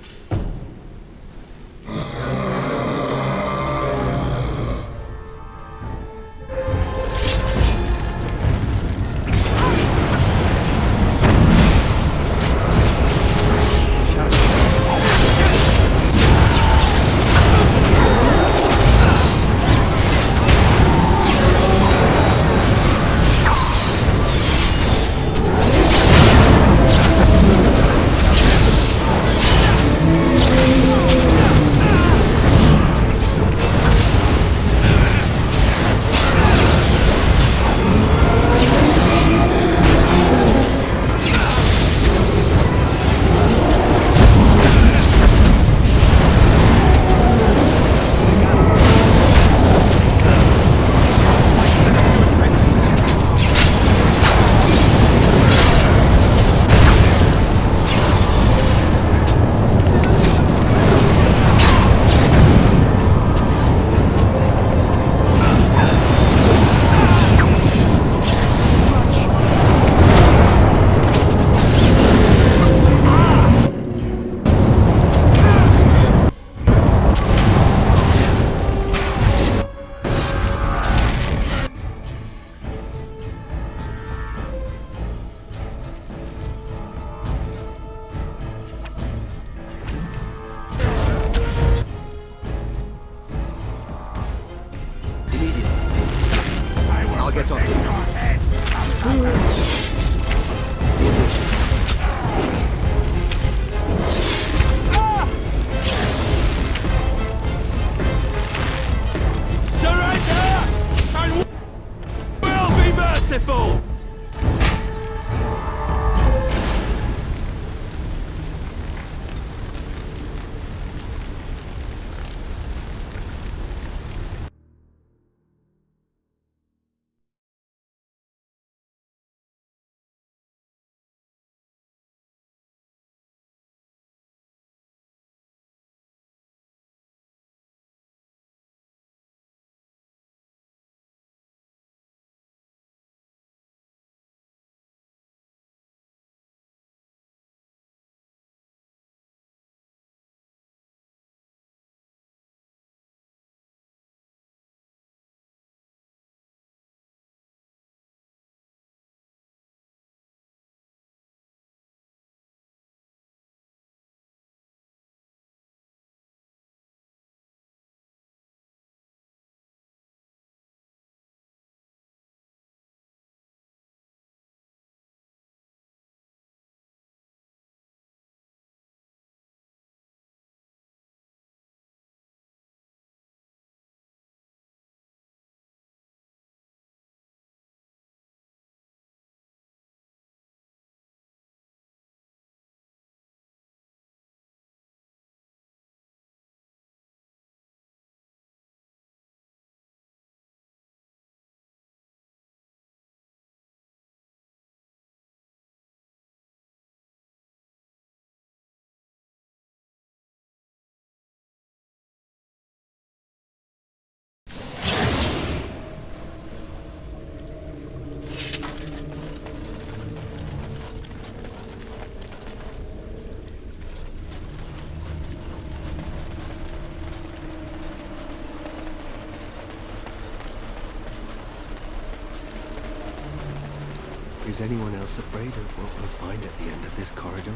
Is anyone else afraid of what we'll find at the end of this corridor?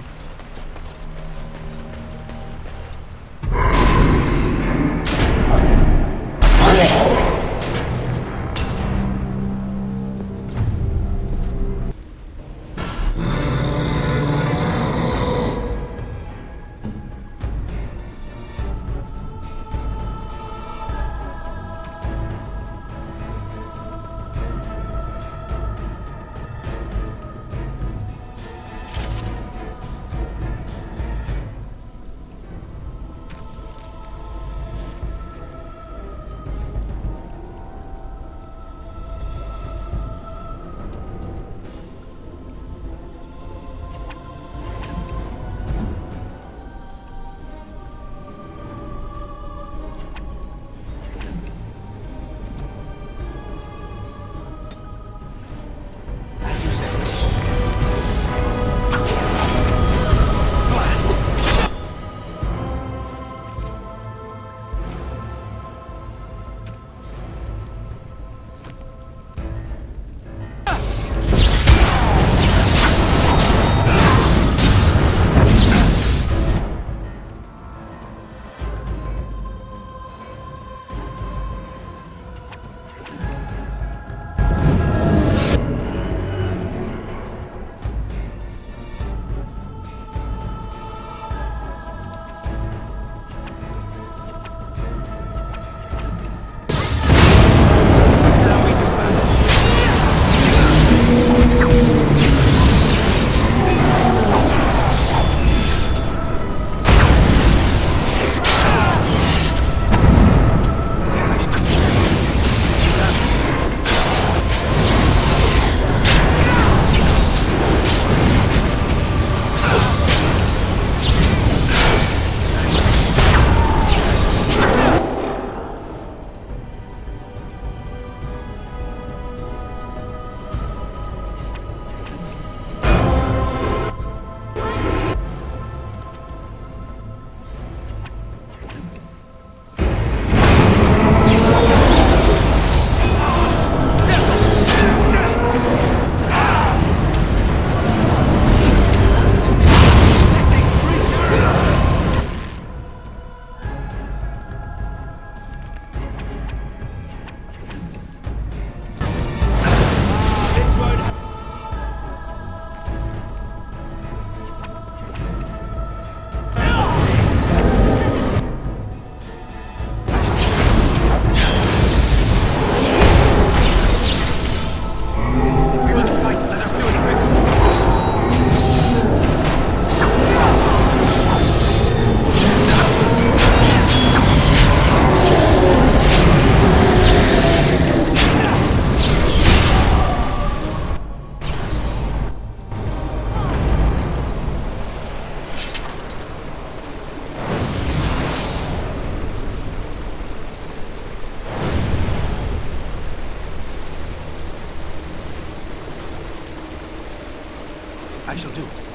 I shall do it.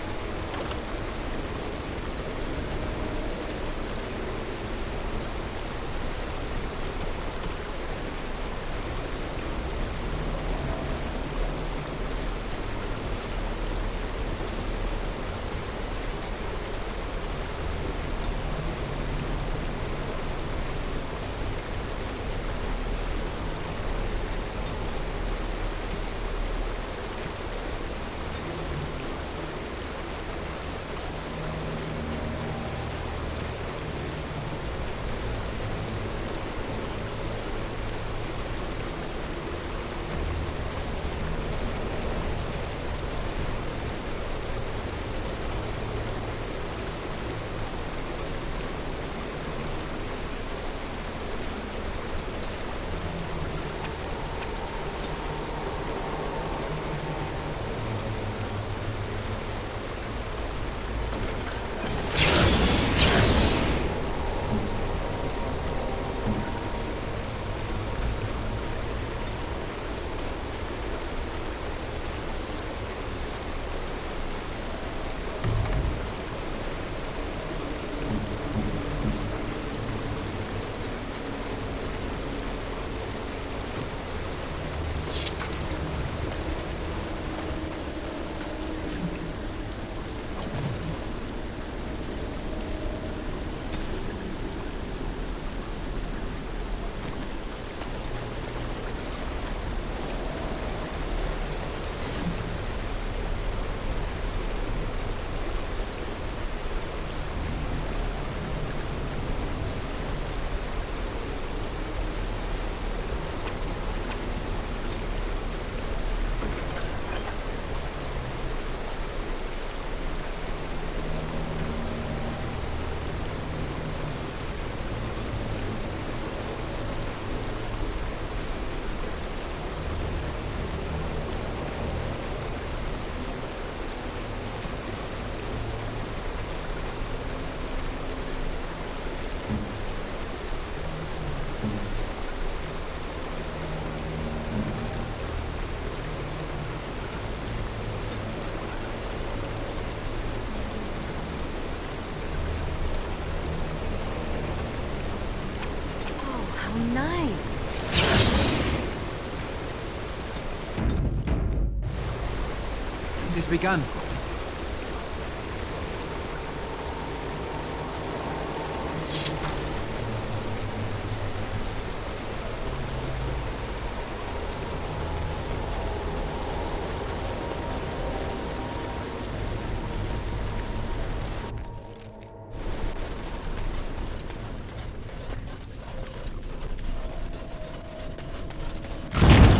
It has begun.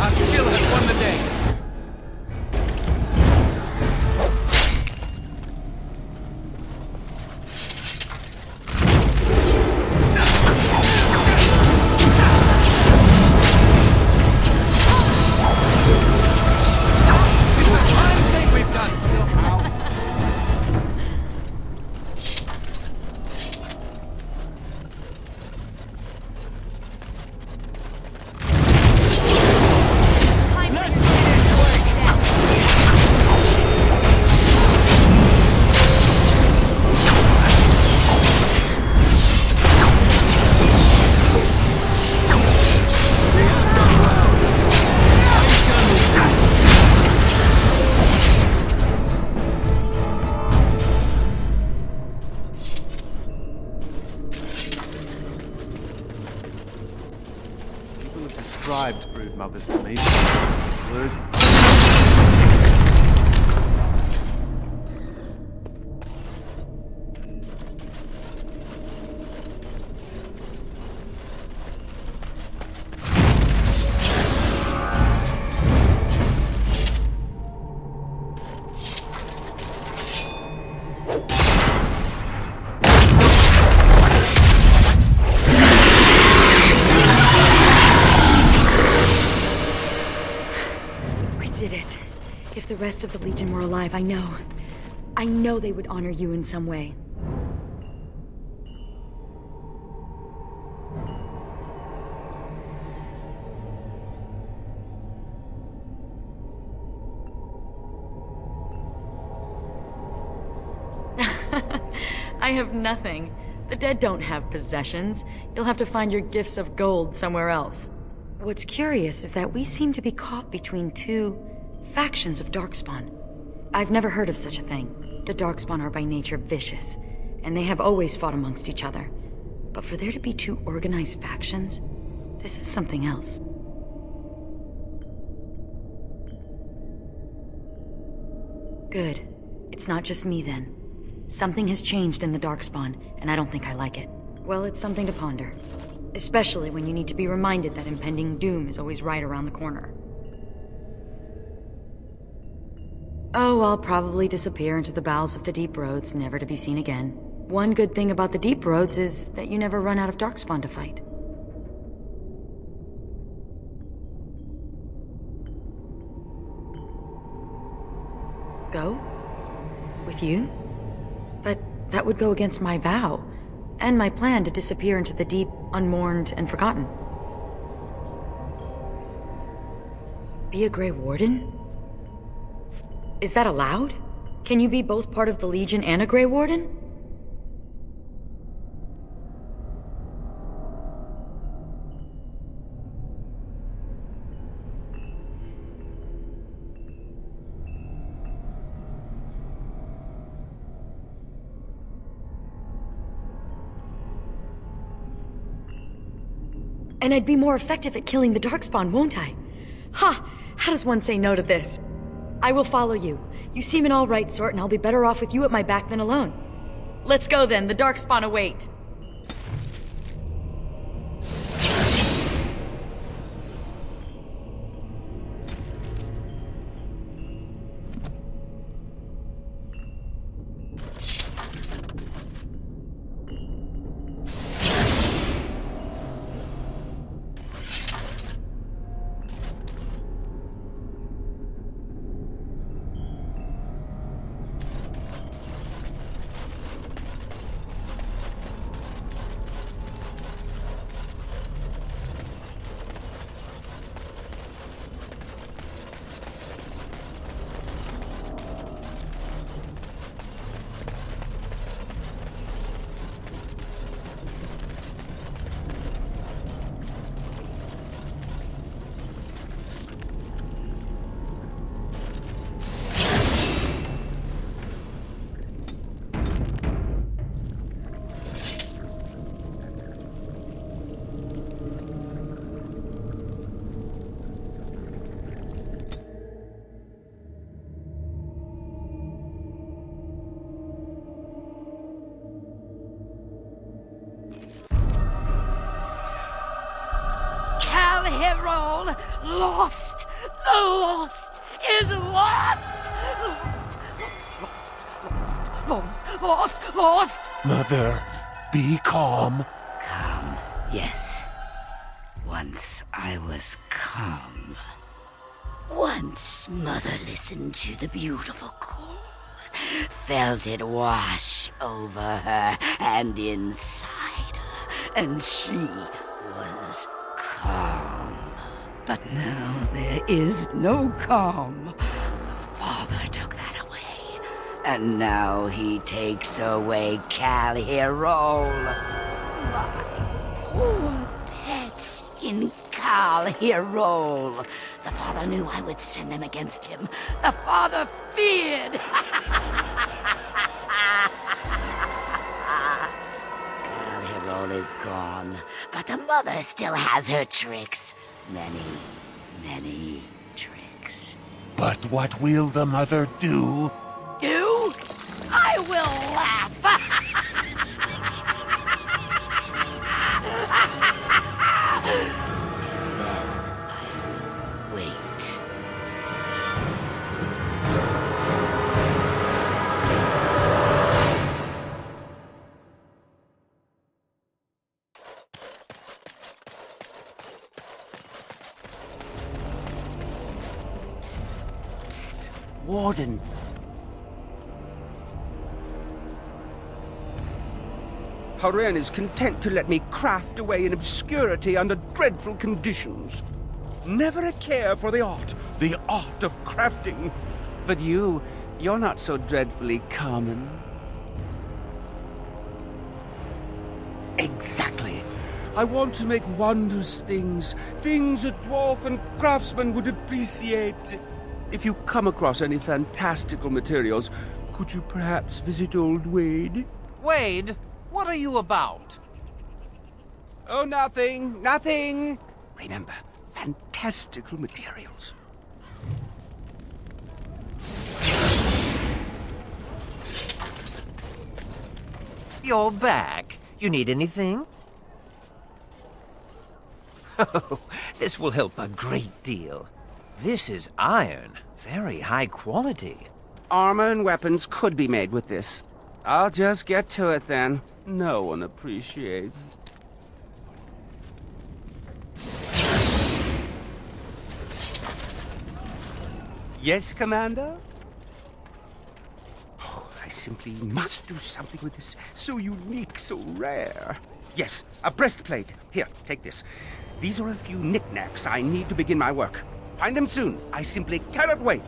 Our skill has won the day. Described brood mothers to me. Word. If the rest of the Legion were alive, I know they would honor you in some way. I have nothing. The dead don't have possessions. You'll have to find your gifts of gold somewhere else. What's curious is that we seem to be caught between two factions of Darkspawn. I've never heard of such a thing. The Darkspawn are by nature vicious, and they have always fought amongst each other. But for there to be two organized factions, this is something else. Good. It's not just me then. Something has changed in the Darkspawn, and I don't think I like it. Well, it's something to ponder. Especially when you need to be reminded that impending doom is always right around the corner. Oh, I'll probably disappear into the bowels of the Deep Roads, never to be seen again. One good thing about the Deep Roads is that you never run out of Darkspawn to fight. Go? With you? But that would go against my vow, and my plan to disappear into the deep, unmourned, and forgotten. Be a Grey Warden? Is that allowed? Can you be both part of the Legion and a Grey Warden? And I'd be more effective at killing the Darkspawn, won't I? Ha! How does one say no to this? I will follow you. You seem an all-right sort, and I'll be better off with you at my back than alone. Let's go then, the Darkspawn await. hit roll. Lost. The lost is lost. Lost. Mother, be calm. Calm, yes. Once I was calm. Once Mother listened to the beautiful call, felt it wash over her and inside her, and she was calm. But now there is no calm. The Father took that away, and now he takes away Cal Hero. My poor pets in Cal Hero. The Father knew I would send them against him. The Father feared. Cal Hero is gone, but the Mother still has her tricks. Many tricks. But what will the Mother do? Do? I will laugh. Warden. Haren is content to let me craft away in obscurity under dreadful conditions. Never a care for the art of crafting. But you're not so dreadfully common. Exactly. I want to make wondrous things a dwarf and craftsman would appreciate. If you come across any fantastical materials, could you perhaps visit old Wade? Wade, what are you about? Oh, nothing. Remember, fantastical materials. You're back. You need anything? Oh, this will help a great deal. This is iron. Very high quality. Armor and weapons could be made with this. I'll just get to it then. No one appreciates. Yes, Commander? Oh, I simply must do something with this. So unique, so rare. Yes, a breastplate. Here, take this. These are a few knickknacks I need to begin my work. Find them soon. I simply cannot wait.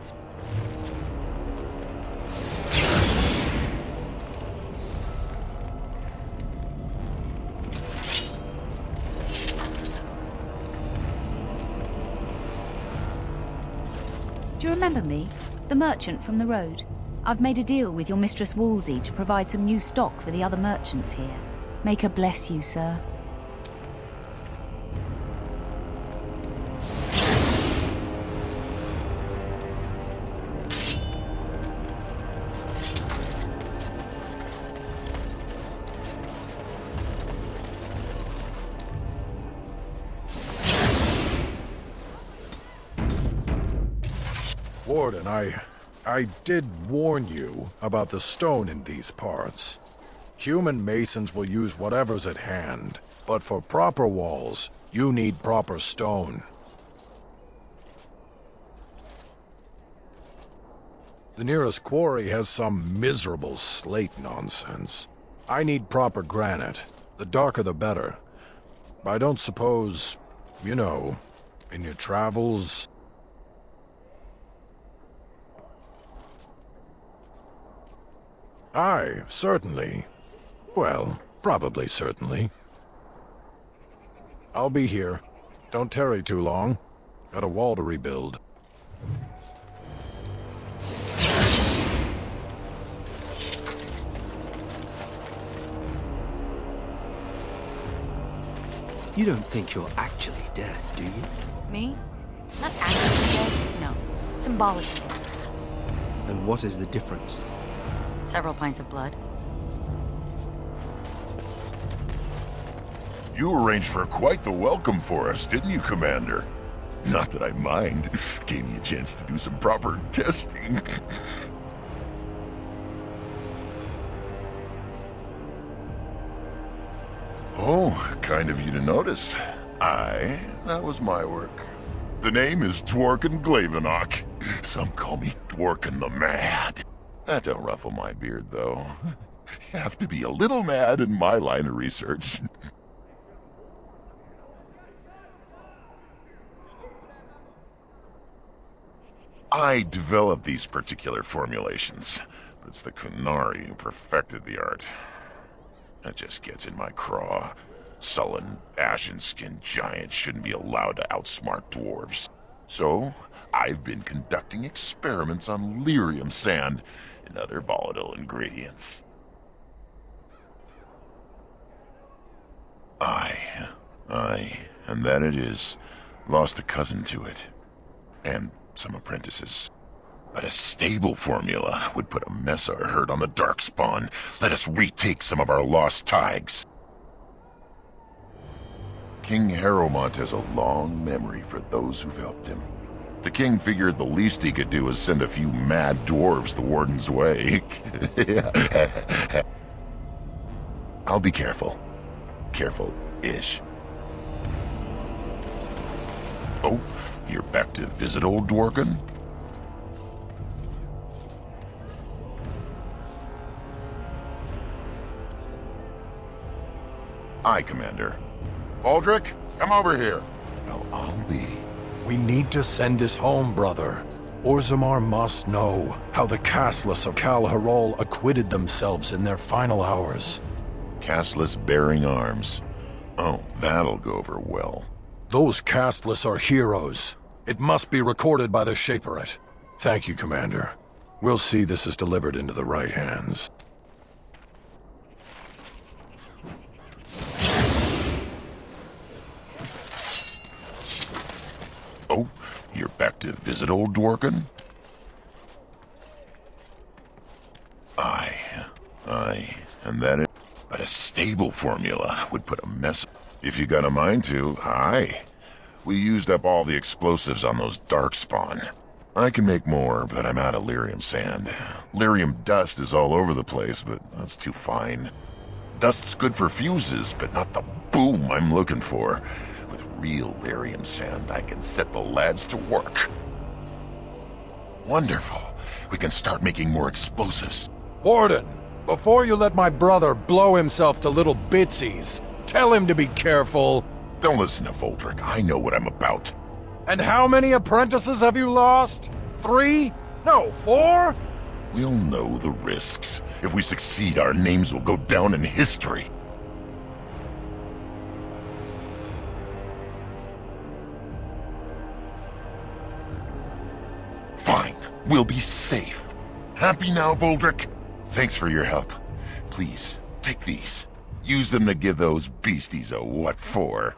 Do you remember me? The merchant from the road. I've made a deal with your Mistress Wolsey to provide some new stock for the other merchants here. Make her bless you, sir. Warden, I did warn you about the stone in these parts. Human masons will use whatever's at hand, but for proper walls, you need proper stone. The nearest quarry has some miserable slate nonsense. I need proper granite. The darker the better. I don't suppose, you know, in your travels... Aye, certainly. Well, probably certainly. I'll be here. Don't tarry too long. Got a wall to rebuild. You don't think you're actually dead, do you? Me? Not actually dead, no. Symbolically dead. And what is the difference? Several pints of blood. You arranged for quite the welcome for us, didn't you, Commander? Not that I mind. Gave me a chance to do some proper testing. Oh, kind of you to notice. That was my work. The name is Dworkin Glavenok. Some call me Dworkin the Mad. That don't ruffle my beard, though. You have to be a little mad in my line of research. I developed these particular formulations, but it's the Kunari who perfected the art. That just gets in my craw. Sullen, ashen-skinned giants shouldn't be allowed to outsmart dwarves. So, I've been conducting experiments on lyrium sand and other volatile ingredients. And that it is, lost a cousin to it. And some apprentices. But a stable formula would put a mess of herd on the Darkspawn. Let us retake some of our lost tigers. King Harrowmont has a long memory for those who've helped him. The king figured the least he could do was send a few mad dwarves the warden's way. I'll be careful. Careful-ish. Oh, you're back to visit old Dworkin? Aye, Commander. Baldric, come over here. Well, I'll be. We need to send this home, brother. Orzammar must know how the castless of Kal Harol acquitted themselves in their final hours. Castless bearing arms. Oh, that'll go over well. Those castless are heroes. It must be recorded by the Shaperate. Thank you, Commander. We'll see this is delivered into the right hands. Oh, you're back to visit old Dworkin? Aye, and that is... But a stable formula would put a mess... If you got a mind to, aye. We used up all the explosives on those Darkspawn. I can make more, but I'm out of lyrium sand. Lyrium dust is all over the place, but that's too fine. Dust's good for fuses, but not the boom I'm looking for. With real lyrium sand, I can set the lads to work. Wonderful. We can start making more explosives. Warden, before you let my brother blow himself to little bitsies, tell him to be careful. Don't listen to Voldrick. I know what I'm about. And how many apprentices have you lost? 3? No, 4? We'll know the risks. If we succeed, our names will go down in history. Fine. We'll be safe. Happy now, Voldrick? Thanks for your help. Please, take these. Use them to give those beasties a what for.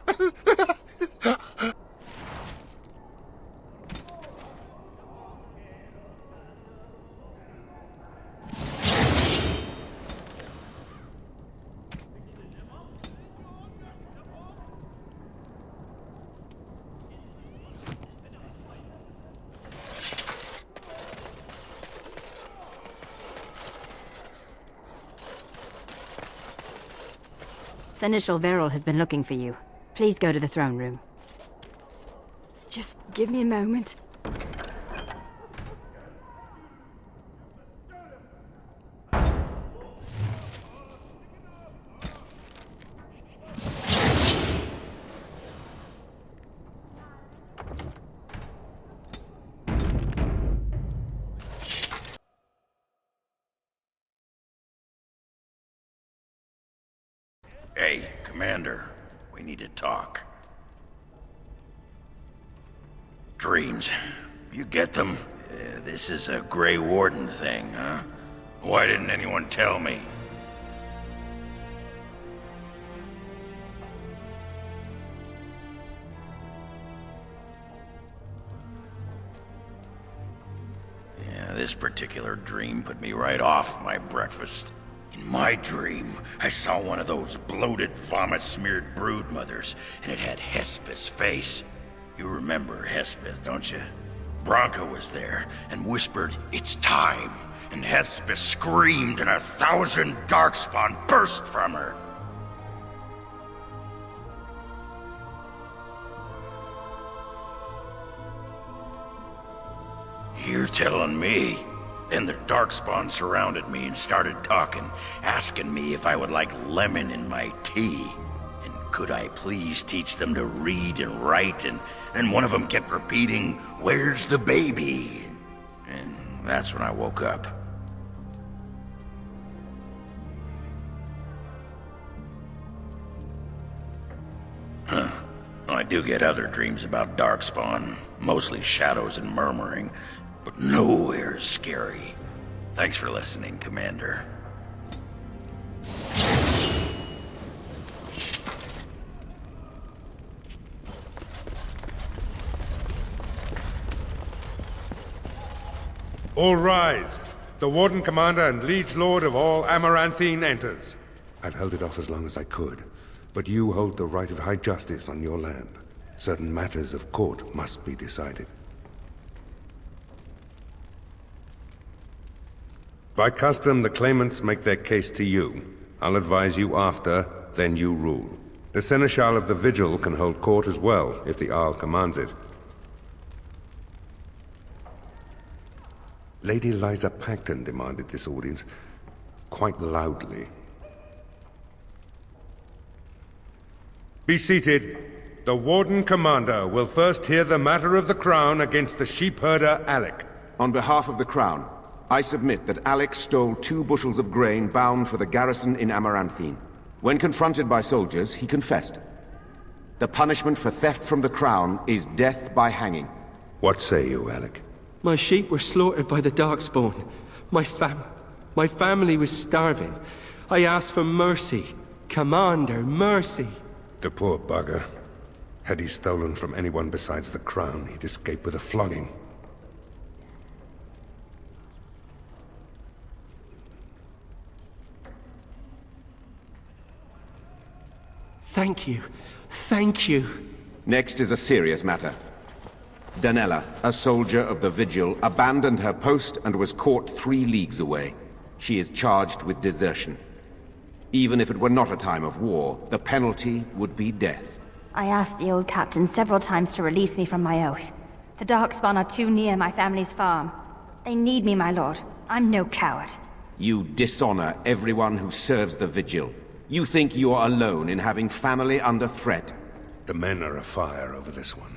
Seneschal Verrill has been looking for you. Please go to the throne room. Just give me a moment. Hey, Commander. We need to talk. Dreams. You get them? This is a Grey Warden thing, huh? Why didn't anyone tell me? Yeah, this particular dream put me right off my breakfast. In my dream, I saw one of those bloated, vomit-smeared broodmothers, and it had Hespeth's face. You remember Hespeth, don't you? Bronca was there and whispered, "It's time." And Hespeth screamed and 1,000 darkspawn burst from her. You're telling me? Then the darkspawn surrounded me and started talking, asking me if I would like lemon in my tea. And could I please teach them to read and write? And then one of them kept repeating, "Where's the baby?" And that's when I woke up. Huh. I do get other dreams about darkspawn, mostly shadows and murmuring, but nowhere is scary. Thanks for listening, Commander. All rise. The Warden Commander and Liege Lord of all Amaranthine enters. I've held it off as long as I could, but you hold the right of high justice on your land. Certain matters of court must be decided. By custom, the claimants make their case to you. I'll advise you after, then you rule. The Seneschal of the Vigil can hold court as well, if the Arl commands it. Lady Liza Pacton demanded this audience, quite loudly. Be seated. The Warden Commander will first hear the matter of the Crown against the sheepherder Alec. On behalf of the Crown, I submit that Alec stole 2 bushels of grain bound for the garrison in Amaranthine. When confronted by soldiers, he confessed. The punishment for theft from the Crown is death by hanging. What say you, Alec? My sheep were slaughtered by the Darkspawn. My family was starving. I asked for mercy. Commander, mercy. The poor bugger. Had he stolen from anyone besides the Crown, he'd escape with a flogging. Thank you. Thank you. Next is a serious matter. Danella, a soldier of the Vigil, abandoned her post and was caught 3 leagues away. She is charged with desertion. Even if it were not a time of war, the penalty would be death. I asked the old captain several times to release me from my oath. The Darkspawn are too near my family's farm. They need me, my lord. I'm no coward. You dishonor everyone who serves the Vigil. You think you are alone in having family under threat. The men are afire over this one.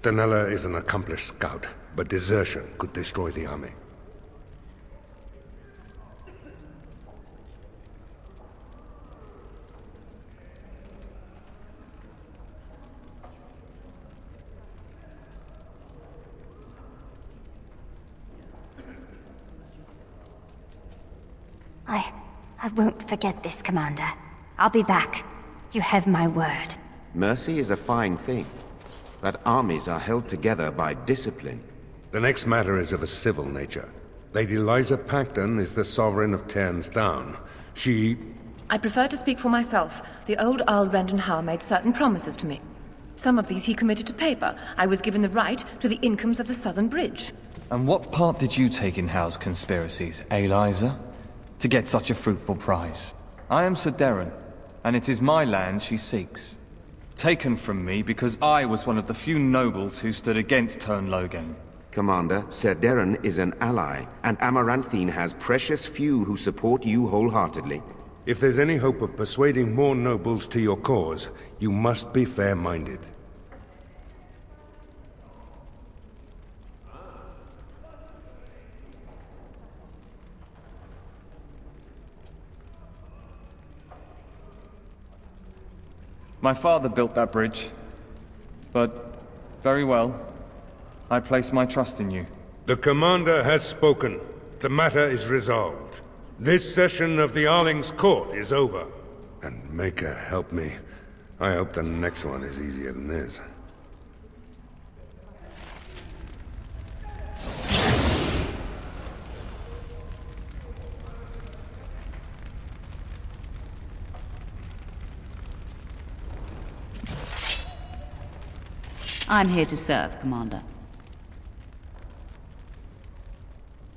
Danella is an accomplished scout, but desertion could destroy the army. I won't forget this, Commander. I'll be back. You have my word. Mercy is a fine thing, but armies are held together by discipline. The next matter is of a civil nature. Lady Liza Pacton is the sovereign of Terns Down. I prefer to speak for myself. The old Earl Rendenhall made certain promises to me. Some of these he committed to paper. I was given the right to the incomes of the Southern Bridge. And what part did you take in Hal's conspiracies, Liza? To get such a fruitful prize. I am Sir Darren, and it is my land she seeks. Taken from me because I was one of the few nobles who stood against Tern Logain. Commander, Sir Darren is an ally, and Amaranthine has precious few who support you wholeheartedly. If there's any hope of persuading more nobles to your cause, you must be fair-minded. My father built that bridge, but very well. I place my trust in you. The Commander has spoken. The matter is resolved. This session of the Arling's court is over. And Maker help me. I hope the next one is easier than this. I'm here to serve, Commander.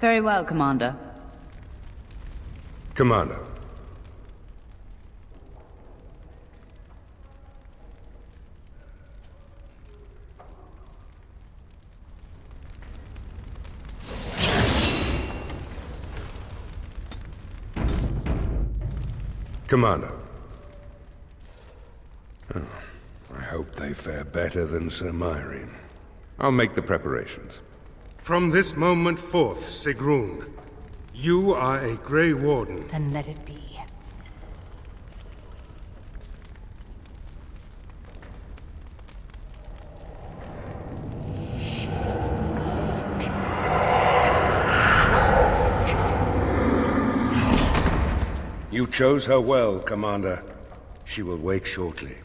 Very well, Commander. Commander. Commander. Oh, I hope they fare better than Sir Myrene. I'll make the preparations. From this moment forth, Sigrun, you are a Grey Warden. Then let it be. You chose her well, Commander. She will wake shortly.